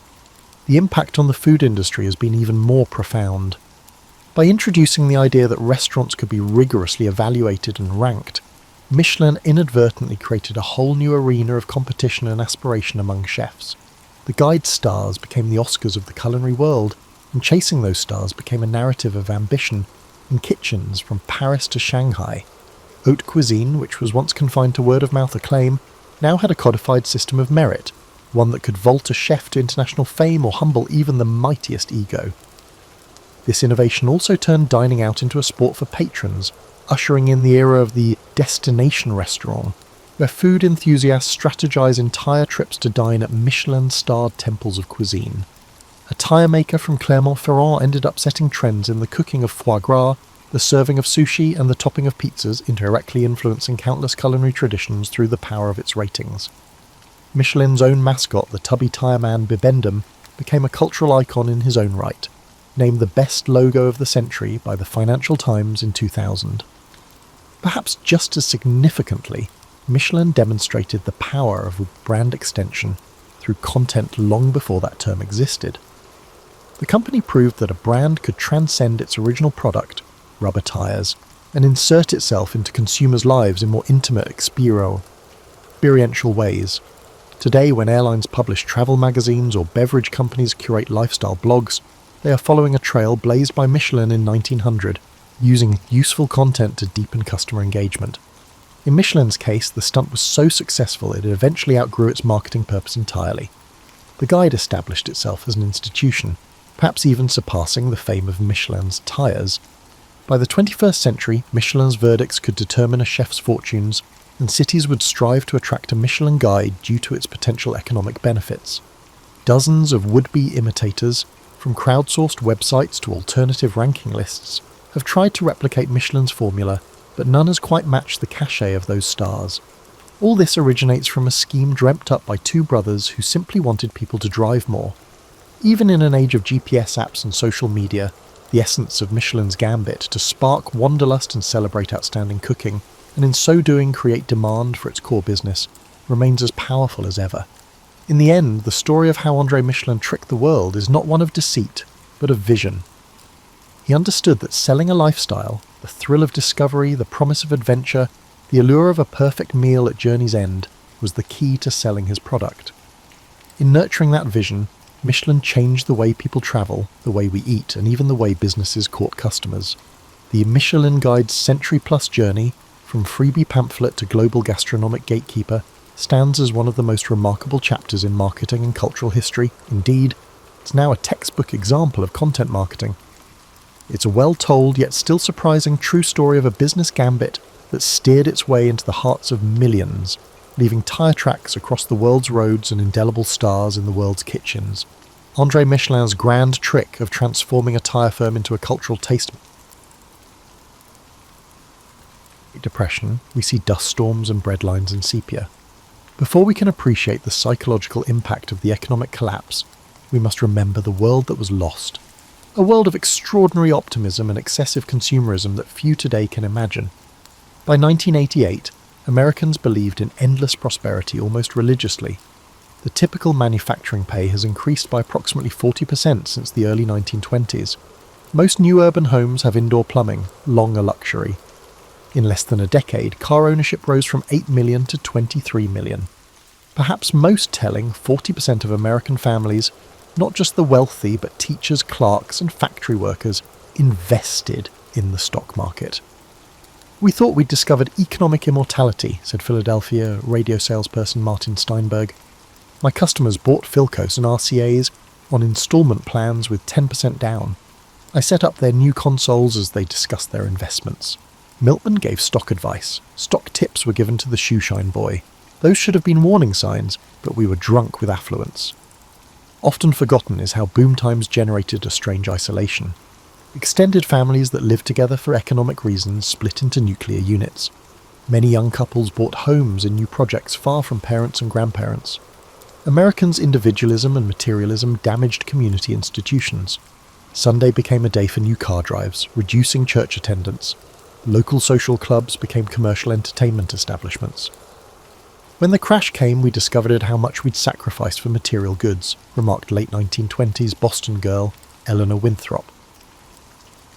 The impact on the food industry has been even more profound. By introducing the idea that restaurants could be rigorously evaluated and ranked, Michelin inadvertently created a whole new arena of competition and aspiration among chefs. The guide stars became the Oscars of the culinary world, and chasing those stars became a narrative of ambition in kitchens from Paris to Shanghai. Haute cuisine, which was once confined to word-of-mouth acclaim, now had a codified system of merit, one that could vault a chef to international fame or humble even the mightiest ego. This innovation also turned dining out into a sport for patrons, ushering in the era of the destination restaurant, where food enthusiasts strategize entire trips to dine at Michelin-starred temples of cuisine. A tire maker from Clermont-Ferrand ended up setting trends in the cooking of foie gras, the serving of sushi, and the topping of pizzas, indirectly influencing countless culinary traditions through the power of its ratings. Michelin's own mascot, the tubby tire man Bibendum, became a cultural icon in his own right, named the best logo of the century by the Financial Times in 2000. Perhaps just as significantly, Michelin demonstrated the power of brand extension through content long before that term existed. The company proved that a brand could transcend its original product, rubber tyres, and insert itself into consumers' lives in more intimate experiential ways. Today, when airlines publish travel magazines or beverage companies curate lifestyle blogs, they are following a trail blazed by Michelin in 1900, using useful content to deepen customer engagement. In Michelin's case, the stunt was so successful it eventually outgrew its marketing purpose entirely. The guide established itself as an institution, perhaps even surpassing the fame of Michelin's tyres. By the 21st century, Michelin's verdicts could determine a chef's fortunes, and cities would strive to attract a Michelin guide due to its potential economic benefits. Dozens of would-be imitators, from crowdsourced websites to alternative ranking lists, have tried to replicate Michelin's formula, but none has quite matched the cachet of those stars. All this originates from a scheme dreamt up by two brothers who simply wanted people to drive more. Even in an age of GPS apps and social media, the essence of Michelin's gambit to spark wanderlust and celebrate outstanding cooking, and in so doing create demand for its core business, remains as powerful as ever. In the end, the story of how André Michelin tricked the world is not one of deceit, but of vision. He understood that selling a lifestyle, the thrill of discovery, the promise of adventure, the allure of a perfect meal at journey's end, was the key to selling his product. In nurturing that vision, Michelin changed the way people travel, the way we eat, and even the way businesses court customers. The Michelin Guide's century-plus journey, from freebie pamphlet to global gastronomic gatekeeper, stands as one of the most remarkable chapters in marketing and cultural history. Indeed, it's now a textbook example of content marketing. It's a well-told yet still surprising true story of a business gambit that steered its way into the hearts of millions, leaving tire tracks across the world's roads and indelible stars in the world's kitchens. André Michelin's grand trick of transforming a tire firm into a cultural taste. Depression, we see dust storms and breadlines in sepia. Before we can appreciate the psychological impact of the economic collapse, we must remember the world that was lost. A world of extraordinary optimism and excessive consumerism that few today can imagine. By 1988, Americans believed in endless prosperity almost religiously. The typical manufacturing pay has increased by approximately 40% since the early 1920s. Most new urban homes have indoor plumbing, long a luxury. In less than a decade, car ownership rose from 8 million to 23 million. Perhaps most telling, 40% of American families, not just the wealthy but teachers, clerks and factory workers, invested in the stock market. "We thought we'd discovered economic immortality," said Philadelphia radio salesperson Martin Steinberg. "My customers bought Philcos and RCAs on installment plans with 10% down. I set up their new consoles as they discussed their investments. Milkman gave stock advice. Stock tips were given to the shoeshine boy. Those should have been warning signs, but we were drunk with affluence." Often forgotten is how boom times generated a strange isolation. Extended families that lived together for economic reasons split into nuclear units. Many young couples bought homes in new projects far from parents and grandparents. Americans' individualism and materialism damaged community institutions. Sunday became a day for new car drives, reducing church attendance. Local social clubs became commercial entertainment establishments. "When the crash came, we discovered how much we'd sacrificed for material goods," remarked late 1920s Boston girl Eleanor Winthrop.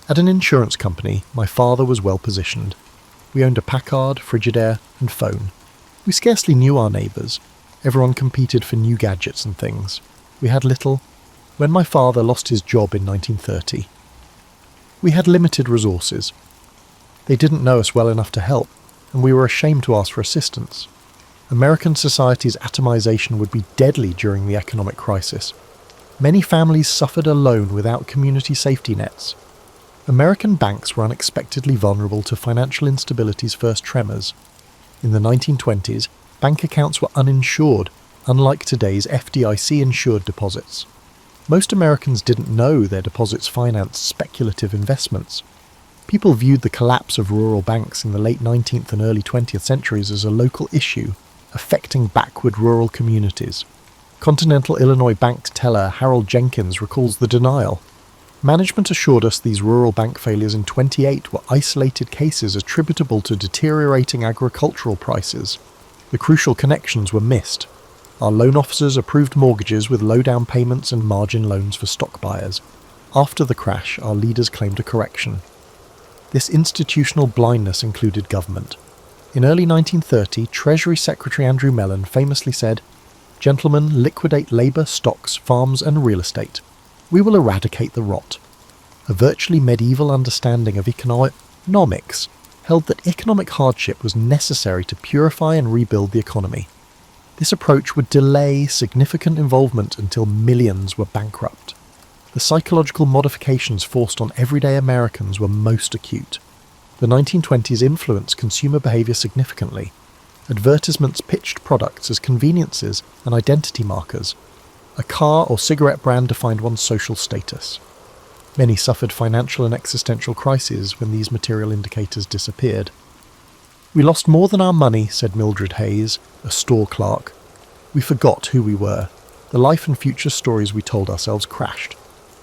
At an insurance company, my father was well positioned. We owned a Packard, Frigidaire, and phone. We scarcely knew our neighbours. Everyone competed for new gadgets and things. We had little. When my father lost his job in 1930, we had limited resources. They didn't know us well enough to help, and we were ashamed to ask for assistance. American society's atomization would be deadly during the economic crisis. Many families suffered alone without community safety nets. American banks were unexpectedly vulnerable to financial instability's first tremors. In the 1920s, bank accounts were uninsured, unlike today's FDIC-insured deposits. Most Americans didn't know their deposits financed speculative investments. People viewed the collapse of rural banks in the late 19th and early 20th centuries as a local issue, affecting backward rural communities. Continental Illinois bank teller Harold Jenkins recalls the denial. Management assured us these rural bank failures in 28 were isolated cases attributable to deteriorating agricultural prices. The crucial connections were missed. Our loan officers approved mortgages with low down payments and margin loans for stock buyers. After the crash, our leaders claimed a correction. This institutional blindness included government. In early 1930, Treasury Secretary Andrew Mellon famously said, "Gentlemen, liquidate labour, stocks, farms and real estate. We will eradicate the rot." A virtually medieval understanding of economics held that economic hardship was necessary to purify and rebuild the economy. This approach would delay significant involvement until millions were bankrupt. The psychological modifications forced on everyday Americans were most acute. The 1920s influenced consumer behaviour significantly. Advertisements pitched products as conveniences and identity markers. A car or cigarette brand defined one's social status. Many suffered financial and existential crises when these material indicators disappeared. "We lost more than our money," said Mildred Hayes, a store clerk. "We forgot who we were. The life and future stories we told ourselves crashed.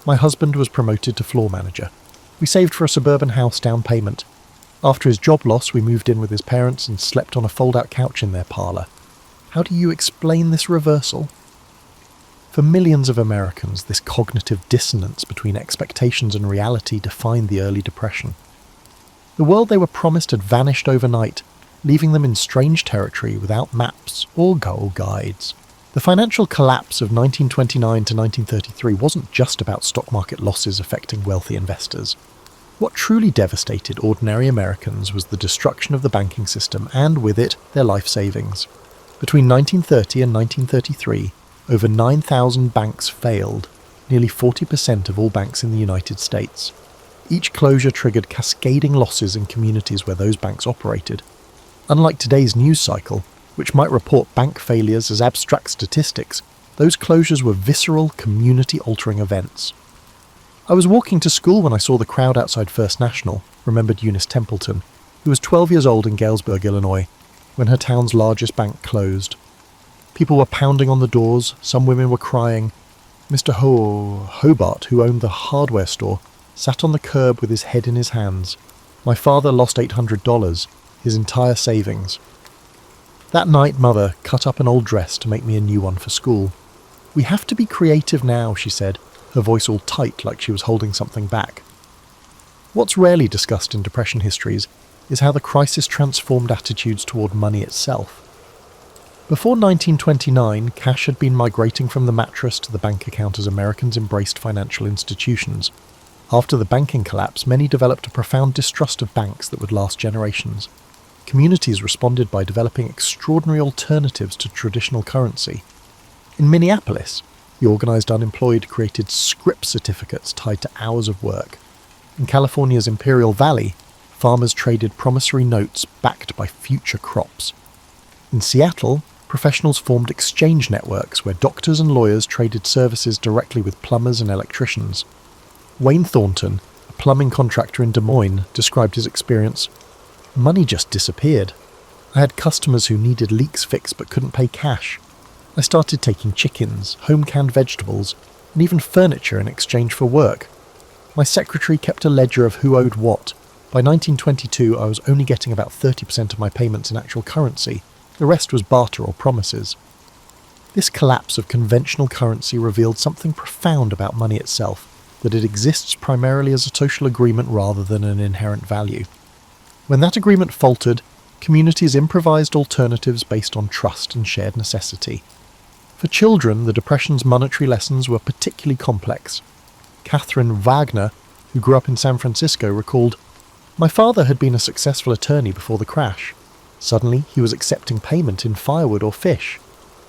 My husband was promoted to floor manager. We saved for a suburban house down payment. After his job loss, we moved in with his parents and slept on a fold-out couch in their parlour. How do you explain this reversal?" For millions of Americans, this cognitive dissonance between expectations and reality defined the early Depression. The world they were promised had vanished overnight, leaving them in strange territory without maps or goal guides. The financial collapse of 1929 to 1933 wasn't just about stock market losses affecting wealthy investors. What truly devastated ordinary Americans was the destruction of the banking system and, with it, their life savings. Between 1930 and 1933, over 9,000 banks failed, nearly 40% of all banks in the United States. Each closure triggered cascading losses in communities where those banks operated. Unlike today's news cycle, which might report bank failures as abstract statistics, those closures were visceral, community-altering events. "I was walking to school when I saw the crowd outside First National," remembered Eunice Templeton, who was 12 years old in Galesburg, Illinois, when her town's largest bank closed. People were pounding on the doors, some women were crying. Mr. Hobart, who owned the hardware store, sat on the curb with his head in his hands. "My father lost $800, his entire savings. That night, Mother cut up an old dress to make me a new one for school. We have to be creative now," she said, her voice all tight like she was holding something back. What's rarely discussed in Depression histories is how the crisis transformed attitudes toward money itself. Before 1929, cash had been migrating from the mattress to the bank account as Americans embraced financial institutions. After the banking collapse, many developed a profound distrust of banks that would last generations. Communities responded by developing extraordinary alternatives to traditional currency. In Minneapolis, the organized unemployed created scrip certificates tied to hours of work. In California's Imperial Valley, farmers traded promissory notes backed by future crops. In Seattle, professionals formed exchange networks where doctors and lawyers traded services directly with plumbers and electricians. Wayne Thornton, a plumbing contractor in Des Moines, described his experience. "Money just disappeared. I had customers who needed leaks fixed but couldn't pay cash. I started taking chickens, home-canned vegetables, and even furniture in exchange for work. My secretary kept a ledger of who owed what. By 1922, I was only getting about 30% of my payments in actual currency. The rest was barter or promises." This collapse of conventional currency revealed something profound about money itself, that it exists primarily as a social agreement rather than an inherent value. When that agreement faltered, communities improvised alternatives based on trust and shared necessity. For children, the Depression's monetary lessons were particularly complex. Catherine Wagner, who grew up in San Francisco, recalled, "My father had been a successful attorney before the crash. Suddenly, he was accepting payment in firewood or fish.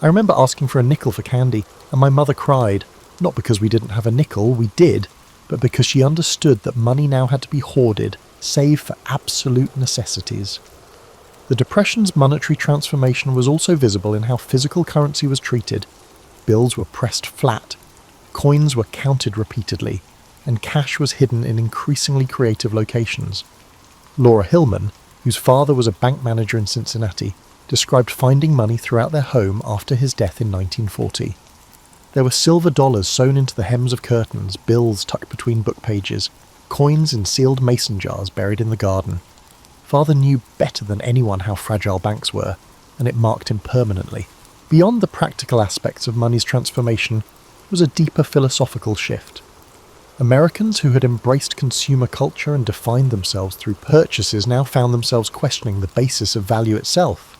I remember asking for a nickel for candy, and my mother cried, not because we didn't have a nickel, we did, but because she understood that money now had to be hoarded, save for absolute necessities." The Depression's monetary transformation was also visible in how physical currency was treated. Bills were pressed flat, coins were counted repeatedly, and cash was hidden in increasingly creative locations. Laura Hillman, whose father was a bank manager in Cincinnati, described finding money throughout their home after his death in 1940. There were silver dollars sewn into the hems of curtains, bills tucked between book pages, coins in sealed mason jars buried in the garden. Father knew better than anyone how fragile banks were, and it marked him permanently. Beyond the practical aspects of money's transformation was a deeper philosophical shift. Americans who had embraced consumer culture and defined themselves through purchases now found themselves questioning the basis of value itself.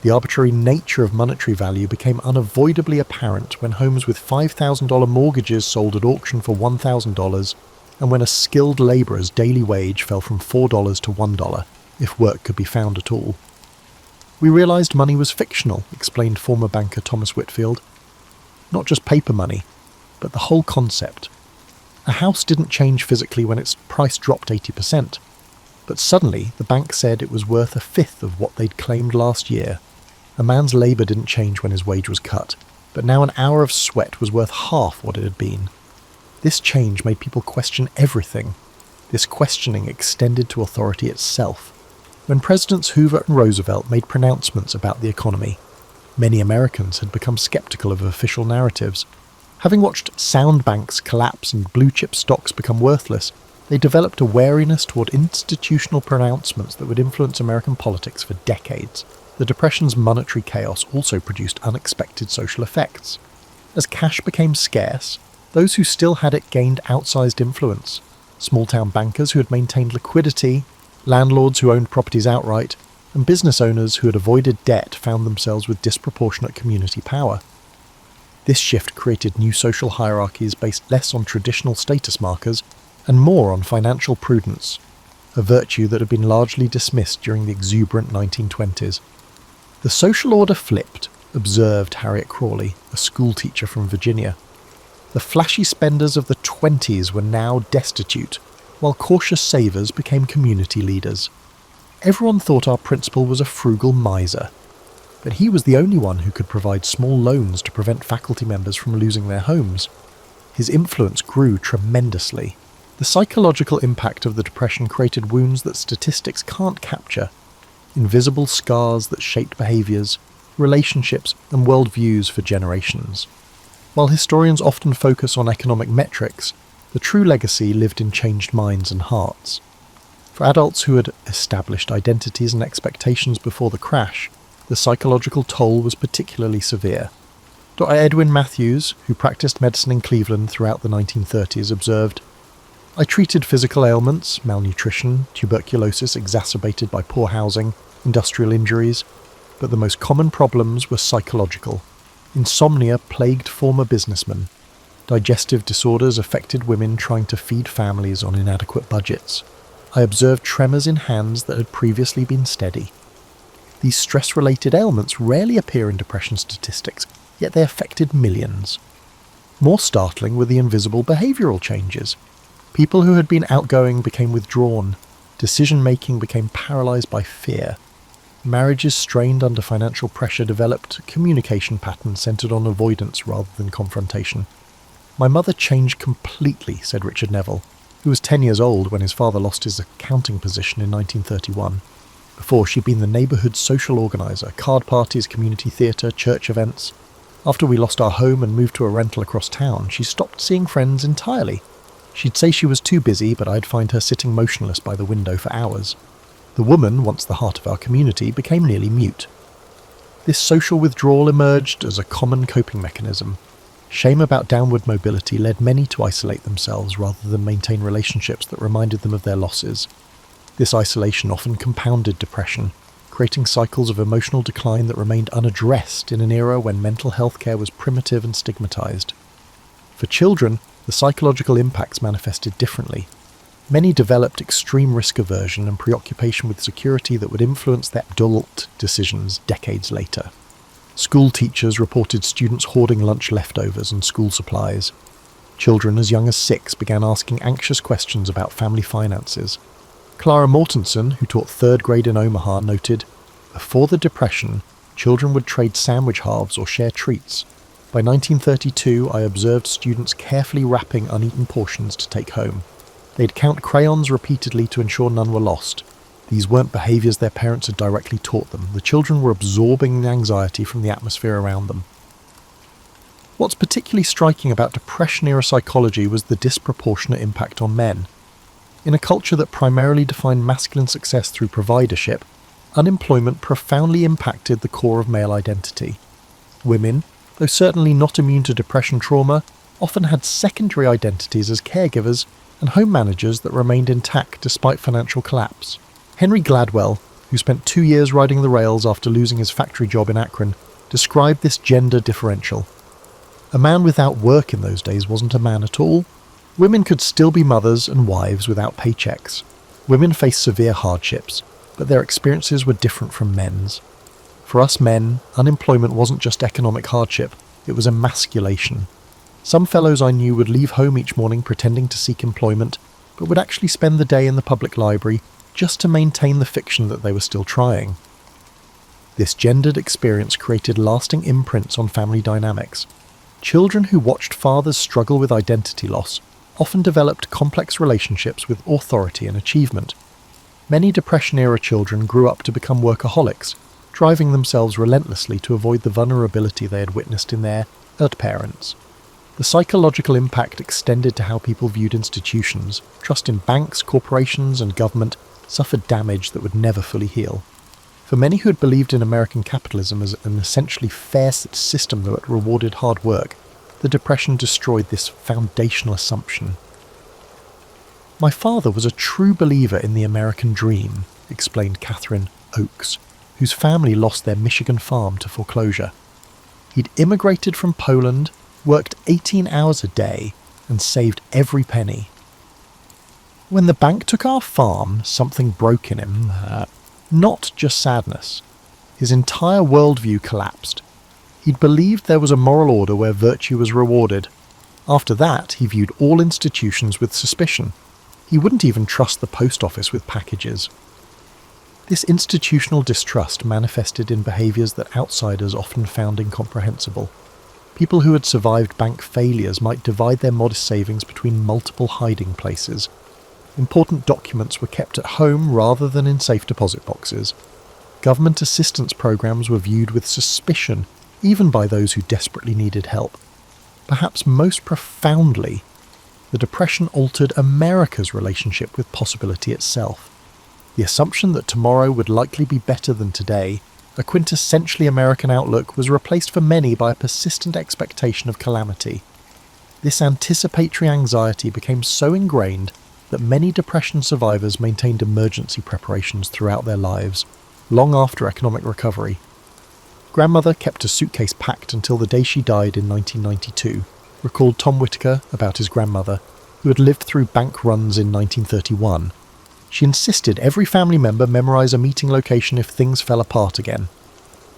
The arbitrary nature of monetary value became unavoidably apparent when homes with $5,000 mortgages sold at auction for $1,000, and when a skilled labourer's daily wage fell from $4 to $1, if work could be found at all. "We realised money was fictional," explained former banker Thomas Whitfield. "Not just paper money, but the whole concept. A house didn't change physically when its price dropped 80%, but suddenly the bank said it was worth a fifth of what they'd claimed last year. A man's labour didn't change when his wage was cut, but now an hour of sweat was worth half what it had been. This change made people question everything. This questioning extended to authority itself. When Presidents Hoover and Roosevelt made pronouncements about the economy, many Americans had become skeptical of official narratives. Having watched sound banks collapse and blue-chip stocks become worthless, they developed a wariness toward institutional pronouncements that would influence American politics for decades. The Depression's monetary chaos also produced unexpected social effects. As cash became scarce, those who still had it gained outsized influence. Small-town bankers who had maintained liquidity, landlords who owned properties outright, and business owners who had avoided debt found themselves with disproportionate community power. This shift created new social hierarchies based less on traditional status markers and more on financial prudence, a virtue that had been largely dismissed during the exuberant 1920s. "The social order flipped," observed Harriet Crawley, a schoolteacher from Virginia. "The flashy spenders of the 20s were now destitute, while cautious savers became community leaders. Everyone thought our principal was a frugal miser, but he was the only one who could provide small loans to prevent faculty members from losing their homes. His influence grew tremendously. The psychological impact of the Depression created wounds that statistics can't capture, invisible scars that shaped behaviours, relationships and worldviews for generations. While historians often focus on economic metrics, the true legacy lived in changed minds and hearts. For adults who had established identities and expectations before the crash, the psychological toll was particularly severe. Dr. Edwin Matthews, who practiced medicine in Cleveland throughout the 1930s, observed, "I treated physical ailments, malnutrition, tuberculosis exacerbated by poor housing, industrial injuries, but the most common problems were psychological. Insomnia plagued former businessmen. Digestive disorders affected women trying to feed families on inadequate budgets. I observed tremors in hands that had previously been steady. These stress-related ailments rarely appear in depression statistics, yet they affected millions. More startling were the invisible behavioural changes. People who had been outgoing became withdrawn. Decision-making became paralysed by fear. Marriages strained under financial pressure developed communication patterns centred on avoidance rather than confrontation. My mother changed completely," said Richard Neville, who was 10 years old when his father lost his accounting position in 1931. Before, she'd been the neighbourhood social organiser, card parties, community theatre, church events. After we lost our home and moved to a rental across town, she stopped seeing friends entirely. She'd say she was too busy, but I'd find her sitting motionless by the window for hours. The woman, once the heart of our community, became nearly mute. This social withdrawal emerged as a common coping mechanism. Shame about downward mobility led many to isolate themselves rather than maintain relationships that reminded them of their losses. This isolation often compounded depression, creating cycles of emotional decline that remained unaddressed in an era when mental health care was primitive and stigmatized. For children, the psychological impacts manifested differently. Many developed extreme risk aversion and preoccupation with security that would influence their adult decisions decades later. School teachers reported students hoarding lunch leftovers and school supplies. Children as young as 6 began asking anxious questions about family finances. Clara Mortensen, who taught 3rd grade in Omaha, noted, "Before the Depression, children would trade sandwich halves or share treats. By 1932, I observed students carefully wrapping uneaten portions to take home. They'd count crayons repeatedly to ensure none were lost. These weren't behaviours their parents had directly taught them. The children were absorbing the anxiety from the atmosphere around them." What's particularly striking about Depression-era psychology was the disproportionate impact on men. In a culture that primarily defined masculine success through providership, unemployment profoundly impacted the core of male identity. Women, though certainly not immune to depression trauma, often had secondary identities as caregivers and home managers that remained intact despite financial collapse. Henry Gladwell, who spent 2 years riding the rails after losing his factory job in Akron, described this gender differential. A man without work in those days wasn't a man at all. Women could still be mothers and wives without paychecks. Women faced severe hardships, but their experiences were different from men's. For us men, unemployment wasn't just economic hardship, it was emasculation. Some fellows I knew would leave home each morning pretending to seek employment, but would actually spend the day in the public library just to maintain the fiction that they were still trying. This gendered experience created lasting imprints on family dynamics. Children who watched fathers struggle with identity loss often developed complex relationships with authority and achievement. Many Depression-era children grew up to become workaholics, driving themselves relentlessly to avoid the vulnerability they had witnessed in their parents. The psychological impact extended to how people viewed institutions. Trust in banks, corporations, and government suffered damage that would never fully heal. For many who had believed in American capitalism as an essentially fair system that rewarded hard work, the Depression destroyed this foundational assumption. "My father was a true believer in the American dream," explained Catherine Oakes, whose family lost their Michigan farm to foreclosure. "He'd immigrated from Poland, worked 18 hours a day, and saved every penny. When the bank took our farm, something broke in him. Not just sadness. His entire worldview collapsed. He'd believed there was a moral order where virtue was rewarded. After that, he viewed all institutions with suspicion. He wouldn't even trust the post office with packages." This institutional distrust manifested in behaviours that outsiders often found incomprehensible. People who had survived bank failures might divide their modest savings between multiple hiding places. Important documents were kept at home rather than in safe deposit boxes. Government assistance programs were viewed with suspicion, even by those who desperately needed help. Perhaps most profoundly, the Depression altered America's relationship with possibility itself. The assumption that tomorrow would likely be better than today, a quintessentially American outlook, was replaced for many by a persistent expectation of calamity. This anticipatory anxiety became so ingrained that many Depression survivors maintained emergency preparations throughout their lives, long after economic recovery. Grandmother kept a suitcase packed until the day she died in 1992, recalled Tom Whitaker about his grandmother, who had lived through bank runs in 1931. She insisted every family member memorize a meeting location if things fell apart again.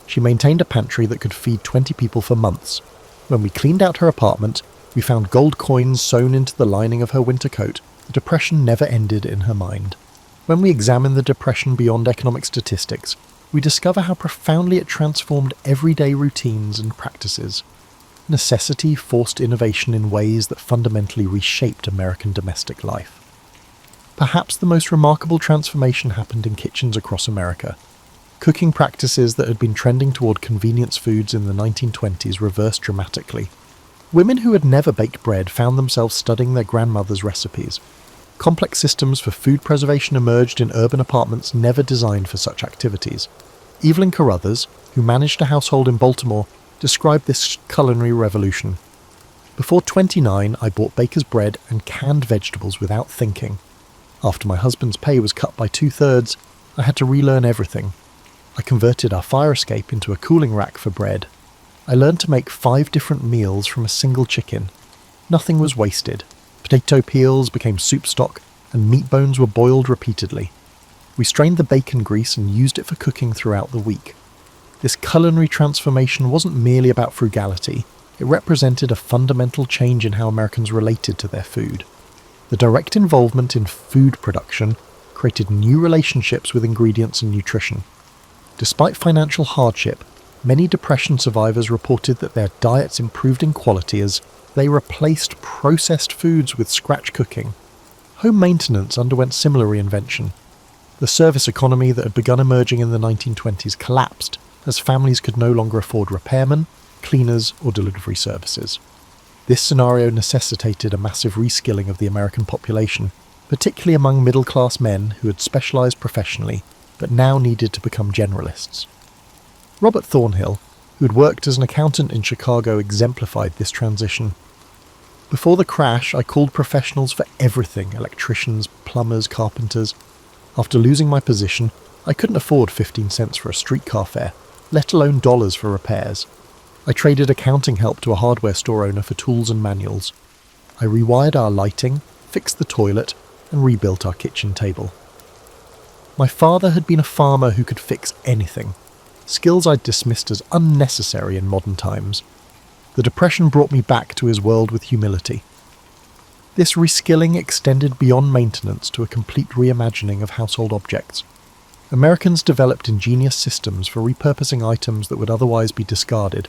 She maintained a pantry that could feed 20 people for months. When we cleaned out her apartment, we found gold coins sewn into the lining of her winter coat. The Depression never ended in her mind. When we examine the Depression beyond economic statistics, we discover how profoundly it transformed everyday routines and practices. Necessity forced innovation in ways that fundamentally reshaped American domestic life. Perhaps the most remarkable transformation happened in kitchens across America. Cooking practices that had been trending toward convenience foods in the 1920s reversed dramatically. Women who had never baked bread found themselves studying their grandmother's recipes. Complex systems for food preservation emerged in urban apartments never designed for such activities. Evelyn Carruthers, who managed a household in Baltimore, described this culinary revolution. "Before 29, I bought baker's bread and canned vegetables without thinking. After my husband's pay was cut by 2/3, I had to relearn everything. I converted our fire escape into a cooling rack for bread. I learned to make 5 different meals from a single chicken. Nothing was wasted. Potato peels became soup stock, and meat bones were boiled repeatedly. We strained the bacon grease and used it for cooking throughout the week." This culinary transformation wasn't merely about frugality, it represented a fundamental change in how Americans related to their food. The direct involvement in food production created new relationships with ingredients and nutrition. Despite financial hardship, many Depression survivors reported that their diets improved in quality as they replaced processed foods with scratch cooking. Home maintenance underwent similar reinvention. The service economy that had begun emerging in the 1920s collapsed as families could no longer afford repairmen, cleaners, or delivery services. This scenario necessitated a massive reskilling of the American population, particularly among middle-class men who had specialized professionally but now needed to become generalists. Robert Thornhill, who had worked as an accountant in Chicago, exemplified this transition. Before the crash, I called professionals for everything: electricians, plumbers, carpenters. After losing my position, I couldn't afford 15 cents for a streetcar fare, let alone dollars for repairs. I traded accounting help to a hardware store owner for tools and manuals. I rewired our lighting, fixed the toilet, and rebuilt our kitchen table. My father had been a farmer who could fix anything, skills I'd dismissed as unnecessary in modern times. The Depression brought me back to his world with humility. This reskilling extended beyond maintenance to a complete reimagining of household objects. Americans developed ingenious systems for repurposing items that would otherwise be discarded.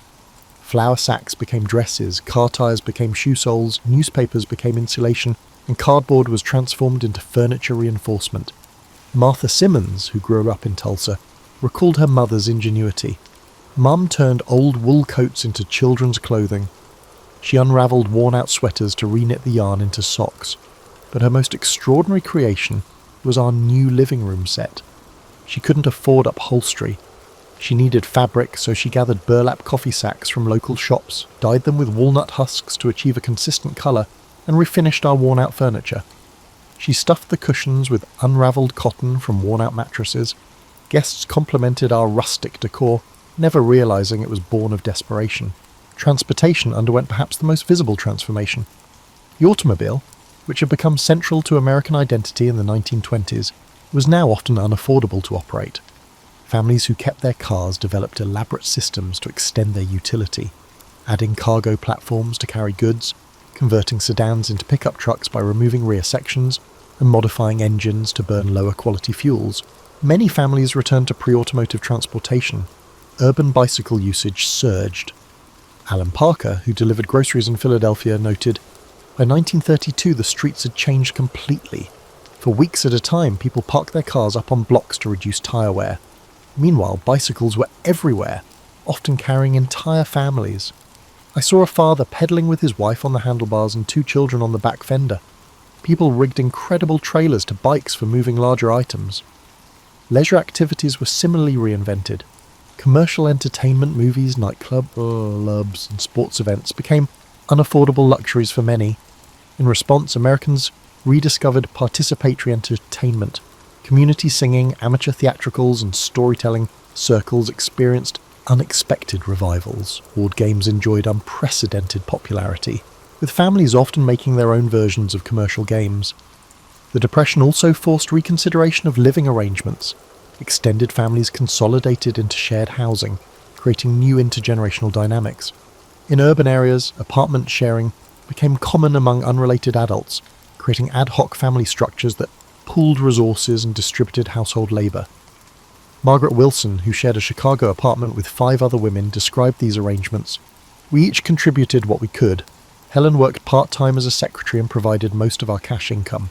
Flour sacks became dresses, car tires became shoe soles, newspapers became insulation, and cardboard was transformed into furniture reinforcement. Martha Simmons, who grew up in Tulsa, recalled her mother's ingenuity. Mum turned old wool coats into children's clothing. She unravelled worn-out sweaters to reknit the yarn into socks. But her most extraordinary creation was our new living room set. She couldn't afford upholstery. She needed fabric, so she gathered burlap coffee sacks from local shops, dyed them with walnut husks to achieve a consistent colour, and refinished our worn-out furniture. She stuffed the cushions with unravelled cotton from worn-out mattresses. Guests complimented our rustic decor, never realising it was born of desperation. Transportation underwent perhaps the most visible transformation. The automobile, which had become central to American identity in the 1920s, was now often unaffordable to operate. Families who kept their cars developed elaborate systems to extend their utility, adding cargo platforms to carry goods, converting sedans into pickup trucks by removing rear sections, and modifying engines to burn lower quality fuels. Many families returned to pre-automotive transportation. Urban bicycle usage surged. Alan Parker, who delivered groceries in Philadelphia, noted, "By 1932 the streets had changed completely. For weeks at a time, people parked their cars up on blocks to reduce tyre wear. Meanwhile, bicycles were everywhere, often carrying entire families. I saw a father pedalling with his wife on the handlebars and 2 children on the back fender. People rigged incredible trailers to bikes for moving larger items." Leisure activities were similarly reinvented. Commercial entertainment, movies, nightclubs, and sports events became unaffordable luxuries for many. In response, Americans rediscovered participatory entertainment. Community singing, amateur theatricals, and storytelling circles experienced unexpected revivals. Board games enjoyed unprecedented popularity, with families often making their own versions of commercial games. The Depression also forced reconsideration of living arrangements. Extended families consolidated into shared housing, creating new intergenerational dynamics. In urban areas, apartment sharing became common among unrelated adults, creating ad hoc family structures that pooled resources and distributed household labour. Margaret Wilson, who shared a Chicago apartment with 5 other women, described these arrangements. "We each contributed what we could. Helen worked part-time as a secretary and provided most of our cash income.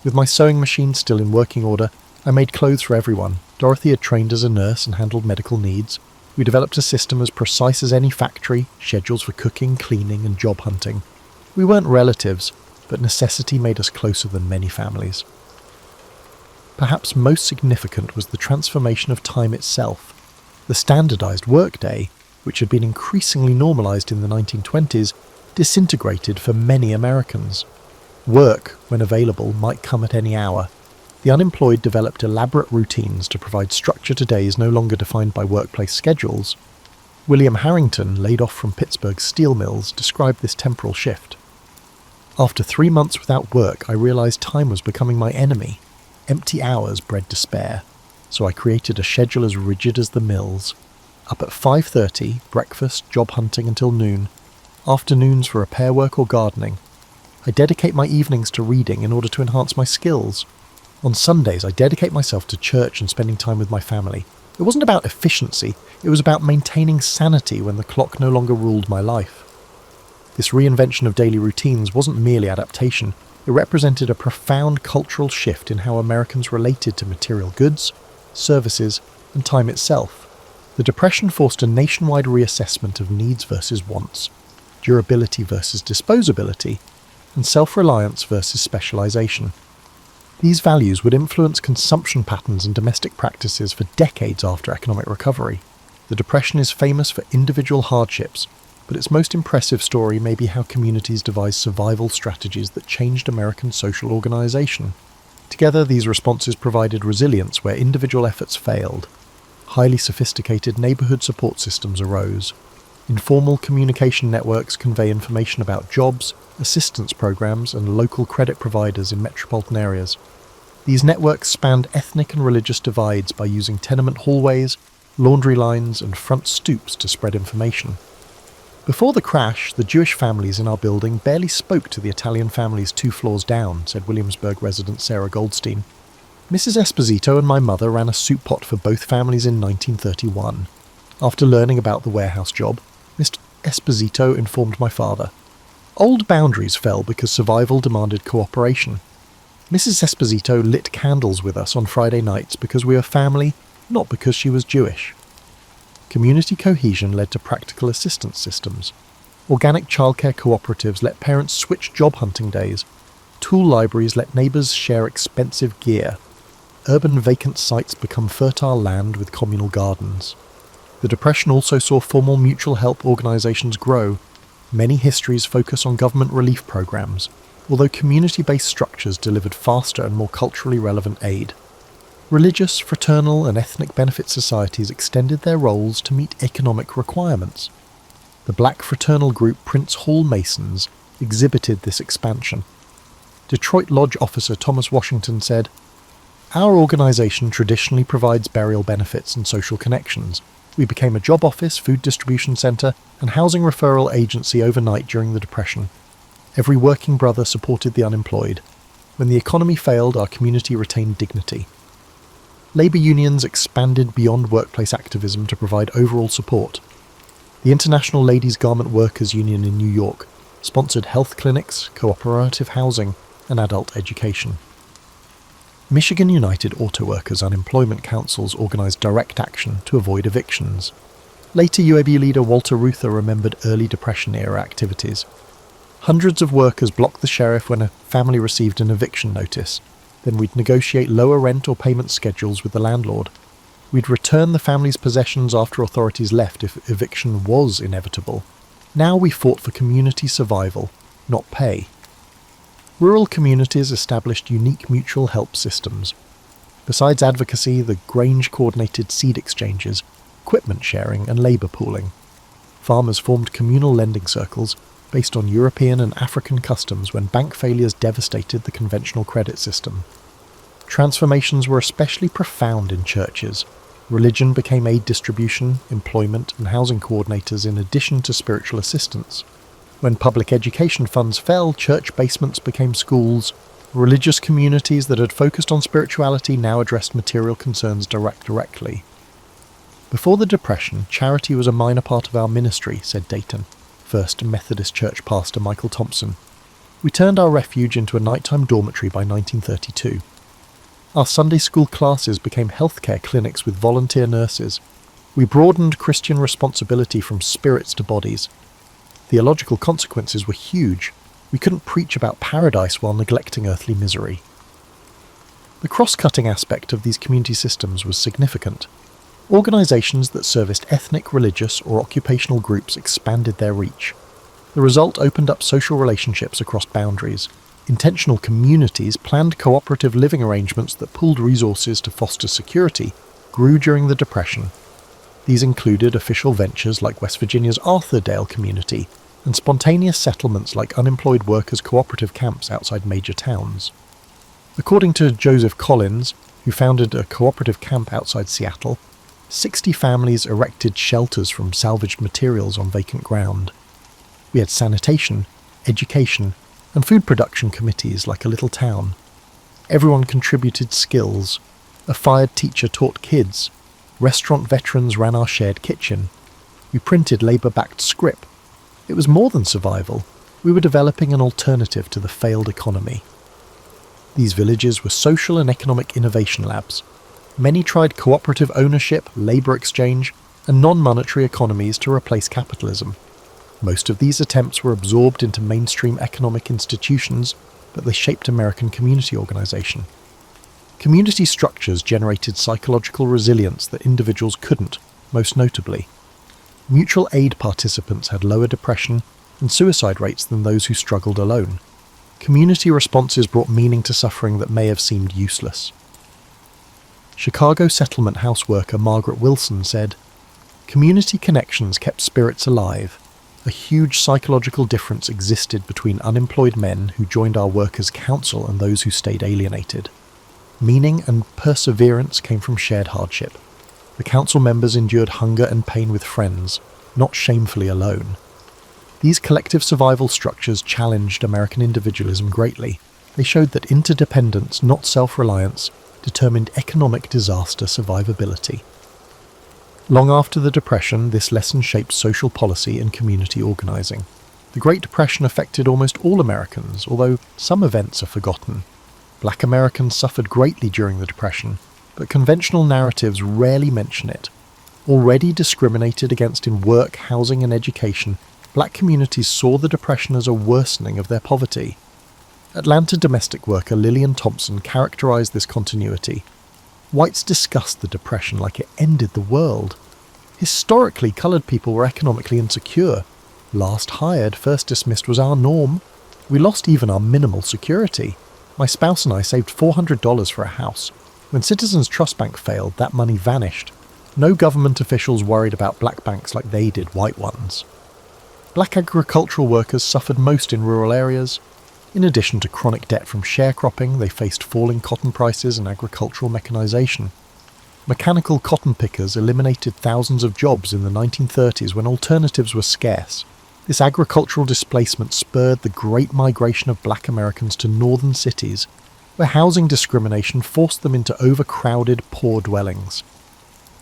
With my sewing machine still in working order, I made clothes for everyone. Dorothy had trained as a nurse and handled medical needs. We developed a system as precise as any factory, schedules for cooking, cleaning, and job hunting. We weren't relatives, but necessity made us closer than many families." Perhaps most significant was the transformation of time itself. The standardized workday, which had been increasingly normalized in the 1920s, disintegrated for many Americans. Work, when available, might come at any hour. The unemployed developed elaborate routines to provide structure to days no longer defined by workplace schedules. William Harrington, laid off from Pittsburgh's steel mills, described this temporal shift. "After 3 months without work, I realized time was becoming my enemy. Empty hours bred despair, so I created a schedule as rigid as the mills. Up at 5:30, breakfast, job hunting until noon. Afternoons for repair work or gardening. I dedicate my evenings to reading in order to enhance my skills. On Sundays, I dedicate myself to church and spending time with my family. It wasn't about efficiency, it was about maintaining sanity when the clock no longer ruled my life." This reinvention of daily routines wasn't merely adaptation, it represented a profound cultural shift in how Americans related to material goods, services, and time itself. The Depression forced a nationwide reassessment of needs versus wants, durability versus disposability, and self-reliance versus specialization. These values would influence consumption patterns and domestic practices for decades after economic recovery. The Depression is famous for individual hardships, but its most impressive story may be how communities devised survival strategies that changed American social organization. Together, these responses provided resilience where individual efforts failed. Highly sophisticated neighborhood support systems arose. Informal communication networks convey information about jobs, assistance programs, and local credit providers in metropolitan areas. These networks spanned ethnic and religious divides by using tenement hallways, laundry lines, and front stoops to spread information. Before the crash, the Jewish families in our building barely spoke to the Italian families 2 floors down, said Williamsburg resident Sarah Goldstein. Mrs. Esposito and my mother ran a soup pot for both families in 1931. After learning about the warehouse job, Mr. Esposito informed my father. Old boundaries fell because survival demanded cooperation. Mrs. Esposito lit candles with us on Friday nights because we were family, not because she was Jewish. Community cohesion led to practical assistance systems. Organic childcare cooperatives let parents switch job hunting days. Tool libraries let neighbours share expensive gear. Urban vacant sites become fertile land with communal gardens. The Depression also saw formal mutual help organisations grow. Many histories focus on government relief programs, although community-based structures delivered faster and more culturally relevant aid. Religious, fraternal and ethnic benefit societies extended their roles to meet economic requirements. The black fraternal group Prince Hall Masons exhibited this expansion. Detroit Lodge officer Thomas Washington said, "Our organisation traditionally provides burial benefits and social connections. We became a job office, food distribution centre and housing referral agency overnight during the Depression. Every working brother supported the unemployed. When the economy failed, our community retained dignity." Labour unions expanded beyond workplace activism to provide overall support. The International Ladies Garment Workers Union in New York sponsored health clinics, cooperative housing, and adult education. Michigan United Auto Workers Unemployment Councils organised direct action to avoid evictions. Later UAB leader Walter Reuther remembered early Depression-era activities. Hundreds of workers blocked the sheriff when a family received an eviction notice. Then we'd negotiate lower rent or payment schedules with the landlord. We'd return the family's possessions after authorities left if eviction was inevitable. Now we fought for community survival, not pay. Rural communities established unique mutual help systems. Besides advocacy, the Grange coordinated seed exchanges, equipment sharing and labour pooling. Farmers formed communal lending circles based on European and African customs when bank failures devastated the conventional credit system. Transformations were especially profound in churches. Religion became aid distribution, employment and housing coordinators in addition to spiritual assistance. When public education funds fell, church basements became schools. Religious communities that had focused on spirituality now addressed material concerns directly. Before the Depression, charity was a minor part of our ministry, said Dayton First Methodist Church pastor Michael Thompson. We turned our refuge into a nighttime dormitory by 1932. Our Sunday school classes became healthcare clinics with volunteer nurses. We broadened Christian responsibility from spirits to bodies. Theological consequences were huge. We couldn't preach about paradise while neglecting earthly misery. The cross-cutting aspect of these community systems was significant. Organisations that serviced ethnic, religious or occupational groups expanded their reach. The result opened up social relationships across boundaries. Intentional communities planned cooperative living arrangements that pooled resources to foster security grew during the Depression. These included official ventures like West Virginia's Arthurdale community and spontaneous settlements like unemployed workers' cooperative camps outside major towns. According to Joseph Collins, who founded a cooperative camp outside Seattle, 60 families erected shelters from salvaged materials on vacant ground. We had sanitation, education, and food production committees like a little town. Everyone contributed skills. A fired teacher taught kids. Restaurant veterans ran our shared kitchen. We printed labour-backed scrip. It was more than survival. We were developing an alternative to the failed economy. These villages were social and economic innovation labs. Many tried cooperative ownership, labour exchange, and non-monetary economies to replace capitalism. Most of these attempts were absorbed into mainstream economic institutions, but they shaped American community organisation. Community structures generated psychological resilience that individuals couldn't, most notably. Mutual aid participants had lower depression and suicide rates than those who struggled alone. Community responses brought meaning to suffering that may have seemed useless. Chicago settlement houseworker Margaret Wilson said, "Community connections kept spirits alive. A huge psychological difference existed between unemployed men who joined our workers' council and those who stayed alienated. Meaning and perseverance came from shared hardship. The council members endured hunger and pain with friends, not shamefully alone. These collective survival structures challenged American individualism greatly. They showed that interdependence, not self-reliance, determined economic disaster survivability." Long after the Depression, this lesson shaped social policy and community organizing. The Great Depression affected almost all Americans, although some events are forgotten. Black Americans suffered greatly during the Depression, but conventional narratives rarely mention it. Already discriminated against in work, housing, and education, black communities saw the Depression as a worsening of their poverty. Atlanta domestic worker Lillian Thompson characterized this continuity. "Whites discussed the Depression like it ended the world. Historically, colored people were economically insecure. Last hired, first dismissed was our norm. We lost even our minimal security. My spouse and I saved $400 for a house. When Citizens Trust Bank failed, that money vanished. No government officials worried about black banks like they did white ones." Black agricultural workers suffered most in rural areas. In addition to chronic debt from sharecropping, they faced falling cotton prices and agricultural mechanization. Mechanical cotton pickers eliminated thousands of jobs in the 1930s when alternatives were scarce. This agricultural displacement spurred the great migration of black Americans to northern cities, where housing discrimination forced them into overcrowded, poor dwellings.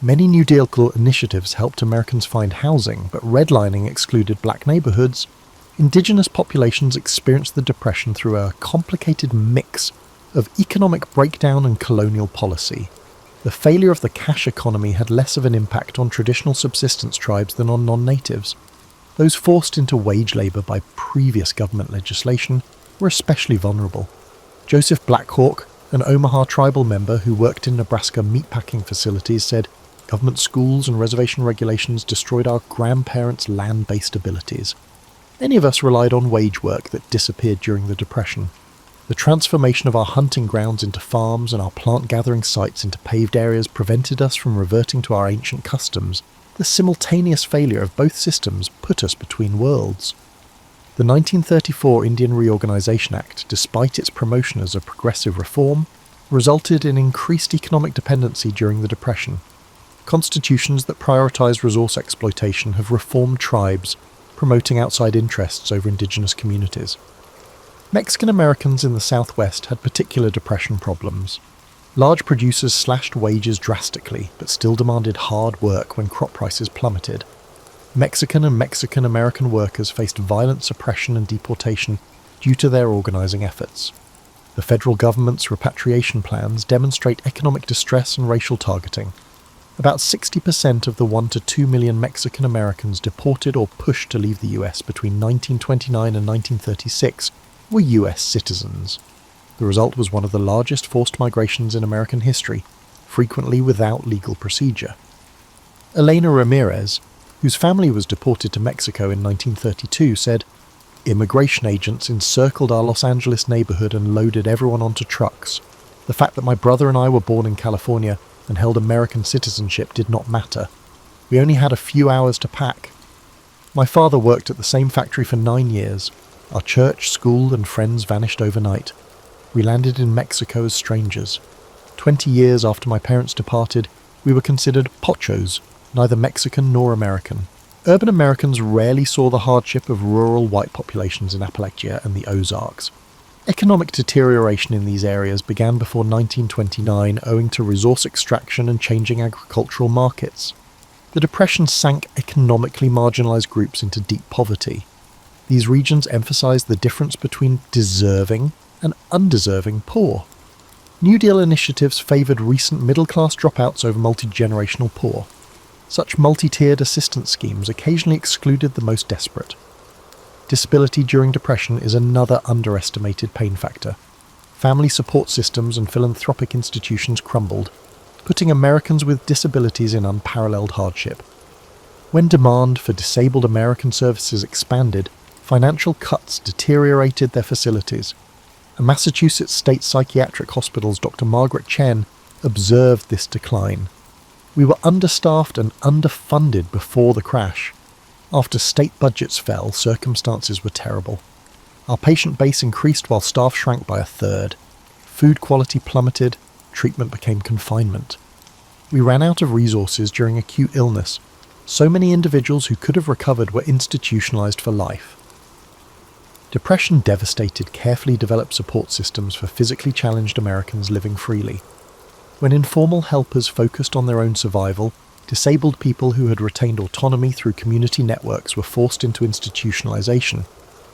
Many New Deal initiatives helped Americans find housing, but redlining excluded black neighborhoods. Indigenous populations experienced the Depression through a complicated mix of economic breakdown and colonial policy. The failure of the cash economy had less of an impact on traditional subsistence tribes than on non-natives. Those forced into wage labor by previous government legislation were especially vulnerable. Joseph Blackhawk, an Omaha tribal member who worked in Nebraska meatpacking facilities, said, "Government schools and reservation regulations destroyed our grandparents' land-based abilities." Many of us relied on wage work that disappeared during the Depression. The transformation of our hunting grounds into farms and our plant-gathering sites into paved areas prevented us from reverting to our ancient customs. The simultaneous failure of both systems put us between worlds. The 1934 Indian Reorganization Act, despite its promotion as a progressive reform, resulted in increased economic dependency during the Depression. Constitutions that prioritize resource exploitation have reformed tribes, promoting outside interests over indigenous communities. Mexican Americans in the Southwest had particular Depression problems. Large producers slashed wages drastically, but still demanded hard work when crop prices plummeted. Mexican and Mexican-American workers faced violent suppression and deportation due to their organizing efforts. The federal government's repatriation plans demonstrate economic distress and racial targeting. About 60% of the 1 to 2 million Mexican Americans deported or pushed to leave the US between 1929 and 1936 were US citizens. The result was one of the largest forced migrations in American history, frequently without legal procedure. Elena Ramirez, whose family was deported to Mexico in 1932, said, "Immigration agents encircled our Los Angeles neighborhood and loaded everyone onto trucks. The fact that my brother and I were born in California and held American citizenship did not matter. We only had a few hours to pack. My father worked at the same factory for 9 years. Our church, school, and friends vanished overnight. We landed in Mexico as strangers. 20 years after my parents departed, we were considered pochos, neither Mexican nor American." Urban Americans rarely saw the hardship of rural white populations in Appalachia and the Ozarks. Economic deterioration in these areas began before 1929 owing to resource extraction and changing agricultural markets. The Depression sank economically marginalized groups into deep poverty. These regions emphasized the difference between deserving and undeserving poor. New Deal initiatives favored recent middle-class dropouts over multi-generational poor. Such multi-tiered assistance schemes occasionally excluded the most desperate. Disability during Depression is another underestimated pain factor. Family support systems and philanthropic institutions crumbled, putting Americans with disabilities in unparalleled hardship. When demand for disabled American services expanded, financial cuts deteriorated their facilities. A Massachusetts State Psychiatric Hospital's Dr. Margaret Chen observed this decline. We were understaffed and underfunded before the crash. After state budgets fell, circumstances were terrible. Our patient base increased while staff shrank by a third. Food quality plummeted, treatment became confinement. We ran out of resources during acute illness. So many individuals who could have recovered were institutionalized for life. Depression devastated carefully developed support systems for physically challenged Americans living freely. When informal helpers focused on their own survival, disabled people who had retained autonomy through community networks were forced into institutionalization.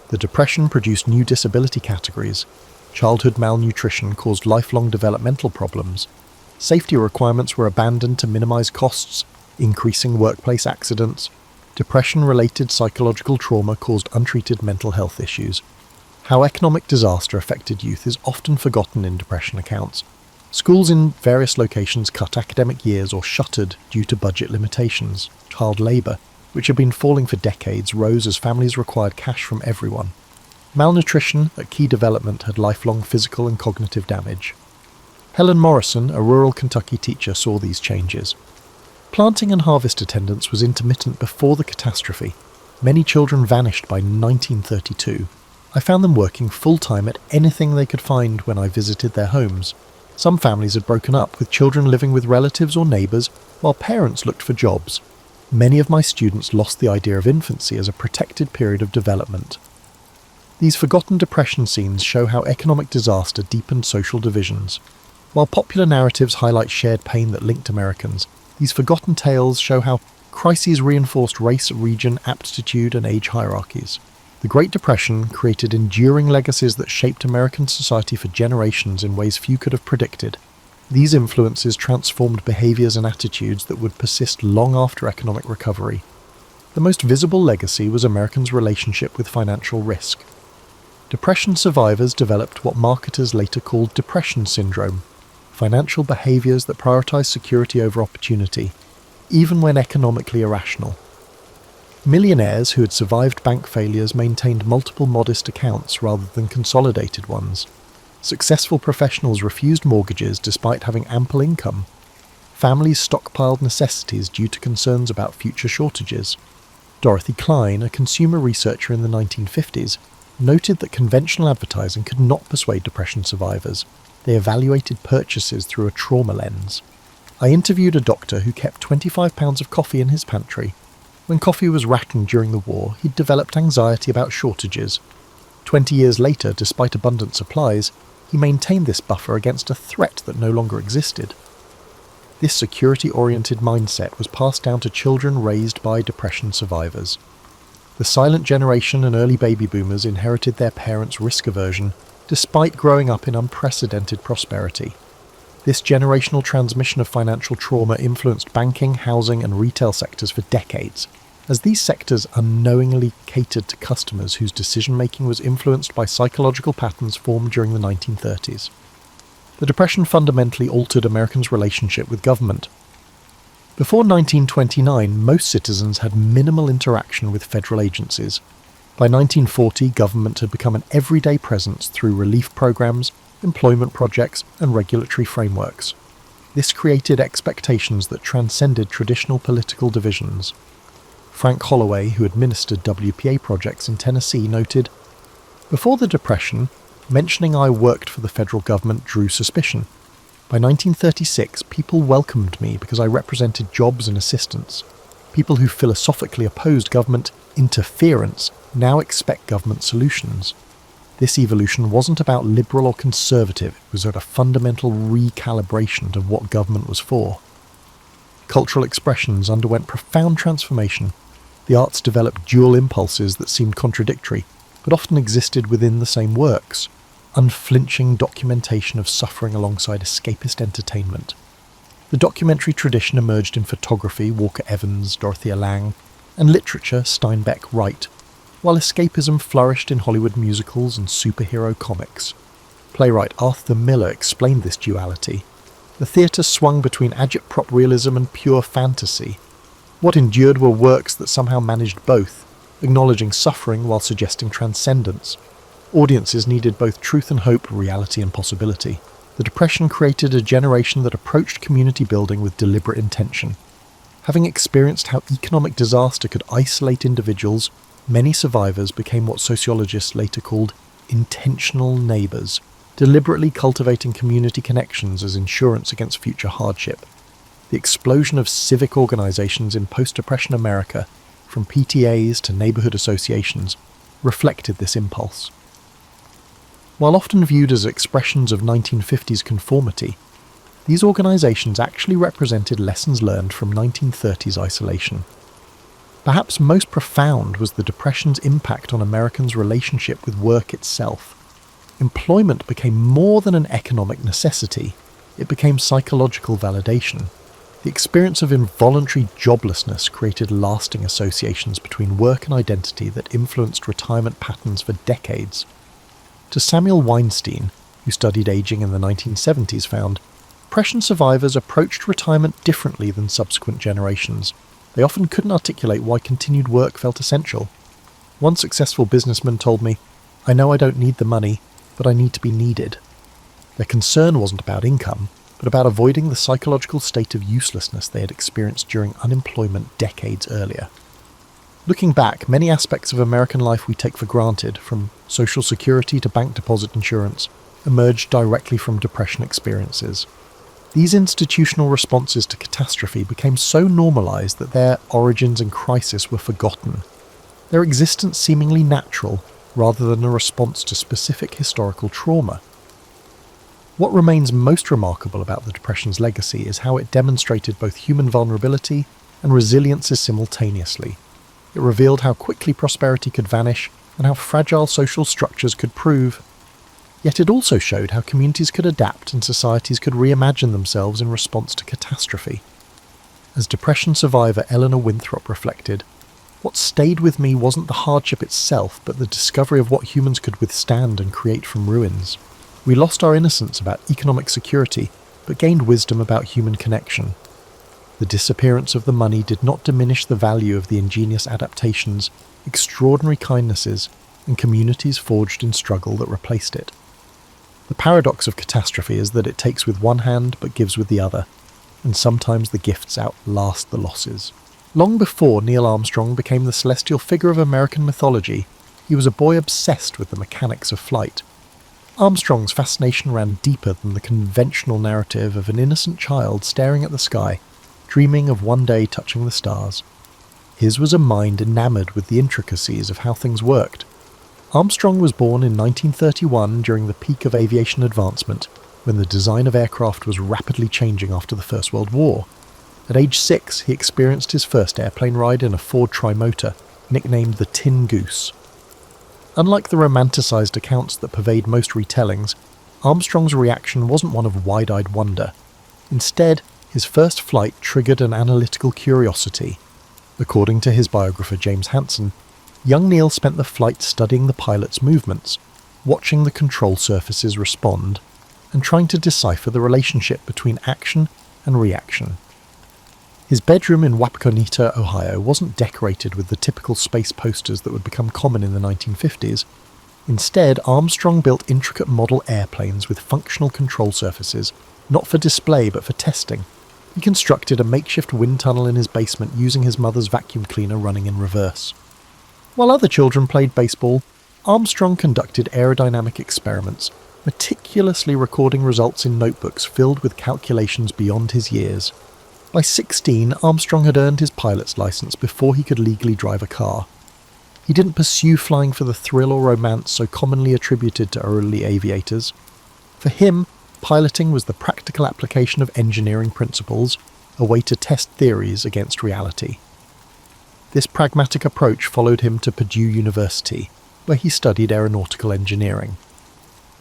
The Depression produced new disability categories. Childhood malnutrition caused lifelong developmental problems. Safety requirements were abandoned to minimize costs, increasing workplace accidents. Depression-related psychological trauma caused untreated mental health issues. How economic disaster affected youth is often forgotten in depression accounts. Schools in various locations cut academic years or shuttered due to budget limitations. Child labour, which had been falling for decades, rose as families required cash from everyone. Malnutrition at key development had lifelong physical and cognitive damage. Helen Morrison, a rural Kentucky teacher, saw these changes. Planting and harvest attendance was intermittent before the catastrophe. Many children vanished by 1932. I found them working full-time at anything they could find when I visited their homes. Some families had broken up, with children living with relatives or neighbours, while parents looked for jobs. Many of my students lost the idea of infancy as a protected period of development. These forgotten depression scenes show how economic disaster deepened social divisions. While popular narratives highlight shared pain that linked Americans, these forgotten tales show how crises reinforced race, region, aptitude, and age hierarchies. The Great Depression created enduring legacies that shaped American society for generations in ways few could have predicted. These influences transformed behaviours and attitudes that would persist long after economic recovery. The most visible legacy was Americans' relationship with financial risk. Depression survivors developed what marketers later called depression syndrome, financial behaviours that prioritise security over opportunity, even when economically irrational. Millionaires who had survived bank failures maintained multiple modest accounts rather than consolidated ones. Successful professionals refused mortgages despite having ample income. Families stockpiled necessities due to concerns about future shortages. Dorothy Klein, a consumer researcher in the 1950s, noted that conventional advertising could not persuade depression survivors. They evaluated purchases through a trauma lens. I interviewed a doctor who kept 25 pounds of coffee in his pantry. When coffee was rationed during the war, he'd developed anxiety about shortages. 20 years later, despite abundant supplies, he maintained this buffer against a threat that no longer existed. This security-oriented mindset was passed down to children raised by depression survivors. The silent generation and early baby boomers inherited their parents' risk aversion, despite growing up in unprecedented prosperity. This generational transmission of financial trauma influenced banking, housing, and retail sectors for decades, as these sectors unknowingly catered to customers whose decision-making was influenced by psychological patterns formed during the 1930s. The Depression fundamentally altered Americans' relationship with government. Before 1929, most citizens had minimal interaction with federal agencies. By 1940, government had become an everyday presence through relief programs, employment projects, and regulatory frameworks. This created expectations that transcended traditional political divisions. Frank Holloway, who administered WPA projects in Tennessee, noted, "Before the Depression, mentioning I worked for the federal government drew suspicion. By 1936, people welcomed me because I represented jobs and assistance. People who philosophically opposed government interference now expect government solutions. This evolution wasn't about liberal or conservative, it was at a fundamental recalibration of what government was for." Cultural expressions underwent profound transformation. The arts developed dual impulses that seemed contradictory, but often existed within the same works. Unflinching documentation of suffering alongside escapist entertainment. The documentary tradition emerged in photography, Walker Evans, Dorothea Lange, and literature, Steinbeck, Wright, while escapism flourished in Hollywood musicals and superhero comics. Playwright Arthur Miller explained this duality. The theatre swung between agitprop realism and pure fantasy. What endured were works that somehow managed both, acknowledging suffering while suggesting transcendence. Audiences needed both truth and hope, reality and possibility. The Depression created a generation that approached community building with deliberate intention. Having experienced how economic disaster could isolate individuals, many survivors became what sociologists later called intentional neighbours, deliberately cultivating community connections as insurance against future hardship. The explosion of civic organisations in post-Depression America, from PTAs to neighbourhood associations, reflected this impulse. While often viewed as expressions of 1950s conformity, these organisations actually represented lessons learned from 1930s isolation. Perhaps most profound was the Depression's impact on Americans' relationship with work itself. Employment became more than an economic necessity, it became psychological validation. The experience of involuntary joblessness created lasting associations between work and identity that influenced retirement patterns for decades. To Samuel Weinstein, who studied aging in the 1970s, found, Depression survivors approached retirement differently than subsequent generations. They often couldn't articulate why continued work felt essential. One successful businessman told me, "I know I don't need the money, but I need to be needed." Their concern wasn't about income, but about avoiding the psychological state of uselessness they had experienced during unemployment decades earlier. Looking back, many aspects of American life we take for granted, from social security to bank deposit insurance, emerged directly from Depression experiences. These institutional responses to catastrophe became so normalised that their origins in crisis were forgotten, their existence seemingly natural rather than a response to specific historical trauma. What remains most remarkable about the Depression's legacy is how it demonstrated both human vulnerability and resilience simultaneously. It revealed how quickly prosperity could vanish and how fragile social structures could prove. Yet it also showed how communities could adapt and societies could reimagine themselves in response to catastrophe. As Depression survivor Eleanor Winthrop reflected, what stayed with me wasn't the hardship itself, but the discovery of what humans could withstand and create from ruins. We lost our innocence about economic security, but gained wisdom about human connection. The disappearance of the money did not diminish the value of the ingenious adaptations, extraordinary kindnesses, and communities forged in struggle that replaced it. The paradox of catastrophe is that it takes with one hand but gives with the other, and sometimes the gifts outlast the losses. Long before Neil Armstrong became the celestial figure of American mythology, he was a boy obsessed with the mechanics of flight. Armstrong's fascination ran deeper than the conventional narrative of an innocent child staring at the sky, dreaming of one day touching the stars. His was a mind enamoured with the intricacies of how things worked. Armstrong was born in 1931 during the peak of aviation advancement, when the design of aircraft was rapidly changing after the First World War. At age 6, he experienced his first airplane ride in a Ford Trimotor, nicknamed the Tin Goose. Unlike the romanticised accounts that pervade most retellings, Armstrong's reaction wasn't one of wide-eyed wonder. Instead, his first flight triggered an analytical curiosity. According to his biographer James Hansen, young Neil spent the flight studying the pilot's movements, watching the control surfaces respond, and trying to decipher the relationship between action and reaction. His bedroom in Wapakoneta, Ohio, wasn't decorated with the typical space posters that would become common in the 1950s. Instead, Armstrong built intricate model airplanes with functional control surfaces, not for display but for testing. He constructed a makeshift wind tunnel in his basement using his mother's vacuum cleaner running in reverse. While other children played baseball, Armstrong conducted aerodynamic experiments, meticulously recording results in notebooks filled with calculations beyond his years. By 16, Armstrong had earned his pilot's license before he could legally drive a car. He didn't pursue flying for the thrill or romance so commonly attributed to early aviators. For him, piloting was the practical application of engineering principles, a way to test theories against reality. This pragmatic approach followed him to Purdue University, where he studied aeronautical engineering.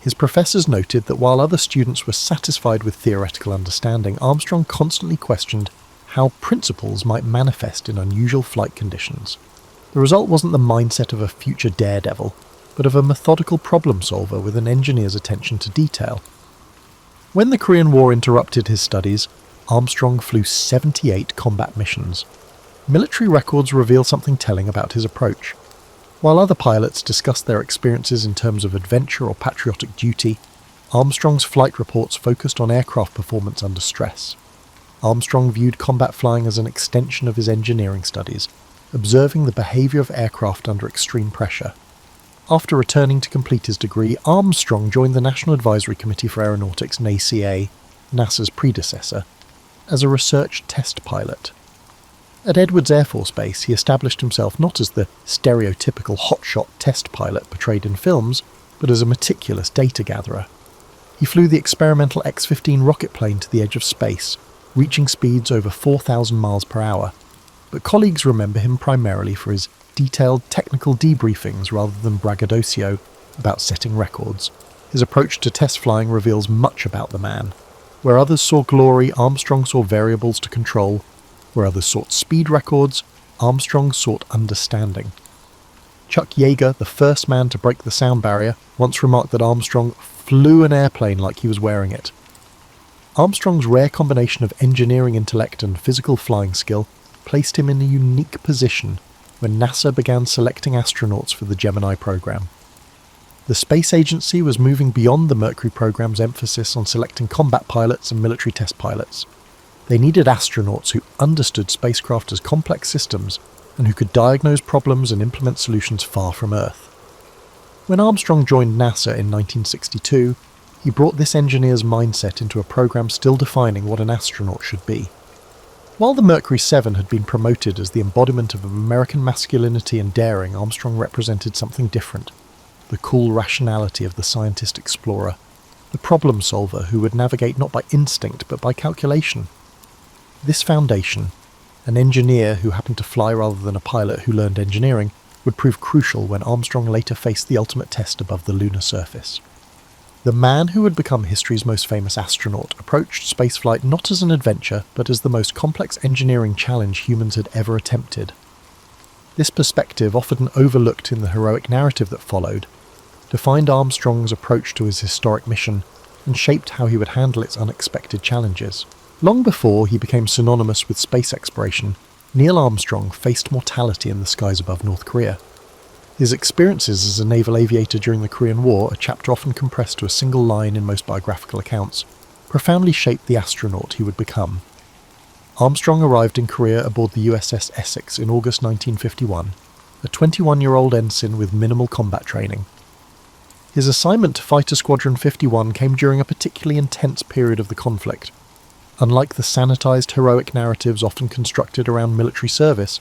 His professors noted that while other students were satisfied with theoretical understanding, Armstrong constantly questioned how principles might manifest in unusual flight conditions. The result wasn't the mindset of a future daredevil, but of a methodical problem solver with an engineer's attention to detail. When the Korean War interrupted his studies, Armstrong flew 78 combat missions. Military records reveal something telling about his approach. While other pilots discussed their experiences in terms of adventure or patriotic duty, Armstrong's flight reports focused on aircraft performance under stress. Armstrong viewed combat flying as an extension of his engineering studies, observing the behaviour of aircraft under extreme pressure. After returning to complete his degree, Armstrong joined the National Advisory Committee for Aeronautics, NACA, NASA's predecessor, as a research test pilot. At Edwards Air Force Base, he established himself not as the stereotypical hotshot test pilot portrayed in films, but as a meticulous data gatherer. He flew the experimental X-15 rocket plane to the edge of space, reaching speeds over 4,000 miles per hour, but colleagues remember him primarily for his detailed technical debriefings rather than braggadocio about setting records. His approach to test flying reveals much about the man. Where others saw glory, Armstrong saw variables to control. Where others sought speed records, Armstrong sought understanding. Chuck Yeager, the first man to break the sound barrier, once remarked that Armstrong flew an airplane like he was wearing it. Armstrong's rare combination of engineering intellect and physical flying skill placed him in a unique position when NASA began selecting astronauts for the Gemini program. The space agency was moving beyond the Mercury program's emphasis on selecting combat pilots and military test pilots. They needed astronauts who understood spacecraft as complex systems and who could diagnose problems and implement solutions far from Earth. When Armstrong joined NASA in 1962, he brought this engineer's mindset into a program still defining what an astronaut should be. While the Mercury 7 had been promoted as the embodiment of American masculinity and daring, Armstrong represented something different. The cool rationality of the scientist explorer, the problem solver who would navigate not by instinct but by calculation. This foundation, an engineer who happened to fly rather than a pilot who learned engineering, would prove crucial when Armstrong later faced the ultimate test above the lunar surface. The man who would become history's most famous astronaut approached spaceflight not as an adventure, but as the most complex engineering challenge humans had ever attempted. This perspective, often overlooked in the heroic narrative that followed, defined Armstrong's approach to his historic mission and shaped how he would handle its unexpected challenges. Long before he became synonymous with space exploration, Neil Armstrong faced mortality in the skies above North Korea. His experiences as a naval aviator during the Korean War, a chapter often compressed to a single line in most biographical accounts, profoundly shaped the astronaut he would become. Armstrong arrived in Korea aboard the USS Essex in August 1951, a 21-year-old ensign with minimal combat training. His assignment to Fighter Squadron 51 came during a particularly intense period of the conflict. Unlike the sanitized heroic narratives often constructed around military service,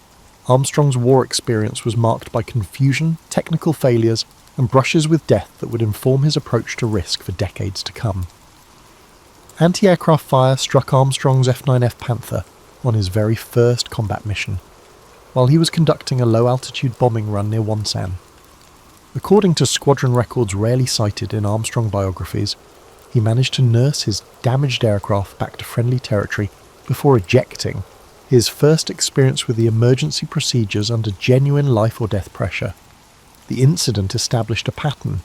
Armstrong's war experience was marked by confusion, technical failures, and brushes with death that would inform his approach to risk for decades to come. Anti-aircraft fire struck Armstrong's F-9F Panther on his very first combat mission, while he was conducting a low-altitude bombing run near Wonsan. According to squadron records rarely cited in Armstrong biographies, he managed to nurse his damaged aircraft back to friendly territory before ejecting, his first experience with the emergency procedures under genuine life or death pressure. The incident established a pattern.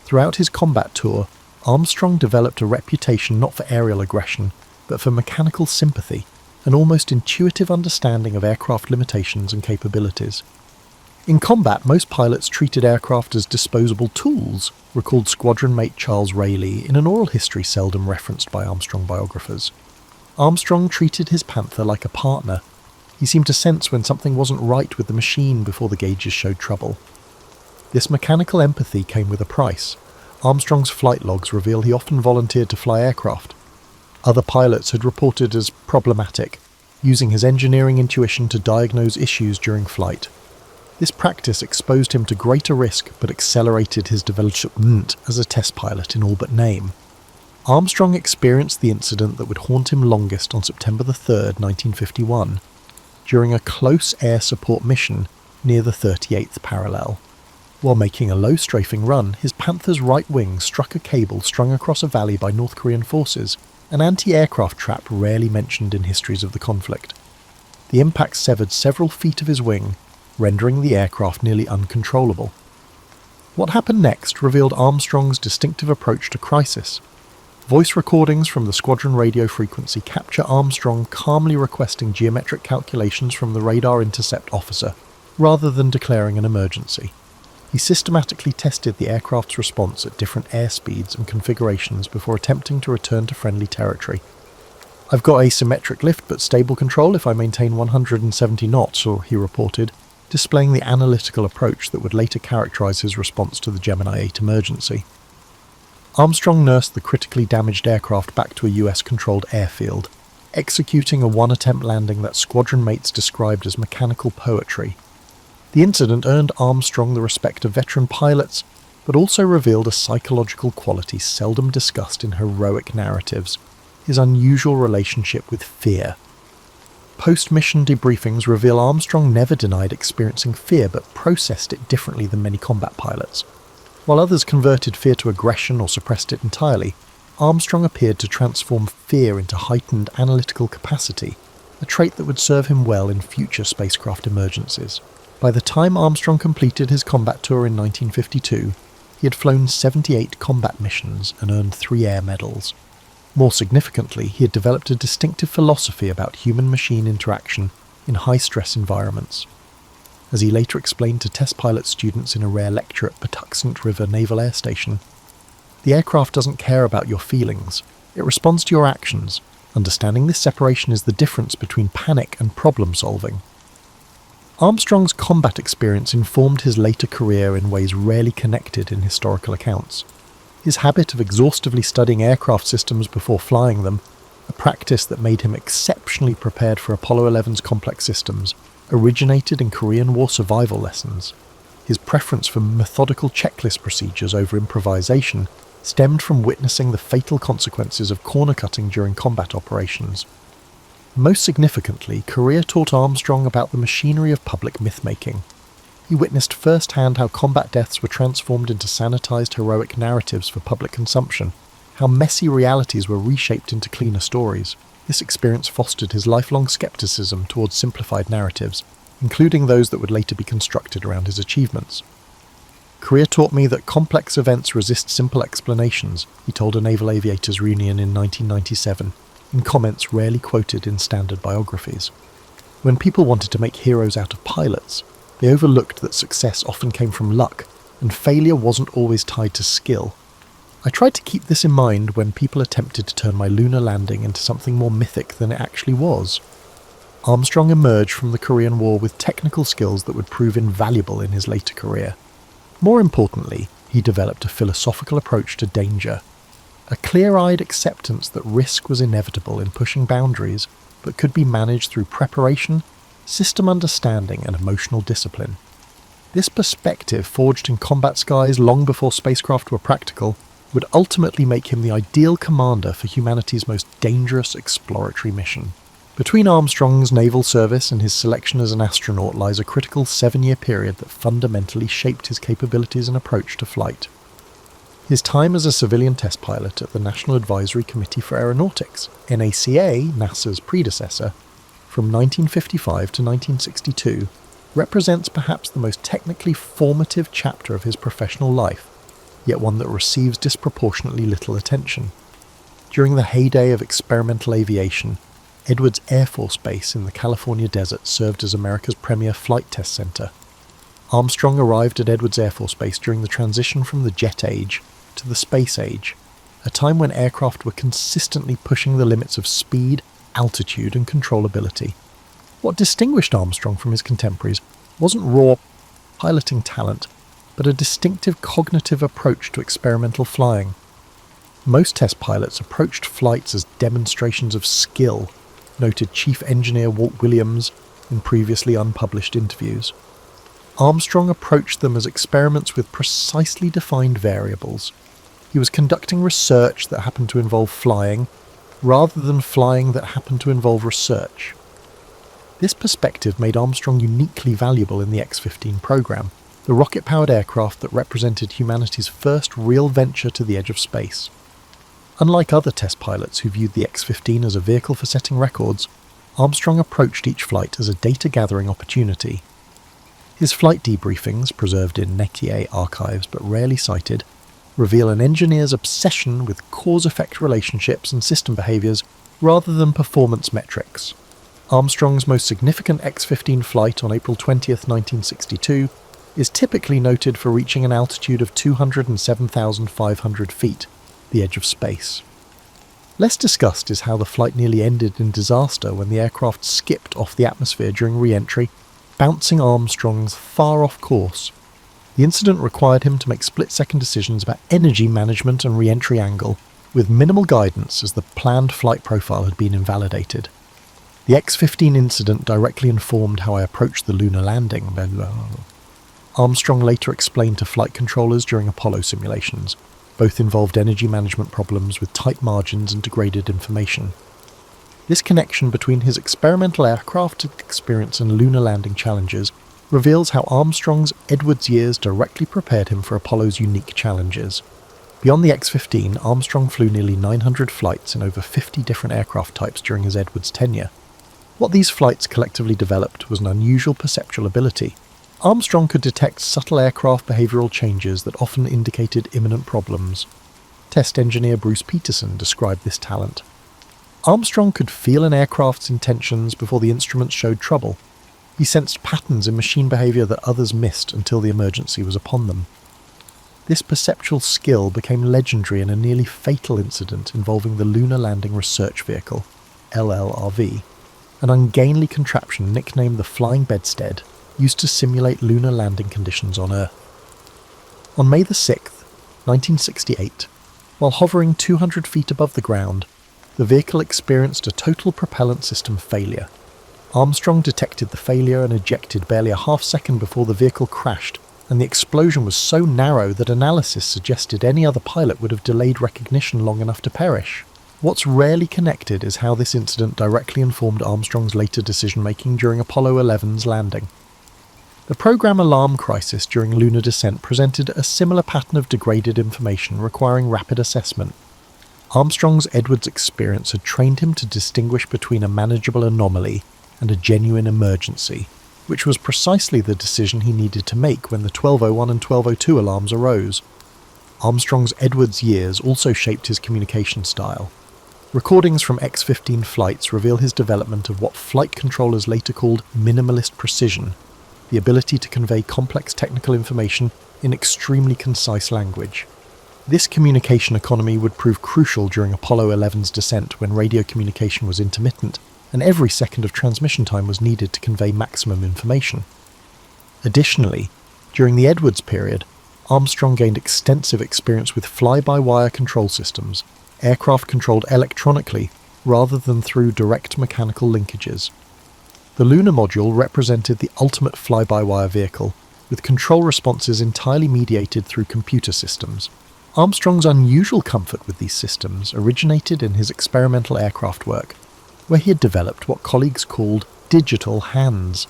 Throughout his combat tour, Armstrong developed a reputation not for aerial aggression, but for mechanical sympathy, an almost intuitive understanding of aircraft limitations and capabilities. In combat, most pilots treated aircraft as disposable tools, recalled squadron mate Charles Rayleigh in an oral history seldom referenced by Armstrong biographers. Armstrong treated his Panther like a partner. He seemed to sense when something wasn't right with the machine before the gauges showed trouble. This mechanical empathy came with a price. Armstrong's flight logs reveal he often volunteered to fly aircraft. Other pilots had reported as problematic, using his engineering intuition to diagnose issues during flight. This practice exposed him to greater risk but accelerated his development as a test pilot in all but name. Armstrong experienced the incident that would haunt him longest on September 3rd, 1951, during a close air support mission near the 38th parallel. While making a low-strafing run, his Panther's right wing struck a cable strung across a valley by North Korean forces, an anti-aircraft trap rarely mentioned in histories of the conflict. The impact severed several feet of his wing, rendering the aircraft nearly uncontrollable. What happened next revealed Armstrong's distinctive approach to crisis. Voice recordings from the squadron radio frequency capture Armstrong calmly requesting geometric calculations from the radar intercept officer, rather than declaring an emergency. He systematically tested the aircraft's response at different airspeeds and configurations before attempting to return to friendly territory. "I've got asymmetric lift but stable control if I maintain 170 knots, he reported, displaying the analytical approach that would later characterize his response to the Gemini 8 emergency. Armstrong nursed the critically damaged aircraft back to a US-controlled airfield, executing a one-attempt landing that squadron mates described as mechanical poetry. The incident earned Armstrong the respect of veteran pilots, but also revealed a psychological quality seldom discussed in heroic narratives: his unusual relationship with fear. Post-mission debriefings reveal Armstrong never denied experiencing fear, but processed it differently than many combat pilots. While others converted fear to aggression or suppressed it entirely, Armstrong appeared to transform fear into heightened analytical capacity, a trait that would serve him well in future spacecraft emergencies. By the time Armstrong completed his combat tour in 1952, he had flown 78 combat missions and earned 3 air medals. More significantly, he had developed a distinctive philosophy about human-machine interaction in high-stress environments. As he later explained to test pilot students in a rare lecture at Patuxent River Naval Air Station, "The aircraft doesn't care about your feelings. It responds to your actions. Understanding this separation is the difference between panic and problem-solving." Armstrong's combat experience informed his later career in ways rarely connected in historical accounts. His habit of exhaustively studying aircraft systems before flying them, a practice that made him exceptionally prepared for Apollo 11's complex systems, originated in Korean War survival lessons. His preference for methodical checklist procedures over improvisation stemmed from witnessing the fatal consequences of corner cutting during combat operations. Most significantly, Korea taught Armstrong about the machinery of public myth-making. He witnessed firsthand how combat deaths were transformed into sanitized heroic narratives for public consumption, how messy realities were reshaped into cleaner stories. This experience fostered his lifelong skepticism towards simplified narratives, including those that would later be constructed around his achievements. "Korea taught me that complex events resist simple explanations," he told a naval aviators reunion in 1997, in comments rarely quoted in standard biographies. When people wanted to make heroes out of pilots, they overlooked that success often came from luck, and failure wasn't always tied to skill. "I tried to keep this in mind when people attempted to turn my lunar landing into something more mythic than it actually was." Armstrong emerged from the Korean War with technical skills that would prove invaluable in his later career. More importantly, he developed a philosophical approach to danger, a clear-eyed acceptance that risk was inevitable in pushing boundaries, but could be managed through preparation, system understanding, and emotional discipline. This perspective, forged in combat skies long before spacecraft were practical, would ultimately make him the ideal commander for humanity's most dangerous exploratory mission. Between Armstrong's naval service and his selection as an astronaut lies a critical 7-year period that fundamentally shaped his capabilities and approach to flight. His time as a civilian test pilot at the National Advisory Committee for Aeronautics, NACA, NASA's predecessor, from 1955 to 1962, represents perhaps the most technically formative chapter of his professional life, yet one that receives disproportionately little attention. During the heyday of experimental aviation, Edwards Air Force Base in the California desert served as America's premier flight test center. Armstrong arrived at Edwards Air Force Base during the transition from the jet age to the space age, a time when aircraft were consistently pushing the limits of speed, altitude, and controllability. What distinguished Armstrong from his contemporaries wasn't raw piloting talent, but a distinctive cognitive approach to experimental flying. Most test pilots approached flights as demonstrations of skill, noted Chief Engineer Walt Williams in previously unpublished interviews. Armstrong approached them as experiments with precisely defined variables. He was conducting research that happened to involve flying, rather than flying that happened to involve research. This perspective made Armstrong uniquely valuable in the X-15 program, the rocket-powered aircraft that represented humanity's first real venture to the edge of space. Unlike other test pilots who viewed the X-15 as a vehicle for setting records, Armstrong approached each flight as a data-gathering opportunity. His flight debriefings, preserved in Netier archives but rarely cited, reveal an engineer's obsession with cause-effect relationships and system behaviours rather than performance metrics. Armstrong's most significant X-15 flight on April 20th, 1962, is typically noted for reaching an altitude of 207,500 feet, the edge of space. Less discussed is how the flight nearly ended in disaster when the aircraft skipped off the atmosphere during re-entry, bouncing Armstrong's far off course. The incident required him to make split-second decisions about energy management and re-entry angle, with minimal guidance as the planned flight profile had been invalidated. The X-15 incident directly informed how I approached the lunar landing. Armstrong later explained to flight controllers during Apollo simulations. Both involved energy management problems with tight margins and degraded information. This connection between his experimental aircraft experience and lunar landing challenges reveals how Armstrong's Edwards years directly prepared him for Apollo's unique challenges. Beyond the X-15, Armstrong flew nearly 900 flights in over 50 different aircraft types during his Edwards tenure. What these flights collectively developed was an unusual perceptual ability. Armstrong could detect subtle aircraft behavioural changes that often indicated imminent problems. Test engineer Bruce Peterson described this talent. Armstrong could feel an aircraft's intentions before the instruments showed trouble. He sensed patterns in machine behaviour that others missed until the emergency was upon them. This perceptual skill became legendary in a nearly fatal incident involving the Lunar Landing Research Vehicle, LLRV, an ungainly contraption nicknamed the Flying Bedstead, used to simulate lunar landing conditions on Earth. On May the 6th, 1968, while hovering 200 feet above the ground, the vehicle experienced a total propellant system failure. Armstrong detected the failure and ejected barely a half second before the vehicle crashed, and the explosion was so narrow that analysis suggested any other pilot would have delayed recognition long enough to perish. What's rarely connected is how this incident directly informed Armstrong's later decision-making during Apollo 11's landing. The program alarm crisis during lunar descent presented a similar pattern of degraded information requiring rapid assessment. Armstrong's Edwards experience had trained him to distinguish between a manageable anomaly and a genuine emergency, which was precisely the decision he needed to make when the 1201 and 1202 alarms arose. Armstrong's Edwards years also shaped his communication style. Recordings from X-15 flights reveal his development of what flight controllers later called minimalist precision, the ability to convey complex technical information in extremely concise language. This communication economy would prove crucial during Apollo 11's descent when radio communication was intermittent, and every second of transmission time was needed to convey maximum information. Additionally, during the Edwards period, Armstrong gained extensive experience with fly-by-wire control systems, aircraft controlled electronically rather than through direct mechanical linkages. The lunar module represented the ultimate fly-by-wire vehicle, with control responses entirely mediated through computer systems. Armstrong's unusual comfort with these systems originated in his experimental aircraft work, where he had developed what colleagues called digital hands,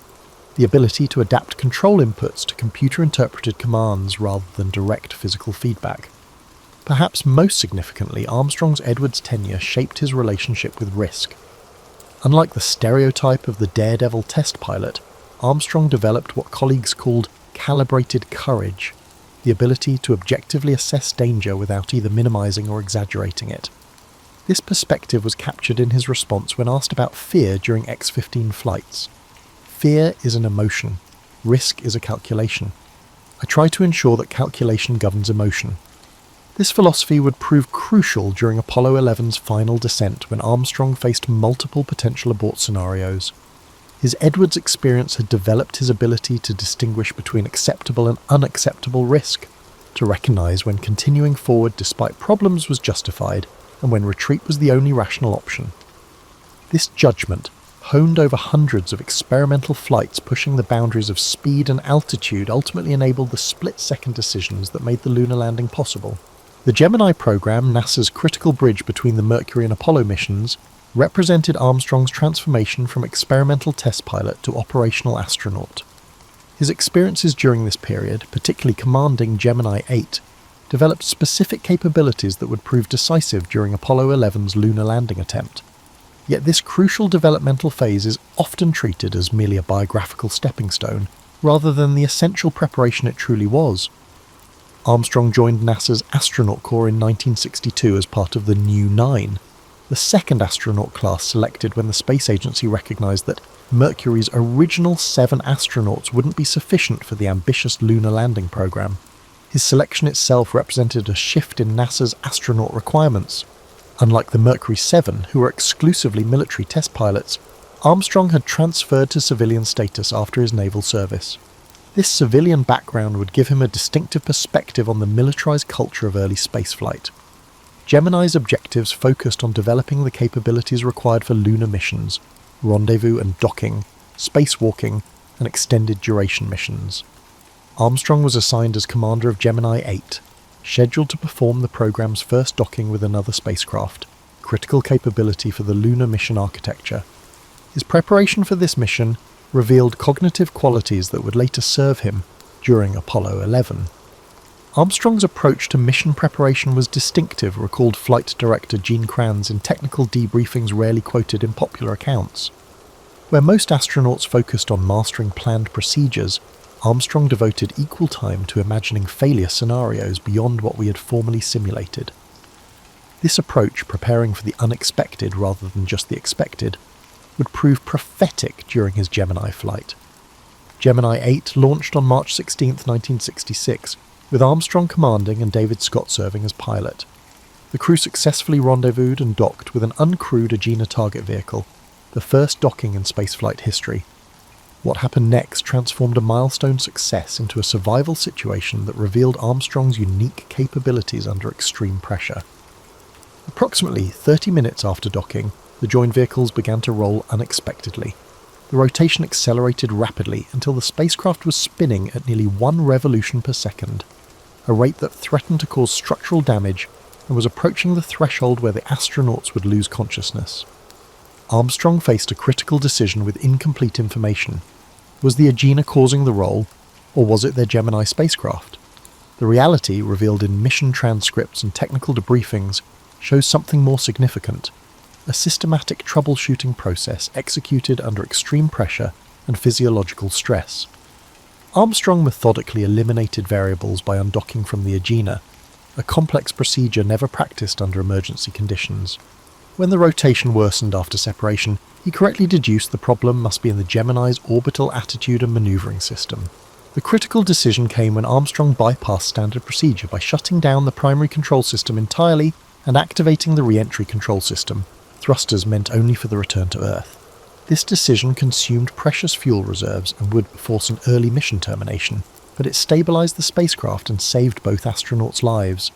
the ability to adapt control inputs to computer-interpreted commands rather than direct physical feedback. Perhaps most significantly, Armstrong's Edwards tenure shaped his relationship with risk. Unlike the stereotype of the daredevil test pilot, Armstrong developed what colleagues called calibrated courage, the ability to objectively assess danger without either minimizing or exaggerating it. This perspective was captured in his response when asked about fear during X-15 flights. Fear is an emotion. Risk is a calculation. I try to ensure that calculation governs emotion. This philosophy would prove crucial during Apollo 11's final descent when Armstrong faced multiple potential abort scenarios. His Edwards experience had developed his ability to distinguish between acceptable and unacceptable risk, to recognize when continuing forward despite problems was justified and when retreat was the only rational option. This judgment, honed over hundreds of experimental flights pushing the boundaries of speed and altitude, ultimately enabled the split-second decisions that made the lunar landing possible. The Gemini program, NASA's critical bridge between the Mercury and Apollo missions, represented Armstrong's transformation from experimental test pilot to operational astronaut. His experiences during this period, particularly commanding Gemini 8, developed specific capabilities that would prove decisive during Apollo 11's lunar landing attempt. Yet this crucial developmental phase is often treated as merely a biographical stepping stone, rather than the essential preparation it truly was. Armstrong joined NASA's astronaut corps in 1962 as part of the New Nine, the second astronaut class selected when the space agency recognized that Mercury's original 7 astronauts wouldn't be sufficient for the ambitious lunar landing program. His selection itself represented a shift in NASA's astronaut requirements. Unlike the Mercury 7, who were exclusively military test pilots, Armstrong had transferred to civilian status after his naval service. This civilian background would give him a distinctive perspective on the militarized culture of early spaceflight. Gemini's objectives focused on developing the capabilities required for lunar missions, rendezvous and docking, spacewalking, and extended duration missions. Armstrong was assigned as commander of Gemini 8, scheduled to perform the program's first docking with another spacecraft, critical capability for the lunar mission architecture. His preparation for this mission revealed cognitive qualities that would later serve him during Apollo 11. Armstrong's approach to mission preparation was distinctive, recalled flight director Gene Kranz in technical debriefings rarely quoted in popular accounts. Where most astronauts focused on mastering planned procedures, Armstrong devoted equal time to imagining failure scenarios beyond what we had formerly simulated. This approach, preparing for the unexpected rather than just the expected, would prove prophetic during his Gemini flight. Gemini 8 launched on March 16, 1966, with Armstrong commanding and David Scott serving as pilot. The crew successfully rendezvoused and docked with an uncrewed Agena target vehicle, the first docking in spaceflight history. What happened next transformed a milestone success into a survival situation that revealed Armstrong's unique capabilities under extreme pressure. Approximately 30 minutes after docking, the joined vehicles began to roll unexpectedly. The rotation accelerated rapidly until the spacecraft was spinning at nearly 1 revolution per second, a rate that threatened to cause structural damage and was approaching the threshold where the astronauts would lose consciousness. Armstrong faced a critical decision with incomplete information. Was the Agena causing the roll, or was it their Gemini spacecraft? The reality, revealed in mission transcripts and technical debriefings, shows something more significant: a systematic troubleshooting process executed under extreme pressure and physiological stress. Armstrong methodically eliminated variables by undocking from the Agena, a complex procedure never practiced under emergency conditions. When the rotation worsened after separation, he correctly deduced the problem must be in the Gemini's orbital attitude and maneuvering system. The critical decision came when Armstrong bypassed standard procedure by shutting down the primary control system entirely and activating the re-entry control system, thrusters meant only for the return to Earth. This decision consumed precious fuel reserves and would force an early mission termination, but it stabilized the spacecraft and saved both astronauts' lives.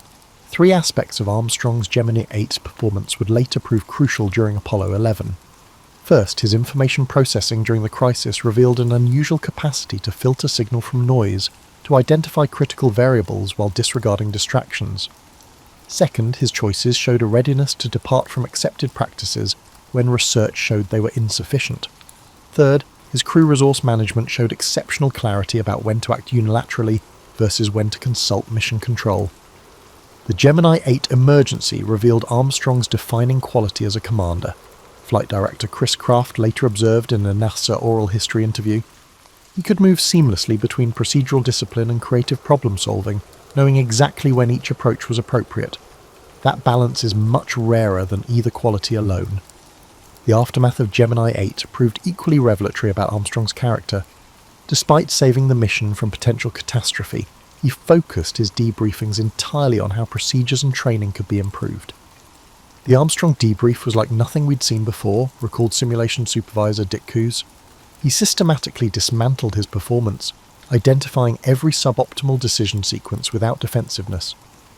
3 aspects of Armstrong's Gemini 8 performance would later prove crucial during Apollo 11. First, his information processing during the crisis revealed an unusual capacity to filter signal from noise, to identify critical variables while disregarding distractions. Second, his choices showed a readiness to depart from accepted practices when research showed they were insufficient. Third, his crew resource management showed exceptional clarity about when to act unilaterally versus when to consult mission control. The Gemini 8 emergency revealed Armstrong's defining quality as a commander. Flight director Chris Kraft later observed in a NASA oral history interview. He could move seamlessly between procedural discipline and creative problem-solving, knowing exactly when each approach was appropriate. That balance is much rarer than either quality alone. The aftermath of Gemini 8 proved equally revelatory about Armstrong's character. Despite saving the mission from potential catastrophe, he focused his debriefings entirely on how procedures and training could be improved. The Armstrong debrief was like nothing we'd seen before, recalled simulation supervisor Dick Coos. He systematically dismantled his performance, identifying every suboptimal decision sequence without defensiveness.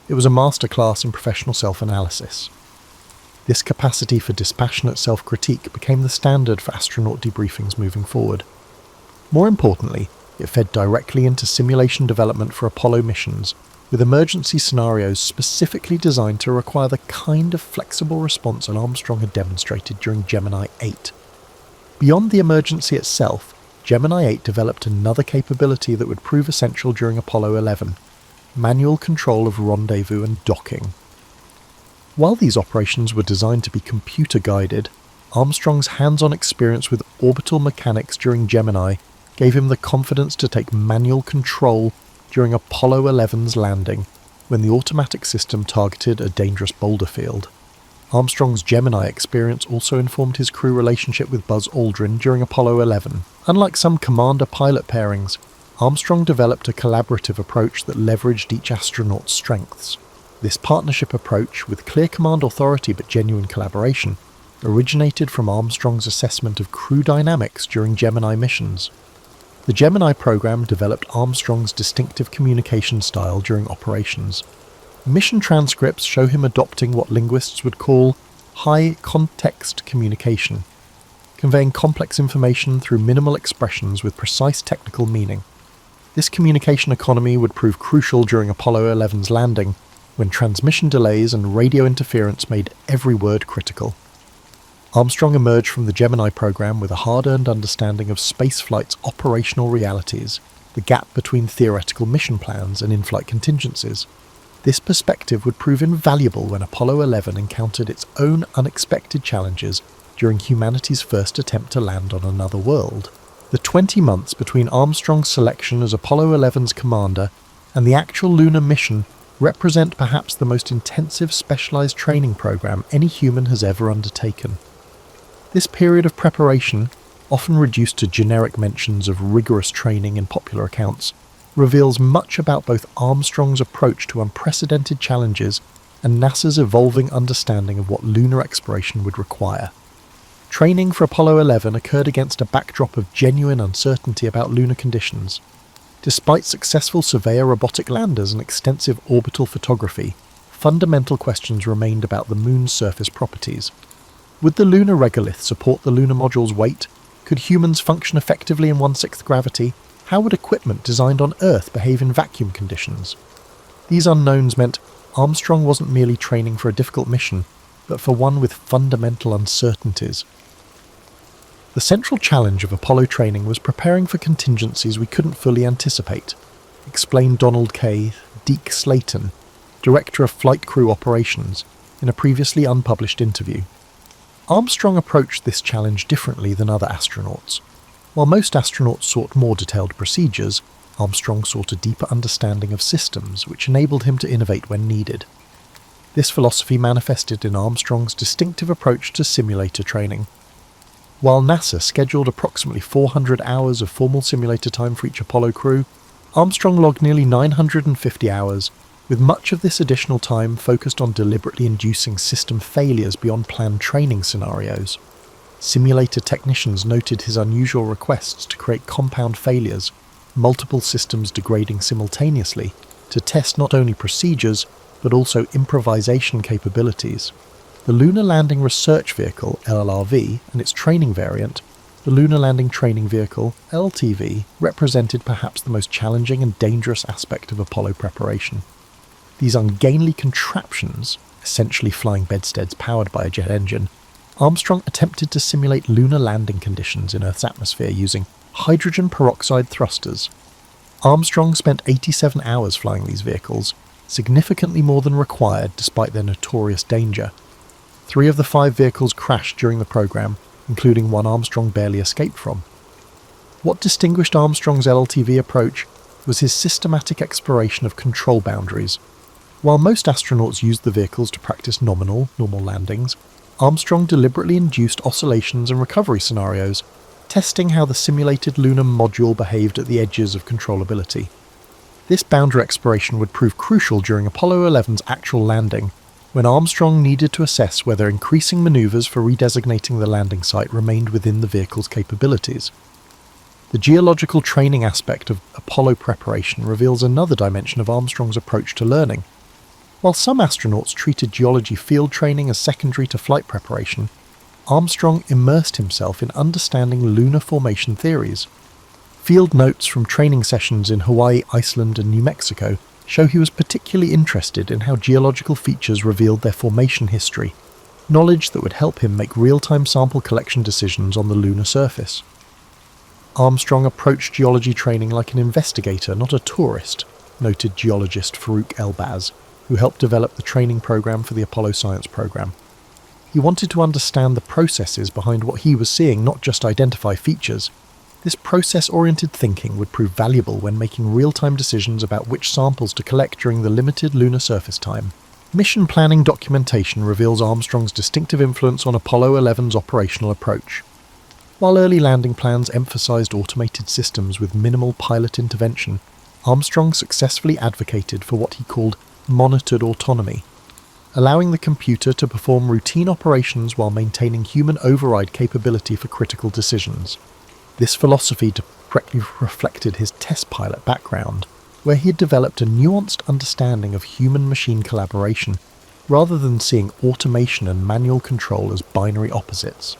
It was a masterclass in professional self-analysis. This capacity for dispassionate self-critique became the standard for astronaut debriefings moving forward. More importantly, it fed directly into simulation development for Apollo missions, with emergency scenarios specifically designed to require the kind of flexible response Armstrong had demonstrated during Gemini 8. Beyond the emergency itself, Gemini 8 developed another capability that would prove essential during Apollo 11: manual control of rendezvous and docking. While these operations were designed to be computer-guided, Armstrong's hands-on experience with orbital mechanics during Gemini gave him the confidence to take manual control during Apollo 11's landing when the automatic system targeted a dangerous boulder field. Armstrong's Gemini experience also informed his crew relationship with Buzz Aldrin during Apollo 11. Unlike some commander-pilot pairings, Armstrong developed a collaborative approach that leveraged each astronaut's strengths. This partnership approach, with clear command authority but genuine collaboration, originated from Armstrong's assessment of crew dynamics during Gemini missions. The Gemini program developed Armstrong's distinctive communication style during operations. Mission transcripts show him adopting what linguists would call high-context communication, conveying complex information through minimal expressions with precise technical meaning. This communication economy would prove crucial during Apollo 11's landing, when transmission delays and radio interference made every word critical. Armstrong emerged from the Gemini program with a hard-earned understanding of spaceflight's operational realities, the gap between theoretical mission plans and in-flight contingencies. This perspective would prove invaluable when Apollo 11 encountered its own unexpected challenges during humanity's first attempt to land on another world. The 20 months between Armstrong's selection as Apollo 11's commander and the actual lunar mission represent perhaps the most intensive specialized training program any human has ever undertaken. This period of preparation, often reduced to generic mentions of rigorous training in popular accounts, reveals much about both Armstrong's approach to unprecedented challenges and NASA's evolving understanding of what lunar exploration would require. Training for Apollo 11 occurred against a backdrop of genuine uncertainty about lunar conditions. Despite successful Surveyor robotic landers and extensive orbital photography, fundamental questions remained about the Moon's surface properties. Would the lunar regolith support the lunar module's weight? Could humans function effectively in 1/6 gravity? How would equipment designed on Earth behave in vacuum conditions? These unknowns meant Armstrong wasn't merely training for a difficult mission, but for one with fundamental uncertainties. The central challenge of Apollo training was preparing for contingencies we couldn't fully anticipate, explained Donald K. Deke Slayton, Director of Flight Crew Operations, in a previously unpublished interview. Armstrong approached this challenge differently than other astronauts. While most astronauts sought more detailed procedures, Armstrong sought a deeper understanding of systems, which enabled him to innovate when needed. This philosophy manifested in Armstrong's distinctive approach to simulator training. While NASA scheduled approximately 400 hours of formal simulator time for each Apollo crew, Armstrong logged nearly 950 hours, with much of this additional time focused on deliberately inducing system failures beyond planned training scenarios. Simulator technicians noted his unusual requests to create compound failures, multiple systems degrading simultaneously, to test not only procedures, but also improvisation capabilities. The Lunar Landing Research Vehicle, LLRV, and its training variant, the Lunar Landing Training Vehicle, LTV, represented perhaps the most challenging and dangerous aspect of Apollo preparation. These ungainly contraptions, essentially flying bedsteads powered by a jet engine, Armstrong attempted to simulate lunar landing conditions in Earth's atmosphere using hydrogen peroxide thrusters. Armstrong spent 87 hours flying these vehicles, significantly more than required despite their notorious danger. 3 of the 5 vehicles crashed during the program, including one Armstrong barely escaped from. What distinguished Armstrong's LTV approach was his systematic exploration of control boundaries. While most astronauts used the vehicles to practice normal landings, Armstrong deliberately induced oscillations and recovery scenarios, testing how the simulated lunar module behaved at the edges of controllability. This boundary exploration would prove crucial during Apollo 11's actual landing, when Armstrong needed to assess whether increasing maneuvers for redesignating the landing site remained within the vehicle's capabilities. The geological training aspect of Apollo preparation reveals another dimension of Armstrong's approach to learning. While some astronauts treated geology field training as secondary to flight preparation, Armstrong immersed himself in understanding lunar formation theories. Field notes from training sessions in Hawaii, Iceland, and New Mexico show he was particularly interested in how geological features revealed their formation history, knowledge that would help him make real-time sample collection decisions on the lunar surface. Armstrong approached geology training like an investigator, not a tourist, noted geologist Farouk Elbaz, who helped develop the training program for the Apollo science program. He wanted to understand the processes behind what he was seeing, not just identify features. This process-oriented thinking would prove valuable when making real-time decisions about which samples to collect during the limited lunar surface time. Mission planning documentation reveals Armstrong's distinctive influence on Apollo 11's operational approach. While early landing plans emphasized automated systems with minimal pilot intervention, Armstrong successfully advocated for what he called monitored autonomy, allowing the computer to perform routine operations while maintaining human override capability for critical decisions. This philosophy directly reflected his test pilot background, where he had developed a nuanced understanding of human-machine collaboration, rather than seeing automation and manual control as binary opposites.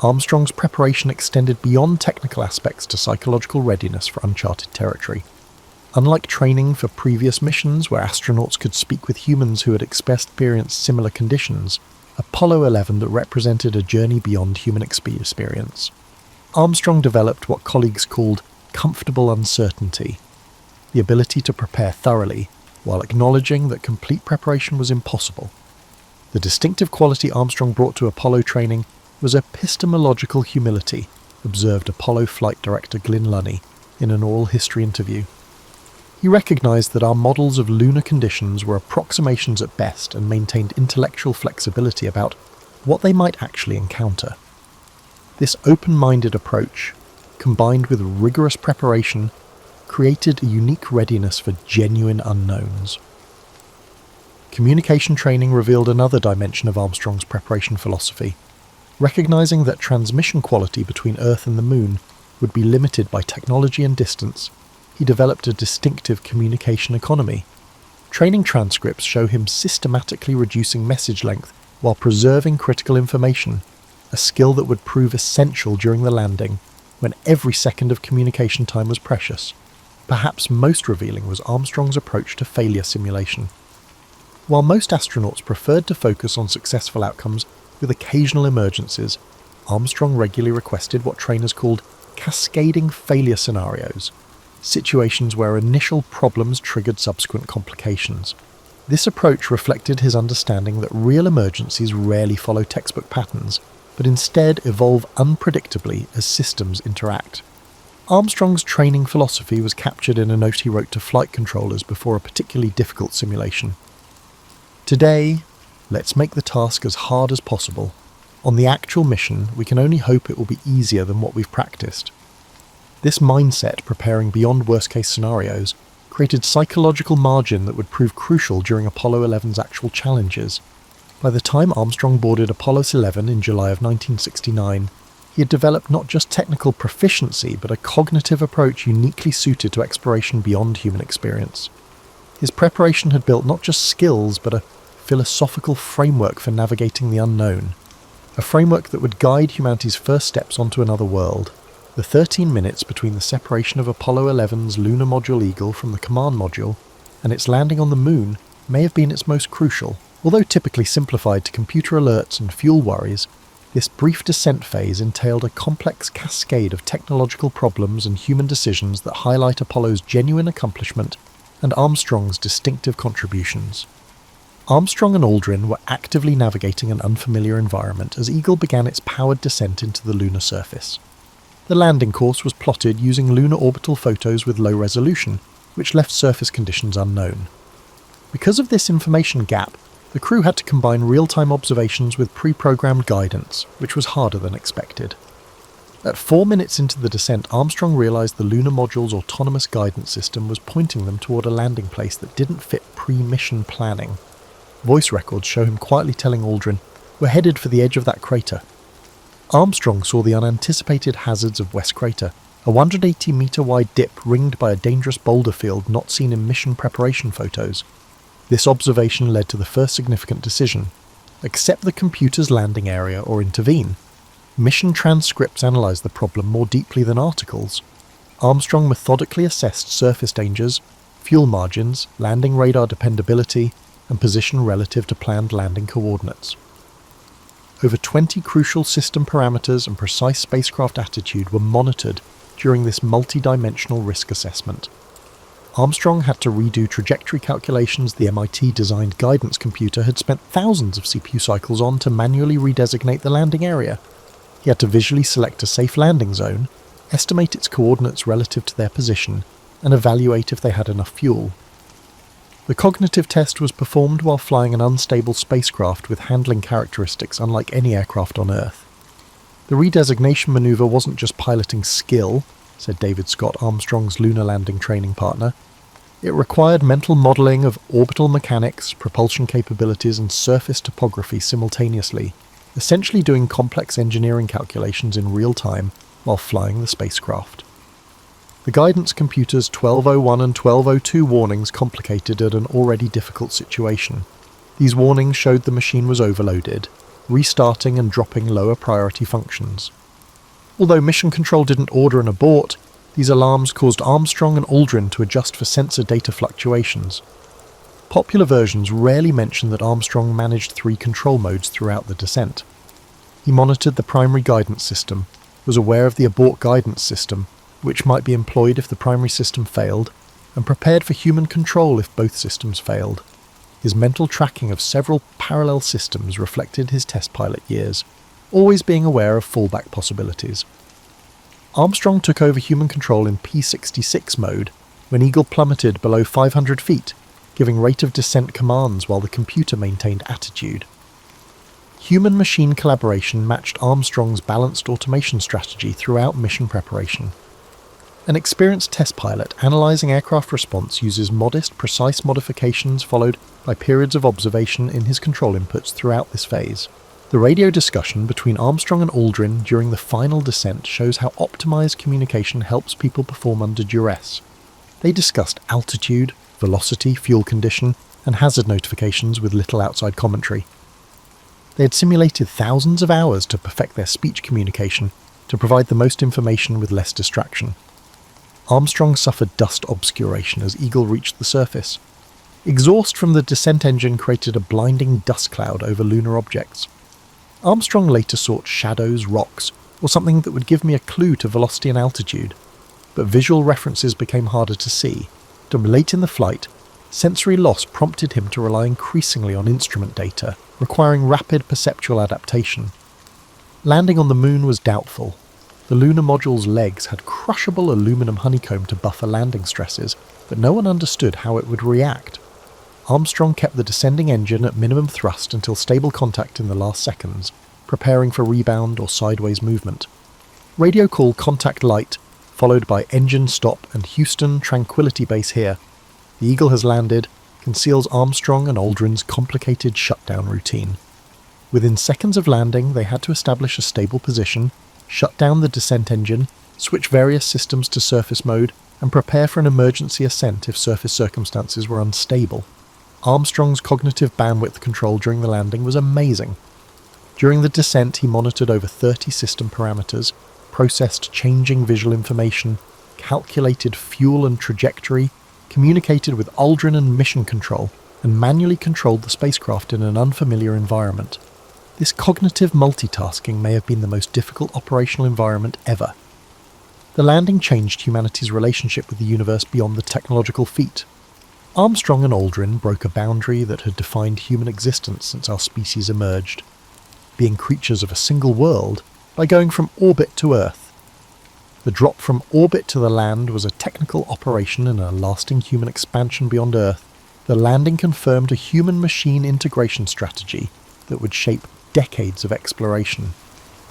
Armstrong's preparation extended beyond technical aspects to psychological readiness for uncharted territory. Unlike training for previous missions where astronauts could speak with humans who had experienced similar conditions, Apollo 11 represented a journey beyond human experience. Armstrong developed what colleagues called comfortable uncertainty, the ability to prepare thoroughly while acknowledging that complete preparation was impossible. The distinctive quality Armstrong brought to Apollo training was epistemological humility, observed Apollo flight director Glyn Lunny in an oral history interview. He recognized that our models of lunar conditions were approximations at best and maintained intellectual flexibility about what they might actually encounter. This open-minded approach, combined with rigorous preparation, created a unique readiness for genuine unknowns. Communication training revealed another dimension of Armstrong's preparation philosophy. Recognizing that transmission quality between Earth and the Moon would be limited by technology and distance, he developed a distinctive communication economy. Training transcripts show him systematically reducing message length while preserving critical information, a skill that would prove essential during the landing, when every second of communication time was precious. Perhaps most revealing was Armstrong's approach to failure simulation. While most astronauts preferred to focus on successful outcomes with occasional emergencies, Armstrong regularly requested what trainers called cascading failure scenarios, situations where initial problems triggered subsequent complications. This approach reflected his understanding that real emergencies rarely follow textbook patterns, but instead evolve unpredictably as systems interact. Armstrong's training philosophy was captured in a note he wrote to flight controllers before a particularly difficult simulation. Today, let's make the task as hard as possible. On the actual mission, we can only hope it will be easier than what we've practiced. This mindset, preparing beyond worst-case scenarios, created psychological margin that would prove crucial during Apollo 11's actual challenges. By the time Armstrong boarded Apollo 11 in July of 1969, he had developed not just technical proficiency, but a cognitive approach uniquely suited to exploration beyond human experience. His preparation had built not just skills, but a philosophical framework for navigating the unknown, a framework that would guide humanity's first steps onto another world. The 13 minutes between the separation of Apollo 11's lunar module Eagle from the command module and its landing on the Moon may have been its most crucial. Although typically simplified to computer alerts and fuel worries, this brief descent phase entailed a complex cascade of technological problems and human decisions that highlight Apollo's genuine accomplishment and Armstrong's distinctive contributions. Armstrong and Aldrin were actively navigating an unfamiliar environment as Eagle began its powered descent into the lunar surface. The landing course was plotted using lunar orbital photos with low resolution, which left surface conditions unknown. Because of this information gap, the crew had to combine real-time observations with pre-programmed guidance, which was harder than expected. At 4 minutes into the descent, Armstrong realized the lunar module's autonomous guidance system was pointing them toward a landing place that didn't fit pre-mission planning. Voice records show him quietly telling Aldrin, "We're headed for the edge of that crater." Armstrong saw the unanticipated hazards of West Crater, a 180-meter-wide dip ringed by a dangerous boulder field not seen in mission preparation photos. This observation led to the first significant decision: accept the computer's landing area or intervene. Mission transcripts analyzed the problem more deeply than articles. Armstrong methodically assessed surface dangers, fuel margins, landing radar dependability, and position relative to planned landing coordinates. Over 20 crucial system parameters and precise spacecraft attitude were monitored during this multi-dimensional risk assessment. Armstrong had to redo trajectory calculations the MIT-designed guidance computer had spent thousands of CPU cycles on to manually redesignate the landing area. He had to visually select a safe landing zone, estimate its coordinates relative to their position, and evaluate if they had enough fuel. The cognitive test was performed while flying an unstable spacecraft with handling characteristics unlike any aircraft on Earth. The redesignation maneuver wasn't just piloting skill, said David Scott, Armstrong's lunar landing training partner. It required mental modelling of orbital mechanics, propulsion capabilities, and surface topography simultaneously, essentially doing complex engineering calculations in real time while flying the spacecraft. The guidance computer's 1201 and 1202 warnings complicated an already difficult situation. These warnings showed the machine was overloaded, restarting and dropping lower priority functions. Although Mission Control didn't order an abort, these alarms caused Armstrong and Aldrin to adjust for sensor data fluctuations. Popular versions rarely mention that Armstrong managed 3 control modes throughout the descent. He monitored the primary guidance system, was aware of the abort guidance system, which might be employed if the primary system failed, and prepared for human control if both systems failed. His mental tracking of several parallel systems reflected his test pilot years, always being aware of fallback possibilities. Armstrong took over human control in P-66 mode when Eagle plummeted below 500 feet, giving rate of descent commands while the computer maintained attitude. Human-machine collaboration matched Armstrong's balanced automation strategy throughout mission preparation. An experienced test pilot analysing aircraft response uses modest, precise modifications followed by periods of observation in his control inputs throughout this phase. The radio discussion between Armstrong and Aldrin during the final descent shows how optimised communication helps people perform under duress. They discussed altitude, velocity, fuel condition, and hazard notifications with little outside commentary. They had simulated thousands of hours to perfect their speech communication to provide the most information with less distraction. Armstrong suffered dust obscuration as Eagle reached the surface. Exhaust from the descent engine created a blinding dust cloud over lunar objects. Armstrong later sought shadows, rocks, or something that would give me a clue to velocity and altitude, but visual references became harder to see. Late in the flight, sensory loss prompted him to rely increasingly on instrument data, requiring rapid perceptual adaptation. Landing on the moon was doubtful. The lunar module's legs had crushable aluminum honeycomb to buffer landing stresses, but no one understood how it would react. Armstrong kept the descending engine at minimum thrust until stable contact in the last seconds, preparing for rebound or sideways movement. Radio call contact light, followed by engine stop and Houston Tranquility Base here. The Eagle has landed, conceals Armstrong and Aldrin's complicated shutdown routine. Within seconds of landing, they had to establish a stable position, shut down the descent engine, switch various systems to surface mode, and prepare for an emergency ascent if surface circumstances were unstable. Armstrong's cognitive bandwidth control during the landing was amazing. During the descent, he monitored over 30 system parameters, processed changing visual information, calculated fuel and trajectory, communicated with Aldrin and mission control, and manually controlled the spacecraft in an unfamiliar environment. This cognitive multitasking may have been the most difficult operational environment ever. The landing changed humanity's relationship with the universe beyond the technological feat. Armstrong and Aldrin broke a boundary that had defined human existence since our species emerged, being creatures of a single world by going from orbit to Earth. The drop from orbit to the land was a technical operation and a lasting human expansion beyond Earth. The landing confirmed a human-machine integration strategy that would shape decades of exploration.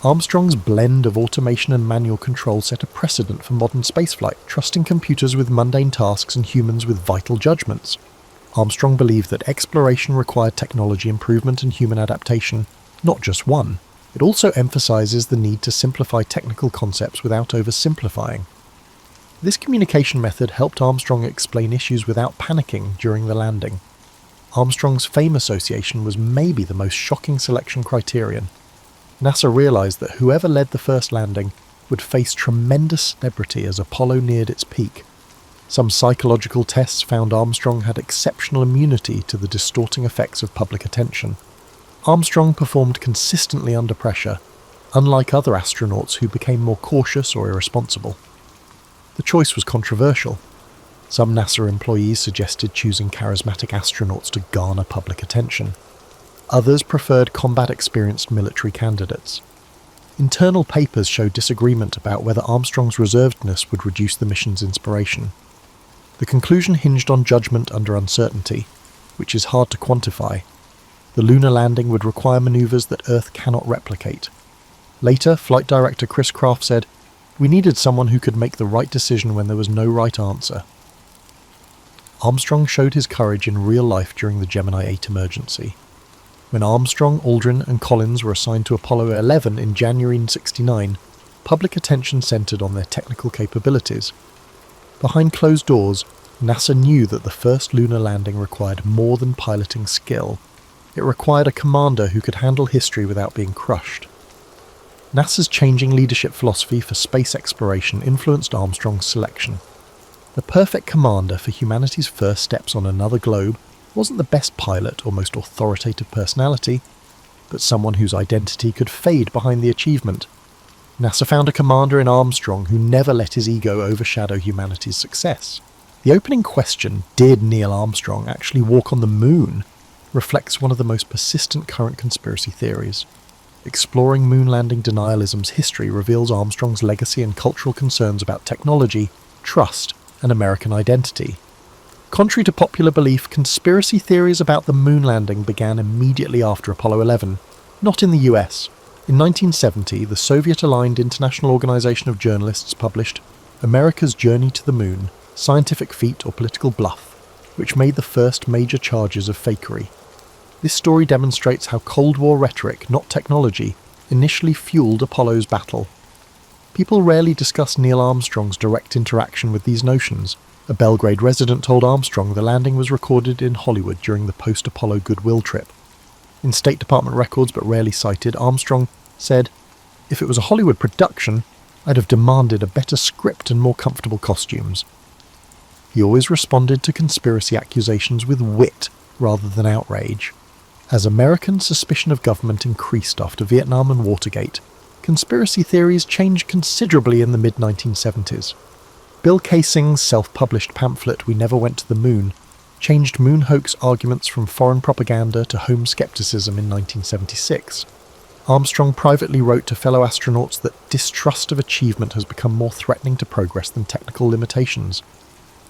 Armstrong's blend of automation and manual control set a precedent for modern spaceflight, trusting computers with mundane tasks and humans with vital judgments. Armstrong believed that exploration required technology improvement and human adaptation, not just one. It also emphasizes the need to simplify technical concepts without oversimplifying. This communication method helped Armstrong explain issues without panicking during the landing. Armstrong's fame association was maybe the most shocking selection criterion. NASA realized that whoever led the first landing would face tremendous celebrity as Apollo neared its peak. Some psychological tests found Armstrong had exceptional immunity to the distorting effects of public attention. Armstrong performed consistently under pressure, unlike other astronauts who became more cautious or irresponsible. The choice was controversial. Some NASA employees suggested choosing charismatic astronauts to garner public attention. Others preferred combat-experienced military candidates. Internal papers show disagreement about whether Armstrong's reservedness would reduce the mission's inspiration. The conclusion hinged on judgment under uncertainty, which is hard to quantify. The lunar landing would require maneuvers that Earth cannot replicate. Later, flight director Chris Kraft said, "We needed someone who could make the right decision when there was no right answer." Armstrong showed his courage in real life during the Gemini 8 emergency. When Armstrong, Aldrin and Collins were assigned to Apollo 11 in January 1969, public attention centered on their technical capabilities. Behind closed doors, NASA knew that the first lunar landing required more than piloting skill. It required a commander who could handle history without being crushed. NASA's changing leadership philosophy for space exploration influenced Armstrong's selection. The perfect commander for humanity's first steps on another globe wasn't the best pilot or most authoritative personality, but someone whose identity could fade behind the achievement. NASA found a commander in Armstrong who never let his ego overshadow humanity's success. The opening question, "Did Neil Armstrong actually walk on the moon?" reflects one of the most persistent current conspiracy theories. Exploring moon landing denialism's history reveals Armstrong's legacy and cultural concerns about technology, trust, and American identity. Contrary to popular belief, conspiracy theories about the moon landing began immediately after Apollo 11, not in the US. In 1970, the Soviet-aligned International Organization of Journalists published America's Journey to the Moon, Scientific Feat or Political Bluff, which made the first major charges of fakery. This story demonstrates how Cold War rhetoric, not technology, initially fueled Apollo's battle. People rarely discuss Neil Armstrong's direct interaction with these notions. A Belgrade resident told Armstrong the landing was recorded in Hollywood during the post-Apollo goodwill trip. In State Department records but rarely cited, Armstrong said, "If it was a Hollywood production, I'd have demanded a better script and more comfortable costumes." He always responded to conspiracy accusations with wit rather than outrage. As American suspicion of government increased after Vietnam and Watergate, conspiracy theories changed considerably in the mid-1970s. Bill Kaysing's self-published pamphlet We Never Went to the Moon changed moon hoax arguments from foreign propaganda to home skepticism in 1976. Armstrong privately wrote to fellow astronauts that distrust of achievement has become more threatening to progress than technical limitations.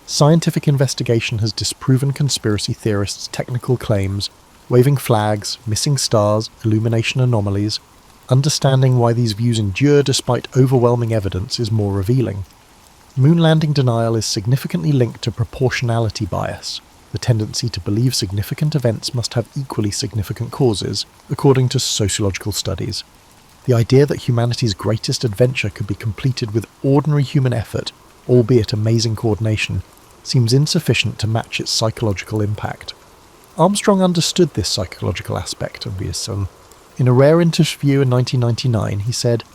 Scientific investigation has disproven conspiracy theorists' technical claims, waving flags, missing stars, illumination anomalies. Understanding why these views endure despite overwhelming evidence is more revealing. Moon landing denial is significantly linked to proportionality bias, the tendency to believe significant events must have equally significant causes, according to sociological studies. The idea that humanity's greatest adventure could be completed with ordinary human effort, albeit amazing coordination, seems insufficient to match its psychological impact. Armstrong understood this psychological aspect of reason. In a rare interview in 1999, he said,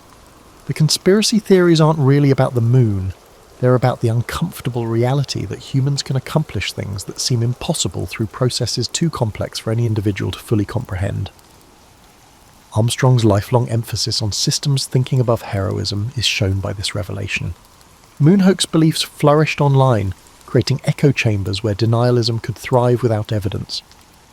"The conspiracy theories aren't really about the moon. They're about the uncomfortable reality that humans can accomplish things that seem impossible through processes too complex for any individual to fully comprehend." Armstrong's lifelong emphasis on systems thinking above heroism is shown by this revelation. Moon hoax beliefs flourished online, creating echo chambers where denialism could thrive without evidence.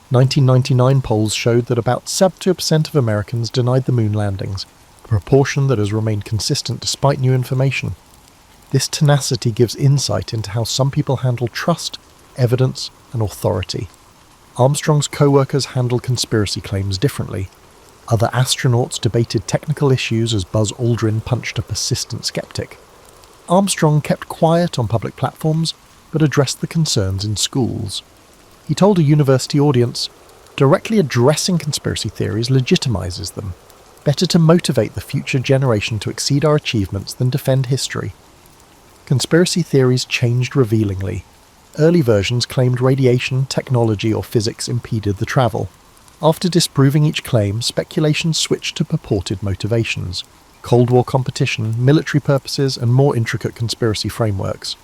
1999 polls showed that about 72% of Americans denied the moon landings, a proportion that has remained consistent despite new information. This tenacity gives insight into how some people handle trust, evidence, and authority. Armstrong's co-workers handled conspiracy claims differently. Other astronauts debated technical issues as Buzz Aldrin punched a persistent skeptic. Armstrong kept quiet on public platforms, but addressed the concerns in schools. He told a university audience, "Directly addressing conspiracy theories legitimizes them. Better to motivate the future generation to exceed our achievements than defend history." Conspiracy theories changed revealingly. Early versions claimed radiation, technology, or physics impeded the travel. After disproving each claim, speculation switched to purported motivations: Cold War competition, military purposes, and more intricate conspiracy frameworks.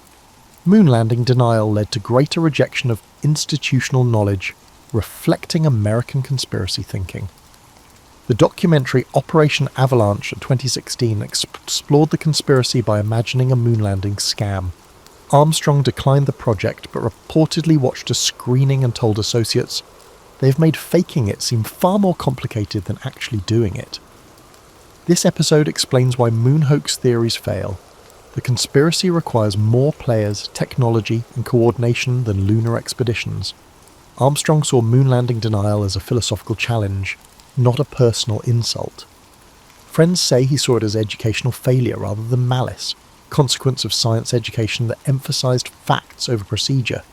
Moon landing denial led to greater rejection of institutional knowledge, reflecting American conspiracy thinking. The documentary Operation Avalanche of 2016 explored the conspiracy by imagining a moon landing scam. Armstrong declined the project but reportedly watched a screening and told associates, "They've made faking it seem far more complicated than actually doing it." This episode explains why moon hoax theories fail. The conspiracy requires more players, technology, and coordination than lunar expeditions. Armstrong saw moon landing denial as a philosophical challenge, not a personal insult. Friends say he saw it as educational failure rather than malice, consequence of science education that emphasised facts over procedure.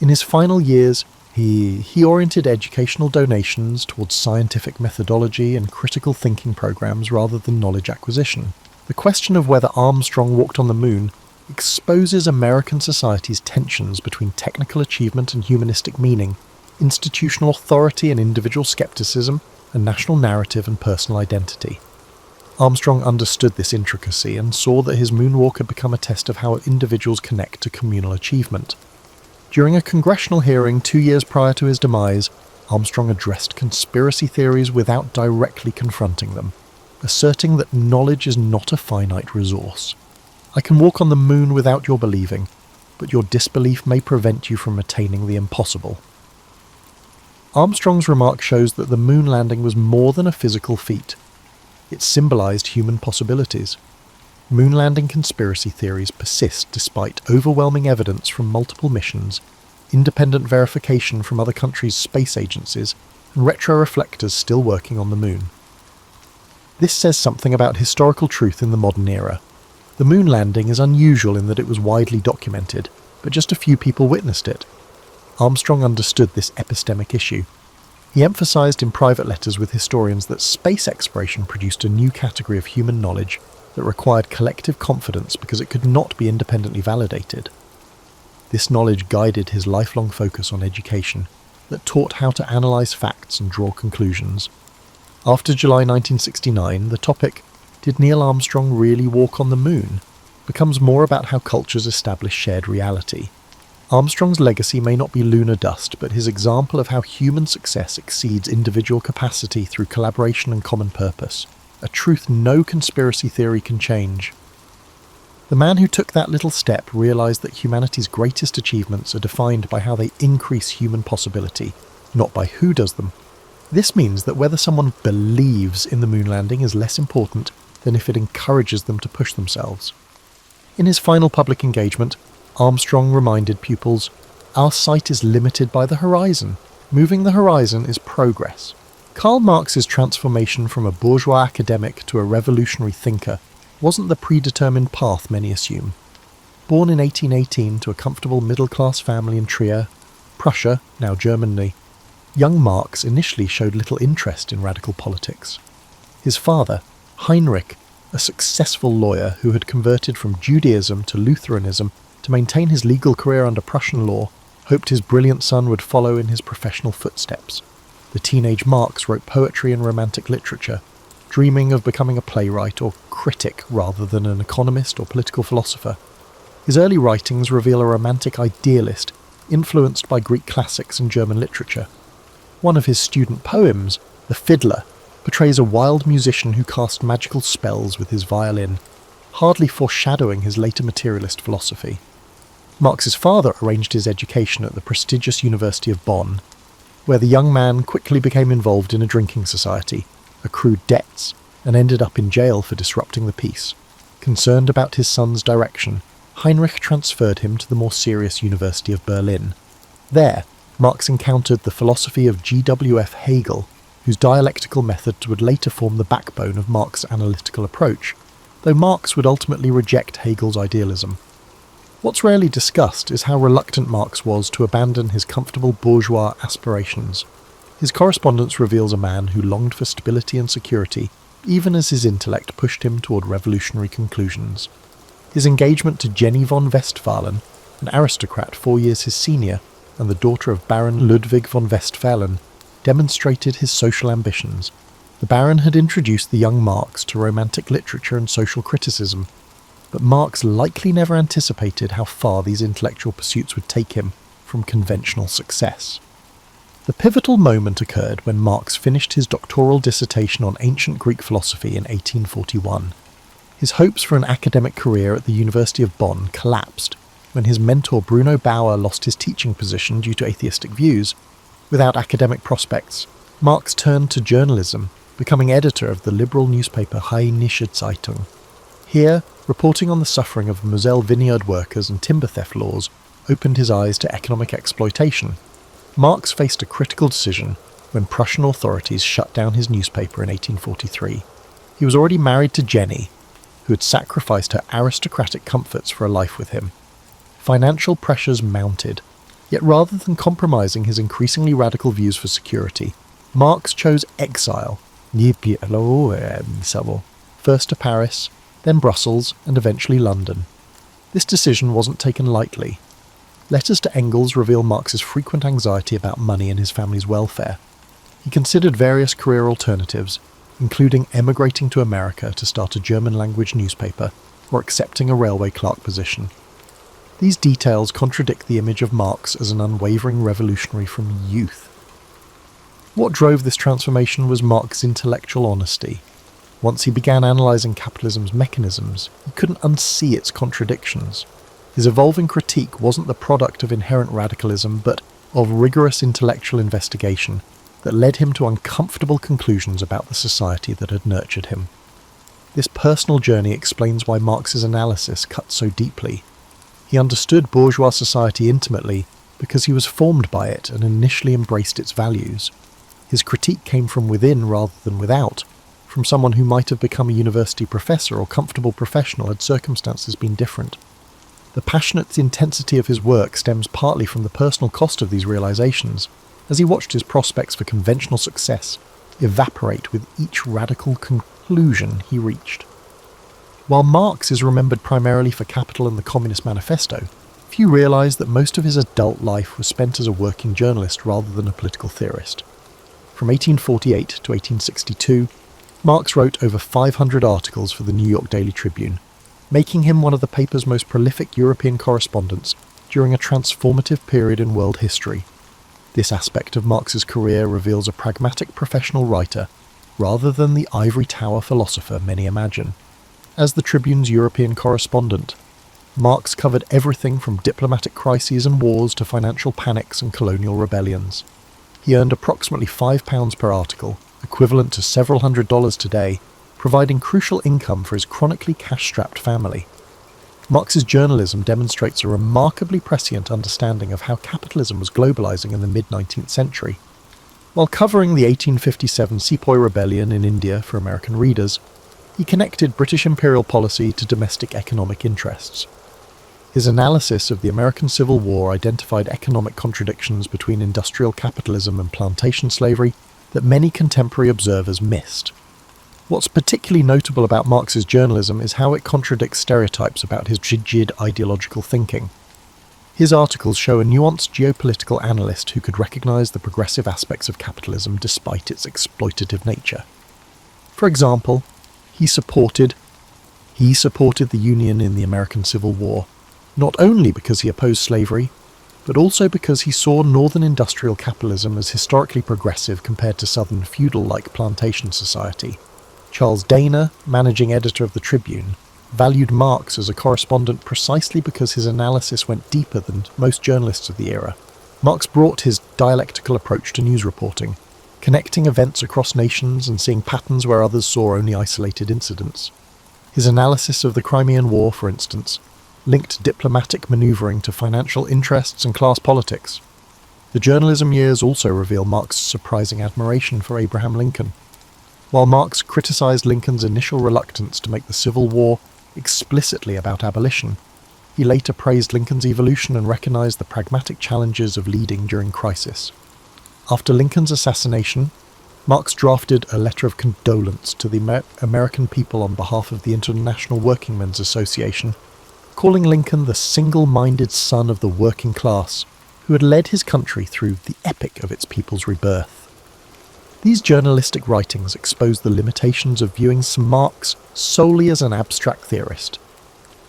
In his final years, he oriented educational donations towards scientific methodology and critical thinking programs rather than knowledge acquisition. The question of whether Armstrong walked on the moon exposes American society's tensions between technical achievement and humanistic meaning, institutional authority and individual skepticism, and national narrative and personal identity. Armstrong understood this intricacy and saw that his moonwalk had become a test of how individuals connect to communal achievement. During a congressional hearing 2 years prior to his demise, Armstrong addressed conspiracy theories without directly confronting them, asserting that knowledge is not a finite resource. I can walk on the moon without your believing, but your disbelief may prevent you from attaining the impossible. Armstrong's remark shows that the moon landing was more than a physical feat. It symbolised human possibilities. Moon landing conspiracy theories persist despite overwhelming evidence from multiple missions, independent verification from other countries' space agencies, and retroreflectors still working on the moon. This says something about historical truth in the modern era. The moon landing is unusual in that it was widely documented, but just a few people witnessed it. Armstrong understood this epistemic issue. He emphasised in private letters with historians that space exploration produced a new category of human knowledge that required collective confidence because it could not be independently validated. This knowledge guided his lifelong focus on education, that taught how to analyse facts and draw conclusions. After July 1969, the topic, "Did Neil Armstrong really walk on the moon?" becomes more about how cultures establish shared reality. Armstrong's legacy may not be lunar dust, but his example of how human success exceeds individual capacity through collaboration and common purpose, a truth no conspiracy theory can change. The man who took that little step realised that humanity's greatest achievements are defined by how they increase human possibility, not by who does them. This means that whether someone believes in the moon landing is less important than if it encourages them to push themselves. In his final public engagement, Armstrong reminded pupils, "Our sight is limited by the horizon. Moving the horizon is progress." Karl Marx's transformation from a bourgeois academic to a revolutionary thinker wasn't the predetermined path many assume. Born in 1818 to a comfortable middle-class family in Trier, Prussia, now Germany, young Marx initially showed little interest in radical politics. His father, Heinrich, a successful lawyer who had converted from Judaism to Lutheranism to maintain his legal career under Prussian law, hoped his brilliant son would follow in his professional footsteps. The teenage Marx wrote poetry and romantic literature, dreaming of becoming a playwright or critic rather than an economist or political philosopher. His early writings reveal a romantic idealist, influenced by Greek classics and German literature. One of his student poems, The Fiddler, portrays a wild musician who cast magical spells with his violin, hardly foreshadowing his later materialist philosophy. Marx's father arranged his education at the prestigious University of Bonn, where the young man quickly became involved in a drinking society, accrued debts, and ended up in jail for disrupting the peace. Concerned about his son's direction, Heinrich transferred him to the more serious University of Berlin. There, Marx encountered the philosophy of G.W.F. Hegel, whose dialectical methods would later form the backbone of Marx's analytical approach, though Marx would ultimately reject Hegel's idealism. What's rarely discussed is how reluctant Marx was to abandon his comfortable bourgeois aspirations. His correspondence reveals a man who longed for stability and security, even as his intellect pushed him toward revolutionary conclusions. His engagement to Jenny von Westphalen, an aristocrat 4 years his senior, and the daughter of Baron Ludwig von Westphalen, demonstrated his social ambitions. The Baron had introduced the young Marx to romantic literature and social criticism, but Marx likely never anticipated how far these intellectual pursuits would take him from conventional success. The pivotal moment occurred when Marx finished his doctoral dissertation on ancient Greek philosophy in 1841. His hopes for an academic career at the University of Bonn collapsed when his mentor Bruno Bauer lost his teaching position due to atheistic views. Without academic prospects, Marx turned to journalism, becoming editor of the liberal newspaper Rheinische Zeitung. Here, reporting on the suffering of Moselle vineyard workers and timber theft laws opened his eyes to economic exploitation. Marx faced a critical decision when Prussian authorities shut down his newspaper in 1843. He was already married to Jenny, who had sacrificed her aristocratic comforts for a life with him. Financial pressures mounted, yet rather than compromising his increasingly radical views for security, Marx chose exile, first to Paris, then Brussels, and eventually London. This decision wasn't taken lightly. Letters to Engels reveal Marx's frequent anxiety about money and his family's welfare. He considered various career alternatives, including emigrating to America to start a German-language newspaper or accepting a railway clerk position. These details contradict the image of Marx as an unwavering revolutionary from youth. What drove this transformation was Marx's intellectual honesty. Once he began analysing capitalism's mechanisms, he couldn't unsee its contradictions. His evolving critique wasn't the product of inherent radicalism, but of rigorous intellectual investigation that led him to uncomfortable conclusions about the society that had nurtured him. This personal journey explains why Marx's analysis cut so deeply. He understood bourgeois society intimately because he was formed by it and initially embraced its values. His critique came from within rather than without, from someone who might have become a university professor or comfortable professional had circumstances been different. The passionate intensity of his work stems partly from the personal cost of these realizations, as he watched his prospects for conventional success evaporate with each radical conclusion he reached. While Marx is remembered primarily for Capital and the Communist Manifesto, few realize that most of his adult life was spent as a working journalist rather than a political theorist. From 1848 to 1862, Marx wrote over 500 articles for the New York Daily Tribune, making him one of the paper's most prolific European correspondents during a transformative period in world history. This aspect of Marx's career reveals a pragmatic professional writer rather than the ivory tower philosopher many imagine. As the Tribune's European correspondent, Marx covered everything from diplomatic crises and wars to financial panics and colonial rebellions. He earned approximately £5 per article, equivalent to several $100s today, providing crucial income for his chronically cash-strapped family. Marx's journalism demonstrates a remarkably prescient understanding of how capitalism was globalizing in the mid-19th century. While covering the 1857 Sepoy Rebellion in India for American readers, he connected British imperial policy to domestic economic interests. His analysis of the American Civil War identified economic contradictions between industrial capitalism and plantation slavery that many contemporary observers missed. What's particularly notable about Marx's journalism is how it contradicts stereotypes about his rigid ideological thinking. His articles show a nuanced geopolitical analyst who could recognize the progressive aspects of capitalism despite its exploitative nature. For example, he supported the Union in the American Civil War, not only because he opposed slavery, but also because he saw northern industrial capitalism as historically progressive compared to southern feudal-like plantation society. Charles Dana, managing editor of the Tribune, valued Marx as a correspondent precisely because his analysis went deeper than most journalists of the era. Marx brought his dialectical approach to news reporting, connecting events across nations and seeing patterns where others saw only isolated incidents. His analysis of the Crimean War, for instance, linked diplomatic maneuvering to financial interests and class politics. The journalism years also reveal Marx's surprising admiration for Abraham Lincoln. While Marx criticized Lincoln's initial reluctance to make the Civil War explicitly about abolition, he later praised Lincoln's evolution and recognized the pragmatic challenges of leading during crisis. After Lincoln's assassination, Marx drafted a letter of condolence to the American people on behalf of the International Workingmen's Association, calling Lincoln the single-minded son of the working class who had led his country through the epic of its people's rebirth. These journalistic writings expose the limitations of viewing Marx solely as an abstract theorist.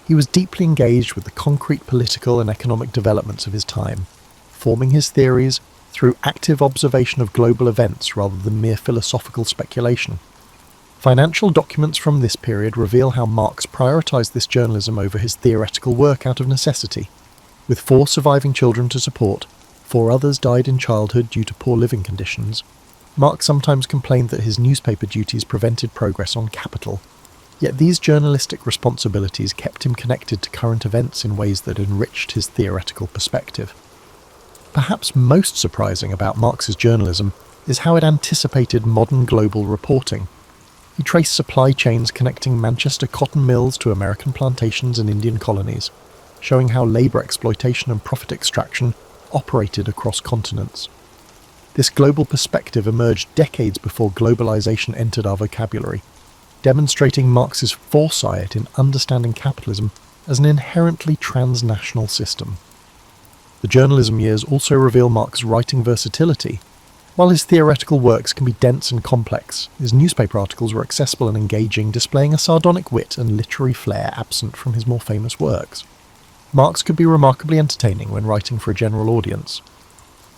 He was deeply engaged with the concrete political and economic developments of his time, forming his theories through active observation of global events rather than mere philosophical speculation. Financial documents from this period reveal how Marx prioritized this journalism over his theoretical work out of necessity. With 4 surviving children to support, 4 others died in childhood due to poor living conditions, Marx sometimes complained that his newspaper duties prevented progress on capital, yet these journalistic responsibilities kept him connected to current events in ways that enriched his theoretical perspective. Perhaps most surprising about Marx's journalism is how it anticipated modern global reporting. He traced supply chains connecting Manchester cotton mills to American plantations and Indian colonies, showing how labour exploitation and profit extraction operated across continents. This global perspective emerged decades before globalization entered our vocabulary, demonstrating Marx's foresight in understanding capitalism as an inherently transnational system. The journalism years also reveal Marx's writing versatility. While his theoretical works can be dense and complex, his newspaper articles were accessible and engaging, displaying a sardonic wit and literary flair absent from his more famous works. Marx could be remarkably entertaining when writing for a general audience,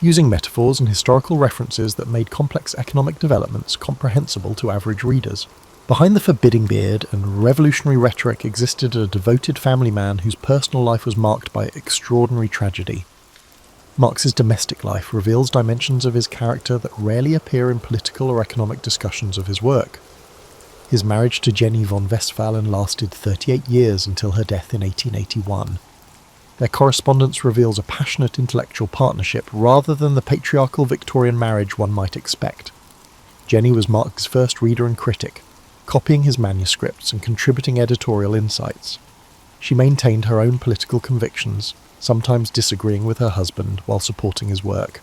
using metaphors and historical references that made complex economic developments comprehensible to average readers. Behind the forbidding beard and revolutionary rhetoric existed a devoted family man whose personal life was marked by extraordinary tragedy. Marx's domestic life reveals dimensions of his character that rarely appear in political or economic discussions of his work. His marriage to Jenny von Westphalen lasted 38 years until her death in 1881. Their correspondence reveals a passionate intellectual partnership rather than the patriarchal Victorian marriage one might expect. Jenny was Marx's first reader and critic, copying his manuscripts and contributing editorial insights. She maintained her own political convictions, sometimes disagreeing with her husband while supporting his work.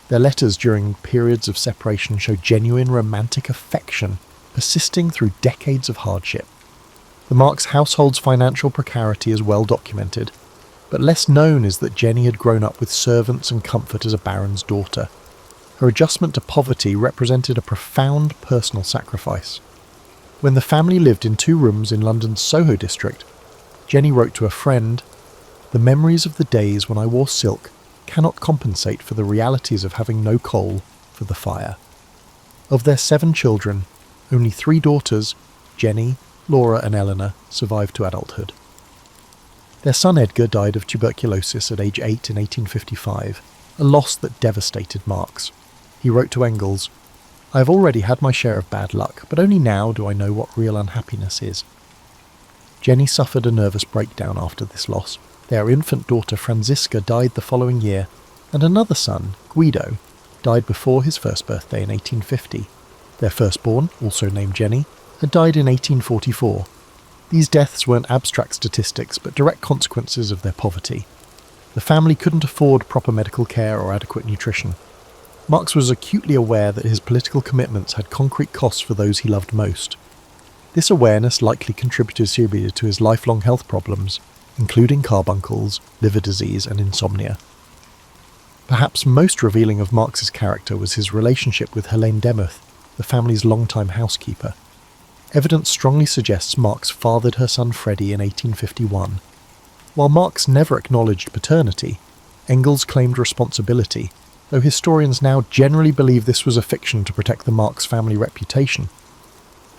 Their letters during periods of separation show genuine romantic affection, persisting through decades of hardship. The Marx household's financial precarity is well documented, but less known is that Jenny had grown up with servants and comfort as a baron's daughter. Her adjustment to poverty represented a profound personal sacrifice. When the family lived in 2 rooms in London's Soho district, Jenny wrote to a friend, "The memories of the days when I wore silk cannot compensate for the realities of having no coal for the fire." Of their 7 children, only 3 daughters, Jenny, Laura and Eleanor, survived to adulthood. Their son Edgar died of tuberculosis at age 8 in 1855, a loss that devastated Marx. He wrote to Engels, "I have already had my share of bad luck, but only now do I know what real unhappiness is." Jenny suffered a nervous breakdown after this loss. Their infant daughter Franziska died the following year, and another son, Guido, died before his first birthday in 1850. Their firstborn, also named Jenny, had died in 1844. These deaths weren't abstract statistics, but direct consequences of their poverty. The family couldn't afford proper medical care or adequate nutrition. Marx was acutely aware that his political commitments had concrete costs for those he loved most. This awareness likely contributed to his lifelong health problems, including carbuncles, liver disease and insomnia. Perhaps most revealing of Marx's character was his relationship with Helene Demuth, the family's longtime housekeeper. Evidence strongly suggests Marx fathered her son Freddie in 1851. While Marx never acknowledged paternity, Engels claimed responsibility, though historians now generally believe this was a fiction to protect the Marx family reputation.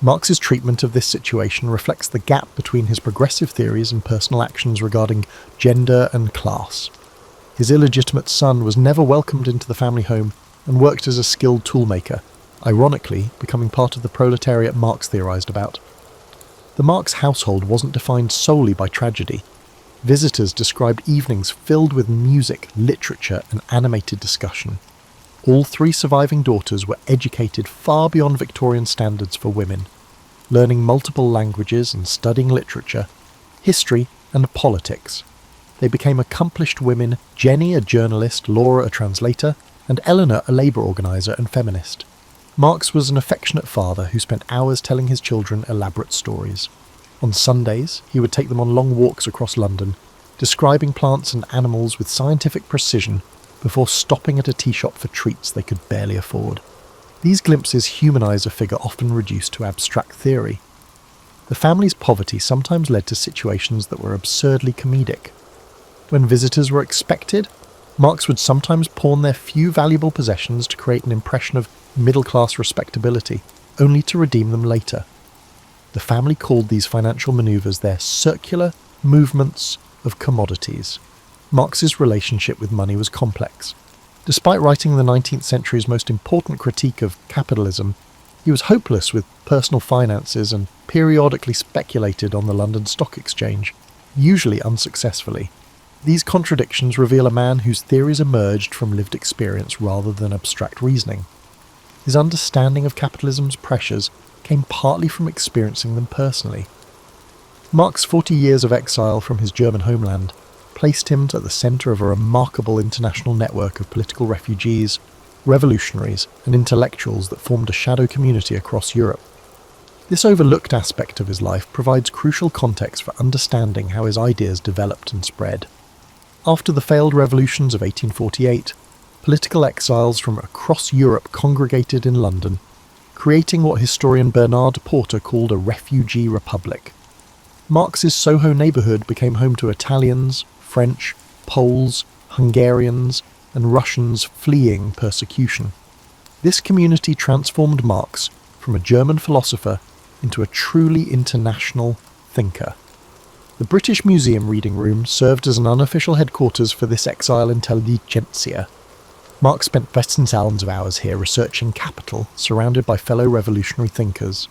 Marx's treatment of this situation reflects the gap between his progressive theories and personal actions regarding gender and class. His illegitimate son was never welcomed into the family home and worked as a skilled toolmaker, ironically becoming part of the proletariat Marx theorized about. The Marx household wasn't defined solely by tragedy. Visitors described evenings filled with music, literature and animated discussion. All 3 surviving daughters were educated far beyond Victorian standards for women, learning multiple languages and studying literature, history and politics. They became accomplished women, Jenny a journalist, Laura a translator, and Eleanor a labour organiser and feminist. Marx was an affectionate father who spent hours telling his children elaborate stories. On Sundays, he would take them on long walks across London, describing plants and animals with scientific precision before stopping at a tea shop for treats they could barely afford. These glimpses humanise a figure often reduced to abstract theory. The family's poverty sometimes led to situations that were absurdly comedic. When visitors were expected, Marx would sometimes pawn their few valuable possessions to create an impression of middle-class respectability, only to redeem them later. The family called these financial manoeuvres their circular movements of commodities. Marx's relationship with money was complex. Despite writing the 19th century's most important critique of capitalism, he was hopeless with personal finances and periodically speculated on the London Stock Exchange, usually unsuccessfully. These contradictions reveal a man whose theories emerged from lived experience rather than abstract reasoning. His understanding of capitalism's pressures came partly from experiencing them personally. Marx's 40 years of exile from his German homeland placed him at the centre of a remarkable international network of political refugees, revolutionaries, and intellectuals that formed a shadow community across Europe. This overlooked aspect of his life provides crucial context for understanding how his ideas developed and spread. After the failed revolutions of 1848, political exiles from across Europe congregated in London, creating what historian Bernard Porter called a refugee republic. Marx's Soho neighbourhood became home to Italians, French, Poles, Hungarians, and Russians fleeing persecution. This community transformed Marx from a German philosopher into a truly international thinker. The British Museum reading room served as an unofficial headquarters for this exile intelligentsia. Marx spent thousands of hours here researching capital, surrounded by fellow revolutionary thinkers.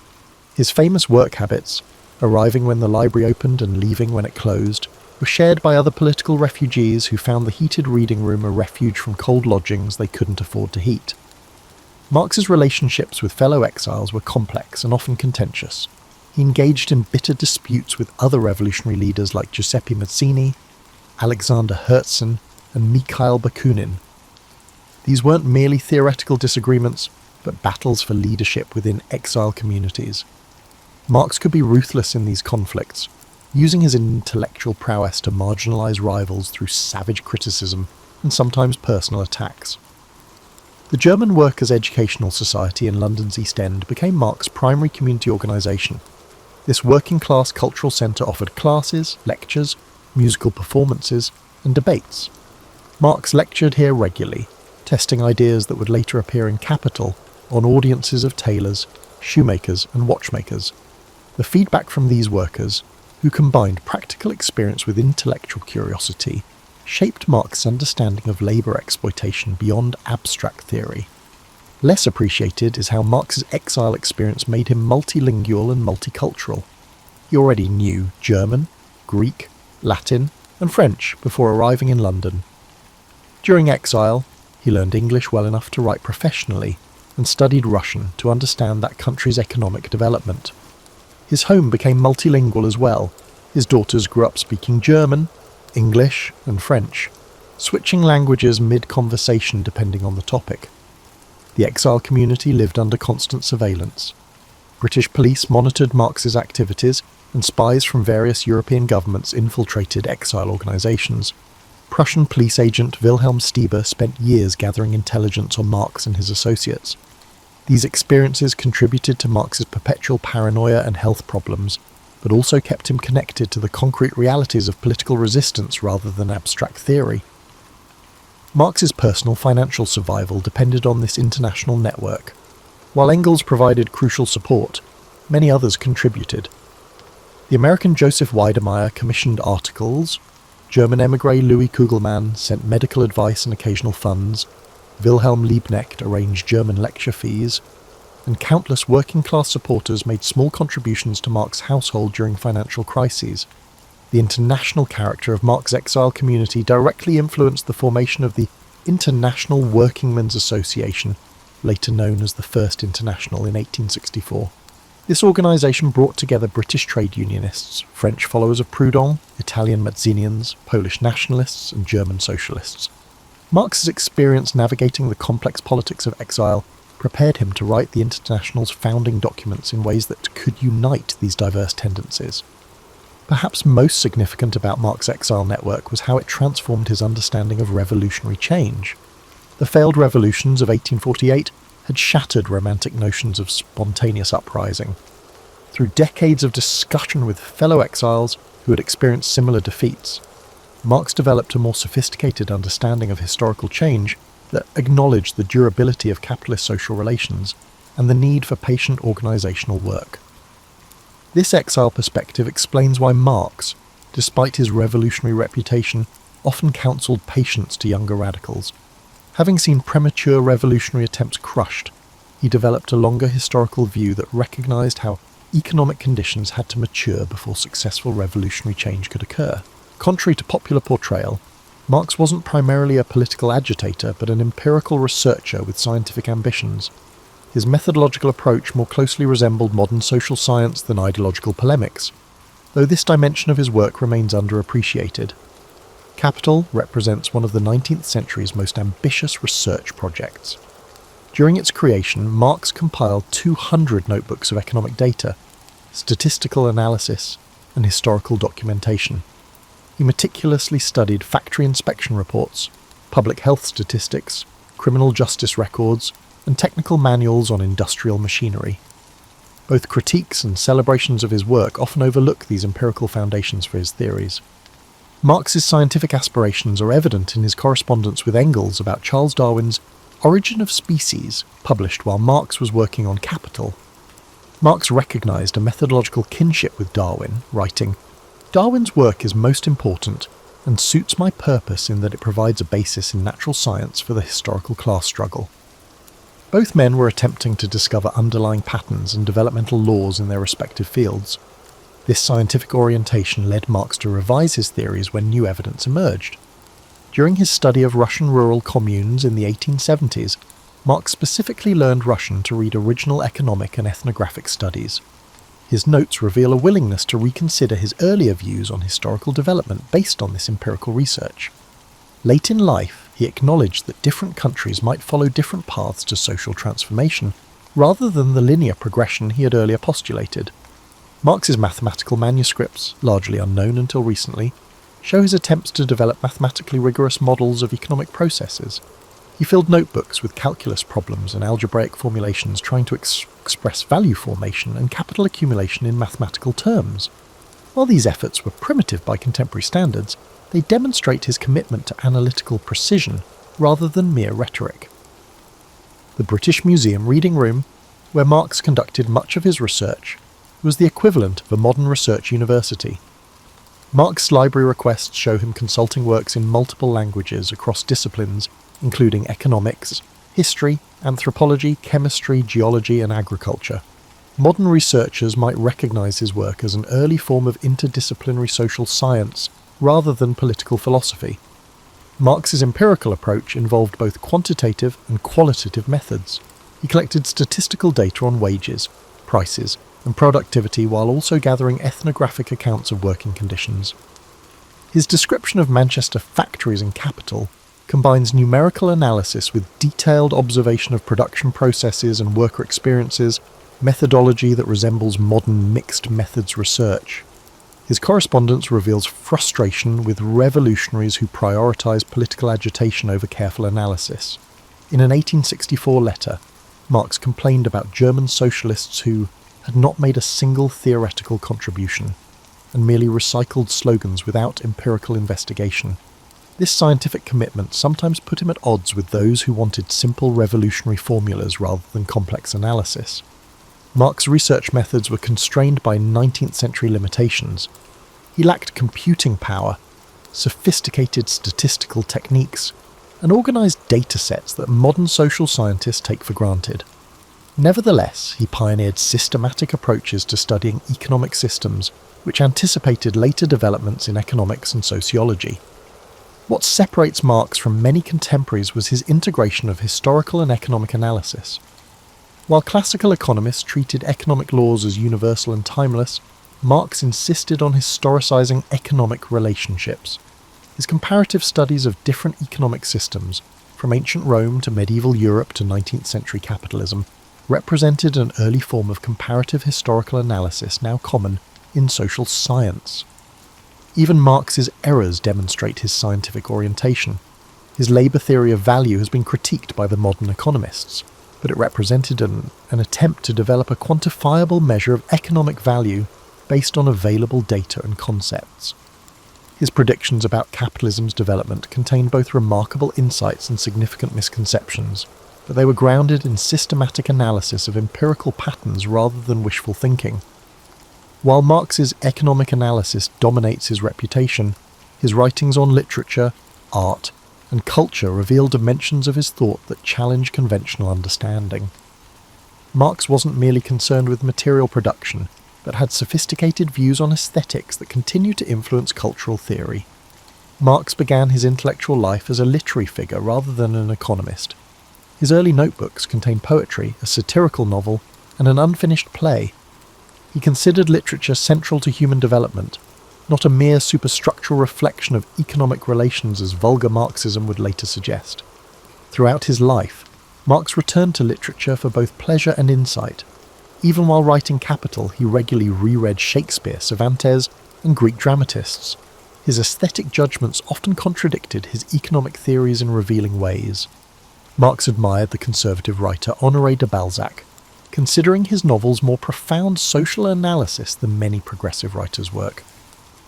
His famous work habits, arriving when the library opened and leaving when it closed, were shared by other political refugees who found the heated reading room a refuge from cold lodgings they couldn't afford to heat. Marx's relationships with fellow exiles were complex and often contentious. He engaged in bitter disputes with other revolutionary leaders like Giuseppe Mazzini, Alexander Herzen, and Mikhail Bakunin. These weren't merely theoretical disagreements, but battles for leadership within exile communities. Marx could be ruthless in these conflicts, using his intellectual prowess to marginalize rivals through savage criticism and sometimes personal attacks. The German Workers' Educational Society in London's East End became Marx's primary community organisation. This working-class cultural centre offered classes, lectures, musical performances, and debates. Marx lectured here regularly, testing ideas that would later appear in Capital on audiences of tailors, shoemakers, and watchmakers. The feedback from these workers, who combined practical experience with intellectual curiosity, shaped Marx's understanding of labour exploitation beyond abstract theory. Less appreciated is how Marx's exile experience made him multilingual and multicultural. He already knew German, Greek, Latin, and French before arriving in London. During exile, he learned English well enough to write professionally and studied Russian to understand that country's economic development. His home became multilingual as well. His daughters grew up speaking German, English, and French, switching languages mid-conversation depending on the topic. The exile community lived under constant surveillance. British police monitored Marx's activities, and spies from various European governments infiltrated exile organisations. Prussian police agent Wilhelm Stieber spent years gathering intelligence on Marx and his associates. These experiences contributed to Marx's perpetual paranoia and health problems, but also kept him connected to the concrete realities of political resistance rather than abstract theory. Marx's personal financial survival depended on this international network. While Engels provided crucial support, many others contributed. The American Joseph Weidemeyer commissioned articles, German émigré Louis Kugelmann sent medical advice and occasional funds, Wilhelm Liebknecht arranged German lecture fees, and countless working-class supporters made small contributions to Marx's household during financial crises. The international character of Marx's exile community directly influenced the formation of the International Workingmen's Association, later known as the First International in 1864. This organisation brought together British trade unionists, French followers of Proudhon, Italian Mazzinians, Polish nationalists, and German socialists. Marx's experience navigating the complex politics of exile prepared him to write the International's founding documents in ways that could unite these diverse tendencies. Perhaps most significant about Marx's exile network was how it transformed his understanding of revolutionary change. The failed revolutions of 1848 had shattered romantic notions of spontaneous uprising. Through decades of discussion with fellow exiles who had experienced similar defeats, Marx developed a more sophisticated understanding of historical change that acknowledged the durability of capitalist social relations and the need for patient organisational work. This exile perspective explains why Marx, despite his revolutionary reputation, often counselled patience to younger radicals. Having seen premature revolutionary attempts crushed, he developed a longer historical view that recognised how economic conditions had to mature before successful revolutionary change could occur. Contrary to popular portrayal, Marx wasn't primarily a political agitator but an empirical researcher with scientific ambitions. His methodological approach more closely resembled modern social science than ideological polemics, though this dimension of his work remains underappreciated. Capital represents one of the 19th century's most ambitious research projects. During its creation, Marx compiled 200 notebooks of economic data, statistical analysis, and historical documentation. He meticulously studied factory inspection reports, public health statistics, criminal justice records, and technical manuals on industrial machinery. Both critiques and celebrations of his work often overlook these empirical foundations for his theories. Marx's scientific aspirations are evident in his correspondence with Engels about Charles Darwin's Origin of Species, published while Marx was working on Capital. Marx recognised a methodological kinship with Darwin, writing, "Darwin's work is most important and suits my purpose in that it provides a basis in natural science for the historical class struggle." Both men were attempting to discover underlying patterns and developmental laws in their respective fields. This scientific orientation led Marx to revise his theories when new evidence emerged. During his study of Russian rural communes in the 1870s, Marx specifically learned Russian to read original economic and ethnographic studies. His notes reveal a willingness to reconsider his earlier views on historical development based on this empirical research. Late in life, he acknowledged that different countries might follow different paths to social transformation, rather than the linear progression he had earlier postulated. Marx's mathematical manuscripts, largely unknown until recently, show his attempts to develop mathematically rigorous models of economic processes. He filled notebooks with calculus problems and algebraic formulations trying to express value formation and capital accumulation in mathematical terms. While these efforts were primitive by contemporary standards, they demonstrate his commitment to analytical precision rather than mere rhetoric. The British Museum Reading Room, where Marx conducted much of his research, was the equivalent of a modern research university. Marx's library requests show him consulting works in multiple languages across disciplines including economics, history, anthropology, chemistry, geology, and agriculture. Modern researchers might recognise his work as an early form of interdisciplinary social science rather than political philosophy. Marx's empirical approach involved both quantitative and qualitative methods. He collected statistical data on wages, prices, and productivity while also gathering ethnographic accounts of working conditions. His description of Manchester factories and capital combines numerical analysis with detailed observation of production processes and worker experiences, methodology that resembles modern mixed methods research. His correspondence reveals frustration with revolutionaries who prioritise political agitation over careful analysis. In an 1864 letter, Marx complained about German socialists who had not made a single theoretical contribution and merely recycled slogans without empirical investigation. This scientific commitment sometimes put him at odds with those who wanted simple revolutionary formulas rather than complex analysis. Marx's research methods were constrained by 19th century limitations. He lacked computing power, sophisticated statistical techniques, and organised data sets that modern social scientists take for granted. Nevertheless, he pioneered systematic approaches to studying economic systems, which anticipated later developments in economics and sociology. What separates Marx from many contemporaries was his integration of historical and economic analysis. While classical economists treated economic laws as universal and timeless, Marx insisted on historicising economic relationships. His comparative studies of different economic systems, from ancient Rome to medieval Europe to 19th century capitalism, represented an early form of comparative historical analysis now common in social science. Even Marx's errors demonstrate his scientific orientation. His labour theory of value has been critiqued by the modern economists, but it represented an attempt to develop a quantifiable measure of economic value based on available data and concepts. His predictions about capitalism's development contained both remarkable insights and significant misconceptions, but they were grounded in systematic analysis of empirical patterns rather than wishful thinking. While Marx's economic analysis dominates his reputation, his writings on literature, art, and culture reveal dimensions of his thought that challenge conventional understanding. Marx wasn't merely concerned with material production, but had sophisticated views on aesthetics that continue to influence cultural theory. Marx began his intellectual life as a literary figure rather than an economist. His early notebooks contain poetry, a satirical novel, and an unfinished play. He considered literature central to human development, not a mere superstructural reflection of economic relations as vulgar Marxism would later suggest. Throughout his life, Marx returned to literature for both pleasure and insight. Even while writing Capital, he regularly reread Shakespeare, Cervantes, and Greek dramatists. His aesthetic judgments often contradicted his economic theories in revealing ways. Marx admired the conservative writer Honoré de Balzac, considering his novels more profound social analysis than many progressive writers' work.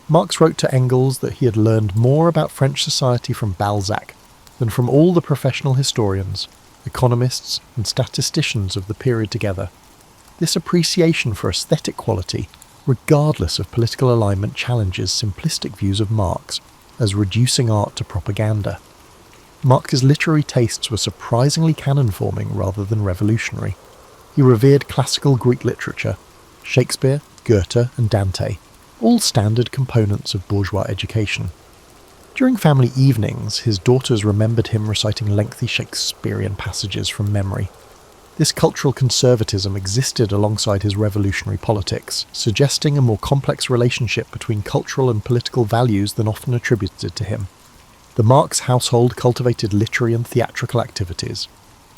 Marx wrote to Engels that he had learned more about French society from Balzac than from all the professional historians, economists, and statisticians of the period together. This appreciation for aesthetic quality, regardless of political alignment, challenges simplistic views of Marx as reducing art to propaganda. Marx's literary tastes were surprisingly canon-forming rather than revolutionary. He revered classical Greek literature, Shakespeare, Goethe, and Dante, all standard components of bourgeois education. During family evenings, his daughters remembered him reciting lengthy Shakespearean passages from memory. This cultural conservatism existed alongside his revolutionary politics, suggesting a more complex relationship between cultural and political values than often attributed to him. The Marx household cultivated literary and theatrical activities.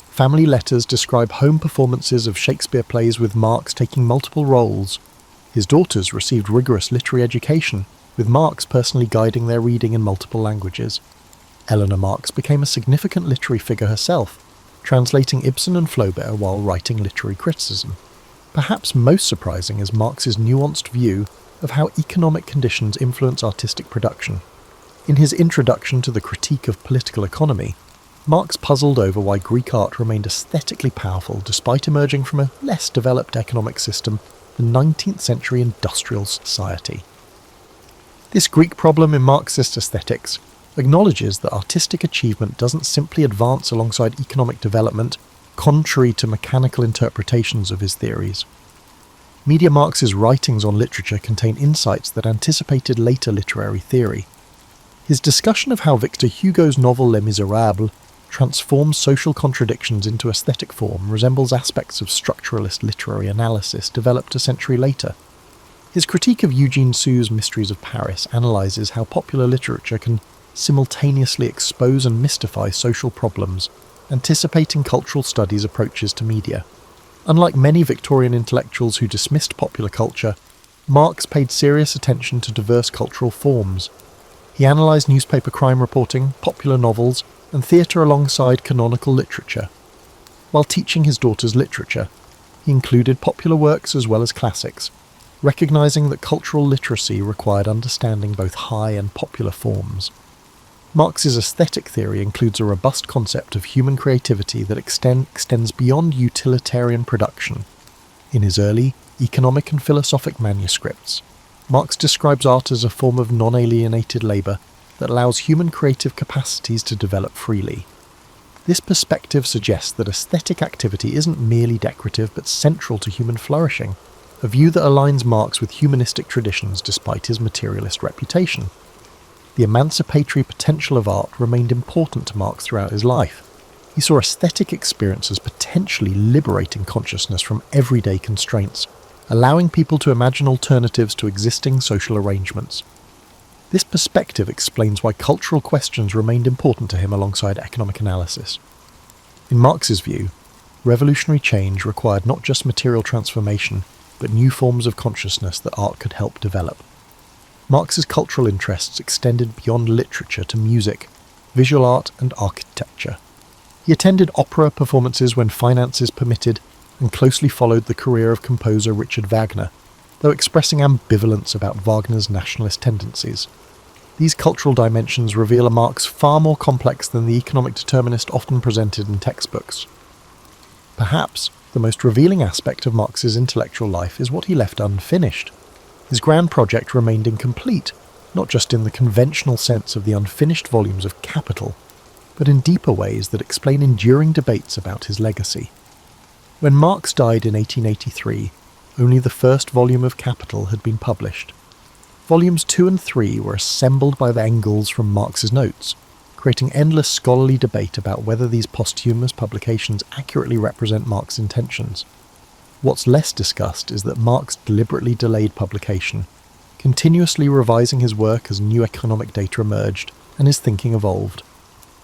Family letters describe home performances of Shakespeare plays with Marx taking multiple roles. His daughters received rigorous literary education, with Marx personally guiding their reading in multiple languages. Eleanor Marx became a significant literary figure herself, translating Ibsen and Flaubert while writing literary criticism. Perhaps most surprising is Marx's nuanced view of how economic conditions influence artistic production. In his introduction to the Critique of Political Economy, Marx puzzled over why Greek art remained aesthetically powerful despite emerging from a less developed economic system than 19th century industrial society. This Greek problem in Marxist aesthetics acknowledges that artistic achievement doesn't simply advance alongside economic development, contrary to mechanical interpretations of his theories. Media Marx's writings on literature contain insights that anticipated later literary theory. His discussion of how Victor Hugo's novel Les Miserables transforms social contradictions into aesthetic form resembles aspects of structuralist literary analysis developed a century later. His critique of Eugene Sue's Mysteries of Paris analyses how popular literature can simultaneously expose and mystify social problems, anticipating cultural studies' approaches to media. Unlike many Victorian intellectuals who dismissed popular culture, Marx paid serious attention to diverse cultural forms. He analysed newspaper crime reporting, popular novels, and theatre alongside canonical literature. While teaching his daughters literature, he included popular works as well as classics, recognising that cultural literacy required understanding both high and popular forms. Marx's aesthetic theory includes a robust concept of human creativity that extends beyond utilitarian production. In his early economic and philosophic manuscripts, Marx describes art as a form of non-alienated labour that allows human creative capacities to develop freely. This perspective suggests that aesthetic activity isn't merely decorative but central to human flourishing, a view that aligns Marx with humanistic traditions despite his materialist reputation. The emancipatory potential of art remained important to Marx throughout his life. He saw aesthetic experience as potentially liberating consciousness from everyday constraints, allowing people to imagine alternatives to existing social arrangements. This perspective explains why cultural questions remained important to him alongside economic analysis. In Marx's view, revolutionary change required not just material transformation, but new forms of consciousness that art could help develop. Marx's cultural interests extended beyond literature to music, visual art, and architecture. He attended opera performances when finances permitted, and closely followed the career of composer Richard Wagner, though expressing ambivalence about Wagner's nationalist tendencies. These cultural dimensions reveal a Marx far more complex than the economic determinist often presented in textbooks. Perhaps the most revealing aspect of Marx's intellectual life is what he left unfinished. His grand project remained incomplete, not just in the conventional sense of the unfinished volumes of Capital, but in deeper ways that explain enduring debates about his legacy. When Marx died in 1883, only the first volume of Capital had been published. Volumes 2 and 3 were assembled by the Engels from Marx's notes, creating endless scholarly debate about whether these posthumous publications accurately represent Marx's intentions. What's less discussed is that Marx deliberately delayed publication, continuously revising his work as new economic data emerged and his thinking evolved.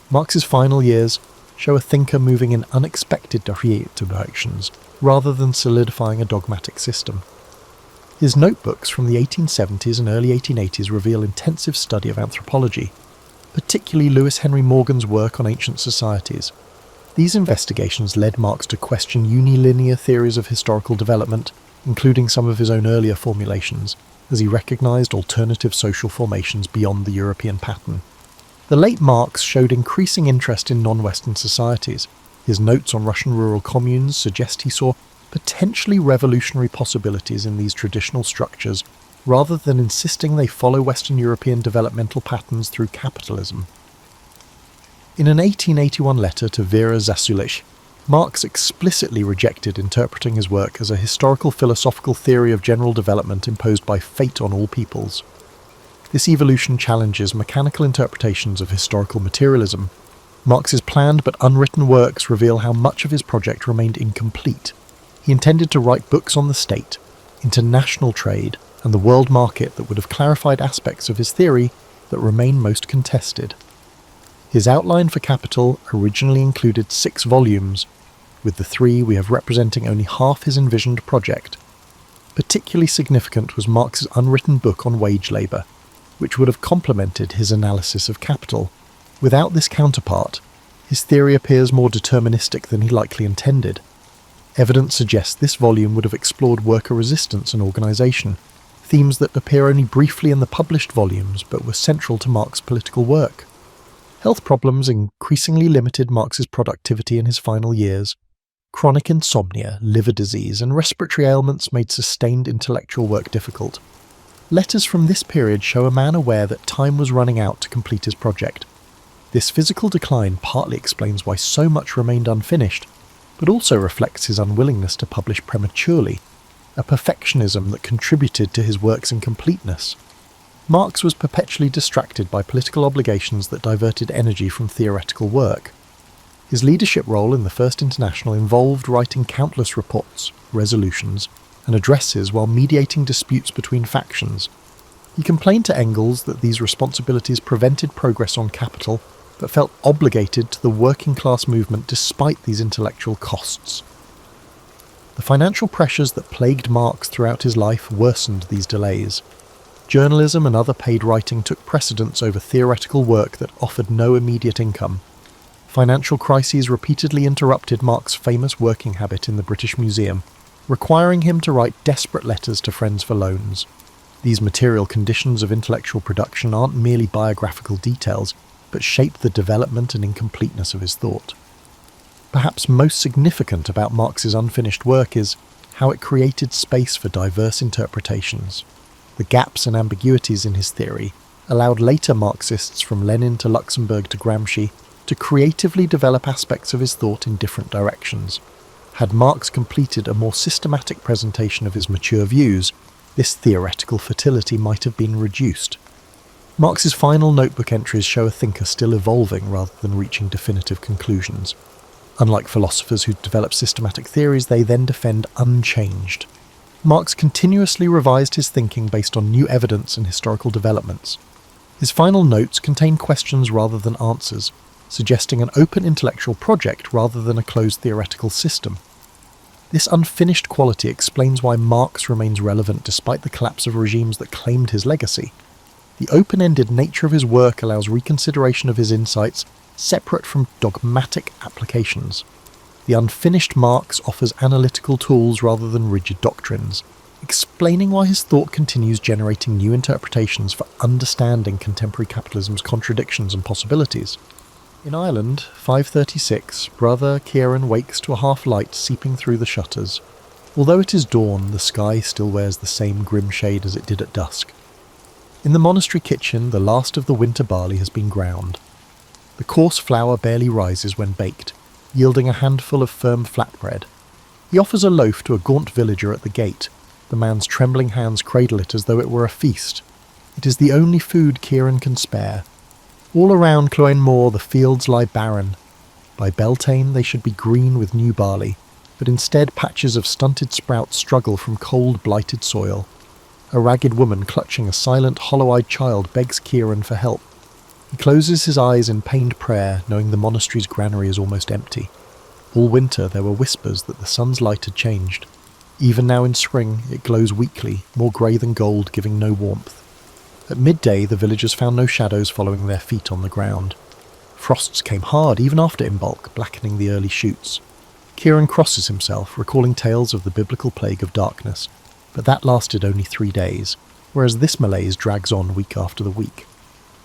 Marx's final years show a thinker moving in unexpected directions rather than solidifying a dogmatic system. His notebooks from the 1870s and early 1880s reveal intensive study of anthropology, particularly Lewis Henry Morgan's work on ancient societies. These investigations led Marx to question unilinear theories of historical development, including some of his own earlier formulations, as he recognised alternative social formations beyond the European pattern. The late Marx showed increasing interest in non-Western societies. His notes on Russian rural communes suggest he saw potentially revolutionary possibilities in these traditional structures, rather than insisting they follow Western European developmental patterns through capitalism. In an 1881 letter to Vera Zasulich, Marx explicitly rejected interpreting his work as a historical philosophical theory of general development imposed by fate on all peoples. This evolution challenges mechanical interpretations of historical materialism. Marx's planned but unwritten works reveal how much of his project remained incomplete. He intended to write books on the state, international trade, and the world market that would have clarified aspects of his theory that remain most contested. His outline for Capital originally included 6 volumes, with the 3 we have representing only half his envisioned project. Particularly significant was Marx's unwritten book on wage labour, which would have complemented his analysis of Capital. Without this counterpart, his theory appears more deterministic than he likely intended. Evidence suggests this volume would have explored worker resistance and organisation, themes that appear only briefly in the published volumes but were central to Marx's political work. Health problems increasingly limited Marx's productivity in his final years. Chronic insomnia, liver disease, and respiratory ailments made sustained intellectual work difficult. Letters from this period show a man aware that time was running out to complete his project. This physical decline partly explains why so much remained unfinished, but also reflects his unwillingness to publish prematurely, a perfectionism that contributed to his work's incompleteness. Marx was perpetually distracted by political obligations that diverted energy from theoretical work. His leadership role in the First International involved writing countless reports, resolutions, and addresses while mediating disputes between factions. He complained to Engels that these responsibilities prevented progress on Capital, but felt obligated to the working class movement despite these intellectual costs. The financial pressures that plagued Marx throughout his life worsened these delays. Journalism and other paid writing took precedence over theoretical work that offered no immediate income. Financial crises repeatedly interrupted Marx's famous working habit in the British Museum, requiring him to write desperate letters to friends for loans. These material conditions of intellectual production aren't merely biographical details, but shape the development and incompleteness of his thought. Perhaps most significant about Marx's unfinished work is how it created space for diverse interpretations. The gaps and ambiguities in his theory allowed later Marxists from Lenin to Luxemburg to Gramsci to creatively develop aspects of his thought in different directions. Had Marx completed a more systematic presentation of his mature views, this theoretical fertility might have been reduced. Marx's final notebook entries show a thinker still evolving rather than reaching definitive conclusions. Unlike philosophers who develop systematic theories, they then defend unchanged. Marx continuously revised his thinking based on new evidence and historical developments. His final notes contain questions rather than answers, suggesting an open intellectual project rather than a closed theoretical system. This unfinished quality explains why Marx remains relevant despite the collapse of regimes that claimed his legacy. The open-ended nature of his work allows reconsideration of his insights separate from dogmatic applications. The unfinished Marx offers analytical tools rather than rigid doctrines, explaining why his thought continues generating new interpretations for understanding contemporary capitalism's contradictions and possibilities. In Ireland, 5:36, brother Kieran wakes to a half-light seeping through the shutters. Although it is dawn, the sky still wears the same grim shade as it did at dusk. In the monastery kitchen, the last of the winter barley has been ground. The coarse flour barely rises when baked, yielding a handful of firm flatbread. He offers a loaf to a gaunt villager at the gate. The man's trembling hands cradle it as though it were a feast. It is the only food Kieran can spare. All around Cloyne Moor the fields lie barren. By Beltane they should be green with new barley, but instead patches of stunted sprouts struggle from cold, blighted soil. A ragged woman clutching a silent, hollow-eyed child begs Kieran for help. He closes his eyes in pained prayer, knowing the monastery's granary is almost empty. All winter there were whispers that the sun's light had changed. Even now in spring it glows weakly, more grey than gold, giving no warmth. At midday the villagers found no shadows following their feet on the ground. Frosts came hard even after Imbolc, blackening the early shoots. Kieran crosses himself, recalling tales of the biblical plague of darkness, but that lasted only 3 days, whereas this malaise drags on week after the week.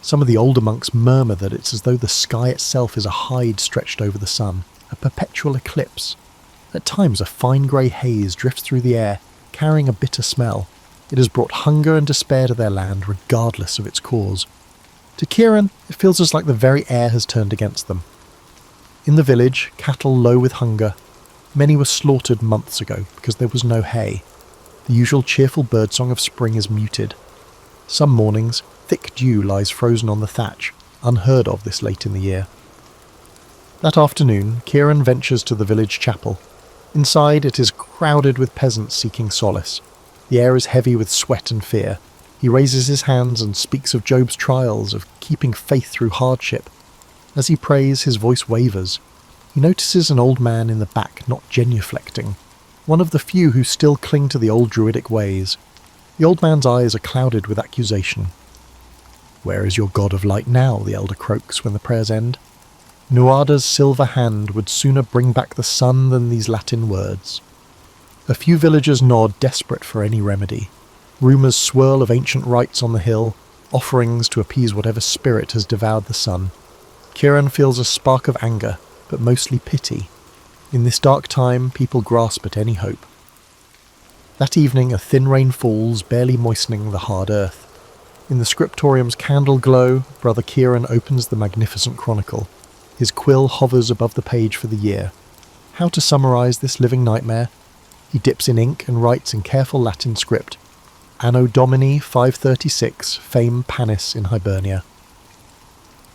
Some of the older monks murmur that it's as though the sky itself is a hide stretched over the sun, a perpetual eclipse. At times a fine grey haze drifts through the air, carrying a bitter smell. It has brought hunger and despair to their land, regardless of its cause. To Kieran, it feels as like the very air has turned against them. In the village, cattle low with hunger. Many were slaughtered months ago because there was no hay. The usual cheerful birdsong of spring is muted. Some mornings, thick dew lies frozen on the thatch, unheard of this late in the year. That afternoon, Kieran ventures to the village chapel. Inside, it is crowded with peasants seeking solace. The air is heavy with sweat and fear. He raises his hands and speaks of Job's trials, of keeping faith through hardship. As he prays, his voice wavers. He notices an old man in the back not genuflecting, one of the few who still cling to the old druidic ways. The old man's eyes are clouded with accusation. "Where is your god of light now?" the elder croaks when the prayers end. Nuada's silver hand would sooner bring back the sun than these Latin words. A few villagers nod, desperate for any remedy. Rumours swirl of ancient rites on the hill, offerings to appease whatever spirit has devoured the sun. Kieran feels a spark of anger, but mostly pity. In this dark time, people grasp at any hope. That evening a thin rain falls, barely moistening the hard earth. In the scriptorium's candle glow, Brother Kieran opens the magnificent chronicle. His quill hovers above the page for the year. How to summarise this living nightmare? He dips in ink and writes in careful Latin script. Anno Domini 536, fame panis in Hibernia.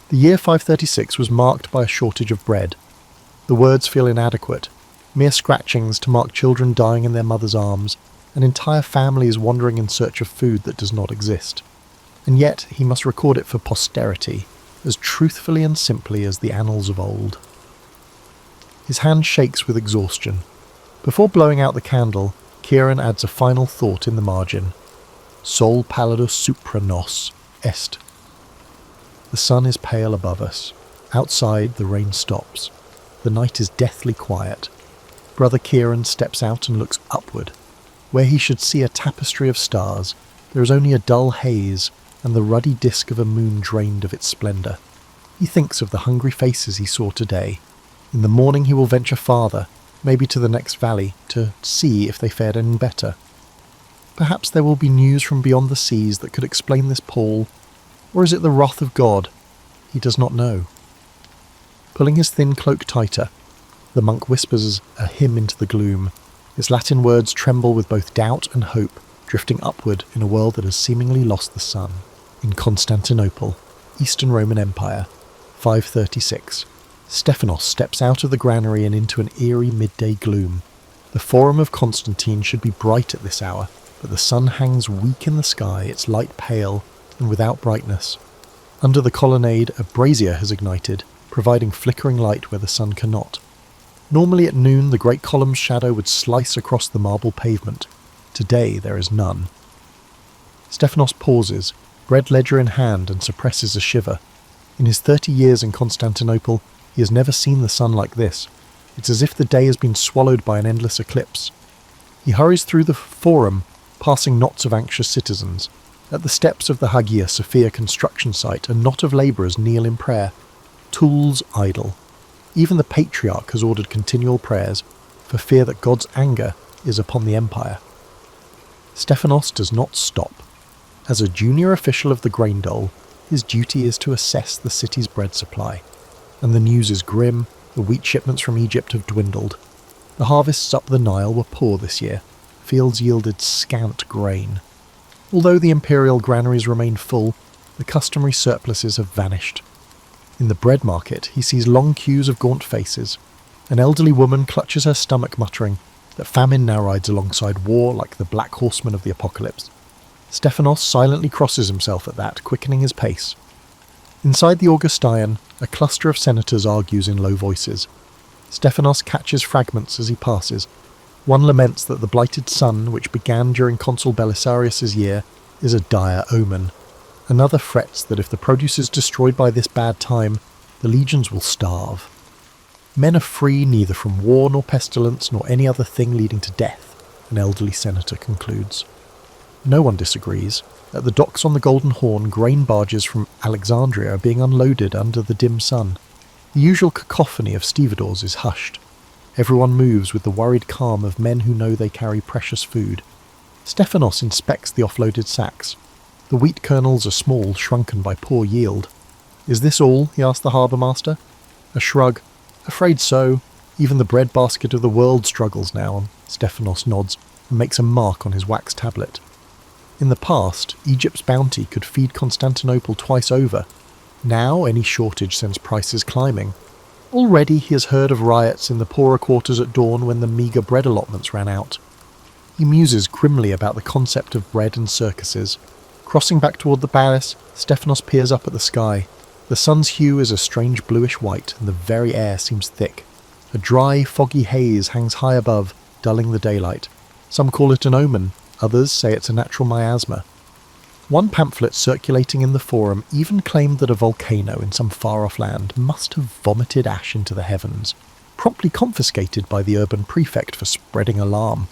The year 536 was marked by a shortage of bread. The words feel inadequate, mere scratchings to mark children dying in their mother's arms, an entire family is wandering in search of food that does not exist. And yet he must record it for posterity, as truthfully and simply as the annals of old. His hand shakes with exhaustion. Before blowing out the candle, Kieran adds a final thought in the margin. Sol pallidus supra nos est. The sun is pale above us. Outside, the rain stops. The night is deathly quiet. Brother Kieran steps out and looks upward. Where he should see a tapestry of stars, there is only a dull haze and the ruddy disk of a moon drained of its splendour. He thinks of the hungry faces he saw today. In the morning he will venture farther, maybe to the next valley, to see if they fared any better. Perhaps there will be news from beyond the seas that could explain this pall, or is it the wrath of God? He does not know. Pulling his thin cloak tighter, the monk whispers a hymn into the gloom. His Latin words tremble with both doubt and hope, drifting upward in a world that has seemingly lost the sun. In Constantinople, Eastern Roman Empire, 536. Stephanos steps out of the granary and into an eerie midday gloom. The Forum of Constantine should be bright at this hour, but the sun hangs weak in the sky, its light pale and without brightness. Under the colonnade, a brazier has ignited, providing flickering light where the sun cannot. Normally at noon, the great column's shadow would slice across the marble pavement. Today there is none. Stephanos pauses, bread ledger in hand, and suppresses a shiver. In his 30 years in Constantinople, he has never seen the sun like this. It's as if the day has been swallowed by an endless eclipse. He hurries through the forum, passing knots of anxious citizens. At the steps of the Hagia Sophia construction site, a knot of labourers kneel in prayer. Tools idle. Even the patriarch has ordered continual prayers, for fear that God's anger is upon the empire. Stephanos does not stop. As a junior official of the grain dole, his duty is to assess the city's bread supply. And the news is grim. The wheat shipments from Egypt have dwindled. The harvests up the Nile were poor this year. Fields yielded scant grain. Although the imperial granaries remain full, the customary surpluses have vanished. In the bread market, he sees long queues of gaunt faces. An elderly woman clutches her stomach, muttering that famine now rides alongside war like the black horseman of the apocalypse. Stephanos silently crosses himself at that, quickening his pace. Inside the Augustaion, a cluster of senators argues in low voices. Stephanos catches fragments as he passes. One laments that the blighted sun, which began during Consul Belisarius's year, is a dire omen. Another frets that if the produce is destroyed by this bad time, the legions will starve. Men are free neither from war nor pestilence nor any other thing leading to death, an elderly senator concludes. No one disagrees. At the docks on the Golden Horn, grain barges from Alexandria are being unloaded under the dim sun. The usual cacophony of stevedores is hushed. Everyone moves with the worried calm of men who know they carry precious food. Stephanos inspects the offloaded sacks. The wheat kernels are small, shrunken by poor yield. "Is this all?" he asks the harbour master. A shrug. "Afraid so. Even the bread basket of the world struggles now." Stephanos nods and makes a mark on his wax tablet. In the past, Egypt's bounty could feed Constantinople twice over. Now any shortage sends prices climbing. Already he has heard of riots in the poorer quarters at dawn when the meagre bread allotments ran out. He muses grimly about the concept of bread and circuses. Crossing back toward the palace, Stephanos peers up at the sky. The sun's hue is a strange bluish white, and the very air seems thick. A dry, foggy haze hangs high above, dulling the daylight. Some call it an omen, others say it's a natural miasma. One pamphlet circulating in the forum even claimed that a volcano in some far-off land must have vomited ash into the heavens, promptly confiscated by the urban prefect for spreading alarm.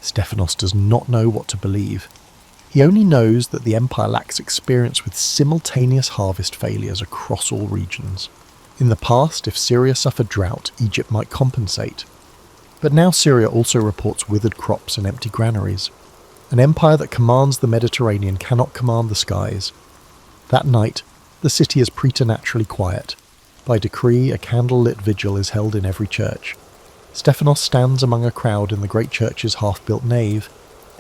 Stephanos does not know what to believe. He only knows that the empire lacks experience with simultaneous harvest failures across all regions. In the past, if Syria suffered drought, Egypt might compensate. But now Syria also reports withered crops and empty granaries. An empire that commands the Mediterranean cannot command the skies. That night, the city is preternaturally quiet. By decree, a candle-lit vigil is held in every church. Stephanos stands among a crowd in the great church's half-built nave.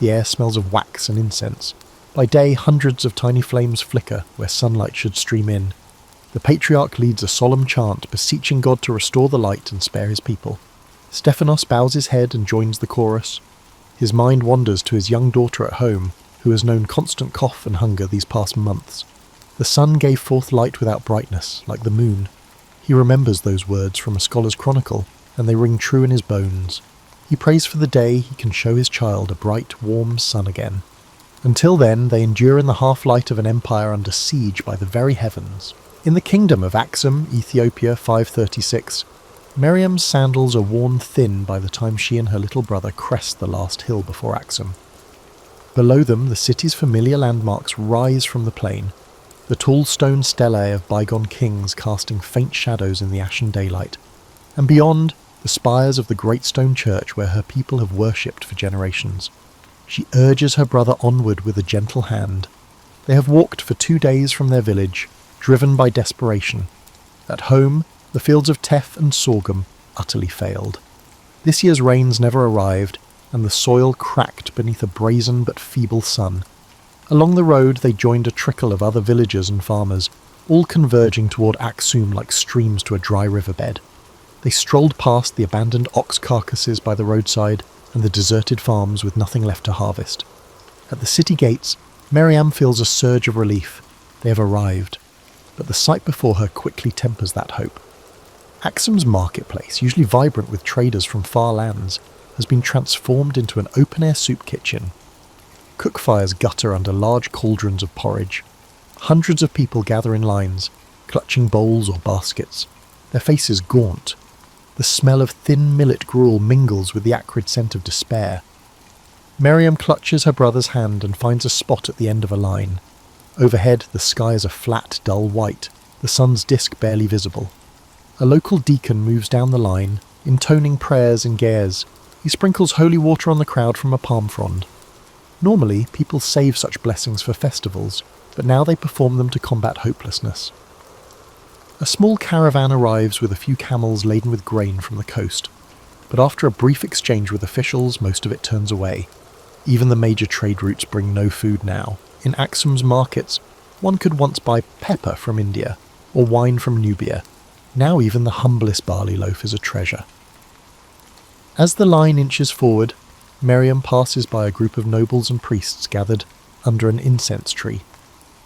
The air smells of wax and incense. By day, hundreds of tiny flames flicker where sunlight should stream in. The patriarch leads a solemn chant, beseeching God to restore the light and spare his people. Stephanos bows his head and joins the chorus. His mind wanders to his young daughter at home, who has known constant cough and hunger these past months. The sun gave forth light without brightness, like the moon. He remembers those words from a scholar's chronicle, and they ring true in his bones. He prays for the day he can show his child a bright, warm sun again. Until then, they endure in the half-light of an empire under siege by the very heavens. In the kingdom of Axum, Ethiopia 536, Miriam's sandals are worn thin by the time she and her little brother crest the last hill before Axum. Below them, the city's familiar landmarks rise from the plain, the tall stone stellae of bygone kings casting faint shadows in the ashen daylight, and beyond, the spires of the great stone church where her people have worshipped for generations. She urges her brother onward with a gentle hand. They have walked for 2 days from their village, driven by desperation. At home, the fields of teff and sorghum utterly failed. This year's rains never arrived, and the soil cracked beneath a brazen but feeble sun. Along the road they joined a trickle of other villagers and farmers, all converging toward Axum like streams to a dry riverbed. They strolled past the abandoned ox carcasses by the roadside and the deserted farms with nothing left to harvest. At the city gates, Miriam feels a surge of relief. They have arrived. But the sight before her quickly tempers that hope. Axum's marketplace, usually vibrant with traders from far lands, has been transformed into an open-air soup kitchen. Cook fires gutter under large cauldrons of porridge. Hundreds of people gather in lines, clutching bowls or baskets, their faces gaunt. The smell of thin millet gruel mingles with the acrid scent of despair. Miriam clutches her brother's hand and finds a spot at the end of a line. Overhead, the sky is a flat, dull white, the sun's disk barely visible. A local deacon moves down the line, intoning prayers in Ge'ez. He sprinkles holy water on the crowd from a palm frond. Normally, people save such blessings for festivals, but now they perform them to combat hopelessness. A small caravan arrives with a few camels laden with grain from the coast, but after a brief exchange with officials, most of it turns away. Even the major trade routes bring no food now. In Aksum's markets, one could once buy pepper from India, or wine from Nubia. Now even the humblest barley loaf is a treasure. As the line inches forward, Miriam passes by a group of nobles and priests gathered under an incense tree.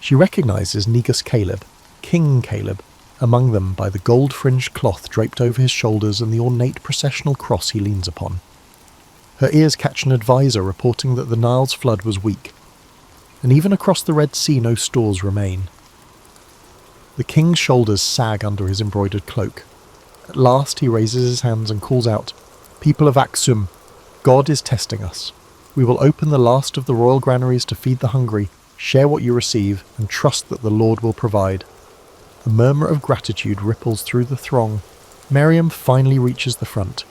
She recognises Negus Caleb, King Caleb, among them by the gold-fringed cloth draped over his shoulders and the ornate processional cross he leans upon. Her ears catch an advisor reporting that the Nile's flood was weak, and even across the Red Sea no stores remain. The king's shoulders sag under his embroidered cloak. At last he raises his hands and calls out, "People of Aksum, God is testing us. We will open the last of the royal granaries to feed the hungry, share what you receive, and trust that the Lord will provide." A murmur of gratitude ripples through the throng. Miriam finally reaches the front.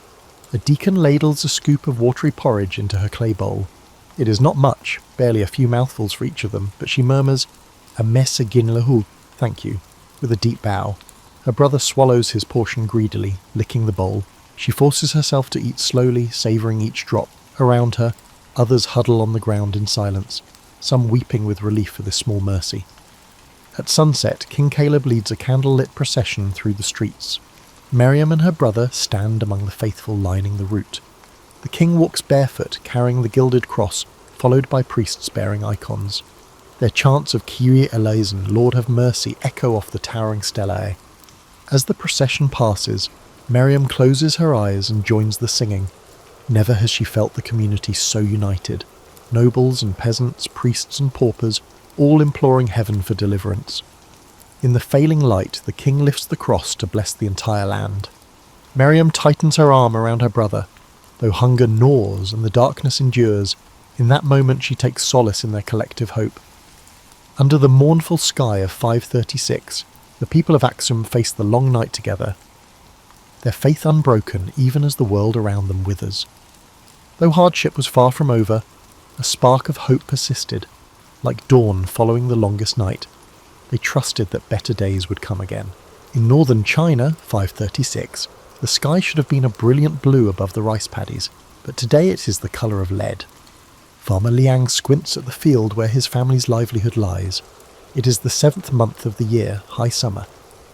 A deacon ladles a scoop of watery porridge into her clay bowl. It is not much, barely a few mouthfuls for each of them, but she murmurs, "A mesa gin lahu, thank you," with a deep bow. Her brother swallows his portion greedily, licking the bowl. She forces herself to eat slowly, savouring each drop. Around her, others huddle on the ground in silence, some weeping with relief for this small mercy. At sunset, King Caleb leads a candle-lit procession through the streets. Miriam and her brother stand among the faithful lining the route. The king walks barefoot, carrying the gilded cross, followed by priests bearing icons. Their chants of Kyrie eleison, Lord have mercy, echo off the towering stellae. As the procession passes, Miriam closes her eyes and joins the singing. Never has she felt the community so united. Nobles and peasants, priests and paupers, all imploring heaven for deliverance. In the failing light, the king lifts the cross to bless the entire land. Miriam tightens her arm around her brother. Though hunger gnaws and the darkness endures, in that moment she takes solace in their collective hope. Under the mournful sky of 536, the people of Aksum face the long night together, their faith unbroken even as the world around them withers. Though hardship was far from over, a spark of hope persisted. Like dawn following the longest night, they trusted that better days would come again. In northern China, 536, the sky should have been a brilliant blue above the rice paddies, but today it is the colour of lead. Farmer Liang squints at the field where his family's livelihood lies. It is the 7th month of the year, high summer,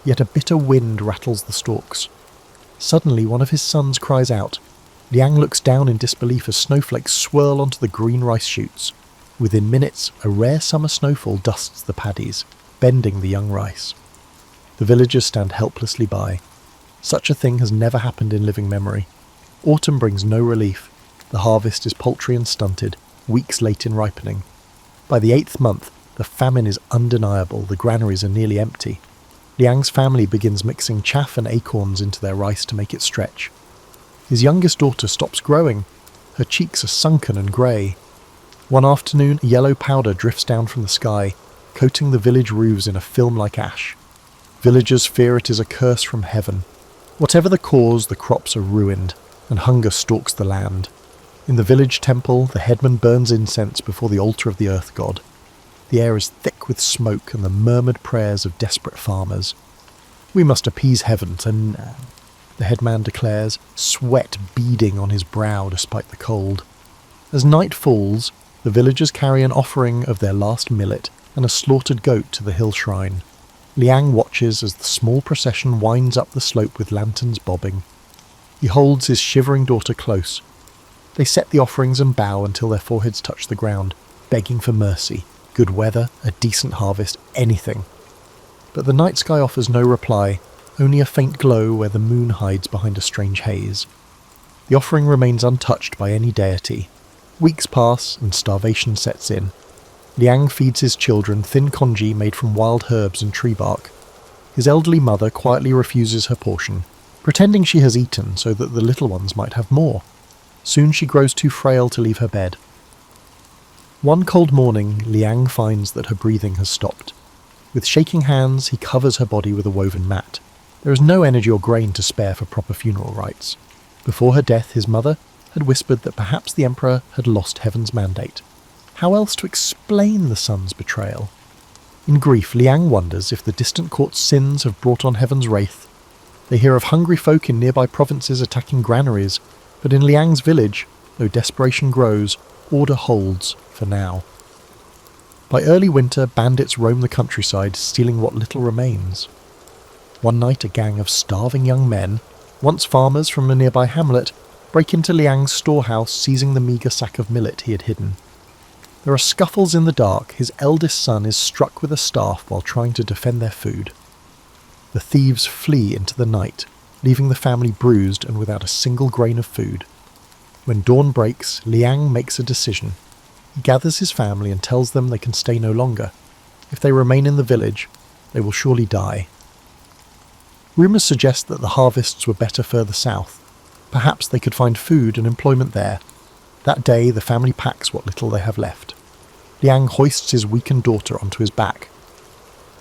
yet a bitter wind rattles the stalks. Suddenly one of his sons cries out. Liang looks down in disbelief as snowflakes swirl onto the green rice shoots. Within minutes, a rare summer snowfall dusts the paddies, bending the young rice. The villagers stand helplessly by. Such a thing has never happened in living memory. Autumn brings no relief. The harvest is paltry and stunted, weeks late in ripening. By the 8th month, the famine is undeniable, the granaries are nearly empty. Liang's family begins mixing chaff and acorns into their rice to make it stretch. His youngest daughter stops growing. Her cheeks are sunken and grey. One afternoon, a yellow powder drifts down from the sky, coating the village roofs in a film like ash. Villagers fear it is a curse from heaven. Whatever the cause, the crops are ruined, and hunger stalks the land. In the village temple, the headman burns incense before the altar of the earth god. The air is thick with smoke and the murmured prayers of desperate farmers. "We must appease heaven to now," the headman declares, sweat beading on his brow despite the cold. As night falls, the villagers carry an offering of their last millet and a slaughtered goat to the hill shrine. Liang watches as the small procession winds up the slope with lanterns bobbing. He holds his shivering daughter close. They set the offerings and bow until their foreheads touch the ground, begging for mercy, good weather, a decent harvest, anything. But the night sky offers no reply, only a faint glow where the moon hides behind a strange haze. The offering remains untouched by any deity. Weeks pass and starvation sets in. Liang feeds his children thin congee made from wild herbs and tree bark. His elderly mother quietly refuses her portion, pretending she has eaten so that the little ones might have more. Soon she grows too frail to leave her bed. One cold morning, Liang finds that her breathing has stopped. With shaking hands, he covers her body with a woven mat. There is no energy or grain to spare for proper funeral rites. Before her death, his mother had whispered that perhaps the emperor had lost heaven's mandate. How else to explain the son's betrayal? In grief, Liang wonders if the distant court's sins have brought on heaven's wrath. They hear of hungry folk in nearby provinces attacking granaries, but in Liang's village, though desperation grows, order holds for now. By early winter, bandits roam the countryside, stealing what little remains. One night, a gang of starving young men, once farmers from a nearby hamlet, break into Liang's storehouse, seizing the meagre sack of millet he had hidden. There are scuffles in the dark. His eldest son is struck with a staff while trying to defend their food. The thieves flee into the night, leaving the family bruised and without a single grain of food. When dawn breaks, Liang makes a decision. He gathers his family and tells them they can stay no longer. If they remain in the village, they will surely die. Rumours suggest that the harvests were better further south. Perhaps they could find food and employment there. That day, the family packs what little they have left. Liang hoists his weakened daughter onto his back.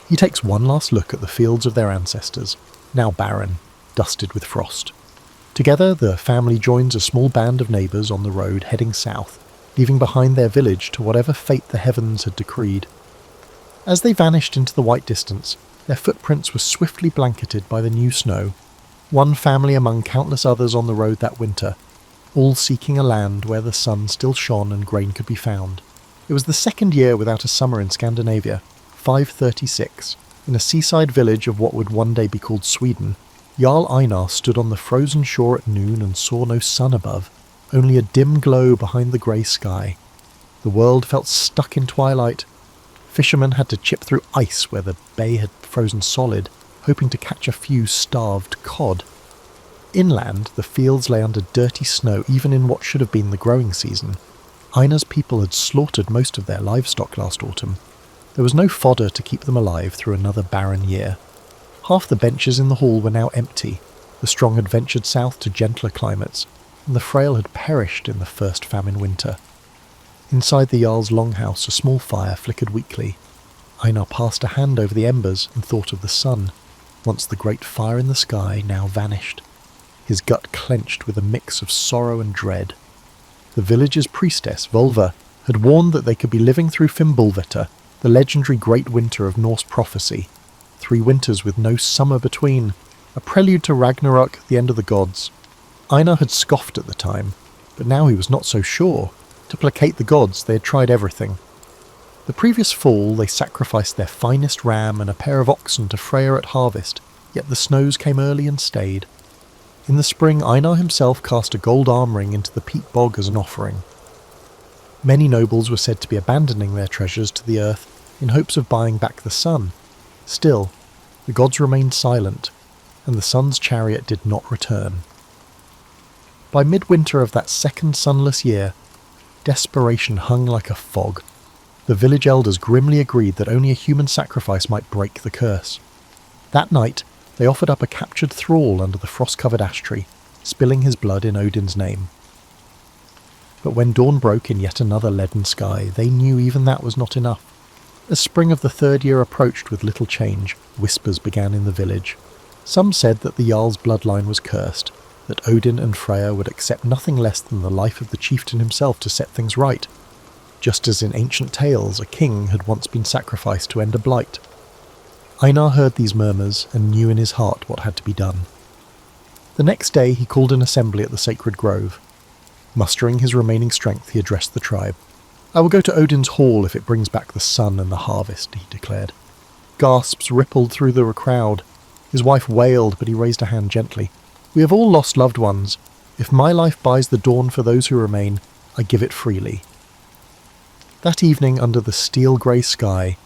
He takes one last look at the fields of their ancestors, now barren, dusted with frost. Together, the family joins a small band of neighbours on the road heading south, leaving behind their village to whatever fate the heavens had decreed. As they vanished into the white distance, their footprints were swiftly blanketed by the new snow, one family among countless others on the road that winter, all seeking a land where the sun still shone and grain could be found. It was the second year without a summer in Scandinavia, 536, in a seaside village of what would one day be called Sweden. Jarl Einar stood on the frozen shore at noon and saw no sun above, only a dim glow behind the grey sky. The world felt stuck in twilight. Fishermen had to chip through ice where the bay had frozen solid, hoping to catch a few starved cod. Inland, the fields lay under dirty snow even in what should have been the growing season. Einar's people had slaughtered most of their livestock last autumn. There was no fodder to keep them alive through another barren year. Half the benches in the hall were now empty. The strong had ventured south to gentler climates, and the frail had perished in the first famine winter. Inside the Jarl's longhouse, a small fire flickered weakly. Einar passed a hand over the embers and thought of the sun, once the great fire in the sky, now vanished. His gut clenched with a mix of sorrow and dread. The village's priestess, Volva, had warned that they could be living through Fimbulvetur, the legendary great winter of Norse prophecy. 3 winters with no summer between, a prelude to Ragnarok, the end of the gods. Einar had scoffed at the time, but now he was not so sure. To placate the gods, they had tried everything. The previous fall, they sacrificed their finest ram and a pair of oxen to Freyr at harvest, yet the snows came early and stayed. In the spring, Einar himself cast a gold arm ring into the peat bog as an offering. Many nobles were said to be abandoning their treasures to the earth in hopes of buying back the sun. Still, the gods remained silent, and the sun's chariot did not return. By midwinter of that second sunless year, desperation hung like a fog. The village elders grimly agreed that only a human sacrifice might break the curse. That night, they offered up a captured thrall under the frost-covered ash tree, spilling his blood in Odin's name. But when dawn broke in yet another leaden sky, they knew even that was not enough. As spring of the 3rd year approached with little change, whispers began in the village. Some said that the Jarl's bloodline was cursed, that Odin and Freyr would accept nothing less than the life of the chieftain himself to set things right, just as in ancient tales a king had once been sacrificed to end a blight. Einar heard these murmurs and knew in his heart what had to be done. The next day he called an assembly at the sacred grove. Mustering his remaining strength, he addressed the tribe. "I will go to Odin's hall if it brings back the sun and the harvest," he declared. Gasps rippled through the crowd. His wife wailed, but he raised a hand gently. "We have all lost loved ones. If my life buys the dawn for those who remain, I give it freely." That evening, under the steel-grey sky,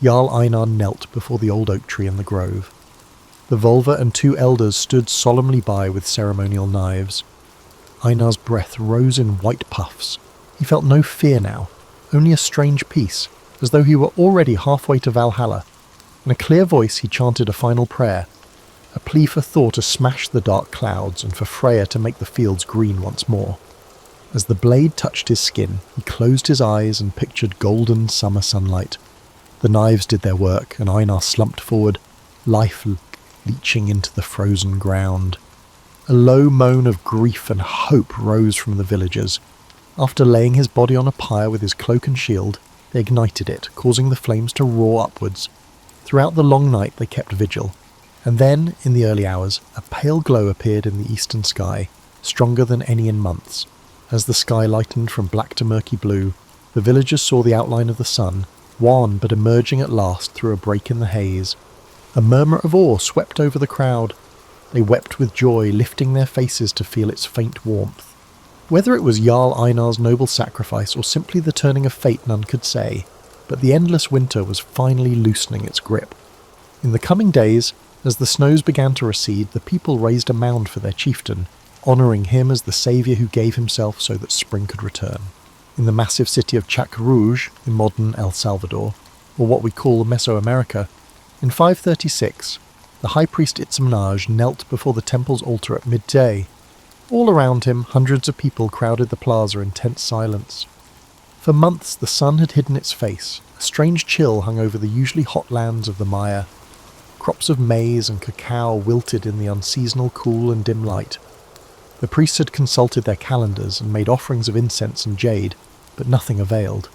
Jarl Einar knelt before the old oak tree in the grove. The Volva and 2 elders stood solemnly by with ceremonial knives. Einar's breath rose in white puffs. He felt no fear now, only a strange peace, as though he were already halfway to Valhalla. In a clear voice he chanted a final prayer, a plea for Thor to smash the dark clouds and for Freyr to make the fields green once more. As the blade touched his skin, he closed his eyes and pictured golden summer sunlight. The knives did their work, and Einar slumped forward, life leaching into the frozen ground. A low moan of grief and hope rose from the villagers. After laying his body on a pyre with his cloak and shield, They ignited it, causing the flames to roar upwards. Throughout the long night they kept vigil, and then, in the early hours, a pale glow appeared in the eastern sky, stronger than any in months. As the sky lightened from black to murky blue, the villagers saw the outline of the sun, wan but emerging at last through a break in the haze. A murmur of awe swept over the crowd. They wept with joy, lifting their faces to feel its faint warmth. Whether it was Jarl Einar's noble sacrifice or simply the turning of fate, none could say, but the endless winter was finally loosening its grip. In the coming days, as the snows began to recede, the people raised a mound for their chieftain, honouring him as the saviour who gave himself so that spring could return. In the massive city of Chac Rouge, in modern El Salvador, or what we call Mesoamerica, in 536, the high priest Itzamnaj knelt before the temple's altar at midday. All around him, hundreds of people crowded the plaza in tense silence. For months the sun had hidden its face. A strange chill hung over the usually hot lands of the Maya. Crops of maize and cacao wilted in the unseasonal cool and dim light. The priests had consulted their calendars and made offerings of incense and jade, but nothing availed.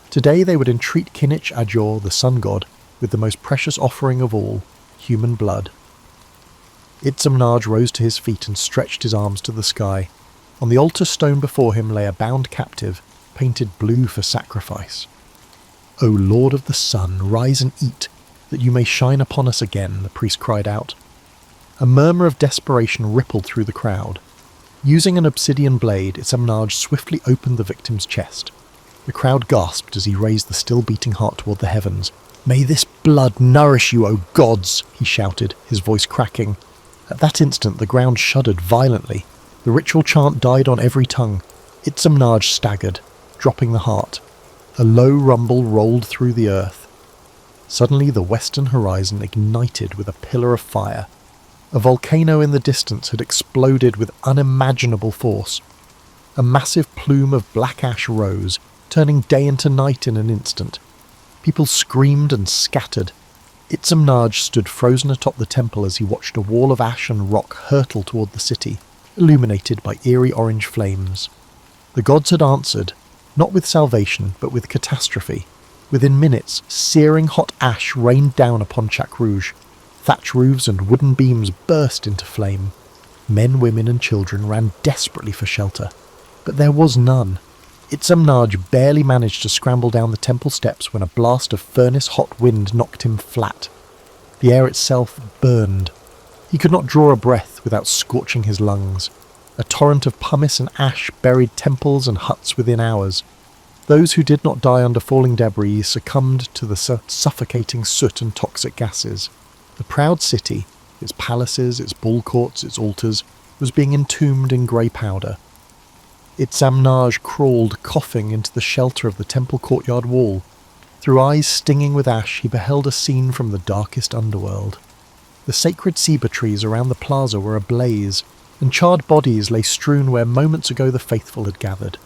Today they would entreat Kinich Ajor, the sun god, with the most precious offering of all, human blood. Itzamnaj rose to his feet and stretched his arms to the sky. On the altar stone before him lay a bound captive, painted blue for sacrifice. "O Lord of the sun, rise and eat, that you may shine upon us again," the priest cried out. A murmur of desperation rippled through the crowd. Using an obsidian blade, Itzamnaj swiftly opened the victim's chest. The crowd gasped as he raised the still-beating heart toward the heavens. "May this blood nourish you, O gods!" he shouted, his voice cracking. At that instant the ground shuddered violently. The ritual chant died on every tongue. Itzamnaj staggered, dropping the heart. A low rumble rolled through the earth. Suddenly the western horizon ignited with a pillar of fire. A volcano in the distance had exploded with unimaginable force. A massive plume of black ash rose, turning day into night in an instant. People screamed and scattered. Itzamnaj stood frozen atop the temple as he watched a wall of ash and rock hurtle toward the city, illuminated by eerie orange flames. The gods had answered, not with salvation, but with catastrophe. Within minutes, searing hot ash rained down upon Chac Rouge. Thatch roofs and wooden beams burst into flame. Men, women and children ran desperately for shelter, but there was none. Itzamnaj barely managed to scramble down the temple steps when a blast of furnace-hot wind knocked him flat. The air itself burned. He could not draw a breath without scorching his lungs. A torrent of pumice and ash buried temples and huts within hours. Those who did not die under falling debris succumbed to the suffocating soot and toxic gases. The proud city, its palaces, its ball courts, its altars, was being entombed in grey powder. Itzamnaj crawled, coughing, into the shelter of the temple courtyard wall. Through eyes stinging with ash, he beheld a scene from the darkest underworld. The sacred ceiba trees around the plaza were ablaze, and charred bodies lay strewn where moments ago the faithful had gathered.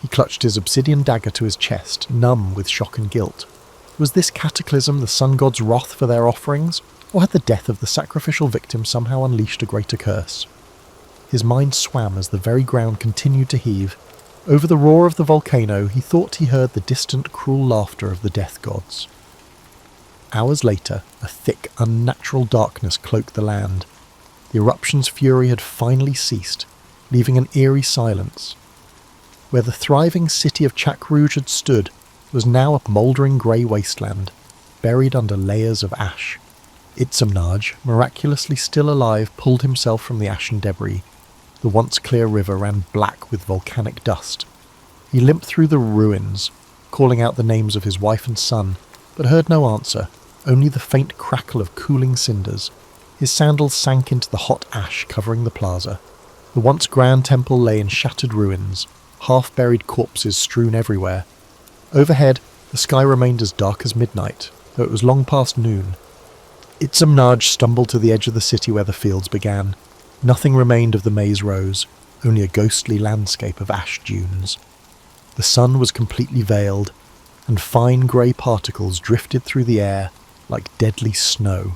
He clutched his obsidian dagger to his chest, numb with shock and guilt. Was this cataclysm the sun god's wrath for their offerings, or had the death of the sacrificial victim somehow unleashed a greater curse? His mind swam as the very ground continued to heave. Over the roar of the volcano, he thought he heard the distant, cruel laughter of the death gods. Hours later, a thick, unnatural darkness cloaked the land. The eruption's fury had finally ceased, leaving an eerie silence. Where the thriving city of Chac Rouge had stood was now a mouldering grey wasteland, buried under layers of ash. Itzamnaj, miraculously still alive, pulled himself from the ashen debris. The once clear river ran black with volcanic dust. He limped through the ruins, calling out the names of his wife and son, but heard no answer, only the faint crackle of cooling cinders. His sandals sank into the hot ash covering the plaza. The once grand temple lay in shattered ruins, half-buried corpses strewn everywhere. Overhead, the sky remained as dark as midnight, though it was long past noon. Itzamnaj stumbled to the edge of the city where the fields began. Nothing remained of the maize rows, only a ghostly landscape of ash dunes. The sun was completely veiled, and fine grey particles drifted through the air like deadly snow.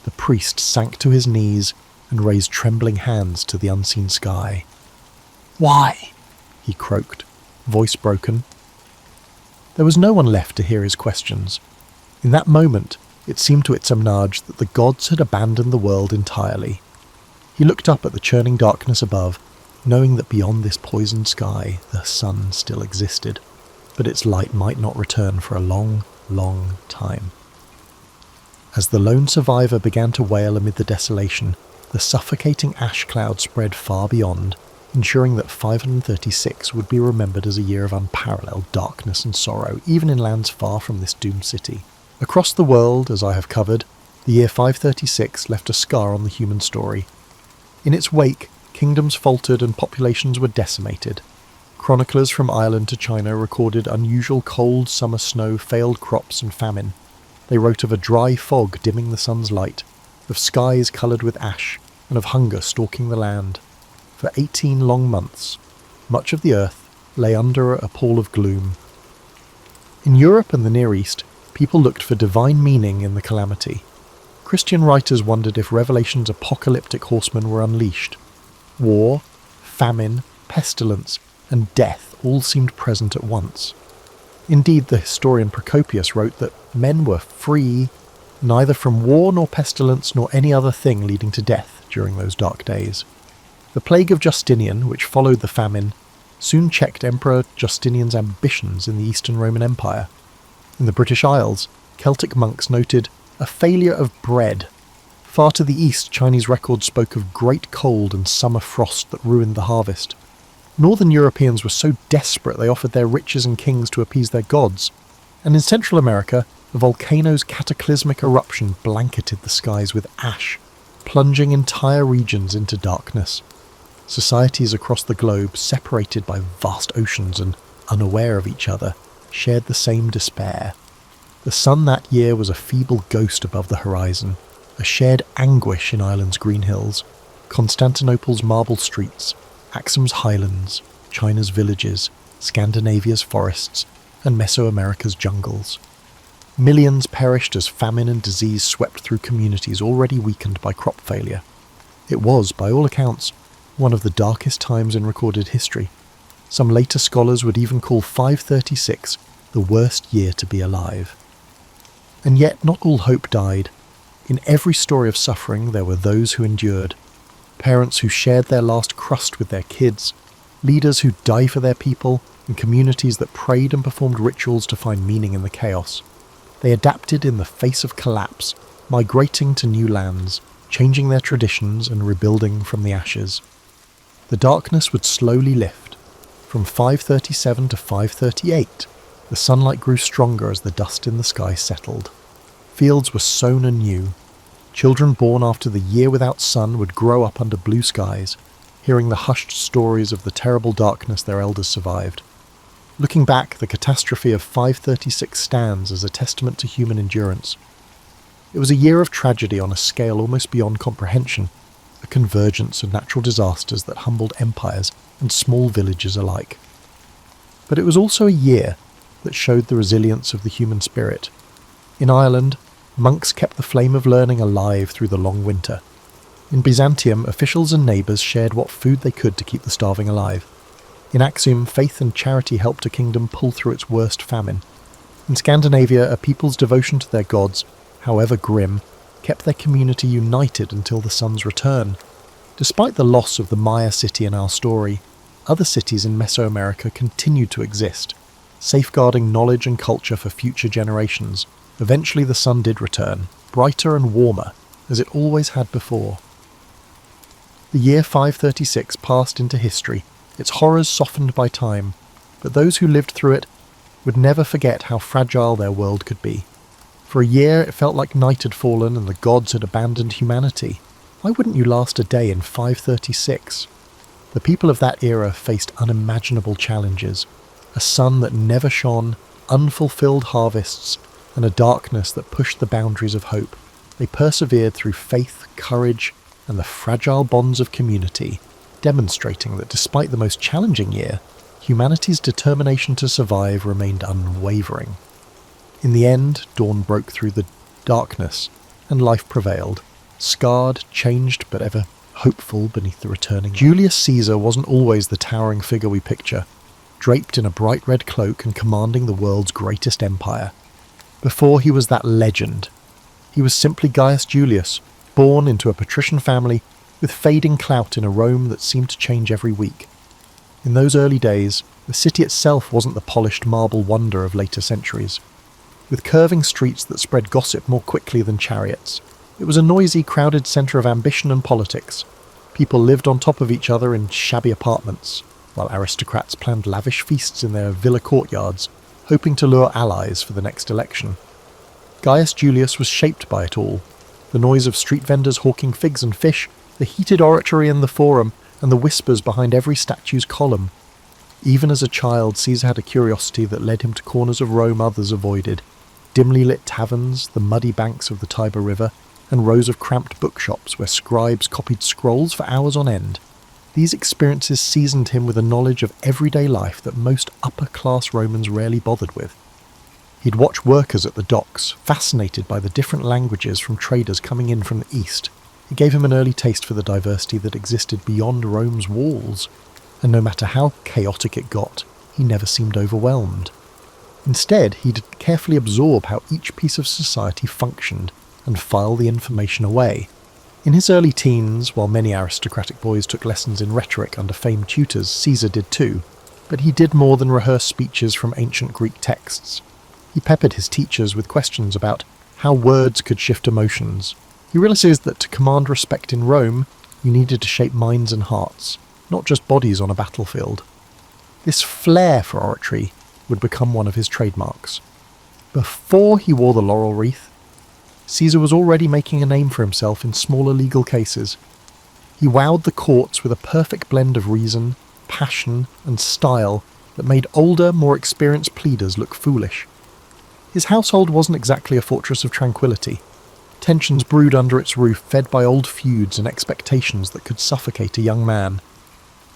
The priest sank to his knees and raised trembling hands to the unseen sky. "Why?" he croaked, voice broken. There was no one left to hear his questions. In that moment, it seemed to Itzamnaj that the gods had abandoned the world entirely. He looked up at the churning darkness above, knowing that beyond this poisoned sky the sun still existed, but its light might not return for a long, long time. As the lone survivor began to wail amid the desolation, the suffocating ash cloud spread far beyond, ensuring that 536 would be remembered as a year of unparalleled darkness and sorrow, even in lands far from this doomed city. Across the world, as I have covered, the year 536 left a scar on the human story. In its wake, kingdoms faltered and populations were decimated. Chroniclers from Ireland to China recorded unusual cold summer snow, failed crops and famine. They wrote of a dry fog dimming the sun's light, of skies coloured with ash, and of hunger stalking the land. For 18 long months, much of the earth lay under a pall of gloom. In Europe and the Near East, people looked for divine meaning in the calamity. Christian writers wondered if Revelation's apocalyptic horsemen were unleashed. War, famine, pestilence, and death all seemed present at once. Indeed, the historian Procopius wrote that men were free neither from war nor pestilence nor any other thing leading to death during those dark days. The plague of Justinian, which followed the famine, soon checked Emperor Justinian's ambitions in the Eastern Roman Empire. In the British Isles, Celtic monks noted a failure of bread. Far to the east, Chinese records spoke of great cold and summer frost that ruined the harvest. Northern Europeans were so desperate they offered their riches and kings to appease their gods. And in Central America, the volcano's cataclysmic eruption blanketed the skies with ash, plunging entire regions into darkness. Societies across the globe, separated by vast oceans and unaware of each other, shared the same despair. The sun that year was a feeble ghost above the horizon, a shared anguish in Ireland's green hills, Constantinople's marble streets, Axum's highlands, China's villages, Scandinavia's forests, and Mesoamerica's jungles. Millions perished as famine and disease swept through communities already weakened by crop failure. It was, by all accounts, one of the darkest times in recorded history. Some later scholars would even call 536 the worst year to be alive. And yet not all hope died. In every story of suffering there were those who endured. Parents who shared their last crust with their kids, leaders who died for their people, and communities that prayed and performed rituals to find meaning in the chaos. They adapted in the face of collapse, migrating to new lands, changing their traditions and rebuilding from the ashes. The darkness would slowly lift. From 537 to 538, the sunlight grew stronger as the dust in the sky settled. Fields were sown anew. Children born after the year without sun would grow up under blue skies, hearing the hushed stories of the terrible darkness their elders survived. Looking back, the catastrophe of 536 stands as a testament to human endurance. It was a year of tragedy on a scale almost beyond comprehension, a convergence of natural disasters that humbled empires and small villages alike. But it was also a year that showed the resilience of the human spirit. In Ireland, monks kept the flame of learning alive through the long winter. In Byzantium, officials and neighbours shared what food they could to keep the starving alive. In Axum, faith and charity helped a kingdom pull through its worst famine. In Scandinavia, a people's devotion to their gods, however grim, kept their community united until the sun's return. Despite the loss of the Maya city in our story, other cities in Mesoamerica continued to exist, safeguarding knowledge and culture for future generations. Eventually the sun did return, brighter and warmer, as it always had before. The year 536 passed into history, its horrors softened by time, but those who lived through it would never forget how fragile their world could be. For a year it felt like night had fallen and the gods had abandoned humanity. Why wouldn't you last a day in 536? The people of that era faced unimaginable challenges, a sun that never shone, unfulfilled harvests, and a darkness that pushed the boundaries of hope. They persevered through faith, courage, and the fragile bonds of community, demonstrating that despite the most challenging year, humanity's determination to survive remained unwavering. In the end, dawn broke through the darkness, and life prevailed, scarred, changed, but ever hopeful beneath the returning. Julius Caesar wasn't always the towering figure we picture. draped in a bright red cloak and commanding the world's greatest empire. Before he was that legend, he was simply Gaius Julius, born into a patrician family with fading clout in a Rome that seemed to change every week. In those early days, the city itself wasn't the polished marble wonder of later centuries. With curving streets that spread gossip more quickly than chariots, it was a noisy, crowded centre of ambition and politics. People lived on top of each other in shabby apartments, while aristocrats planned lavish feasts in their villa courtyards, hoping to lure allies for the next election. Gaius Julius was shaped by it all. The noise of street vendors hawking figs and fish, the heated oratory in the forum, and the whispers behind every statue's column. Even as a child, Caesar had a curiosity that led him to corners of Rome others avoided. Dimly lit taverns, the muddy banks of the Tiber River, and rows of cramped bookshops where scribes copied scrolls for hours on end. These experiences seasoned him with a knowledge of everyday life that most upper-class Romans rarely bothered with. He'd watch workers at the docks, fascinated by the different languages from traders coming in from the east. It gave him an early taste for the diversity that existed beyond Rome's walls, and no matter how chaotic it got, he never seemed overwhelmed. Instead, he'd carefully absorb how each piece of society functioned and file the information away. In his early teens, while many aristocratic boys took lessons in rhetoric under famed tutors, Caesar did too, but he did more than rehearse speeches from ancient Greek texts. He peppered his teachers with questions about how words could shift emotions. He realized that to command respect in Rome, you needed to shape minds and hearts, not just bodies on a battlefield. This flair for oratory would become one of his trademarks. Before he wore the laurel wreath, Caesar was already making a name for himself in smaller legal cases. He wowed the courts with a perfect blend of reason, passion, and style that made older, more experienced pleaders look foolish. His household wasn't exactly a fortress of tranquility. Tensions brewed under its roof, fed by old feuds and expectations that could suffocate a young man.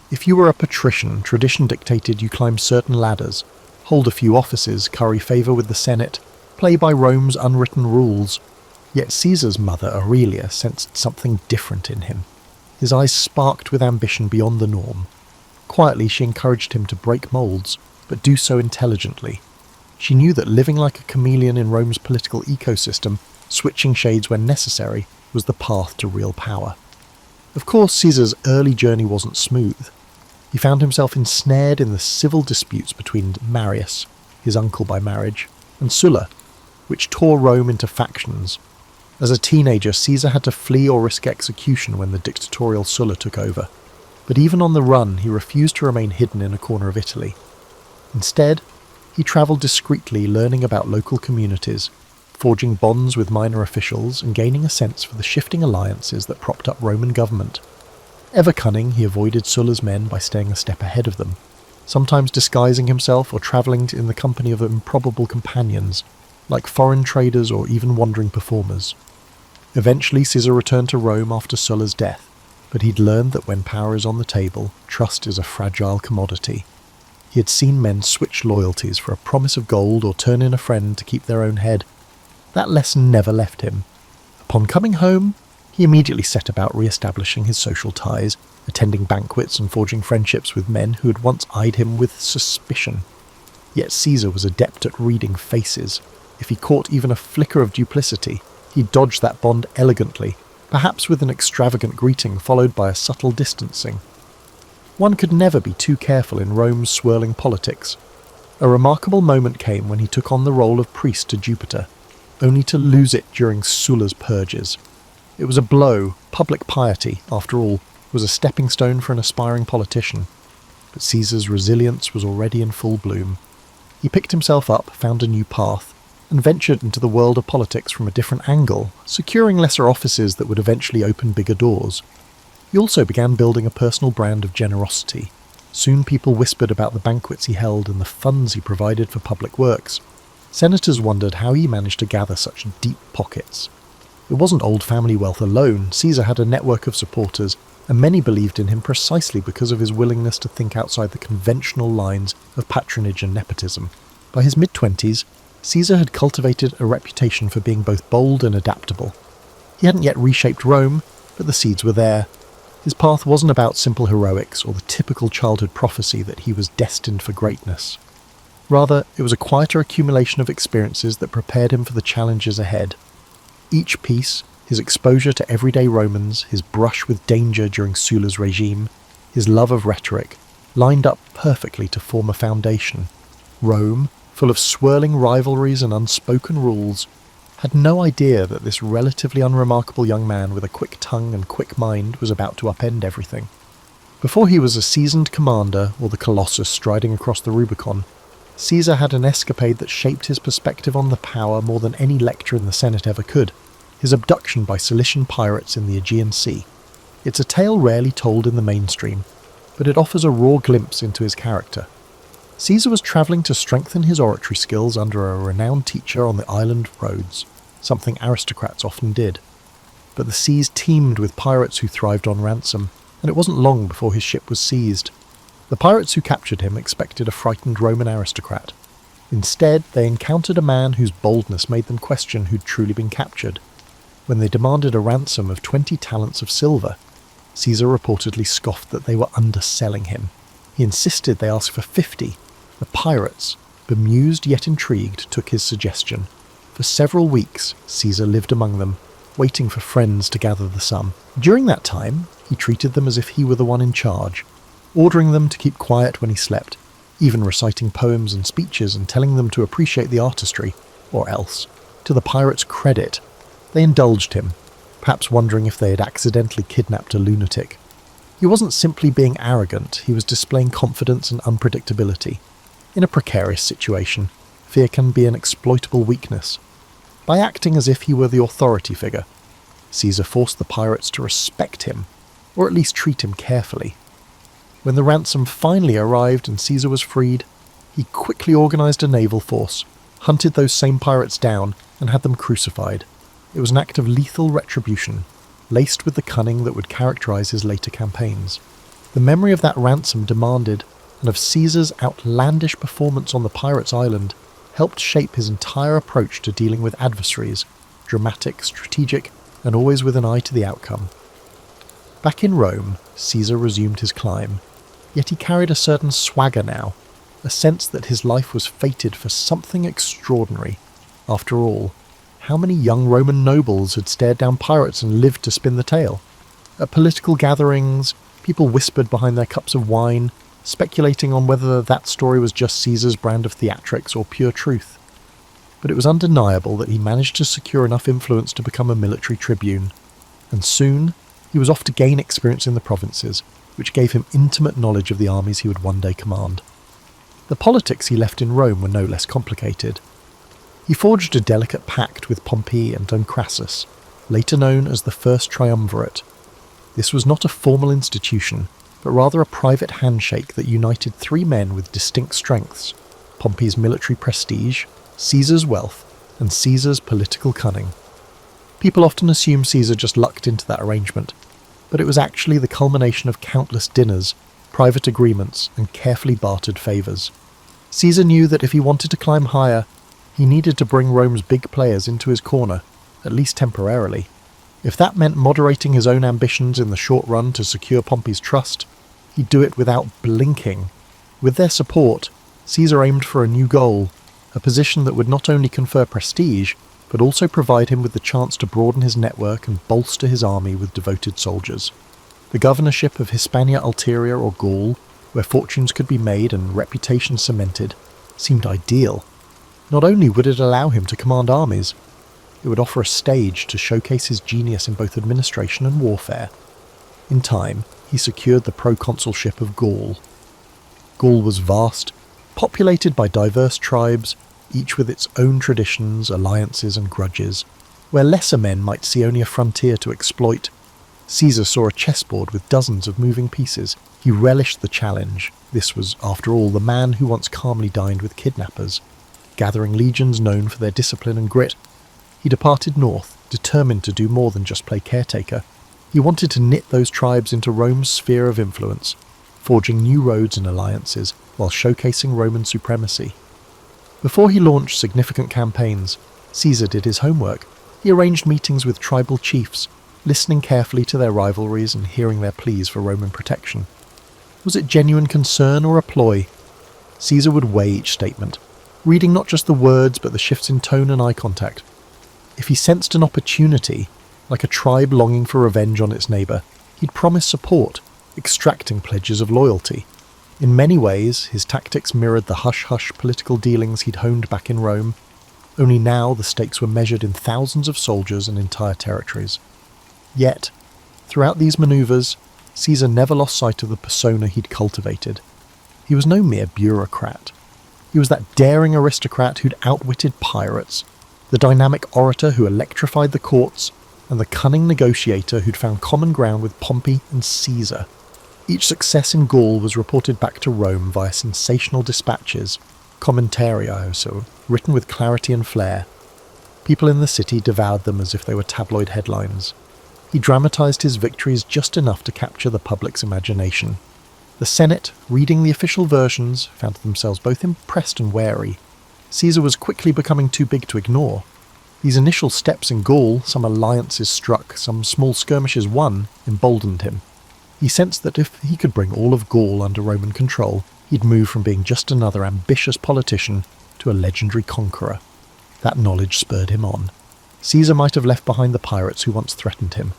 If you were a patrician, tradition dictated you climb certain ladders, hold a few offices, curry favour with the Senate, play by Rome's unwritten rules. Yet Caesar's mother, Aurelia, sensed something different in him. His eyes sparked with ambition beyond the norm. Quietly, she encouraged him to break moulds, but do so intelligently. She knew that living like a chameleon in Rome's political ecosystem, switching shades when necessary, was the path to real power. Of course, Caesar's early journey wasn't smooth. He found himself ensnared in the civil disputes between Marius, his uncle by marriage, and Sulla, which tore Rome into factions. As a teenager, Caesar had to flee or risk execution when the dictatorial Sulla took over. But even on the run, he refused to remain hidden in a corner of Italy. Instead, he travelled discreetly, learning about local communities, forging bonds with minor officials and gaining a sense for the shifting alliances that propped up Roman government. Ever cunning, he avoided Sulla's men by staying a step ahead of them, sometimes disguising himself or travelling in the company of improbable companions, like foreign traders or even wandering performers. Eventually, Caesar returned to Rome after Sulla's death, but he'd learned that when power is on the table, trust is a fragile commodity. He had seen men switch loyalties for a promise of gold or turn in a friend to keep their own head. That lesson never left him. Upon coming home, he immediately set about re-establishing his social ties, attending banquets and forging friendships with men who had once eyed him with suspicion. Yet Caesar was adept at reading faces. If he caught even a flicker of duplicity, he dodged that bond elegantly, perhaps with an extravagant greeting followed by a subtle distancing. One could never be too careful in Rome's swirling politics. A remarkable moment came when he took on the role of priest to Jupiter, only to lose it during Sulla's purges. It was a blow. Public piety, after all, was a stepping stone for an aspiring politician. But Caesar's resilience was already in full bloom. He picked himself up, found a new path, and ventured into the world of politics from a different angle, securing lesser offices that would eventually open bigger doors. He also began building a personal brand of generosity. Soon people whispered about the banquets he held and the funds he provided for public works. Senators wondered how he managed to gather such deep pockets. It wasn't old family wealth alone. Caesar had a network of supporters, and many believed in him precisely because of his willingness to think outside the conventional lines of patronage and nepotism. By his mid-20s, Caesar had cultivated a reputation for being both bold and adaptable. He hadn't yet reshaped Rome, but the seeds were there. His path wasn't about simple heroics or the typical childhood prophecy that he was destined for greatness. Rather, it was a quieter accumulation of experiences that prepared him for the challenges ahead. Each piece, his exposure to everyday Romans, his brush with danger during Sulla's regime, his love of rhetoric, lined up perfectly to form a foundation. Rome, full of swirling rivalries and unspoken rules, had no idea that this relatively unremarkable young man with a quick tongue and quick mind was about to upend everything. Before he was a seasoned commander or the Colossus striding across the Rubicon, Caesar had an escapade that shaped his perspective on the power more than any lecture in the Senate ever could: his abduction by Cilician pirates in the Aegean Sea. It's a tale rarely told in the mainstream, but it offers a raw glimpse into his character. Caesar was travelling to strengthen his oratory skills under a renowned teacher on the island of Rhodes, something aristocrats often did. But the seas teemed with pirates who thrived on ransom, and it wasn't long before his ship was seized. The pirates who captured him expected a frightened Roman aristocrat. Instead, they encountered a man whose boldness made them question who'd truly been captured. When they demanded a ransom of 20 talents of silver, Caesar reportedly scoffed that they were underselling him. He insisted they ask for 50. The pirates, bemused yet intrigued, took his suggestion. For several weeks, Caesar lived among them, waiting for friends to gather the sum. During that time, he treated them as if he were the one in charge, ordering them to keep quiet when he slept, even reciting poems and speeches and telling them to appreciate the artistry, or else, to the pirates' credit, they indulged him, perhaps wondering if they had accidentally kidnapped a lunatic. He wasn't simply being arrogant, he was displaying confidence and unpredictability. In a precarious situation, fear can be an exploitable weakness. By acting as if he were the authority figure, Caesar forced the pirates to respect him, or at least treat him carefully. When the ransom finally arrived and Caesar was freed, he quickly organised a naval force, hunted those same pirates down, and had them crucified. It was an act of lethal retribution, laced with the cunning that would characterise his later campaigns. The memory of that ransom demanded, and of Caesar's outlandish performance on the pirates' island, helped shape his entire approach to dealing with adversaries, dramatic, strategic, and always with an eye to the outcome. Back in Rome, Caesar resumed his climb, yet he carried a certain swagger now, a sense that his life was fated for something extraordinary. After all, how many young Roman nobles had stared down pirates and lived to spin the tale? At political gatherings, people whispered behind their cups of wine, speculating on whether that story was just Caesar's brand of theatrics or pure truth. But it was undeniable that he managed to secure enough influence to become a military tribune, and soon he was off to gain experience in the provinces, which gave him intimate knowledge of the armies he would one day command. The politics he left in Rome were no less complicated. He forged a delicate pact with Pompey and Crassus, later known as the First Triumvirate. This was not a formal institution, but rather a private handshake that united three men with distinct strengths: Pompey's military prestige, Caesar's wealth, and Caesar's political cunning. People often assume Caesar just lucked into that arrangement, but it was actually the culmination of countless dinners, private agreements, and carefully bartered favours. Caesar knew that if he wanted to climb higher, he needed to bring Rome's big players into his corner, at least temporarily. If that meant moderating his own ambitions in the short run to secure Pompey's trust, he'd do it without blinking. With their support, Caesar aimed for a new goal, a position that would not only confer prestige, but also provide him with the chance to broaden his network and bolster his army with devoted soldiers. The governorship of Hispania Ulterior or Gaul, where fortunes could be made and reputation cemented, seemed ideal. Not only would it allow him to command armies, it would offer a stage to showcase his genius in both administration and warfare. In time, he secured the proconsulship of Gaul. Gaul was vast, populated by diverse tribes, each with its own traditions, alliances and grudges. Where lesser men might see only a frontier to exploit, Caesar saw a chessboard with dozens of moving pieces. He relished the challenge. This was, after all, the man who once calmly dined with kidnappers. Gathering legions known for their discipline and grit, he departed north, determined to do more than just play caretaker. He wanted to knit those tribes into Rome's sphere of influence, forging new roads and alliances while showcasing Roman supremacy. Before he launched significant campaigns, Caesar did his homework. He arranged meetings with tribal chiefs, listening carefully to their rivalries and hearing their pleas for Roman protection. Was it genuine concern or a ploy? Caesar would weigh each statement, reading not just the words but the shifts in tone and eye contact. If he sensed an opportunity, like a tribe longing for revenge on its neighbour, he'd promise support, extracting pledges of loyalty. In many ways, his tactics mirrored the hush-hush political dealings he'd honed back in Rome, only now the stakes were measured in thousands of soldiers and entire territories. Yet, throughout these manoeuvres, Caesar never lost sight of the persona he'd cultivated. He was no mere bureaucrat. He was that daring aristocrat who'd outwitted pirates, the dynamic orator who electrified the courts, and the cunning negotiator who'd found common ground with Pompey and Caesar. Each success in Gaul was reported back to Rome via sensational dispatches, commentarios, written with clarity and flair. People in the city devoured them as if they were tabloid headlines. He dramatised his victories just enough to capture the public's imagination. The Senate, reading the official versions, found themselves both impressed and wary. Caesar was quickly becoming too big to ignore. These initial steps in Gaul, some alliances struck, some small skirmishes won, emboldened him. He sensed that if he could bring all of Gaul under Roman control, he'd move from being just another ambitious politician to a legendary conqueror. That knowledge spurred him on. Caesar might have left behind the pirates who once threatened him,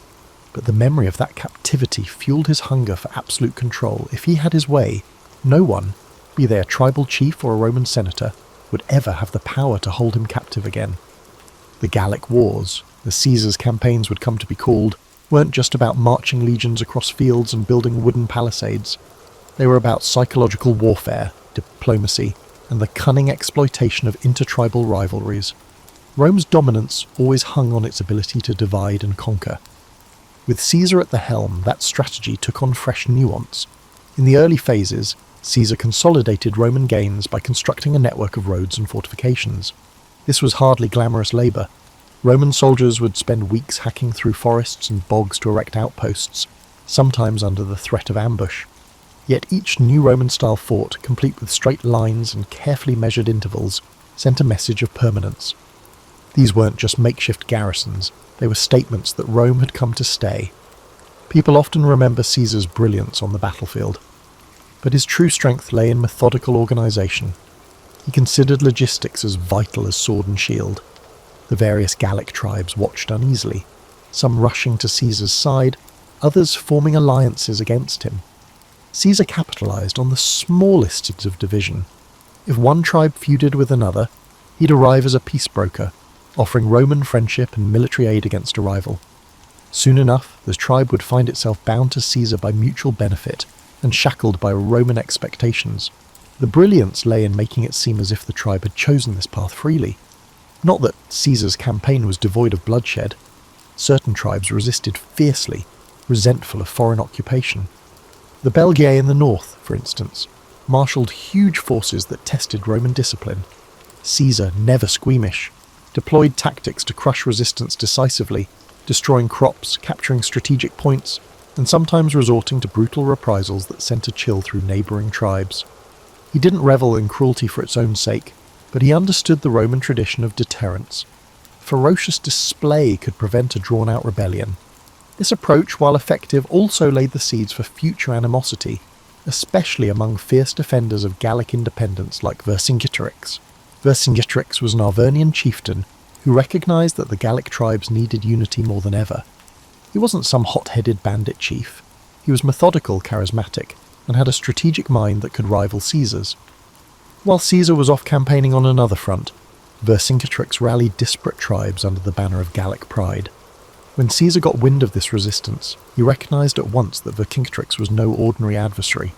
but the memory of that captivity fueled his hunger for absolute control. If he had his way, no one, be they a tribal chief or a Roman senator, would ever have the power to hold him captive again. The Gallic Wars, the Caesar's campaigns would come to be called, weren't just about marching legions across fields and building wooden palisades. They were about psychological warfare, diplomacy, and the cunning exploitation of intertribal rivalries. Rome's dominance always hung on its ability to divide and conquer. With Caesar at the helm, that strategy took on fresh nuance. In the early phases, Caesar consolidated Roman gains by constructing a network of roads and fortifications. This was hardly glamorous labour. Roman soldiers would spend weeks hacking through forests and bogs to erect outposts, sometimes under the threat of ambush. Yet each new Roman-style fort, complete with straight lines and carefully measured intervals, sent a message of permanence. These weren't just makeshift garrisons, they were statements that Rome had come to stay. People often remember Caesar's brilliance on the battlefield, but his true strength lay in methodical organisation. He considered logistics as vital as sword and shield. The various Gallic tribes watched uneasily, some rushing to Caesar's side, others forming alliances against him. Caesar capitalised on the smallest seeds of division. If one tribe feuded with another, he'd arrive as a peace broker, offering Roman friendship and military aid against a rival. Soon enough, the tribe would find itself bound to Caesar by mutual benefit and shackled by Roman expectations. The brilliance lay in making it seem as if the tribe had chosen this path freely. Not that Caesar's campaign was devoid of bloodshed. Certain tribes resisted fiercely, resentful of foreign occupation. The Belgae in the north, for instance, marshalled huge forces that tested Roman discipline. Caesar, never squeamish, deployed tactics to crush resistance decisively, destroying crops, capturing strategic points, and sometimes resorting to brutal reprisals that sent a chill through neighbouring tribes. He didn't revel in cruelty for its own sake, but he understood the Roman tradition of deterrence. Ferocious display could prevent a drawn-out rebellion. This approach, while effective, also laid the seeds for future animosity, especially among fierce defenders of Gallic independence like Vercingetorix. Vercingetorix was an Arvernian chieftain who recognised that the Gallic tribes needed unity more than ever. He wasn't some hot-headed bandit chief. He was methodical, charismatic, and had a strategic mind that could rival Caesar's. While Caesar was off campaigning on another front, Vercingetorix rallied disparate tribes under the banner of Gallic pride. When Caesar got wind of this resistance, he recognised at once that Vercingetorix was no ordinary adversary.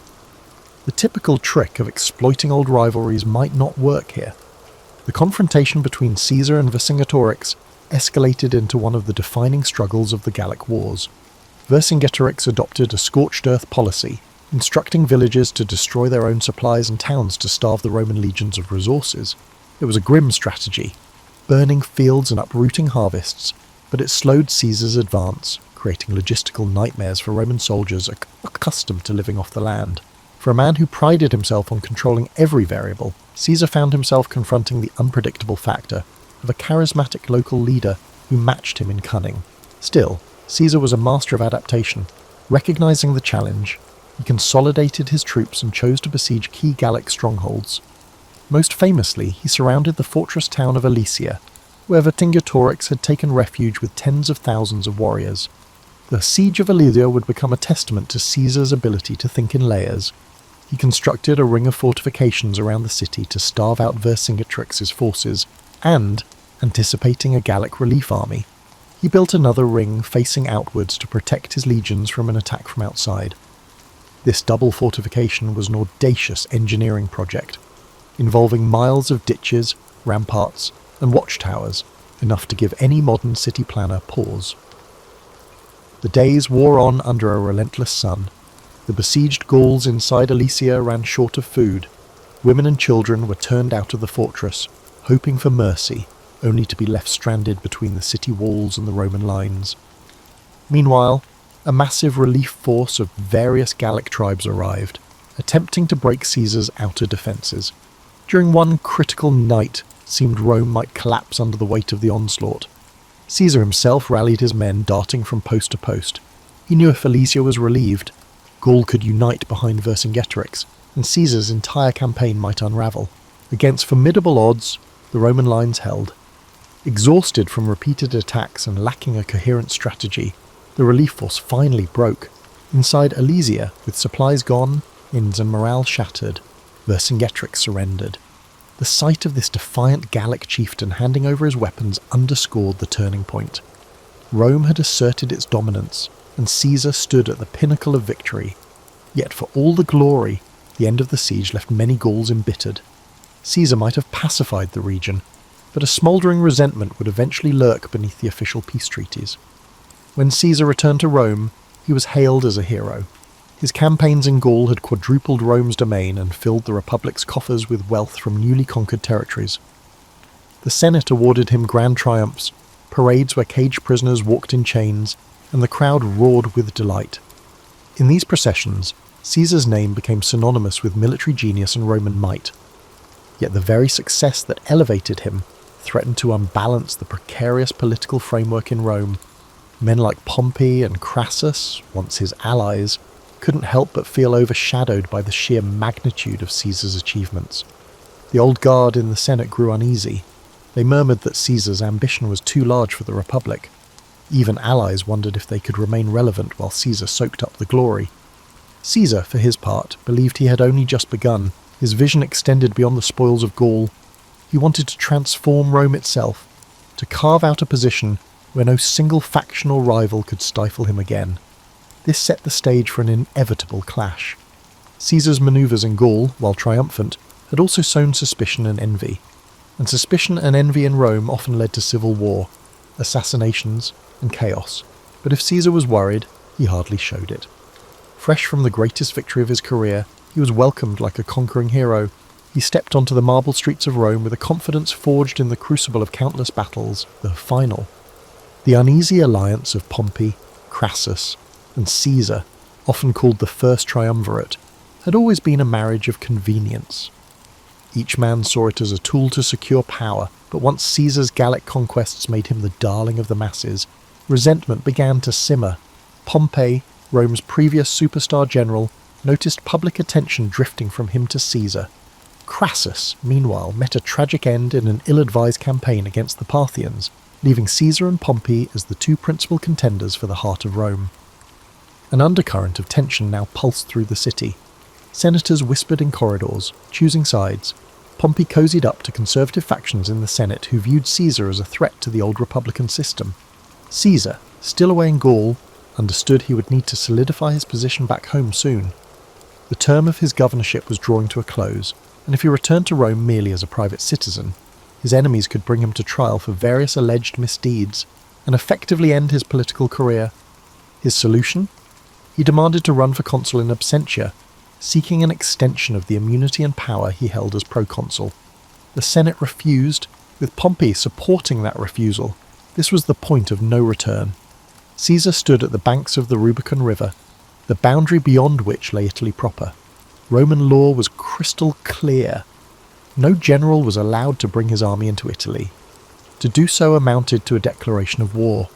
The typical trick of exploiting old rivalries might not work here. The confrontation between Caesar and Vercingetorix escalated into one of the defining struggles of the Gallic Wars. Vercingetorix adopted a scorched earth policy, instructing villagers to destroy their own supplies and towns to starve the Roman legions of resources. It was a grim strategy, burning fields and uprooting harvests, but it slowed Caesar's advance, creating logistical nightmares for Roman soldiers accustomed to living off the land. For a man who prided himself on controlling every variable, Caesar found himself confronting the unpredictable factor of a charismatic local leader who matched him in cunning. Still, Caesar was a master of adaptation. Recognizing the challenge, he consolidated his troops and chose to besiege key Gallic strongholds. Most famously, he surrounded the fortress town of Alesia, where Vercingetorix had taken refuge with tens of thousands of warriors. The siege of Alesia would become a testament to Caesar's ability to think in layers. He constructed a ring of fortifications around the city to starve out Vercingetorix's forces, and, anticipating a Gallic relief army, he built another ring facing outwards to protect his legions from an attack from outside. This double fortification was an audacious engineering project, involving miles of ditches, ramparts, and watchtowers, enough to give any modern city planner pause. The days wore on under a relentless sun. The besieged Gauls inside Alesia ran short of food. Women and children were turned out of the fortress, hoping for mercy, only to be left stranded between the city walls and the Roman lines. Meanwhile, a massive relief force of various Gallic tribes arrived, attempting to break Caesar's outer defences. During one critical night, it seemed Rome might collapse under the weight of the onslaught. Caesar himself rallied his men, darting from post to post. He knew if Alesia was relieved, Gaul could unite behind Vercingetorix, and Caesar's entire campaign might unravel. Against formidable odds, the Roman lines held. Exhausted from repeated attacks and lacking a coherent strategy, the relief force finally broke. Inside Alesia, with supplies gone, inns and morale shattered, Vercingetorix surrendered. The sight of this defiant Gallic chieftain handing over his weapons underscored the turning point. Rome had asserted its dominance, and Caesar stood at the pinnacle of victory. Yet for all the glory, the end of the siege left many Gauls embittered. Caesar might have pacified the region, but a smouldering resentment would eventually lurk beneath the official peace treaties. When Caesar returned to Rome, he was hailed as a hero. His campaigns in Gaul had quadrupled Rome's domain and filled the Republic's coffers with wealth from newly conquered territories. The Senate awarded him grand triumphs, parades where caged prisoners walked in chains, and the crowd roared with delight. In these processions, Caesar's name became synonymous with military genius and Roman might. Yet the very success that elevated him threatened to unbalance the precarious political framework in Rome. Men like Pompey and Crassus, once his allies, couldn't help but feel overshadowed by the sheer magnitude of Caesar's achievements. The old guard in the Senate grew uneasy. They murmured that Caesar's ambition was too large for the Republic. Even allies wondered if they could remain relevant while Caesar soaked up the glory. Caesar, for his part, believed he had only just begun. His vision extended beyond the spoils of Gaul. He wanted to transform Rome itself, to carve out a position where no single faction or rival could stifle him again. This set the stage for an inevitable clash. Caesar's manoeuvres in Gaul, while triumphant, had also sown suspicion and envy. And suspicion and envy in Rome often led to civil war, assassinations, and chaos. But if Caesar was worried, he hardly showed it. Fresh from the greatest victory of his career, he was welcomed like a conquering hero. He stepped onto the marble streets of Rome with a confidence forged in the crucible of countless battles, the final. The uneasy alliance of Pompey, Crassus, and Caesar, often called the First Triumvirate, had always been a marriage of convenience. Each man saw it as a tool to secure power, but once Caesar's Gallic conquests made him the darling of the masses, resentment began to simmer. Pompey, Rome's previous superstar general, noticed public attention drifting from him to Caesar. Crassus, meanwhile, met a tragic end in an ill-advised campaign against the Parthians, leaving Caesar and Pompey as the two principal contenders for the heart of Rome. An undercurrent of tension now pulsed through the city. Senators whispered in corridors, choosing sides. Pompey cozied up to conservative factions in the Senate who viewed Caesar as a threat to the old republican system. Caesar, still away in Gaul, understood he would need to solidify his position back home soon. The term of his governorship was drawing to a close, and if he returned to Rome merely as a private citizen, his enemies could bring him to trial for various alleged misdeeds and effectively end his political career. His solution? He demanded to run for consul in absentia, seeking an extension of the immunity and power he held as proconsul. The Senate refused, with Pompey supporting that refusal. This was the point of no return. Caesar stood at the banks of the Rubicon River, the boundary beyond which lay Italy proper. Roman law was crystal clear. No general was allowed to bring his army into Italy. To do so amounted to a declaration of war.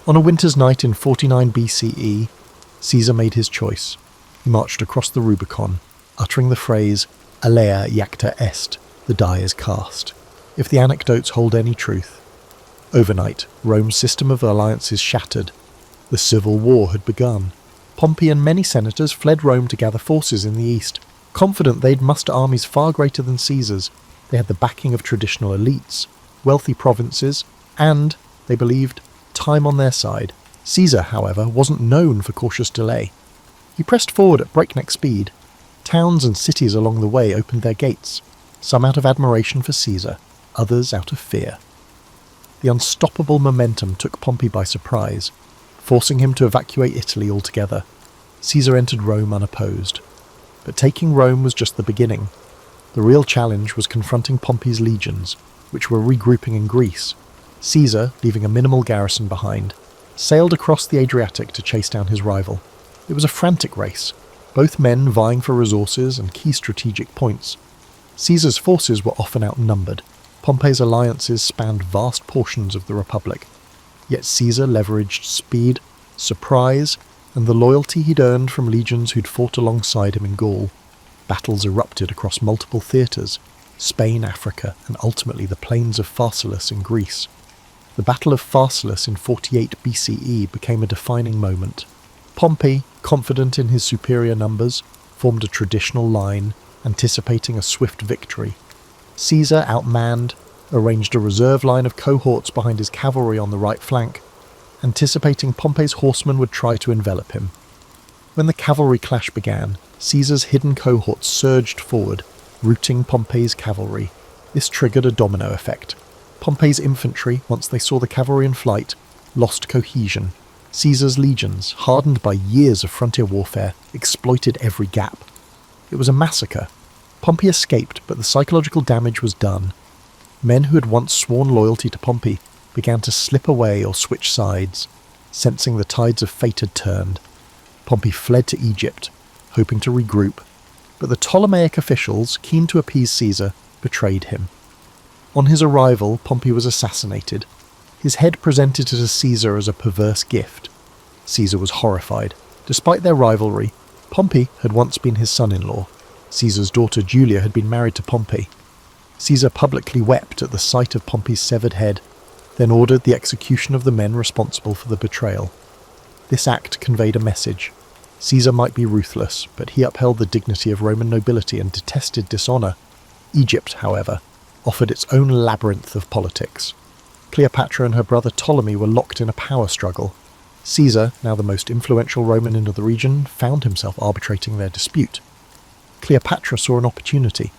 On a winter's night in 49 BCE, Caesar made his choice. He marched across the Rubicon, uttering the phrase, "Alea iacta est," the die is cast, if the anecdotes hold any truth. Overnight, Rome's system of alliances shattered. The civil war had begun. Pompey and many senators fled Rome to gather forces in the east, confident they'd muster armies far greater than Caesar's. They had the backing of traditional elites, wealthy provinces, and, they believed, time on their side. Caesar, however, wasn't known for cautious delay. He pressed forward at breakneck speed. Towns and cities along the way opened their gates, some out of admiration for Caesar, others out of fear. The unstoppable momentum took Pompey by surprise, forcing him to evacuate Italy altogether. Caesar entered Rome unopposed. But taking Rome was just the beginning. The real challenge was confronting Pompey's legions, which were regrouping in Greece. Caesar, leaving a minimal garrison behind, sailed across the Adriatic to chase down his rival. It was a frantic race, both men vying for resources and key strategic points. Caesar's forces were often outnumbered. Pompey's alliances spanned vast portions of the Republic. Yet Caesar leveraged speed, surprise, and the loyalty he'd earned from legions who'd fought alongside him in Gaul. Battles erupted across multiple theatres: Spain, Africa, and ultimately the plains of Pharsalus in Greece. The Battle of Pharsalus in 48 BCE became a defining moment. Pompey, confident in his superior numbers, formed a traditional line, anticipating a swift victory. Caesar, outmanned, arranged a reserve line of cohorts behind his cavalry on the right flank, anticipating Pompey's horsemen would try to envelop him. When the cavalry clash began, Caesar's hidden cohorts surged forward, routing Pompey's cavalry. This triggered a domino effect. Pompey's infantry, once they saw the cavalry in flight, lost cohesion. Caesar's legions, hardened by years of frontier warfare, exploited every gap. It was a massacre. Pompey escaped, but the psychological damage was done. Men who had once sworn loyalty to Pompey began to slip away or switch sides, sensing the tides of fate had turned. Pompey fled to Egypt, hoping to regroup, but the Ptolemaic officials, keen to appease Caesar, betrayed him. On his arrival, Pompey was assassinated. His head presented to Caesar as a perverse gift. Caesar was horrified. Despite their rivalry, Pompey had once been his son-in-law. Caesar's daughter Julia had been married to Pompey. Caesar publicly wept at the sight of Pompey's severed head, then ordered the execution of the men responsible for the betrayal. This act conveyed a message. Caesar might be ruthless, but he upheld the dignity of Roman nobility and detested dishonour. Egypt, however, offered its own labyrinth of politics. Cleopatra and her brother Ptolemy were locked in a power struggle. Caesar, now the most influential Roman in the region, found himself arbitrating their dispute. Cleopatra saw an opportunity.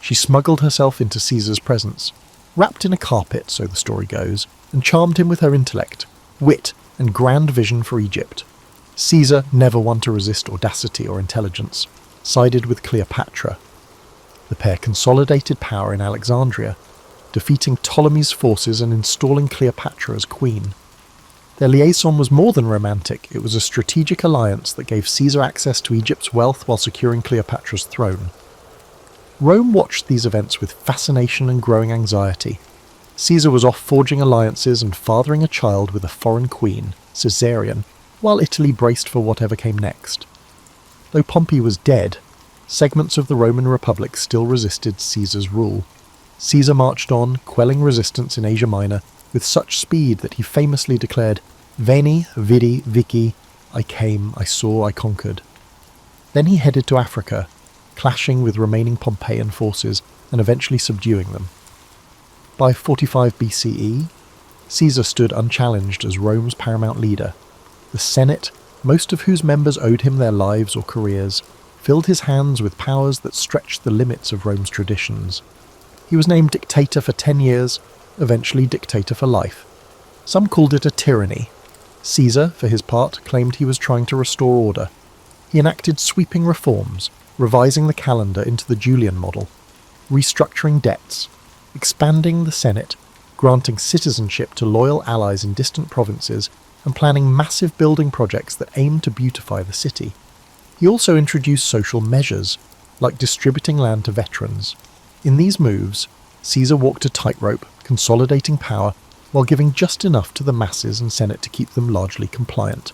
She smuggled herself into Caesar's presence, wrapped in a carpet, so the story goes, and charmed him with her intellect, wit, and grand vision for Egypt. Caesar, never one to resist audacity or intelligence, sided with Cleopatra. The pair consolidated power in Alexandria, defeating Ptolemy's forces and installing Cleopatra as queen. Their liaison was more than romantic. It was a strategic alliance that gave Caesar access to Egypt's wealth while securing Cleopatra's throne. Rome watched these events with fascination and growing anxiety. Caesar was off forging alliances and fathering a child with a foreign queen, Caesarion, while Italy braced for whatever came next. Though Pompey was dead, segments of the Roman Republic still resisted Caesar's rule. Caesar marched on, quelling resistance in Asia Minor with such speed that he famously declared, "Veni, vidi, vici, I came, I saw, I conquered." Then he headed to Africa, clashing with remaining Pompeian forces and eventually subduing them. By 45 BCE, Caesar stood unchallenged as Rome's paramount leader. The Senate, most of whose members owed him their lives or careers, filled his hands with powers that stretched the limits of Rome's traditions. He was named dictator for 10 years, eventually dictator for life. Some called it a tyranny. Caesar, for his part, claimed he was trying to restore order. He enacted sweeping reforms, revising the calendar into the Julian model, restructuring debts, expanding the Senate, granting citizenship to loyal allies in distant provinces, and planning massive building projects that aimed to beautify the city. He also introduced social measures, like distributing land to veterans. In these moves, Caesar walked a tightrope, consolidating power while giving just enough to the masses and Senate to keep them largely compliant.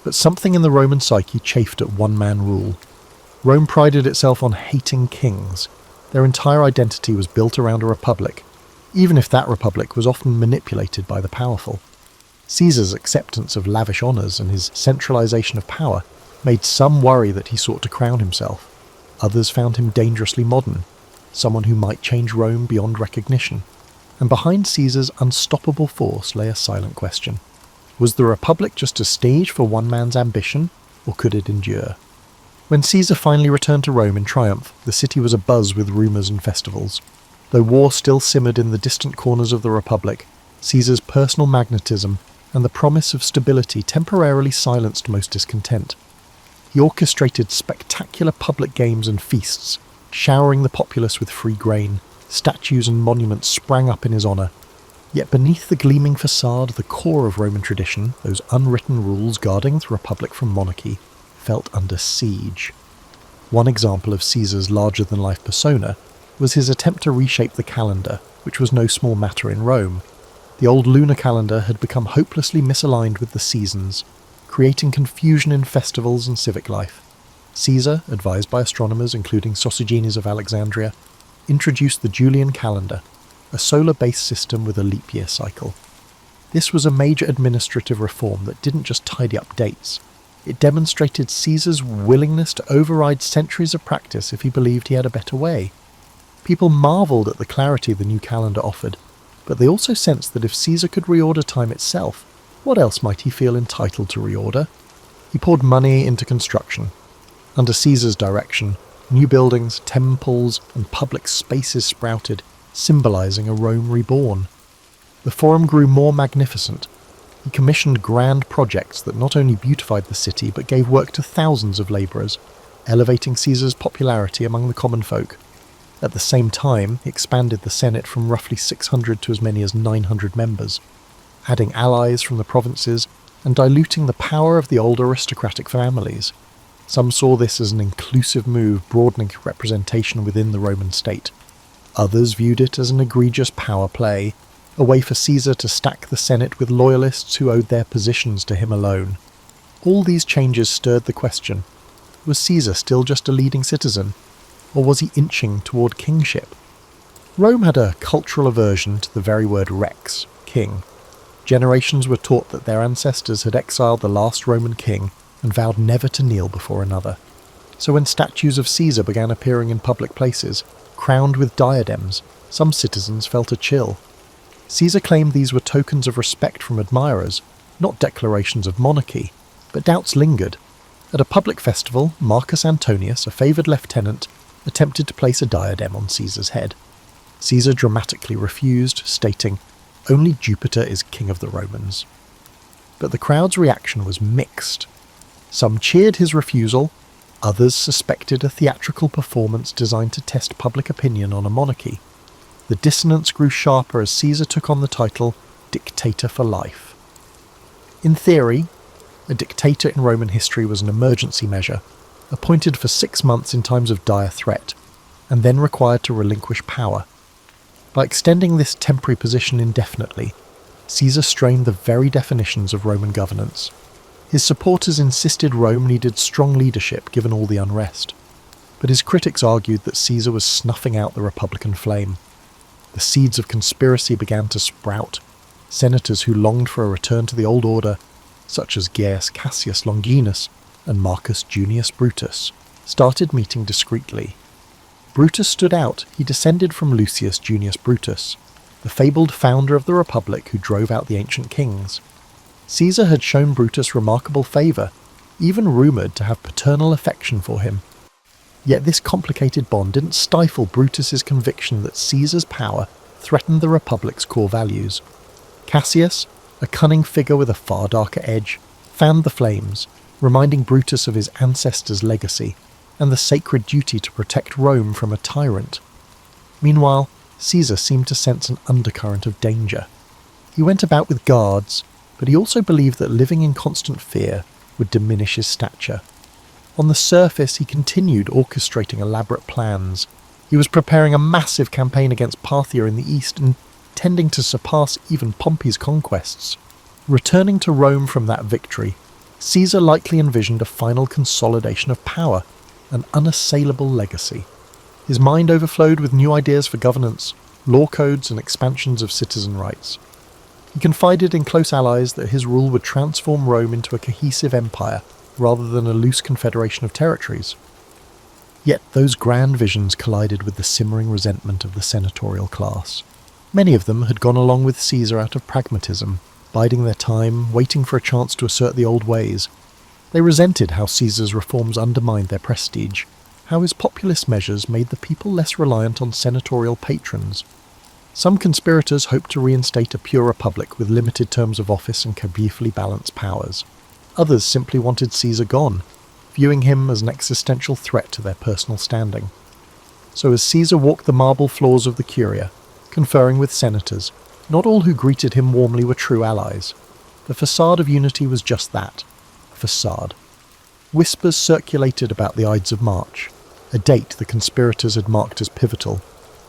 But something in the Roman psyche chafed at one-man rule. Rome prided itself on hating kings. Their entire identity was built around a republic, even if that republic was often manipulated by the powerful. Caesar's acceptance of lavish honours and his centralisation of power made some worry that he sought to crown himself. Others found him dangerously modern, someone who might change Rome beyond recognition. And behind Caesar's unstoppable force lay a silent question. Was the Republic just a stage for one man's ambition, or could it endure? When Caesar finally returned to Rome in triumph, the city was abuzz with rumours and festivals. Though war still simmered in the distant corners of the Republic, Caesar's personal magnetism and the promise of stability temporarily silenced most discontent. He orchestrated spectacular public games and feasts, showering the populace with free grain. Statues and monuments sprang up in his honour. Yet beneath the gleaming facade, the core of Roman tradition, those unwritten rules guarding the Republic from monarchy, felt under siege. One example of Caesar's larger-than-life persona was his attempt to reshape the calendar, which was no small matter in Rome. The old lunar calendar had become hopelessly misaligned with the seasons, creating confusion in festivals and civic life. Caesar, advised by astronomers including Sosigenes of Alexandria, introduced the Julian calendar, a solar-based system with a leap year cycle. This was a major administrative reform that didn't just tidy up dates. It demonstrated Caesar's willingness to override centuries of practice if he believed he had a better way. People marvelled at the clarity the new calendar offered, but they also sensed that if Caesar could reorder time itself, what else might he feel entitled to reorder? He poured money into construction. Under Caesar's direction, new buildings, temples, and public spaces sprouted, symbolising a Rome reborn. The Forum grew more magnificent. He commissioned grand projects that not only beautified the city but gave work to thousands of labourers, elevating Caesar's popularity among the common folk. At the same time, he expanded the Senate from roughly 600 to as many as 900 members, adding allies from the provinces and diluting the power of the old aristocratic families. Some saw this as an inclusive move broadening representation within the Roman state. Others viewed it as an egregious power play, a way for Caesar to stack the Senate with loyalists who owed their positions to him alone. All these changes stirred the question, was Caesar still just a leading citizen, or was he inching toward kingship? Rome had a cultural aversion to the very word rex, king. Generations were taught that their ancestors had exiled the last Roman king and vowed never to kneel before another. So when statues of Caesar began appearing in public places, crowned with diadems, some citizens felt a chill. Caesar claimed these were tokens of respect from admirers, not declarations of monarchy, but doubts lingered. At a public festival, Marcus Antonius, a favoured lieutenant, attempted to place a diadem on Caesar's head. Caesar dramatically refused, stating, "Only Jupiter is king of the Romans." But the crowd's reaction was mixed. Some cheered his refusal, others suspected a theatrical performance designed to test public opinion on a monarchy. The dissonance grew sharper as Caesar took on the title dictator for life. In theory, a dictator in Roman history was an emergency measure, appointed for 6 months in times of dire threat, and then required to relinquish power. By extending this temporary position indefinitely, Caesar strained the very definitions of Roman governance. His supporters insisted Rome needed strong leadership given all the unrest, but his critics argued that Caesar was snuffing out the Republican flame. The seeds of conspiracy began to sprout. Senators who longed for a return to the old order, such as Gaius Cassius Longinus and Marcus Junius Brutus, started meeting discreetly. Brutus stood out. He descended from Lucius Junius Brutus, the fabled founder of the Republic who drove out the ancient kings. Caesar had shown Brutus remarkable favour, even rumoured to have paternal affection for him. Yet this complicated bond didn't stifle Brutus's conviction that Caesar's power threatened the Republic's core values. Cassius, a cunning figure with a far darker edge, fanned the flames, reminding Brutus of his ancestors' legacy and the sacred duty to protect Rome from a tyrant. Meanwhile, Caesar seemed to sense an undercurrent of danger. He went about with guards, but he also believed that living in constant fear would diminish his stature. On the surface, he continued orchestrating elaborate plans. He was preparing a massive campaign against Parthia in the east, and tending to surpass even Pompey's conquests. Returning to Rome from that victory, Caesar likely envisioned a final consolidation of power, an unassailable legacy. His mind overflowed with new ideas for governance, law codes and expansions of citizen rights. He confided in close allies that his rule would transform Rome into a cohesive empire rather than a loose confederation of territories. Yet those grand visions collided with the simmering resentment of the senatorial class. Many of them had gone along with Caesar out of pragmatism, biding their time, waiting for a chance to assert the old ways. They resented how Caesar's reforms undermined their prestige, how his populist measures made the people less reliant on senatorial patrons. Some conspirators hoped to reinstate a pure republic with limited terms of office and carefully balanced powers. Others simply wanted Caesar gone, viewing him as an existential threat to their personal standing. So as Caesar walked the marble floors of the Curia, conferring with senators, not all who greeted him warmly were true allies. The facade of unity was just that, a facade. Whispers circulated about the Ides of March, a date the conspirators had marked as pivotal.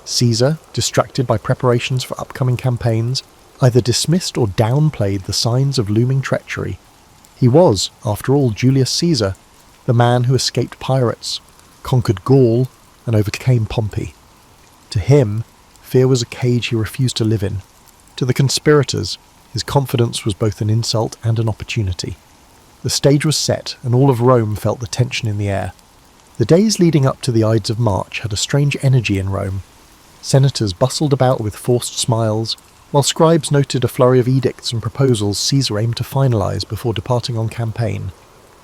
Caesar, distracted by preparations for upcoming campaigns, either dismissed or downplayed the signs of looming treachery. He was, after all, Julius Caesar, the man who escaped pirates, conquered Gaul, and overcame Pompey. To him, fear was a cage he refused to live in. To the conspirators, his confidence was both an insult and an opportunity. The stage was set, and all of Rome felt the tension in the air. The days leading up to the Ides of March had a strange energy in Rome. Senators bustled about with forced smiles, while scribes noted a flurry of edicts and proposals Caesar aimed to finalise before departing on campaign.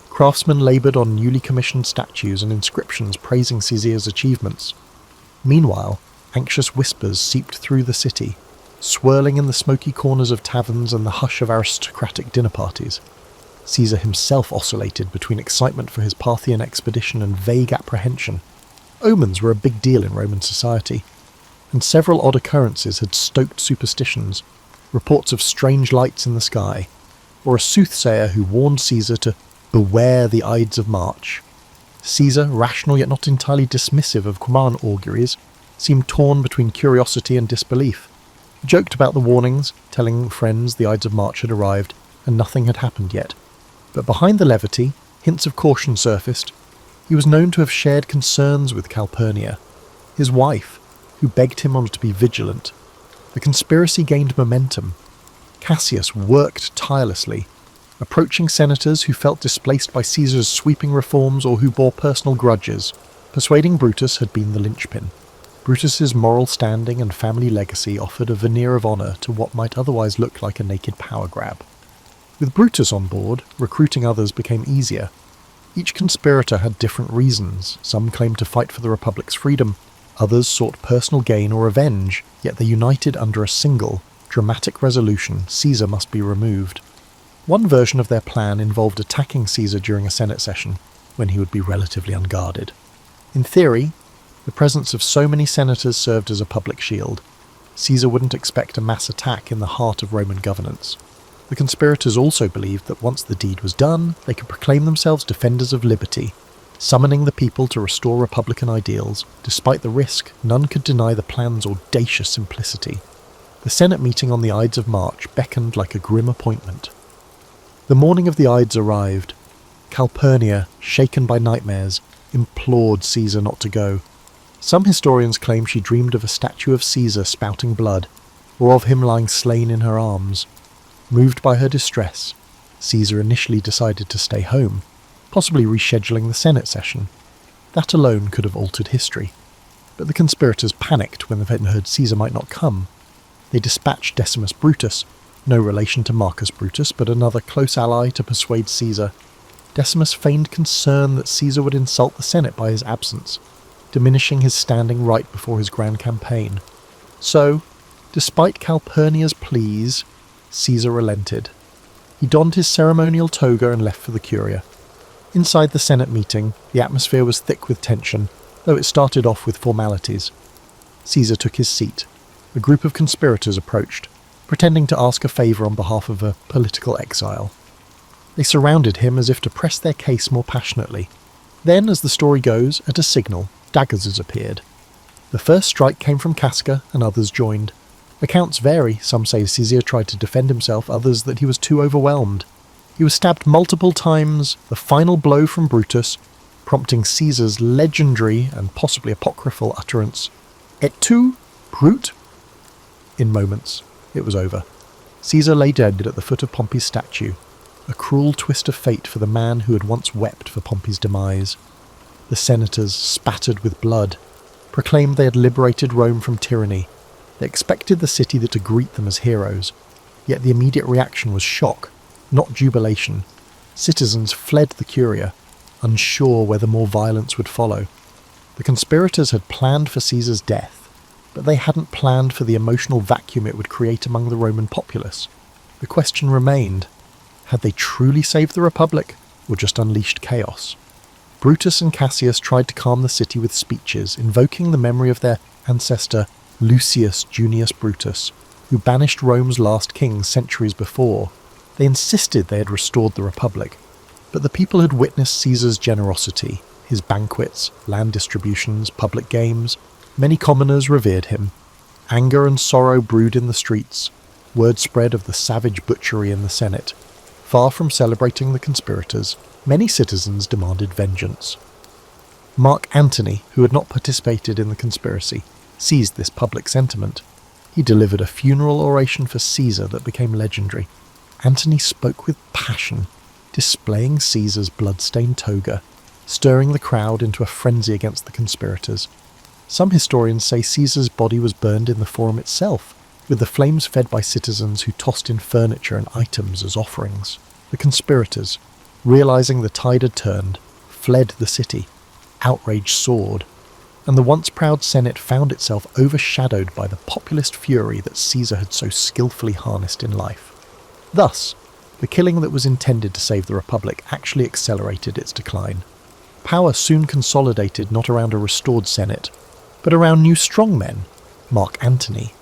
Craftsmen laboured on newly commissioned statues and inscriptions praising Caesar's achievements. Meanwhile, anxious whispers seeped through the city, swirling in the smoky corners of taverns and the hush of aristocratic dinner parties. Caesar himself oscillated between excitement for his Parthian expedition and vague apprehension. Omens were a big deal in Roman society, and several odd occurrences had stoked superstitions, reports of strange lights in the sky, or a soothsayer who warned Caesar to beware the Ides of March. Caesar, rational yet not entirely dismissive of common auguries, seemed torn between curiosity and disbelief. He joked about the warnings, telling friends the Ides of March had arrived and nothing had happened yet. But behind the levity, hints of caution surfaced. He was known to have shared concerns with Calpurnia, his wife, who begged him on to be vigilant. The conspiracy gained momentum. Cassius worked tirelessly, approaching senators who felt displaced by Caesar's sweeping reforms or who bore personal grudges. Persuading Brutus had been the linchpin. Brutus's moral standing and family legacy offered a veneer of honour to what might otherwise look like a naked power grab. With Brutus on board, recruiting others became easier. Each conspirator had different reasons. Some claimed to fight for the Republic's freedom, others sought personal gain or revenge, yet they united under a single, dramatic resolution: Caesar must be removed. One version of their plan involved attacking Caesar during a Senate session, when he would be relatively unguarded. In theory, the presence of so many senators served as a public shield. Caesar wouldn't expect a mass attack in the heart of Roman governance. The conspirators also believed that once the deed was done, they could proclaim themselves defenders of liberty, summoning the people to restore republican ideals. Despite the risk, none could deny the plan's audacious simplicity. The Senate meeting on the Ides of March beckoned like a grim appointment. The morning of the Ides arrived. Calpurnia, shaken by nightmares, implored Caesar not to go. Some historians claim she dreamed of a statue of Caesar spouting blood, or of him lying slain in her arms. Moved by her distress, Caesar initially decided to stay home, possibly rescheduling the Senate session. That alone could have altered history. But the conspirators panicked when they heard Caesar might not come. They dispatched Decimus Brutus, no relation to Marcus Brutus, but another close ally, to persuade Caesar. Decimus feigned concern that Caesar would insult the Senate by his absence, diminishing his standing right before his grand campaign. So, despite Calpurnia's pleas, Caesar relented. He donned his ceremonial toga and left for the Curia. Inside the Senate meeting, the atmosphere was thick with tension, though it started off with formalities. Caesar took his seat. A group of conspirators approached, pretending to ask a favour on behalf of a political exile. They surrounded him as if to press their case more passionately. Then, as the story goes, at a signal, daggers appeared. The first strike came from Casca, and others joined. Accounts vary. Some say Caesar tried to defend himself, others that he was too overwhelmed. He was stabbed multiple times, the final blow from Brutus, prompting Caesar's legendary and possibly apocryphal utterance, "Et tu, Brute?" In moments, it was over. Caesar lay dead at the foot of Pompey's statue, a cruel twist of fate for the man who had once wept for Pompey's demise. The senators, spattered with blood, proclaimed they had liberated Rome from tyranny. They expected the city to greet them as heroes, yet the immediate reaction was shock, not jubilation. Citizens fled the Curia, unsure whether more violence would follow. The conspirators had planned for Caesar's death, but they hadn't planned for the emotional vacuum it would create among the Roman populace. The question remained, had they truly saved the Republic, or just unleashed chaos? Brutus and Cassius tried to calm the city with speeches, invoking the memory of their ancestor Lucius Junius Brutus, who banished Rome's last king centuries before. They insisted they had restored the Republic, but the people had witnessed Caesar's generosity, his banquets, land distributions, public games. Many commoners revered him. Anger and sorrow brewed in the streets. Word spread of the savage butchery in the Senate. Far from celebrating the conspirators, many citizens demanded vengeance. Mark Antony, who had not participated in the conspiracy, seized this public sentiment. He delivered a funeral oration for Caesar that became legendary. Antony spoke with passion, displaying Caesar's blood-stained toga, stirring the crowd into a frenzy against the conspirators. Some historians say Caesar's body was burned in the forum itself, with the flames fed by citizens who tossed in furniture and items as offerings. The conspirators, realizing the tide had turned, fled the city. Outrage soared, and the once proud Senate found itself overshadowed by the populist fury that Caesar had so skillfully harnessed in life. Thus, the killing that was intended to save the Republic actually accelerated its decline. Power soon consolidated not around a restored Senate, but around new strongmen, Mark Antony,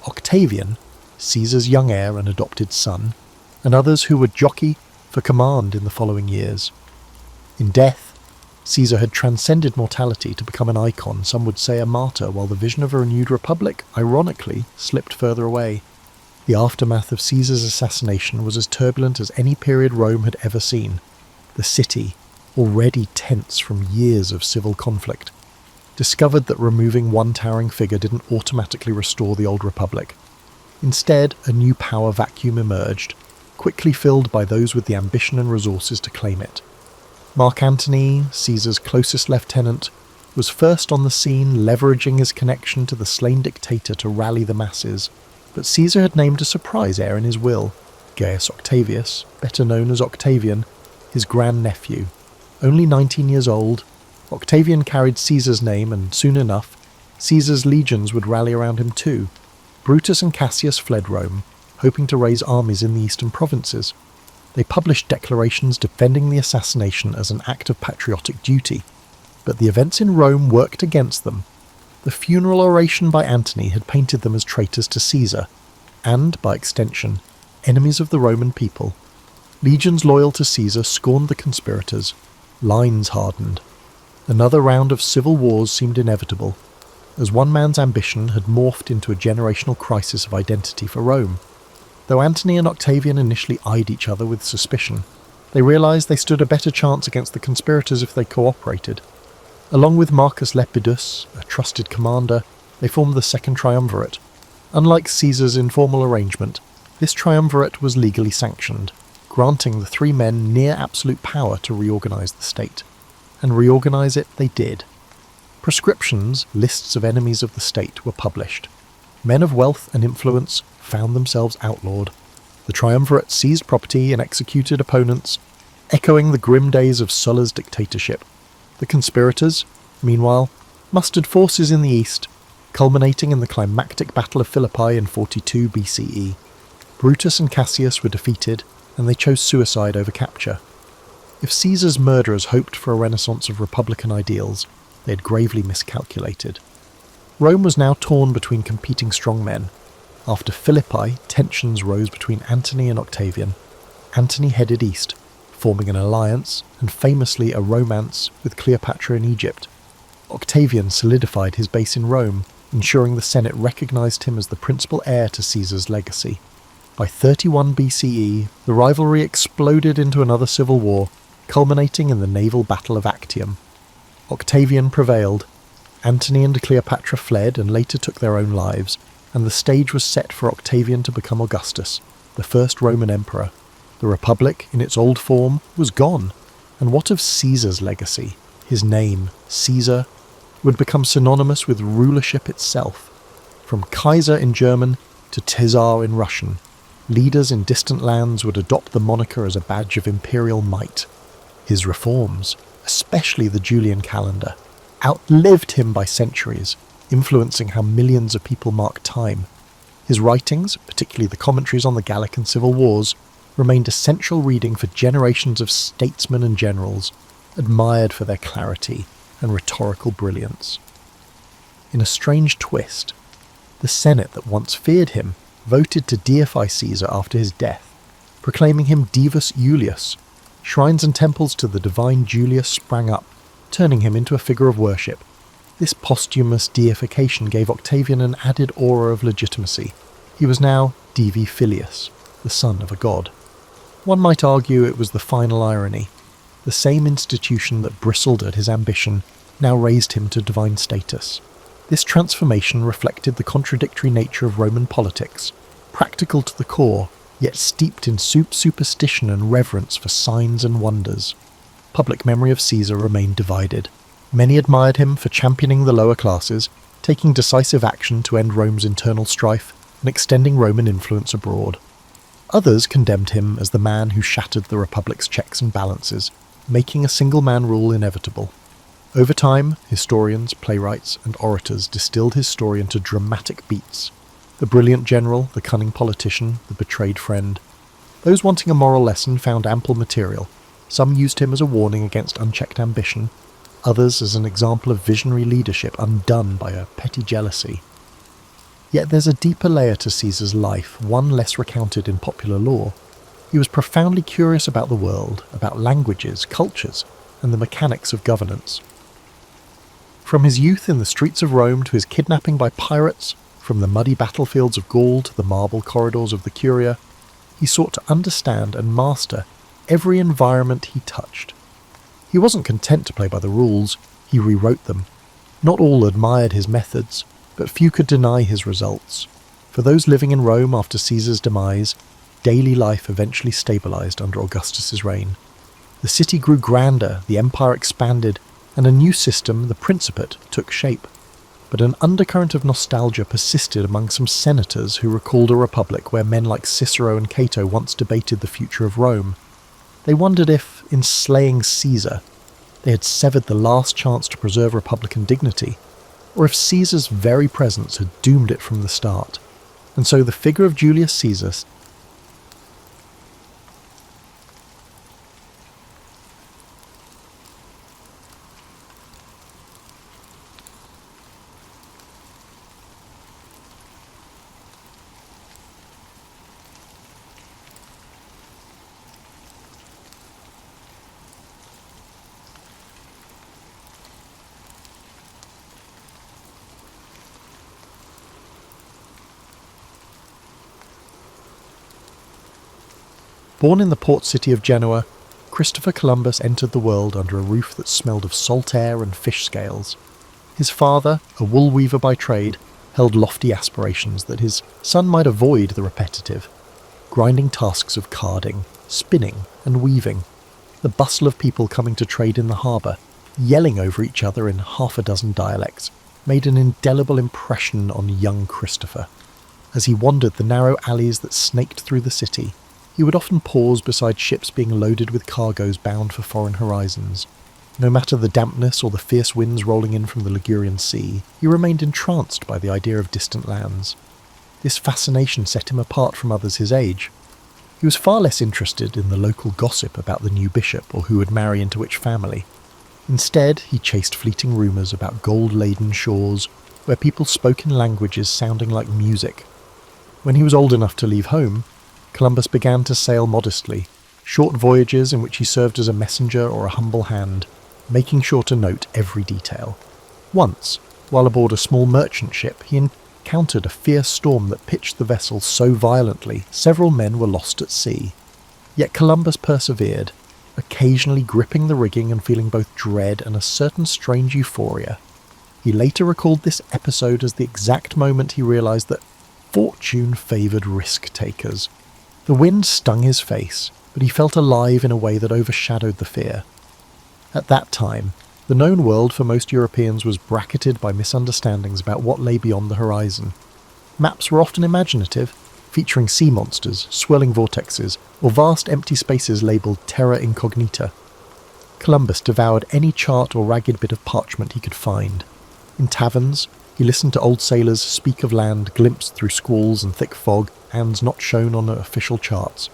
Octavian, Caesar's young heir and adopted son, and others who would jockey for command in the following years. In death, Caesar had transcended mortality to become an icon, some would say a martyr, while the vision of a renewed republic, ironically, slipped further away. The aftermath of Caesar's assassination was as turbulent as any period Rome had ever seen. The city, already tense from years of civil conflict, discovered that removing one towering figure didn't automatically restore the old republic. Instead, a new power vacuum emerged, quickly filled by those with the ambition and resources to claim it. Mark Antony, Caesar's closest lieutenant, was first on the scene, leveraging his connection to the slain dictator to rally the masses. But Caesar had named a surprise heir in his will, Gaius Octavius, better known as Octavian, his grandnephew. Only 19 years old, Octavian carried Caesar's name, and soon enough, Caesar's legions would rally around him too. Brutus and Cassius fled Rome, hoping to raise armies in the eastern provinces. They published declarations defending the assassination as an act of patriotic duty, but the events in Rome worked against them. The funeral oration by Antony had painted them as traitors to Caesar, and, by extension, enemies of the Roman people. Legions loyal to Caesar scorned the conspirators. Lines hardened. Another round of civil wars seemed inevitable, as one man's ambition had morphed into a generational crisis of identity for Rome. Though Antony and Octavian initially eyed each other with suspicion, they realized they stood a better chance against the conspirators if they cooperated. Along with Marcus Lepidus, a trusted commander, they formed the Second Triumvirate. Unlike Caesar's informal arrangement, this triumvirate was legally sanctioned, granting the three men near absolute power to reorganize the state. And reorganize it they did. Prescriptions, lists of enemies of the state, were published. Men of wealth and influence found themselves outlawed. The triumvirate seized property and executed opponents, echoing the grim days of Sulla's dictatorship. The conspirators, meanwhile, mustered forces in the east, culminating in the climactic Battle of Philippi in 42 BCE. Brutus and Cassius were defeated, and they chose suicide over capture. If Caesar's murderers hoped for a renaissance of republican ideals, they had gravely miscalculated. Rome was now torn between competing strongmen. After Philippi, tensions rose between Antony and Octavian. Antony headed east, forming an alliance, and famously a romance, with Cleopatra in Egypt. Octavian solidified his base in Rome, ensuring the Senate recognized him as the principal heir to Caesar's legacy. By 31 BCE, the rivalry exploded into another civil war, culminating in the naval Battle of Actium. Octavian prevailed. Antony and Cleopatra fled and later took their own lives, and the stage was set for Octavian to become Augustus, the first Roman emperor. The Republic, in its old form, was gone. And what of Caesar's legacy? His name, Caesar, would become synonymous with rulership itself. From Kaiser in German to Caesar in Russian, leaders in distant lands would adopt the moniker as a badge of imperial might. His reforms, especially the Julian calendar, outlived him by centuries, influencing how millions of people mark time. His writings, particularly the commentaries on the Gallic and Civil Wars, remained essential reading for generations of statesmen and generals, admired for their clarity and rhetorical brilliance. In a strange twist, the Senate that once feared him voted to deify Caesar after his death, proclaiming him Divus Iulius. Shrines and temples to the divine Julius sprang up, turning him into a figure of worship. This posthumous deification gave Octavian an added aura of legitimacy. He was now Divi Filius, the son of a god. One might argue it was the final irony. The same institution that bristled at his ambition now raised him to divine status. This transformation reflected the contradictory nature of Roman politics, practical to the core, yet steeped in superstition and reverence for signs and wonders. Public memory of Caesar remained divided. Many admired him for championing the lower classes, taking decisive action to end Rome's internal strife, and extending Roman influence abroad. Others condemned him as the man who shattered the Republic's checks and balances, making a single-man rule inevitable. Over time, historians, playwrights, and orators distilled his story into dramatic beats. The brilliant general, the cunning politician, the betrayed friend. Those wanting a moral lesson found ample material. Some used him as a warning against unchecked ambition, others as an example of visionary leadership undone by a petty jealousy. Yet there's a deeper layer to Caesar's life, one less recounted in popular lore. He was profoundly curious about the world, about languages, cultures, and the mechanics of governance. From his youth in the streets of Rome to his kidnapping by pirates, from the muddy battlefields of Gaul to the marble corridors of the Curia, he sought to understand and master every environment he touched. He wasn't content to play by the rules, he rewrote them. Not all admired his methods, but few could deny his results. For those living in Rome after Caesar's demise, daily life eventually stabilized under Augustus's reign. The city grew grander, the empire expanded, and a new system, the Principate, took shape. But an undercurrent of nostalgia persisted among some senators who recalled a republic where men like Cicero and Cato once debated the future of Rome. They wondered if, in slaying Caesar, they had severed the last chance to preserve republican dignity, or if Caesar's very presence had doomed it from the start. And so the figure of Julius Caesar Born in the port city of Genoa, Christopher Columbus entered the world under a roof that smelled of salt air and fish scales. His father, a wool weaver by trade, held lofty aspirations that his son might avoid the repetitive, grinding tasks of carding, spinning, and weaving, the bustle of people coming to trade in the harbour, yelling over each other in half a dozen dialects, made an indelible impression on young Christopher. As he wandered the narrow alleys that snaked through the city, he would often pause beside ships being loaded with cargoes bound for foreign horizons. No matter the dampness or the fierce winds rolling in from the Ligurian Sea, he remained entranced by the idea of distant lands. This fascination set him apart from others his age. He was far less interested in the local gossip about the new bishop or who would marry into which family. Instead, he chased fleeting rumours about gold-laden shores where people spoke in languages sounding like music. When he was old enough to leave home, Columbus began to sail modestly, short voyages in which he served as a messenger or a humble hand, making sure to note every detail. Once, While aboard a small merchant ship, he encountered a fierce storm that pitched the vessel so violently several men were lost at sea. Yet Columbus persevered, occasionally gripping the rigging and feeling both dread and a certain strange euphoria. He later recalled this episode as the exact moment he realised that fortune favoured risk-takers. The wind stung his face, but he felt alive in a way that overshadowed the fear. At that time, the known world for most Europeans was bracketed by misunderstandings about what lay beyond the horizon. Maps were often imaginative, featuring sea monsters, swirling vortexes, or vast empty spaces labelled terra incognita. Columbus devoured any chart or ragged bit of parchment he could find. In taverns, he listened to old sailors speak of land glimpsed through squalls and thick fog, and not shown on official charts.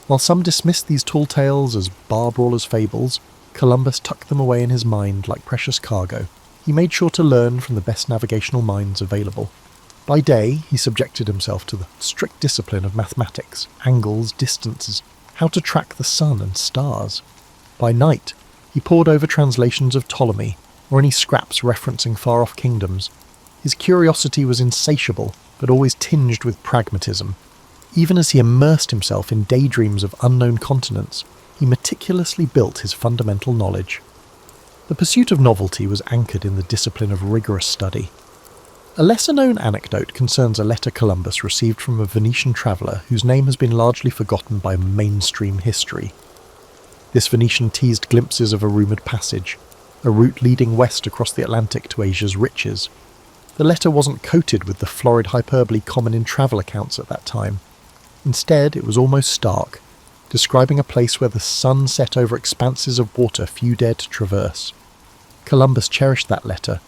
While some dismissed these tall tales as bar-brawlers' fables, Columbus tucked them away in his mind like precious cargo. He made sure to learn from the best navigational minds available. By day, he subjected himself to the strict discipline of mathematics, angles, distances, how to track the sun and stars. By night, he pored over translations of Ptolemy, or any scraps referencing far-off kingdoms. His curiosity was insatiable, but always tinged with pragmatism. Even as he immersed himself in daydreams of unknown continents, he meticulously built his fundamental knowledge. The pursuit of novelty was anchored in the discipline of rigorous study. A lesser-known anecdote concerns a letter Columbus received from a Venetian traveller whose name has been largely forgotten by mainstream history. This Venetian teased glimpses of a rumoured passage, a route leading west across the Atlantic to Asia's riches. The letter wasn't coated with the florid hyperbole common in travel accounts at that time. Instead, it was almost stark, describing a place where the sun set over expanses of water few dared to traverse. Columbus cherished that letter,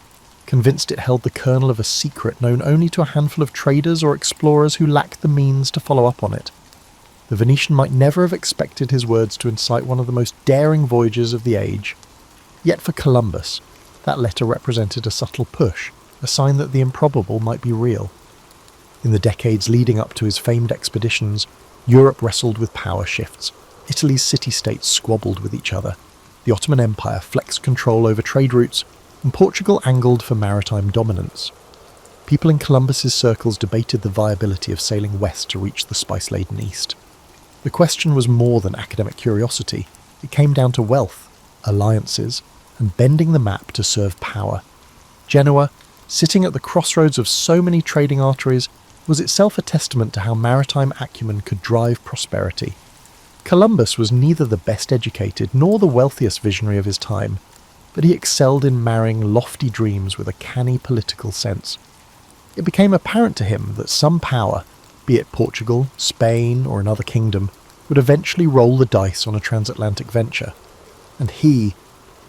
convinced it held the kernel of a secret known only to a handful of traders or explorers who lacked the means to follow up on it. The Venetian might never have expected his words to incite one of the most daring voyages of the age. Yet for Columbus, that letter represented a subtle push, a sign that the improbable might be real. In the decades leading up to his famed expeditions, Europe wrestled with power shifts. Italy's city-states squabbled with each other. The Ottoman Empire flexed control over trade routes, and Portugal angled for maritime dominance. People in Columbus's circles debated the viability of sailing west to reach the spice-laden east. The question was more than academic curiosity. It came down to wealth, alliances, and bending the map to serve power. Genoa, sitting at the crossroads of so many trading arteries, was itself a testament to how maritime acumen could drive prosperity. Columbus was neither the best educated nor the wealthiest visionary of his time, but he excelled in marrying lofty dreams with a canny political sense. It became apparent to him that some power, be it Portugal, Spain, or another kingdom, would eventually roll the dice on a transatlantic venture, and he,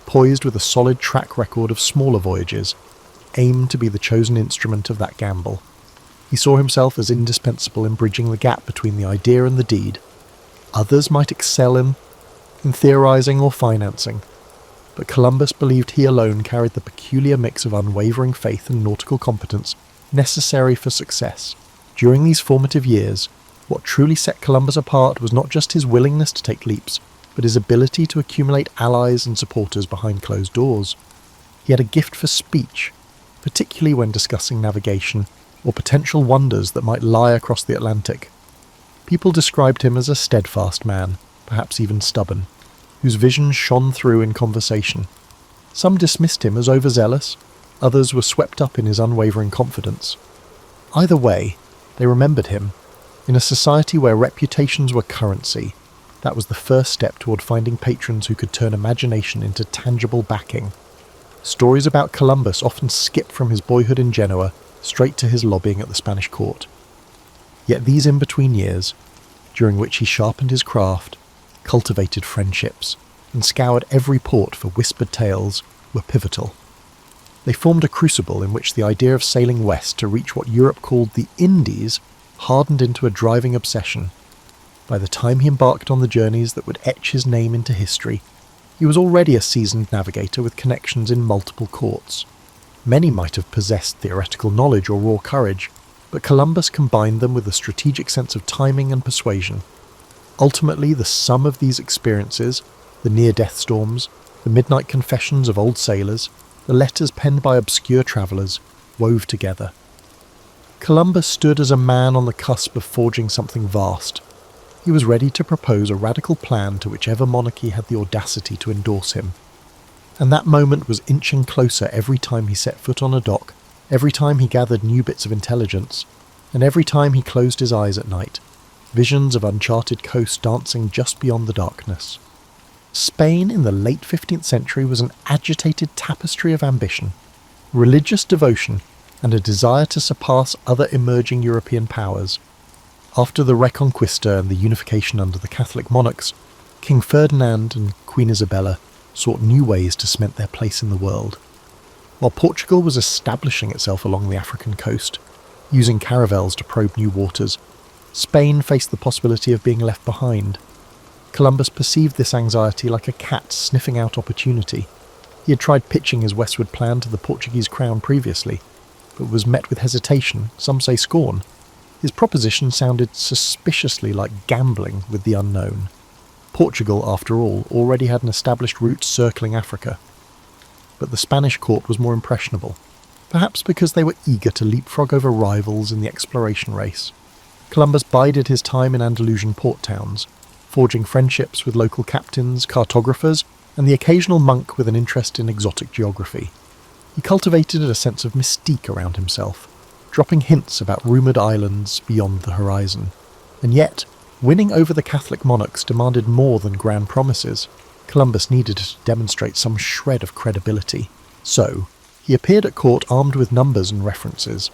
poised with a solid track record of smaller voyages, aimed to be the chosen instrument of that gamble. He saw himself as indispensable in bridging the gap between the idea and the deed. Others might excel in theorizing or financing, but Columbus believed he alone carried the peculiar mix of unwavering faith and nautical competence necessary for success. During these formative years, what truly set Columbus apart was not just his willingness to take leaps, but his ability to accumulate allies and supporters behind closed doors. He had a gift for speech, particularly when discussing navigation or potential wonders that might lie across the Atlantic. People described him as a steadfast man, perhaps even stubborn, whose vision shone through in conversation. Some dismissed him as overzealous, others were swept up in his unwavering confidence. Either way, they remembered him. In a society where reputations were currency, that was the first step toward finding patrons who could turn imagination into tangible backing. Stories about Columbus often skip from his boyhood in Genoa straight to his lobbying at the Spanish court. Yet these in-between years, during which he sharpened his craft, cultivated friendships, and scoured every port for whispered tales, were pivotal. They formed a crucible in which the idea of sailing west to reach what Europe called the Indies hardened into a driving obsession. By the time he embarked on the journeys that would etch his name into history, he was already a seasoned navigator with connections in multiple courts. Many might have possessed theoretical knowledge or raw courage, but Columbus combined them with a strategic sense of timing and persuasion. Ultimately, the sum of these experiences, the near-death storms, the midnight confessions of old sailors, the letters penned by obscure travellers, wove together. Columbus stood as a man on the cusp of forging something vast. He was ready to propose a radical plan to whichever monarchy had the audacity to endorse him. And that moment was inching closer every time he set foot on a dock, every time he gathered new bits of intelligence, and every time he closed his eyes at night, visions of uncharted coasts dancing just beyond the darkness. Spain in the late 15th century was an agitated tapestry of ambition, religious devotion, and a desire to surpass other emerging European powers. After the Reconquista and the unification under the Catholic monarchs, King Ferdinand and Queen Isabella sought new ways to cement their place in the world. While Portugal was establishing itself along the African coast, using caravels to probe new waters, Spain faced the possibility of being left behind. Columbus perceived this anxiety like a cat sniffing out opportunity. He had tried pitching his westward plan to the Portuguese crown previously, but was met with hesitation, some say scorn. His proposition sounded suspiciously like gambling with the unknown. Portugal, after all, already had an established route circling Africa. But the Spanish court was more impressionable, perhaps because they were eager to leapfrog over rivals in the exploration race. Columbus bided his time in Andalusian port towns, forging friendships with local captains, cartographers, and the occasional monk with an interest in exotic geography. He cultivated a sense of mystique around himself, dropping hints about rumoured islands beyond the horizon. And yet, winning over the Catholic monarchs demanded more than grand promises. Columbus needed to demonstrate some shred of credibility. So, he appeared at court armed with numbers and references.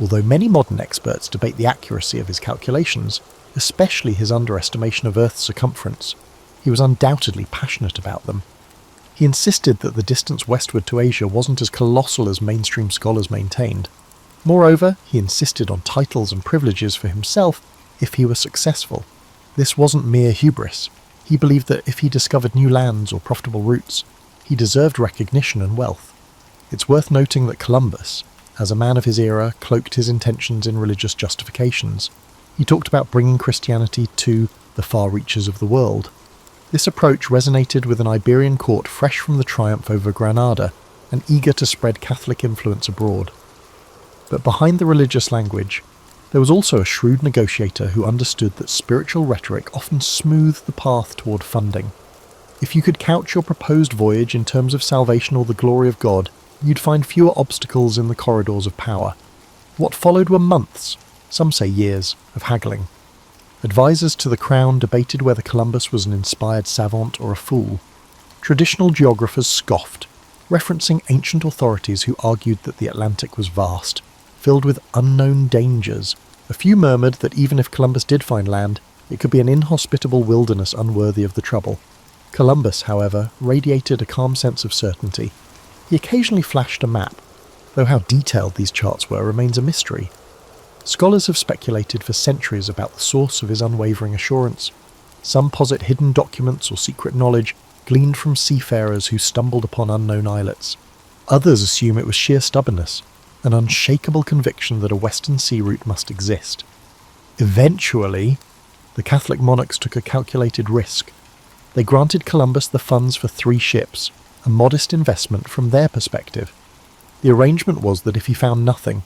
Although many modern experts debate the accuracy of his calculations, especially his underestimation of Earth's circumference, he was undoubtedly passionate about them. He insisted that the distance westward to Asia wasn't as colossal as mainstream scholars maintained. Moreover, he insisted on titles and privileges for himself if he were successful. This wasn't mere hubris. He believed that if he discovered new lands or profitable routes, he deserved recognition and wealth. It's worth noting that Columbus, as a man of his era, cloaked his intentions in religious justifications. He talked about bringing Christianity to the far reaches of the world. This approach resonated with an Iberian court fresh from the triumph over Granada and eager to spread Catholic influence abroad. But behind the religious language, there was also a shrewd negotiator who understood that spiritual rhetoric often smoothed the path toward funding. If you could couch your proposed voyage in terms of salvation or the glory of God, you'd find fewer obstacles in the corridors of power. What followed were months, some say years, of haggling. Advisors to the crown debated whether Columbus was an inspired savant or a fool. Traditional geographers scoffed, referencing ancient authorities who argued that the Atlantic was vast, filled with unknown dangers. A few murmured that even if Columbus did find land, it could be an inhospitable wilderness unworthy of the trouble. Columbus, however, radiated a calm sense of certainty. He occasionally flashed a map, though how detailed these charts were remains a mystery. Scholars have speculated for centuries about the source of his unwavering assurance. Some posit hidden documents or secret knowledge gleaned from seafarers who stumbled upon unknown islets. Others assume it was sheer stubbornness, an unshakable conviction that a western sea route must exist. Eventually, the Catholic monarchs took a calculated risk. They granted Columbus the funds for 3 ships, a modest investment from their perspective. The arrangement was that if he found nothing,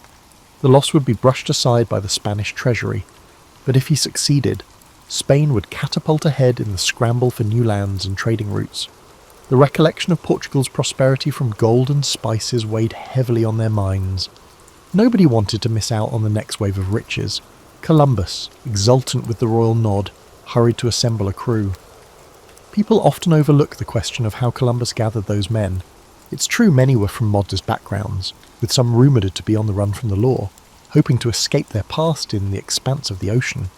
the loss would be brushed aside by the Spanish treasury, but if he succeeded, Spain would catapult ahead in the scramble for new lands and trading routes. The recollection of Portugal's prosperity from gold and spices weighed heavily on their minds. Nobody wanted to miss out on the next wave of riches. Columbus, exultant with the royal nod, hurried to assemble a crew. People often overlook the question of how Columbus gathered those men. It's true many were from modest backgrounds, with some rumoured to be on the run from the law, hoping to escape their past in the expanse of the ocean.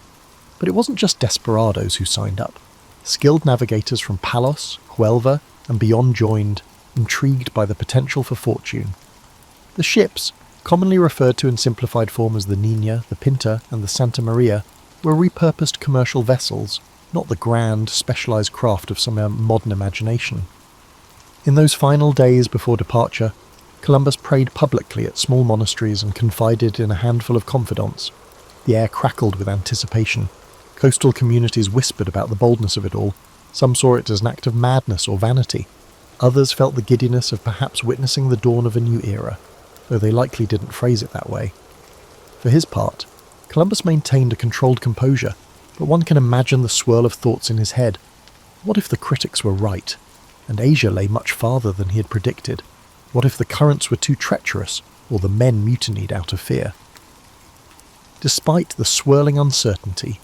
But it wasn't just desperados who signed up. Skilled navigators from Palos, Huelva, and beyond joined, intrigued by the potential for fortune. The ships, commonly referred to in simplified form as the Nina, the Pinta, and the Santa Maria, were repurposed commercial vessels, not the grand, specialised craft of some modern imagination. In those final days before departure, Columbus prayed publicly at small monasteries and confided in a handful of confidants. The air crackled with anticipation. Coastal communities whispered about the boldness of it all. Some saw it as an act of madness or vanity. Others felt the giddiness of perhaps witnessing the dawn of a new era. though they likely didn't phrase it that way. For his part, Columbus maintained a controlled composure, but one can imagine the swirl of thoughts in his head. What if the critics were right, and Asia lay much farther than he had predicted? What if the currents were too treacherous, or the men mutinied out of fear? Despite the swirling uncertainty,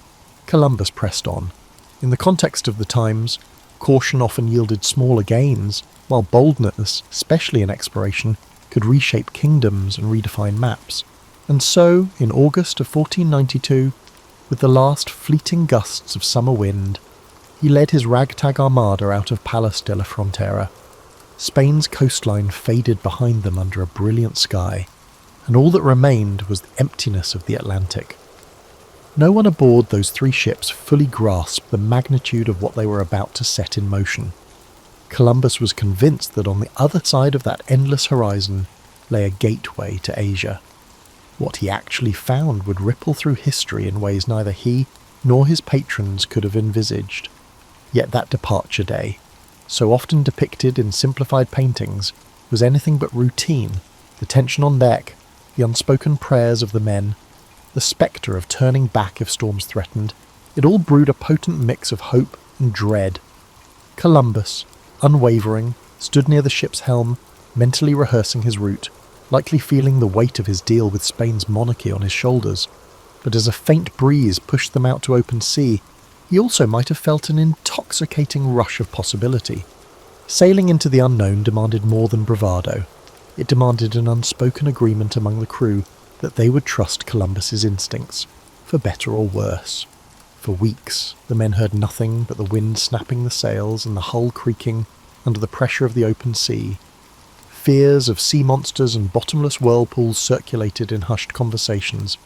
Columbus pressed on. In the context of the times, caution often yielded smaller gains, while boldness, especially in exploration, could reshape kingdoms and redefine maps. And so, in August of 1492, with the last fleeting gusts of summer wind, he led his ragtag armada out of Palos de la Frontera. Spain's coastline faded behind them under a brilliant sky, and all that remained was the emptiness of the Atlantic. No one aboard those 3 ships fully grasped the magnitude of what they were about to set in motion. Columbus was convinced that on the other side of that endless horizon lay a gateway to Asia. What he actually found would ripple through history in ways neither he nor his patrons could have envisaged. Yet that departure day, so often depicted in simplified paintings, was anything but routine. The tension on deck, the unspoken prayers of the men, the spectre of turning back if storms threatened, it all brewed a potent mix of hope and dread. Columbus, unwavering, stood near the ship's helm, mentally rehearsing his route, likely feeling the weight of his deal with Spain's monarchy on his shoulders. But as a faint breeze pushed them out to open sea, he also might have felt an intoxicating rush of possibility. Sailing into the unknown demanded more than bravado. It demanded an unspoken agreement among the crew that they would trust Columbus's instincts, for better or worse. For weeks, the men heard nothing but the wind snapping the sails and the hull creaking under the pressure of the open sea. Fears of sea monsters and bottomless whirlpools circulated in hushed conversations.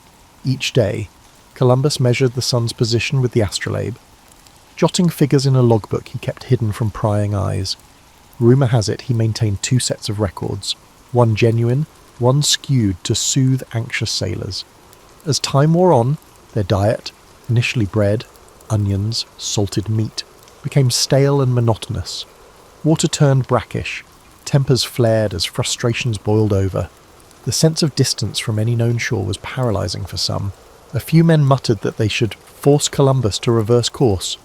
Each day, Columbus measured the sun's position with the astrolabe, jotting figures in a logbook he kept hidden from prying eyes. Rumour has it he maintained 2 sets of records, one genuine, one skewed to soothe anxious sailors. As time wore on, their diet, initially bread, onions, salted meat, became stale and monotonous. Water turned brackish, tempers flared as frustrations boiled over. The sense of distance from any known shore was paralysing for some. A few men muttered that they should force Columbus to reverse course.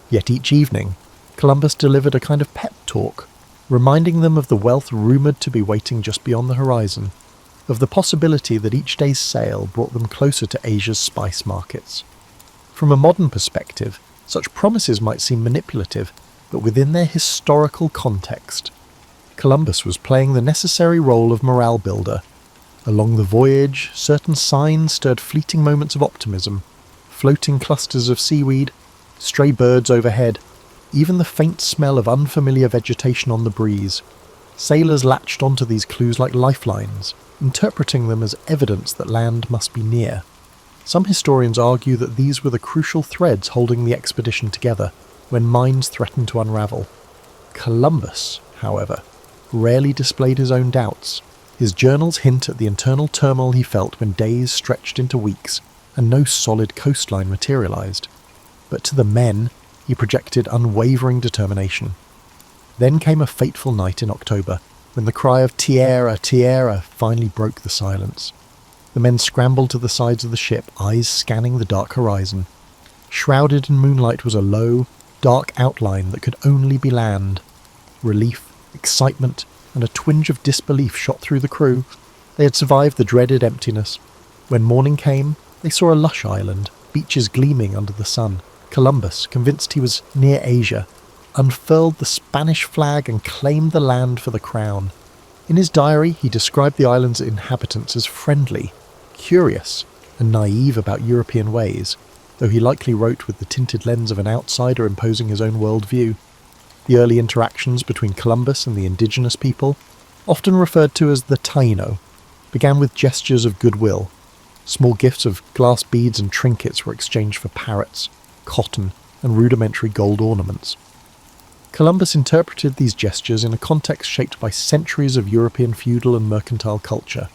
Yet each evening, Columbus delivered a kind of pep talk, reminding them of the wealth rumoured to be waiting just beyond the horizon, of the possibility that each day's sail brought them closer to Asia's spice markets. From a modern perspective, such promises might seem manipulative, but within their historical context, Columbus was playing the necessary role of morale builder. Along the voyage, certain signs stirred fleeting moments of optimism: floating clusters of seaweed, stray birds overhead, even the faint smell of unfamiliar vegetation on the breeze. Sailors latched onto these clues like lifelines, interpreting them as evidence that land must be near. Some historians argue that these were the crucial threads holding the expedition together when minds threatened to unravel. Columbus, however, rarely displayed his own doubts. His journals hint at the internal turmoil he felt when days stretched into weeks and no solid coastline materialized. But to the men, he projected unwavering determination. Then came a fateful night in October, when the cry of "Tierra, Tierra" finally broke the silence. The men scrambled to the sides of the ship, eyes scanning the dark horizon. Shrouded in moonlight was a low, dark outline that could only be land. Relief, excitement, and a twinge of disbelief shot through the crew. They had survived the dreaded emptiness. When morning came, they saw a lush island, beaches gleaming under the sun. Columbus, convinced he was near Asia, unfurled the Spanish flag and claimed the land for the crown. In his diary, he described the island's inhabitants as friendly, curious, and naive about European ways, though he likely wrote with the tinted lens of an outsider imposing his own worldview. The early interactions between Columbus and the indigenous people, often referred to as the Taino, began with gestures of goodwill. Small gifts of glass beads and trinkets were exchanged for parrots, cotton, and rudimentary gold ornaments. Columbus interpreted these gestures in a context shaped by centuries of European feudal and mercantile culture.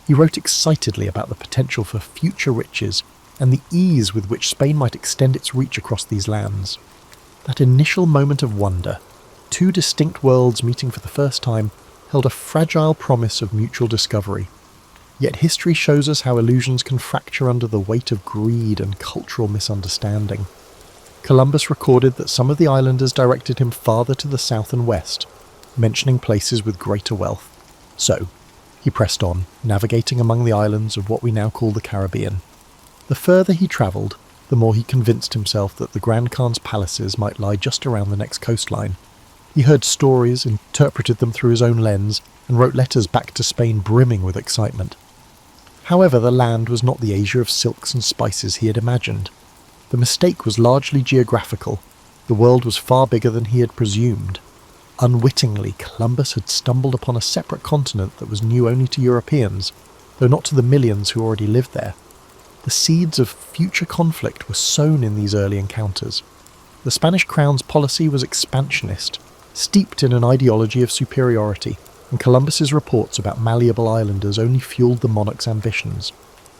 He wrote excitedly about the potential for future riches and the ease with which Spain might extend its reach across these lands. That initial moment of wonder, 2 distinct worlds meeting for the first time, held a fragile promise of mutual discovery. Yet history shows us how illusions can fracture under the weight of greed and cultural misunderstanding. Columbus recorded that some of the islanders directed him farther to the south and west, mentioning places with greater wealth. So, he pressed on, navigating among the islands of what we now call the Caribbean. The further he travelled, the more he convinced himself that the Grand Khan's palaces might lie just around the next coastline. He heard stories, interpreted them through his own lens, and wrote letters back to Spain brimming with excitement. However, the land was not the Asia of silks and spices he had imagined. The mistake was largely geographical. The world was far bigger than he had presumed. Unwittingly, Columbus had stumbled upon a separate continent that was new only to Europeans, though not to the millions who already lived there. The seeds of future conflict were sown in these early encounters. The Spanish crown's policy was expansionist, steeped in an ideology of superiority, and Columbus's reports about malleable islanders only fueled the monarch's ambitions.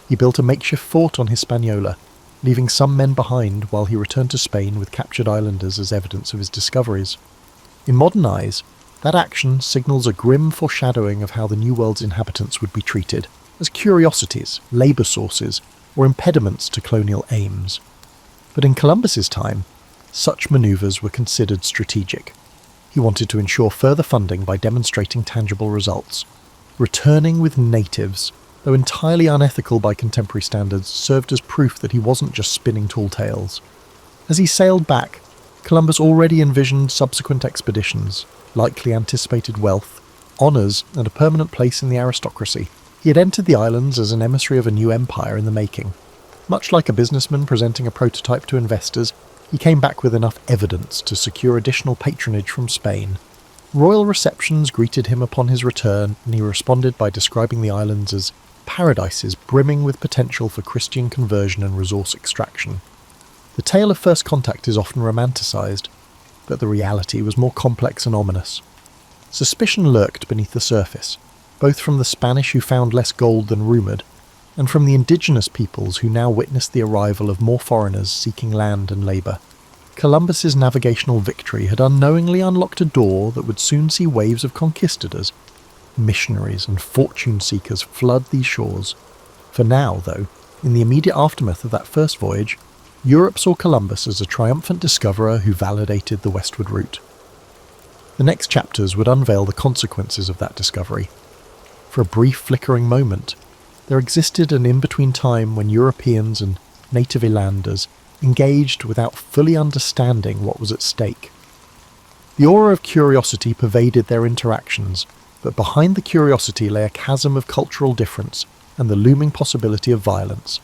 He built a makeshift fort on Hispaniola, leaving some men behind while he returned to Spain with captured islanders as evidence of his discoveries. In modern eyes, that action signals a grim foreshadowing of how the New World's inhabitants would be treated, as curiosities, labour sources, or impediments to colonial aims. But in Columbus's time, such manoeuvres were considered strategic. He wanted to ensure further funding by demonstrating tangible results. Returning with natives, though entirely unethical by contemporary standards, served as proof that he wasn't just spinning tall tales. As he sailed back, Columbus already envisioned subsequent expeditions, likely anticipated wealth, honours, and a permanent place in the aristocracy. He had entered the islands as an emissary of a new empire in the making. Much like a businessman presenting a prototype to investors, he came back with enough evidence to secure additional patronage from Spain. Royal receptions greeted him upon his return, and he responded by describing the islands as paradises brimming with potential for Christian conversion and resource extraction. The tale of first contact is often romanticised, but the reality was more complex and ominous. Suspicion lurked beneath the surface, both from the Spanish who found less gold than rumoured, and from the indigenous peoples who now witnessed the arrival of more foreigners seeking land and labour. Columbus's navigational victory had unknowingly unlocked a door that would soon see waves of conquistadors. Missionaries and fortune-seekers flood these shores. For now, though, in the immediate aftermath of that first voyage, Europe saw Columbus as a triumphant discoverer who validated the westward route. The next chapters would unveil the consequences of that discovery. For a brief flickering moment, there existed an in-between time when Europeans and native islanders engaged without fully understanding what was at stake. The aura of curiosity pervaded their interactions, but behind the curiosity lay a chasm of cultural difference and the looming possibility of violence.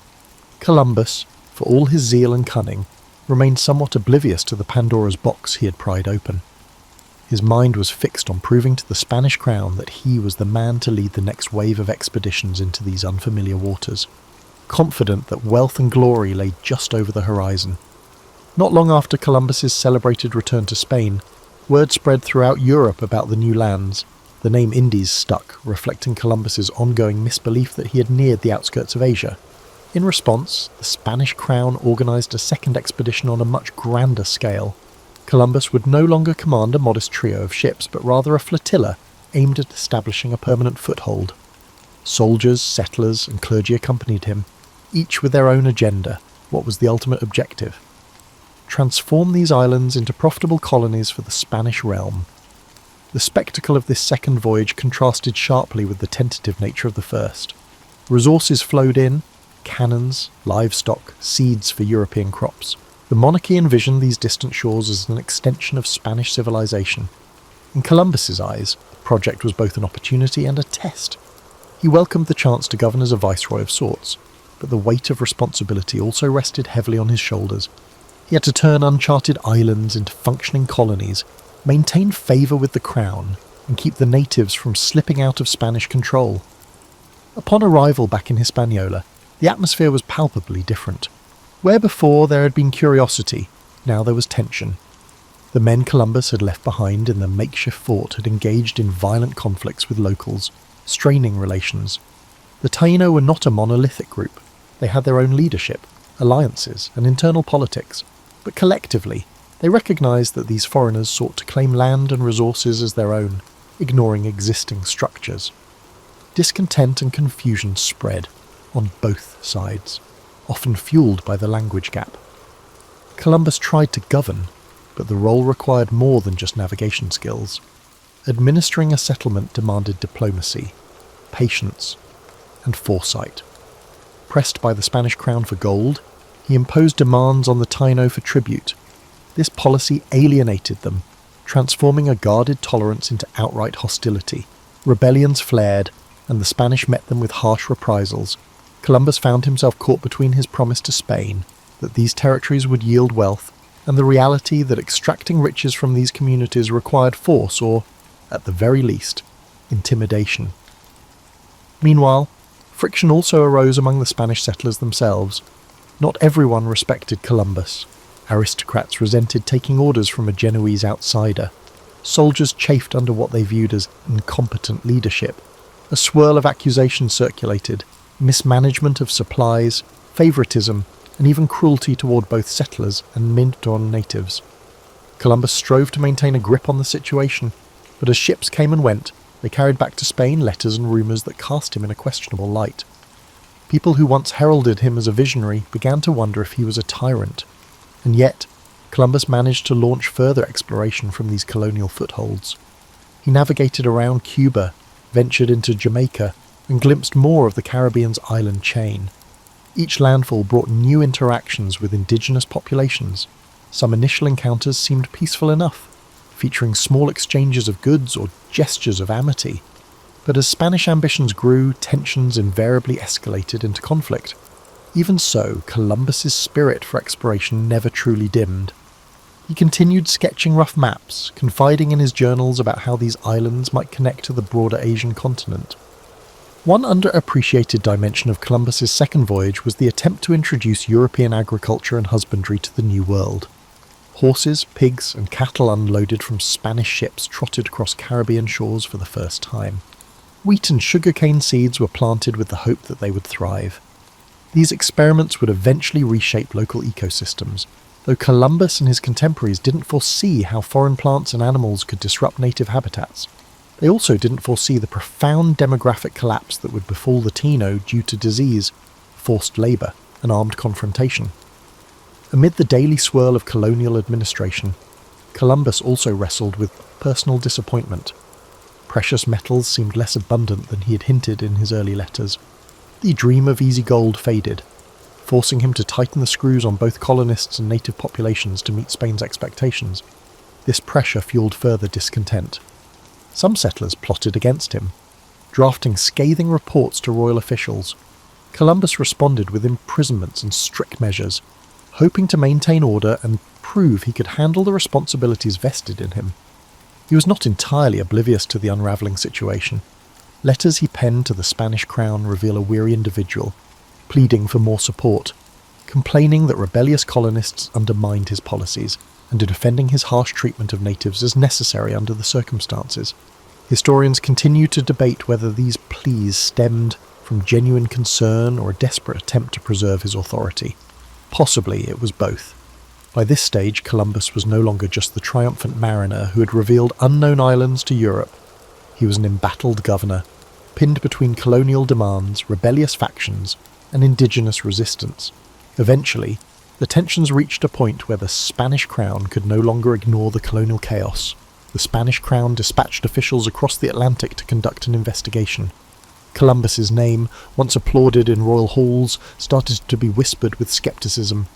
Columbus, for all his zeal and cunning, remained somewhat oblivious to the Pandora's box he had pried open. His mind was fixed on proving to the Spanish crown that he was the man to lead the next wave of expeditions into these unfamiliar waters, confident that wealth and glory lay just over the horizon. Not long after Columbus's celebrated return to Spain, word spread throughout Europe about the new lands. The name Indies stuck, reflecting Columbus's ongoing misbelief that he had neared the outskirts of Asia. In response, the Spanish crown organised a second expedition on a much grander scale. Columbus would no longer command a modest trio of ships, but rather a flotilla aimed at establishing a permanent foothold. Soldiers, settlers, and clergy accompanied him, each with their own agenda. What was the ultimate objective? Transform these islands into profitable colonies for the Spanish realm. The spectacle of this second voyage contrasted sharply with the tentative nature of the first. Resources flowed in: cannons, livestock, seeds for European crops. The monarchy envisioned these distant shores as an extension of Spanish civilization. In Columbus's eyes, the project was both an opportunity and a test. He welcomed the chance to govern as a viceroy of sorts, but the weight of responsibility also rested heavily on his shoulders. He had to turn uncharted islands into functioning colonies, maintain favour with the crown, and keep the natives from slipping out of Spanish control. Upon arrival back in Hispaniola, the atmosphere was palpably different. Where before there had been curiosity, now there was tension. The men Columbus had left behind in the makeshift fort had engaged in violent conflicts with locals, straining relations. The Taino were not a monolithic group. They had their own leadership, alliances, and internal politics, but collectively, they recognised that these foreigners sought to claim land and resources as their own. ignoring existing structures. Discontent and confusion spread on both sides, often fueled by the language gap. Columbus tried to govern, but the role required more than just navigation skills. Administering a settlement demanded diplomacy, patience, and foresight. Pressed by the Spanish crown for gold, he imposed demands on the Taino for tribute. This policy alienated them, transforming a guarded tolerance into outright hostility. Rebellions flared, and the Spanish met them with harsh reprisals. Columbus found himself caught between his promise to Spain that these territories would yield wealth, and the reality that extracting riches from these communities required force or, at the very least, intimidation. Meanwhile, friction also arose among the Spanish settlers themselves. Not everyone respected Columbus. Aristocrats resented taking orders from a Genoese outsider. Soldiers chafed under what they viewed as incompetent leadership. A swirl of accusations circulated: mismanagement of supplies, favouritism, and even cruelty toward both settlers and mid-Dawn natives. Columbus strove to maintain a grip on the situation, but as ships came and went, they carried back to Spain letters and rumours that cast him in a questionable light. People who once heralded him as a visionary began to wonder if he was a tyrant. And yet, Columbus managed to launch further exploration from these colonial footholds. He navigated around Cuba, ventured into Jamaica, and glimpsed more of the Caribbean's island chain. Each landfall brought new interactions with indigenous populations. Some initial encounters seemed peaceful enough, featuring small exchanges of goods or gestures of amity. But as Spanish ambitions grew, tensions invariably escalated into conflict. Even so, Columbus's spirit for exploration never truly dimmed. He continued sketching rough maps, confiding in his journals about how these islands might connect to the broader Asian continent. One underappreciated dimension of Columbus's second voyage was the attempt to introduce European agriculture and husbandry to the New World. Horses, pigs, and cattle unloaded from Spanish ships trotted across Caribbean shores for the first time. Wheat and sugarcane seeds were planted with the hope that they would thrive. These experiments would eventually reshape local ecosystems, though Columbus and his contemporaries didn't foresee how foreign plants and animals could disrupt native habitats. They also didn't foresee the profound demographic collapse that would befall the Taino due to disease, forced labour, and armed confrontation. Amid the daily swirl of colonial administration, Columbus also wrestled with personal disappointment. Precious metals seemed less abundant than he had hinted in his early letters. The dream of easy gold faded, forcing him to tighten the screws on both colonists and native populations to meet Spain's expectations. This pressure fueled further discontent. Some settlers plotted against him, drafting scathing reports to royal officials. Columbus responded with imprisonments and strict measures, hoping to maintain order and prove he could handle the responsibilities vested in him. He was not entirely oblivious to the unravelling situation. Letters he penned to the Spanish crown reveal a weary individual, pleading for more support, complaining that rebellious colonists undermined his policies, and defending his harsh treatment of natives as necessary under the circumstances. Historians continue to debate whether these pleas stemmed from genuine concern or a desperate attempt to preserve his authority. Possibly it was both. By this stage, Columbus was no longer just the triumphant mariner who had revealed unknown islands to Europe. He was an embattled governor, pinned between colonial demands, rebellious factions, and indigenous resistance. Eventually, the tensions reached a point where the Spanish crown could no longer ignore the colonial chaos. The Spanish crown dispatched officials across the Atlantic to conduct an investigation. Columbus's name, once applauded in royal halls, started to be whispered with skepticism.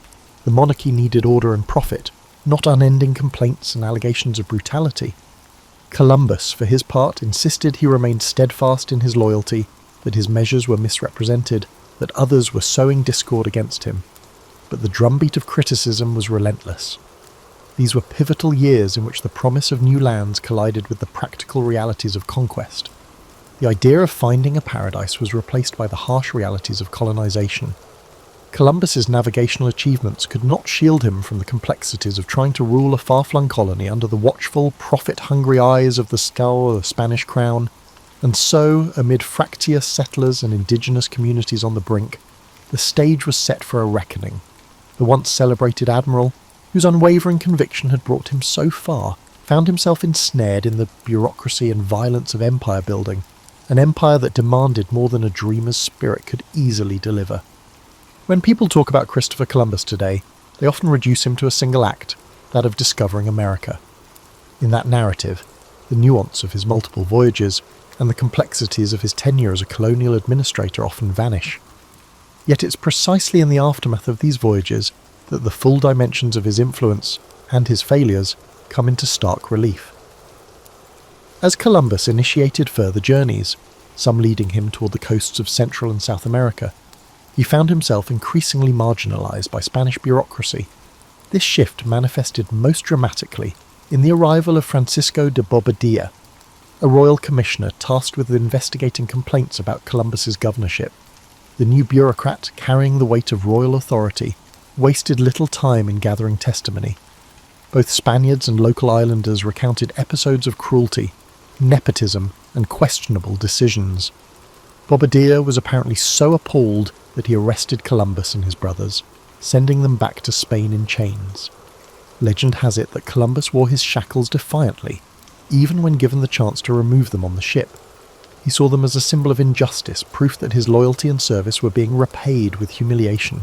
The monarchy needed order and profit, not unending complaints and allegations of brutality. Columbus, for his part, insisted he remained steadfast in his loyalty, that his measures were misrepresented, that others were sowing discord against him. But the drumbeat of criticism was relentless. These were pivotal years in which the promise of new lands collided with the practical realities of conquest. The idea of finding a paradise was replaced by the harsh realities of colonization. Columbus's navigational achievements could not shield him from the complexities of trying to rule a far-flung colony under the watchful, profit-hungry eyes of the skull of the Spanish crown, and so, amid fractious settlers and indigenous communities on the brink, the stage was set for a reckoning. The once celebrated admiral, whose unwavering conviction had brought him so far, found himself ensnared in the bureaucracy and violence of empire building, an empire that demanded more than a dreamer's spirit could easily deliver. When people talk about Christopher Columbus today, they often reduce him to a single act, that of discovering America. In that narrative, the nuance of his multiple voyages and the complexities of his tenure as a colonial administrator often vanish. Yet it's precisely in the aftermath of these voyages that the full dimensions of his influence and his failures come into stark relief. As Columbus initiated further journeys, some leading him toward the coasts of Central and South America, he found himself increasingly marginalized by Spanish bureaucracy. This shift manifested most dramatically in the arrival of Francisco de Bobadilla, a royal commissioner tasked with investigating complaints about Columbus's governorship. The new bureaucrat, carrying the weight of royal authority, wasted little time in gathering testimony. Both Spaniards and local islanders recounted episodes of cruelty, nepotism, and questionable decisions. Bobadilla was apparently so appalled that he arrested Columbus and his brothers, sending them back to Spain in chains. Legend has it that Columbus wore his shackles defiantly, even when given the chance to remove them on the ship. He saw them as a symbol of injustice, proof that his loyalty and service were being repaid with humiliation.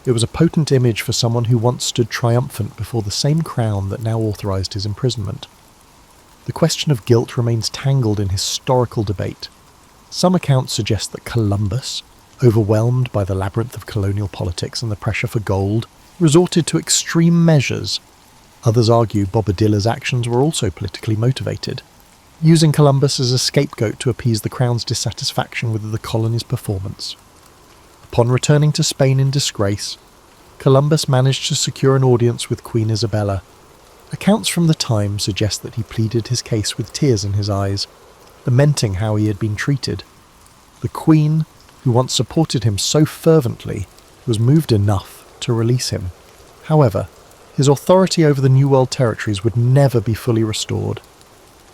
It was a potent image for someone who once stood triumphant before the same crown that now authorized his imprisonment. The question of guilt remains tangled in historical debate. Some accounts suggest that Columbus, overwhelmed by the labyrinth of colonial politics and the pressure for gold, resorted to extreme measures. Others argue Bobadilla's actions were also politically motivated, using Columbus as a scapegoat to appease the crown's dissatisfaction with the colony's performance. Upon returning to Spain in disgrace, Columbus managed to secure an audience with Queen Isabella. Accounts from the time suggest that he pleaded his case with tears in his eyes, lamenting how he had been treated. The Queen, who once supported him so fervently, was moved enough to release him. However, his authority over the New World territories would never be fully restored.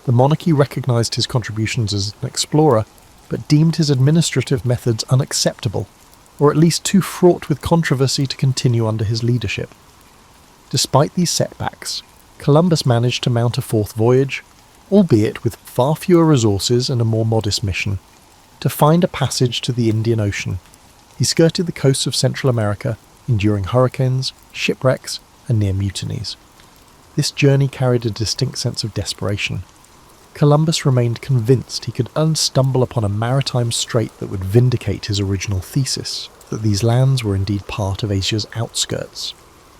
The monarchy recognised his contributions as an explorer, but deemed his administrative methods unacceptable, or at least too fraught with controversy to continue under his leadership. Despite these setbacks, Columbus managed to mount a fourth voyage, albeit with far fewer resources and a more modest mission, to find a passage to the Indian Ocean. He skirted the coasts of Central America, enduring hurricanes, shipwrecks, and near mutinies. This journey carried a distinct sense of desperation. Columbus remained convinced he could unstumble upon a maritime strait that would vindicate his original thesis, that these lands were indeed part of Asia's outskirts.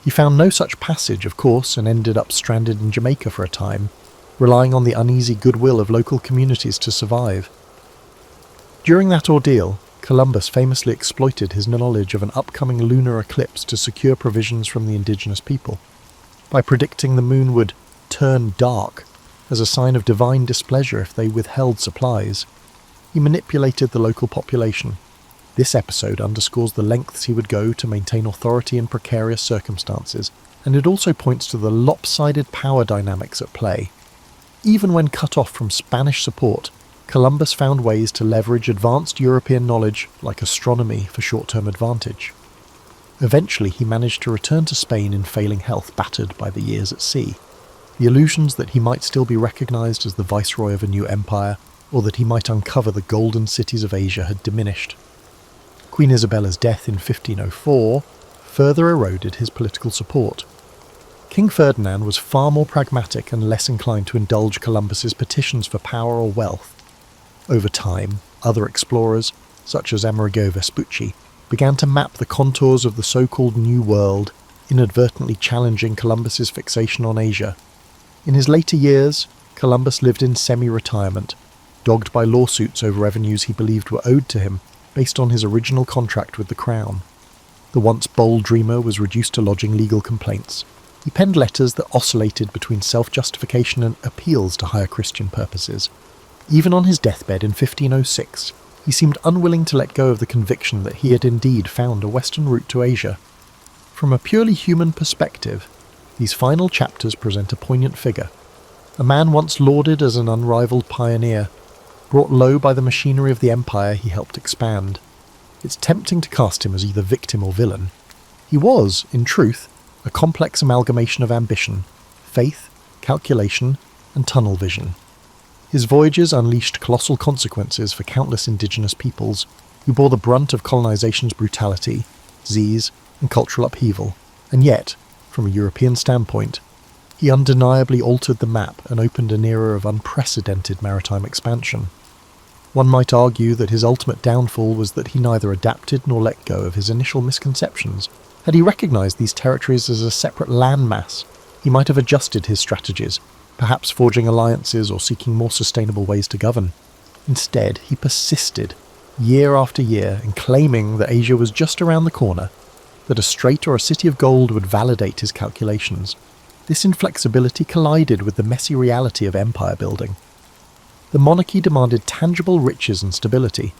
He found no such passage, of course, and ended up stranded in Jamaica for a time, relying on the uneasy goodwill of local communities to survive. During that ordeal, Columbus famously exploited his knowledge of an upcoming lunar eclipse to secure provisions from the indigenous people. By predicting the moon would turn dark, as a sign of divine displeasure if they withheld supplies, he manipulated the local population. This episode underscores the lengths he would go to maintain authority in precarious circumstances, and it also points to the lopsided power dynamics at play. Even when cut off from Spanish support, Columbus found ways to leverage advanced European knowledge, like astronomy, for short-term advantage. Eventually he managed to return to Spain in failing health, battered by the years at sea. The illusions that he might still be recognised as the viceroy of a new empire, or that he might uncover the golden cities of Asia, had diminished. Queen Isabella's death in 1504 further eroded his political support. King Ferdinand was far more pragmatic and less inclined to indulge Columbus's petitions for power or wealth. Over time, other explorers, such as Amerigo Vespucci, began to map the contours of the so-called New World, inadvertently challenging Columbus's fixation on Asia. In his later years, Columbus lived in semi-retirement, dogged by lawsuits over revenues he believed were owed to him based on his original contract with the Crown. The once bold dreamer was reduced to lodging legal complaints. He penned letters that oscillated between self-justification and appeals to higher Christian purposes. Even on his deathbed in 1506, he seemed unwilling to let go of the conviction that he had indeed found a western route to Asia. From a purely human perspective, these final chapters present a poignant figure. A man once lauded as an unrivaled pioneer, brought low by the machinery of the empire he helped expand. It's tempting to cast him as either victim or villain. He was, in truth, a complex amalgamation of ambition, faith, calculation, and tunnel vision. His voyages unleashed colossal consequences for countless indigenous peoples who bore the brunt of colonization's brutality, disease, and cultural upheaval, and yet, from a European standpoint, he undeniably altered the map and opened an era of unprecedented maritime expansion. One might argue that his ultimate downfall was that he neither adapted nor let go of his initial misconceptions. Had he recognized these territories as a separate landmass, he might have adjusted his strategies, perhaps forging alliances or seeking more sustainable ways to govern. Instead, he persisted, year after year, in claiming that Asia was just around the corner, that a strait or a city of gold would validate his calculations. This inflexibility collided with the messy reality of empire building. The monarchy demanded tangible riches and stability,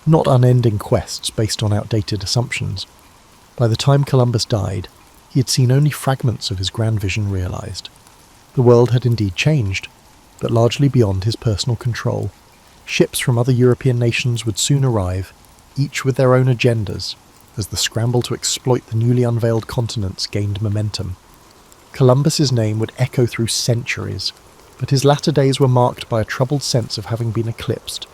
not unending quests based on outdated assumptions. By the time Columbus died, he had seen only fragments of his grand vision realized. The world had indeed changed, but largely beyond his personal control. Ships from other European nations would soon arrive, each with their own agendas, as the scramble to exploit the newly unveiled continents gained momentum. Columbus's name would echo through centuries, but his latter days were marked by a troubled sense of having been eclipsed.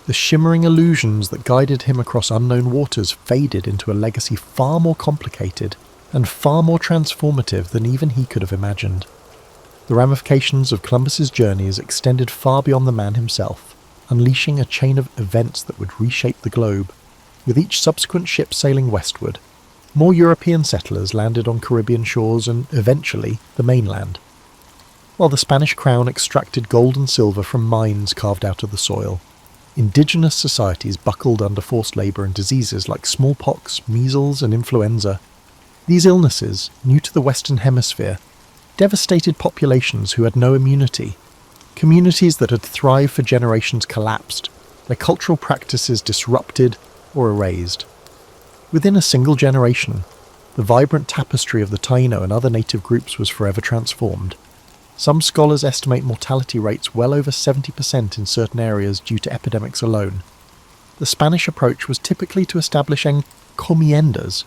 The shimmering illusions that guided him across unknown waters faded into a legacy far more complicated and far more transformative than even he could have imagined. The ramifications of Columbus's journeys extended far beyond the man himself, unleashing a chain of events that would reshape the globe. With each subsequent ship sailing westward, more European settlers landed on Caribbean shores and, eventually, the mainland. While the Spanish crown extracted gold and silver from mines carved out of the soil, indigenous societies buckled under forced labour and diseases like smallpox, measles, and influenza. These illnesses, new to the Western Hemisphere, devastated populations who had no immunity. Communities that had thrived for generations collapsed, their cultural practices disrupted or erased. Within a single generation, the vibrant tapestry of the Taino and other native groups was forever transformed. Some scholars estimate mortality rates well over 70% in certain areas due to epidemics alone. The Spanish approach was typically to establish encomiendas,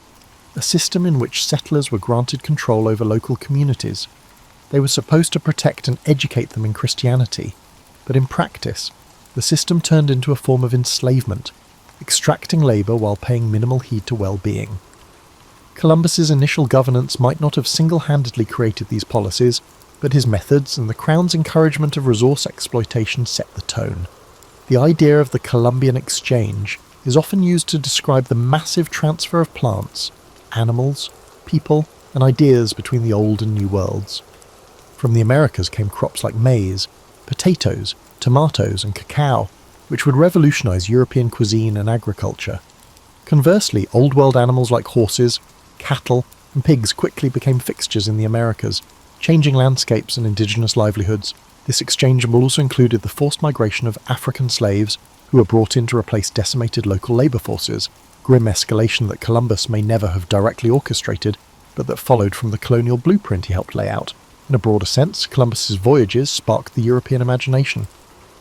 a system in which settlers were granted control over local communities. They were supposed to protect and educate them in Christianity, but in practice, the system turned into a form of enslavement, extracting labour while paying minimal heed to well-being. Columbus's initial governance might not have single-handedly created these policies, but his methods and the Crown's encouragement of resource exploitation set the tone. The idea of the Columbian Exchange is often used to describe the massive transfer of plants, animals, people, and ideas between the old and new worlds. From the Americas came crops like maize, potatoes, tomatoes, and cacao, which would revolutionize European cuisine and agriculture. Conversely, Old World animals like horses, cattle, and pigs quickly became fixtures in the Americas, changing landscapes and indigenous livelihoods. This exchange also included the forced migration of African slaves who were brought in to replace decimated local labour forces, grim escalation that Columbus may never have directly orchestrated, but that followed from the colonial blueprint he helped lay out. In a broader sense, Columbus's voyages sparked the European imagination.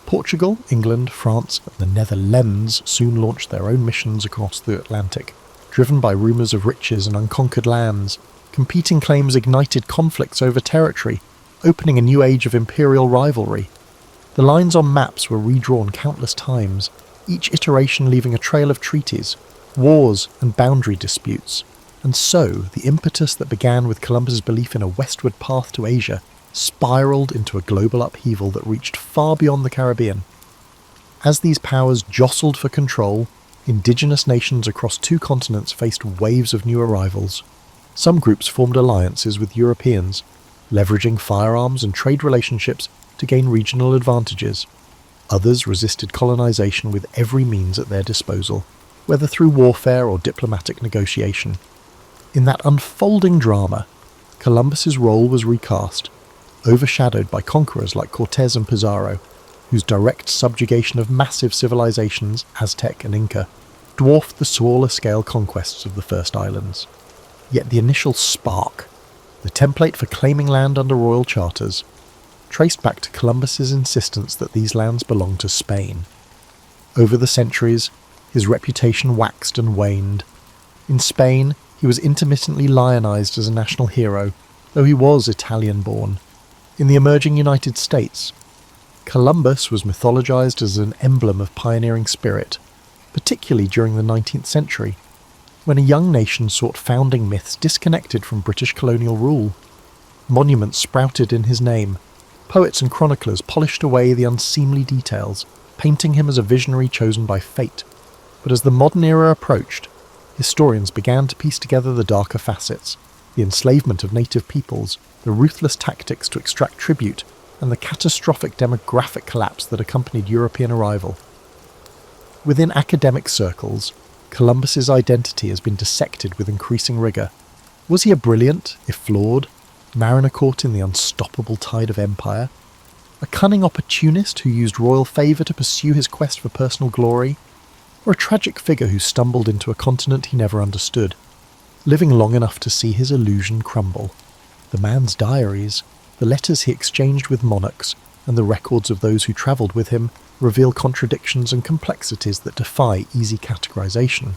Portugal, England, France, and the Netherlands soon launched their own missions across the Atlantic, driven by rumours of riches and unconquered lands. Competing claims ignited conflicts over territory, opening a new age of imperial rivalry. The lines on maps were redrawn countless times, each iteration leaving a trail of treaties, wars, and boundary disputes. And so, the impetus that began with Columbus's belief in a westward path to Asia spiraled into a global upheaval that reached far beyond the Caribbean. As these powers jostled for control, indigenous nations across two continents faced waves of new arrivals. Some groups formed alliances with Europeans, leveraging firearms and trade relationships to gain regional advantages. Others resisted colonization with every means at their disposal, whether through warfare or diplomatic negotiation. In that unfolding drama, Columbus's role was recast, overshadowed by conquerors like Cortés and Pizarro, whose direct subjugation of massive civilizations, Aztec and Inca, dwarfed the smaller-scale conquests of the first islands. Yet the initial spark, the template for claiming land under royal charters, traced back to Columbus's insistence that these lands belonged to Spain. Over the centuries, his reputation waxed and waned. In Spain, he was intermittently lionized as a national hero, though he was Italian-born. In the emerging United States, Columbus was mythologized as an emblem of pioneering spirit, particularly during the 19th century, when a young nation sought founding myths disconnected from British colonial rule. Monuments sprouted in his name. Poets and chroniclers polished away the unseemly details, painting him as a visionary chosen by fate. But as the modern era approached, historians began to piece together the darker facets: the enslavement of native peoples, the ruthless tactics to extract tribute, and the catastrophic demographic collapse that accompanied European arrival. Within academic circles, Columbus's identity has been dissected with increasing rigour. Was he a brilliant, if flawed, mariner caught in the unstoppable tide of empire? A cunning opportunist who used royal favour to pursue his quest for personal glory? Or a tragic figure who stumbled into a continent he never understood, living long enough to see his illusion crumble? The man's diaries, the letters he exchanged with monarchs, and the records of those who travelled with him reveal contradictions and complexities that defy easy categorization.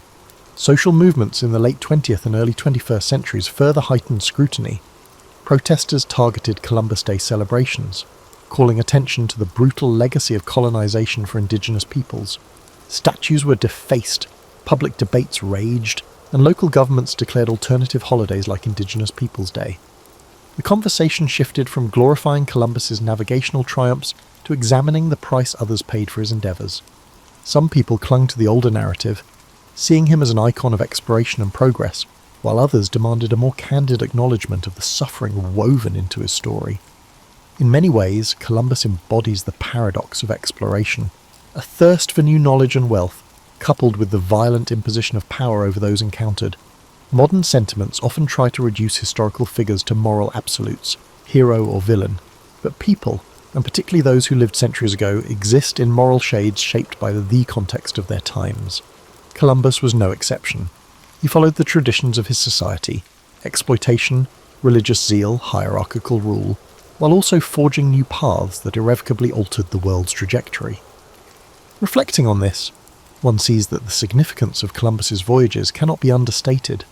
Social movements in the late 20th and early 21st centuries further heightened scrutiny. Protesters targeted Columbus Day celebrations, calling attention to the brutal legacy of colonization for indigenous peoples. Statues were defaced, public debates raged, and local governments declared alternative holidays like Indigenous Peoples' Day. The conversation shifted from glorifying Columbus's navigational triumphs to examining the price others paid for his endeavours. Some people clung to the older narrative, seeing him as an icon of exploration and progress, while others demanded a more candid acknowledgement of the suffering woven into his story. In many ways, Columbus embodies the paradox of exploration, a thirst for new knowledge and wealth, coupled with the violent imposition of power over those encountered. Modern sentiments often try to reduce historical figures to moral absolutes, hero or villain, but people, and particularly those who lived centuries ago, exist in moral shades shaped by the context of their times. Columbus was no exception. He followed the traditions of his society: exploitation, religious zeal, hierarchical rule, while also forging new paths that irrevocably altered the world's trajectory. Reflecting on this, one sees that the significance of Columbus's voyages cannot be understated.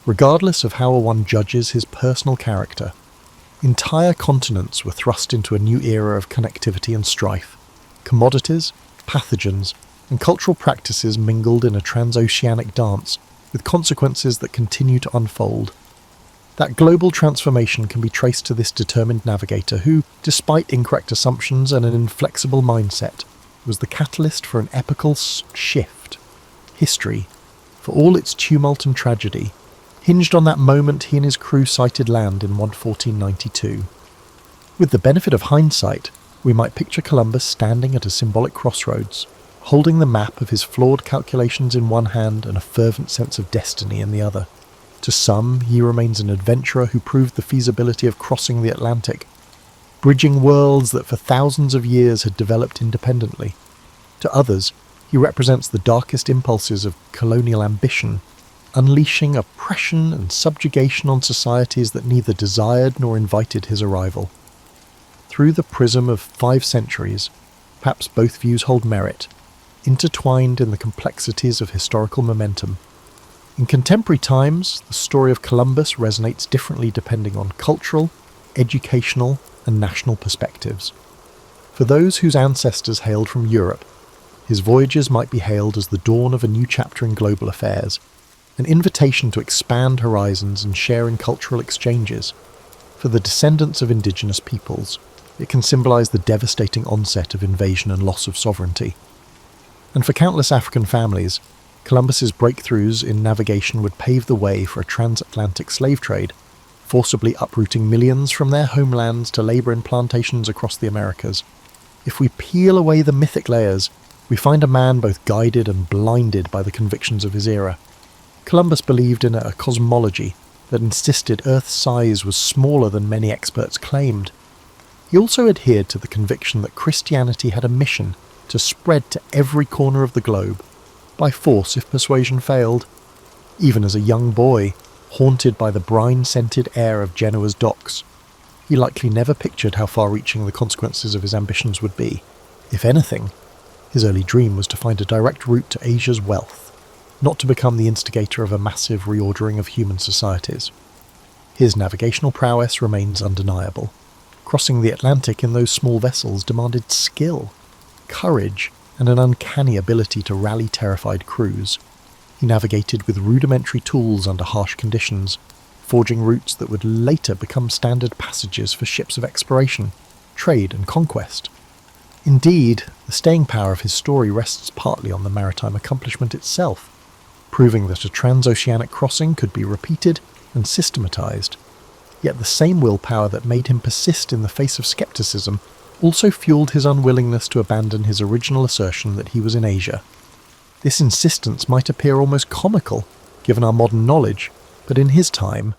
Regardless of how one judges his personal character, entire continents were thrust into a new era of connectivity and strife. Commodities, pathogens, and cultural practices mingled in a transoceanic dance, with consequences that continue to unfold. That global transformation can be traced to this determined navigator who, despite incorrect assumptions and an inflexible mindset, was the catalyst for an epical shift. History, for all its tumult and tragedy, hinged on that moment he and his crew sighted land in 1492. With the benefit of hindsight, we might picture Columbus standing at a symbolic crossroads, holding the map of his flawed calculations in one hand and a fervent sense of destiny in the other. To some, he remains an adventurer who proved the feasibility of crossing the Atlantic, bridging worlds that for thousands of years had developed independently. To others, he represents the darkest impulses of colonial ambition, unleashing oppression and subjugation on societies that neither desired nor invited his arrival. Through the prism of 5 centuries, perhaps both views hold merit, intertwined in the complexities of historical momentum. In contemporary times, the story of Columbus resonates differently depending on cultural, educational, and national perspectives. For those whose ancestors hailed from Europe, his voyages might be hailed as the dawn of a new chapter in global affairs, an invitation to expand horizons and share in cultural exchanges. For the descendants of indigenous peoples, it can symbolize the devastating onset of invasion and loss of sovereignty. And for countless African families, Columbus's breakthroughs in navigation would pave the way for a transatlantic slave trade, forcibly uprooting millions from their homelands to labor in plantations across the Americas. If we peel away the mythic layers, we find a man both guided and blinded by the convictions of his era. Columbus believed in a cosmology that insisted Earth's size was smaller than many experts claimed. He also adhered to the conviction that Christianity had a mission to spread to every corner of the globe, by force if persuasion failed. Even as a young boy, haunted by the brine-scented air of Genoa's docks, he likely never pictured how far-reaching the consequences of his ambitions would be. If anything, his early dream was to find a direct route to Asia's wealth, not to become the instigator of a massive reordering of human societies. His navigational prowess remains undeniable. Crossing the Atlantic in those small vessels demanded skill, courage, and an uncanny ability to rally terrified crews. He navigated with rudimentary tools under harsh conditions, forging routes that would later become standard passages for ships of exploration, trade, and conquest. Indeed, the staying power of his story rests partly on the maritime accomplishment itself, proving that a transoceanic crossing could be repeated and systematized. Yet the same willpower that made him persist in the face of skepticism also fueled his unwillingness to abandon his original assertion that he was in Asia. This insistence might appear almost comical, given our modern knowledge, but in his time,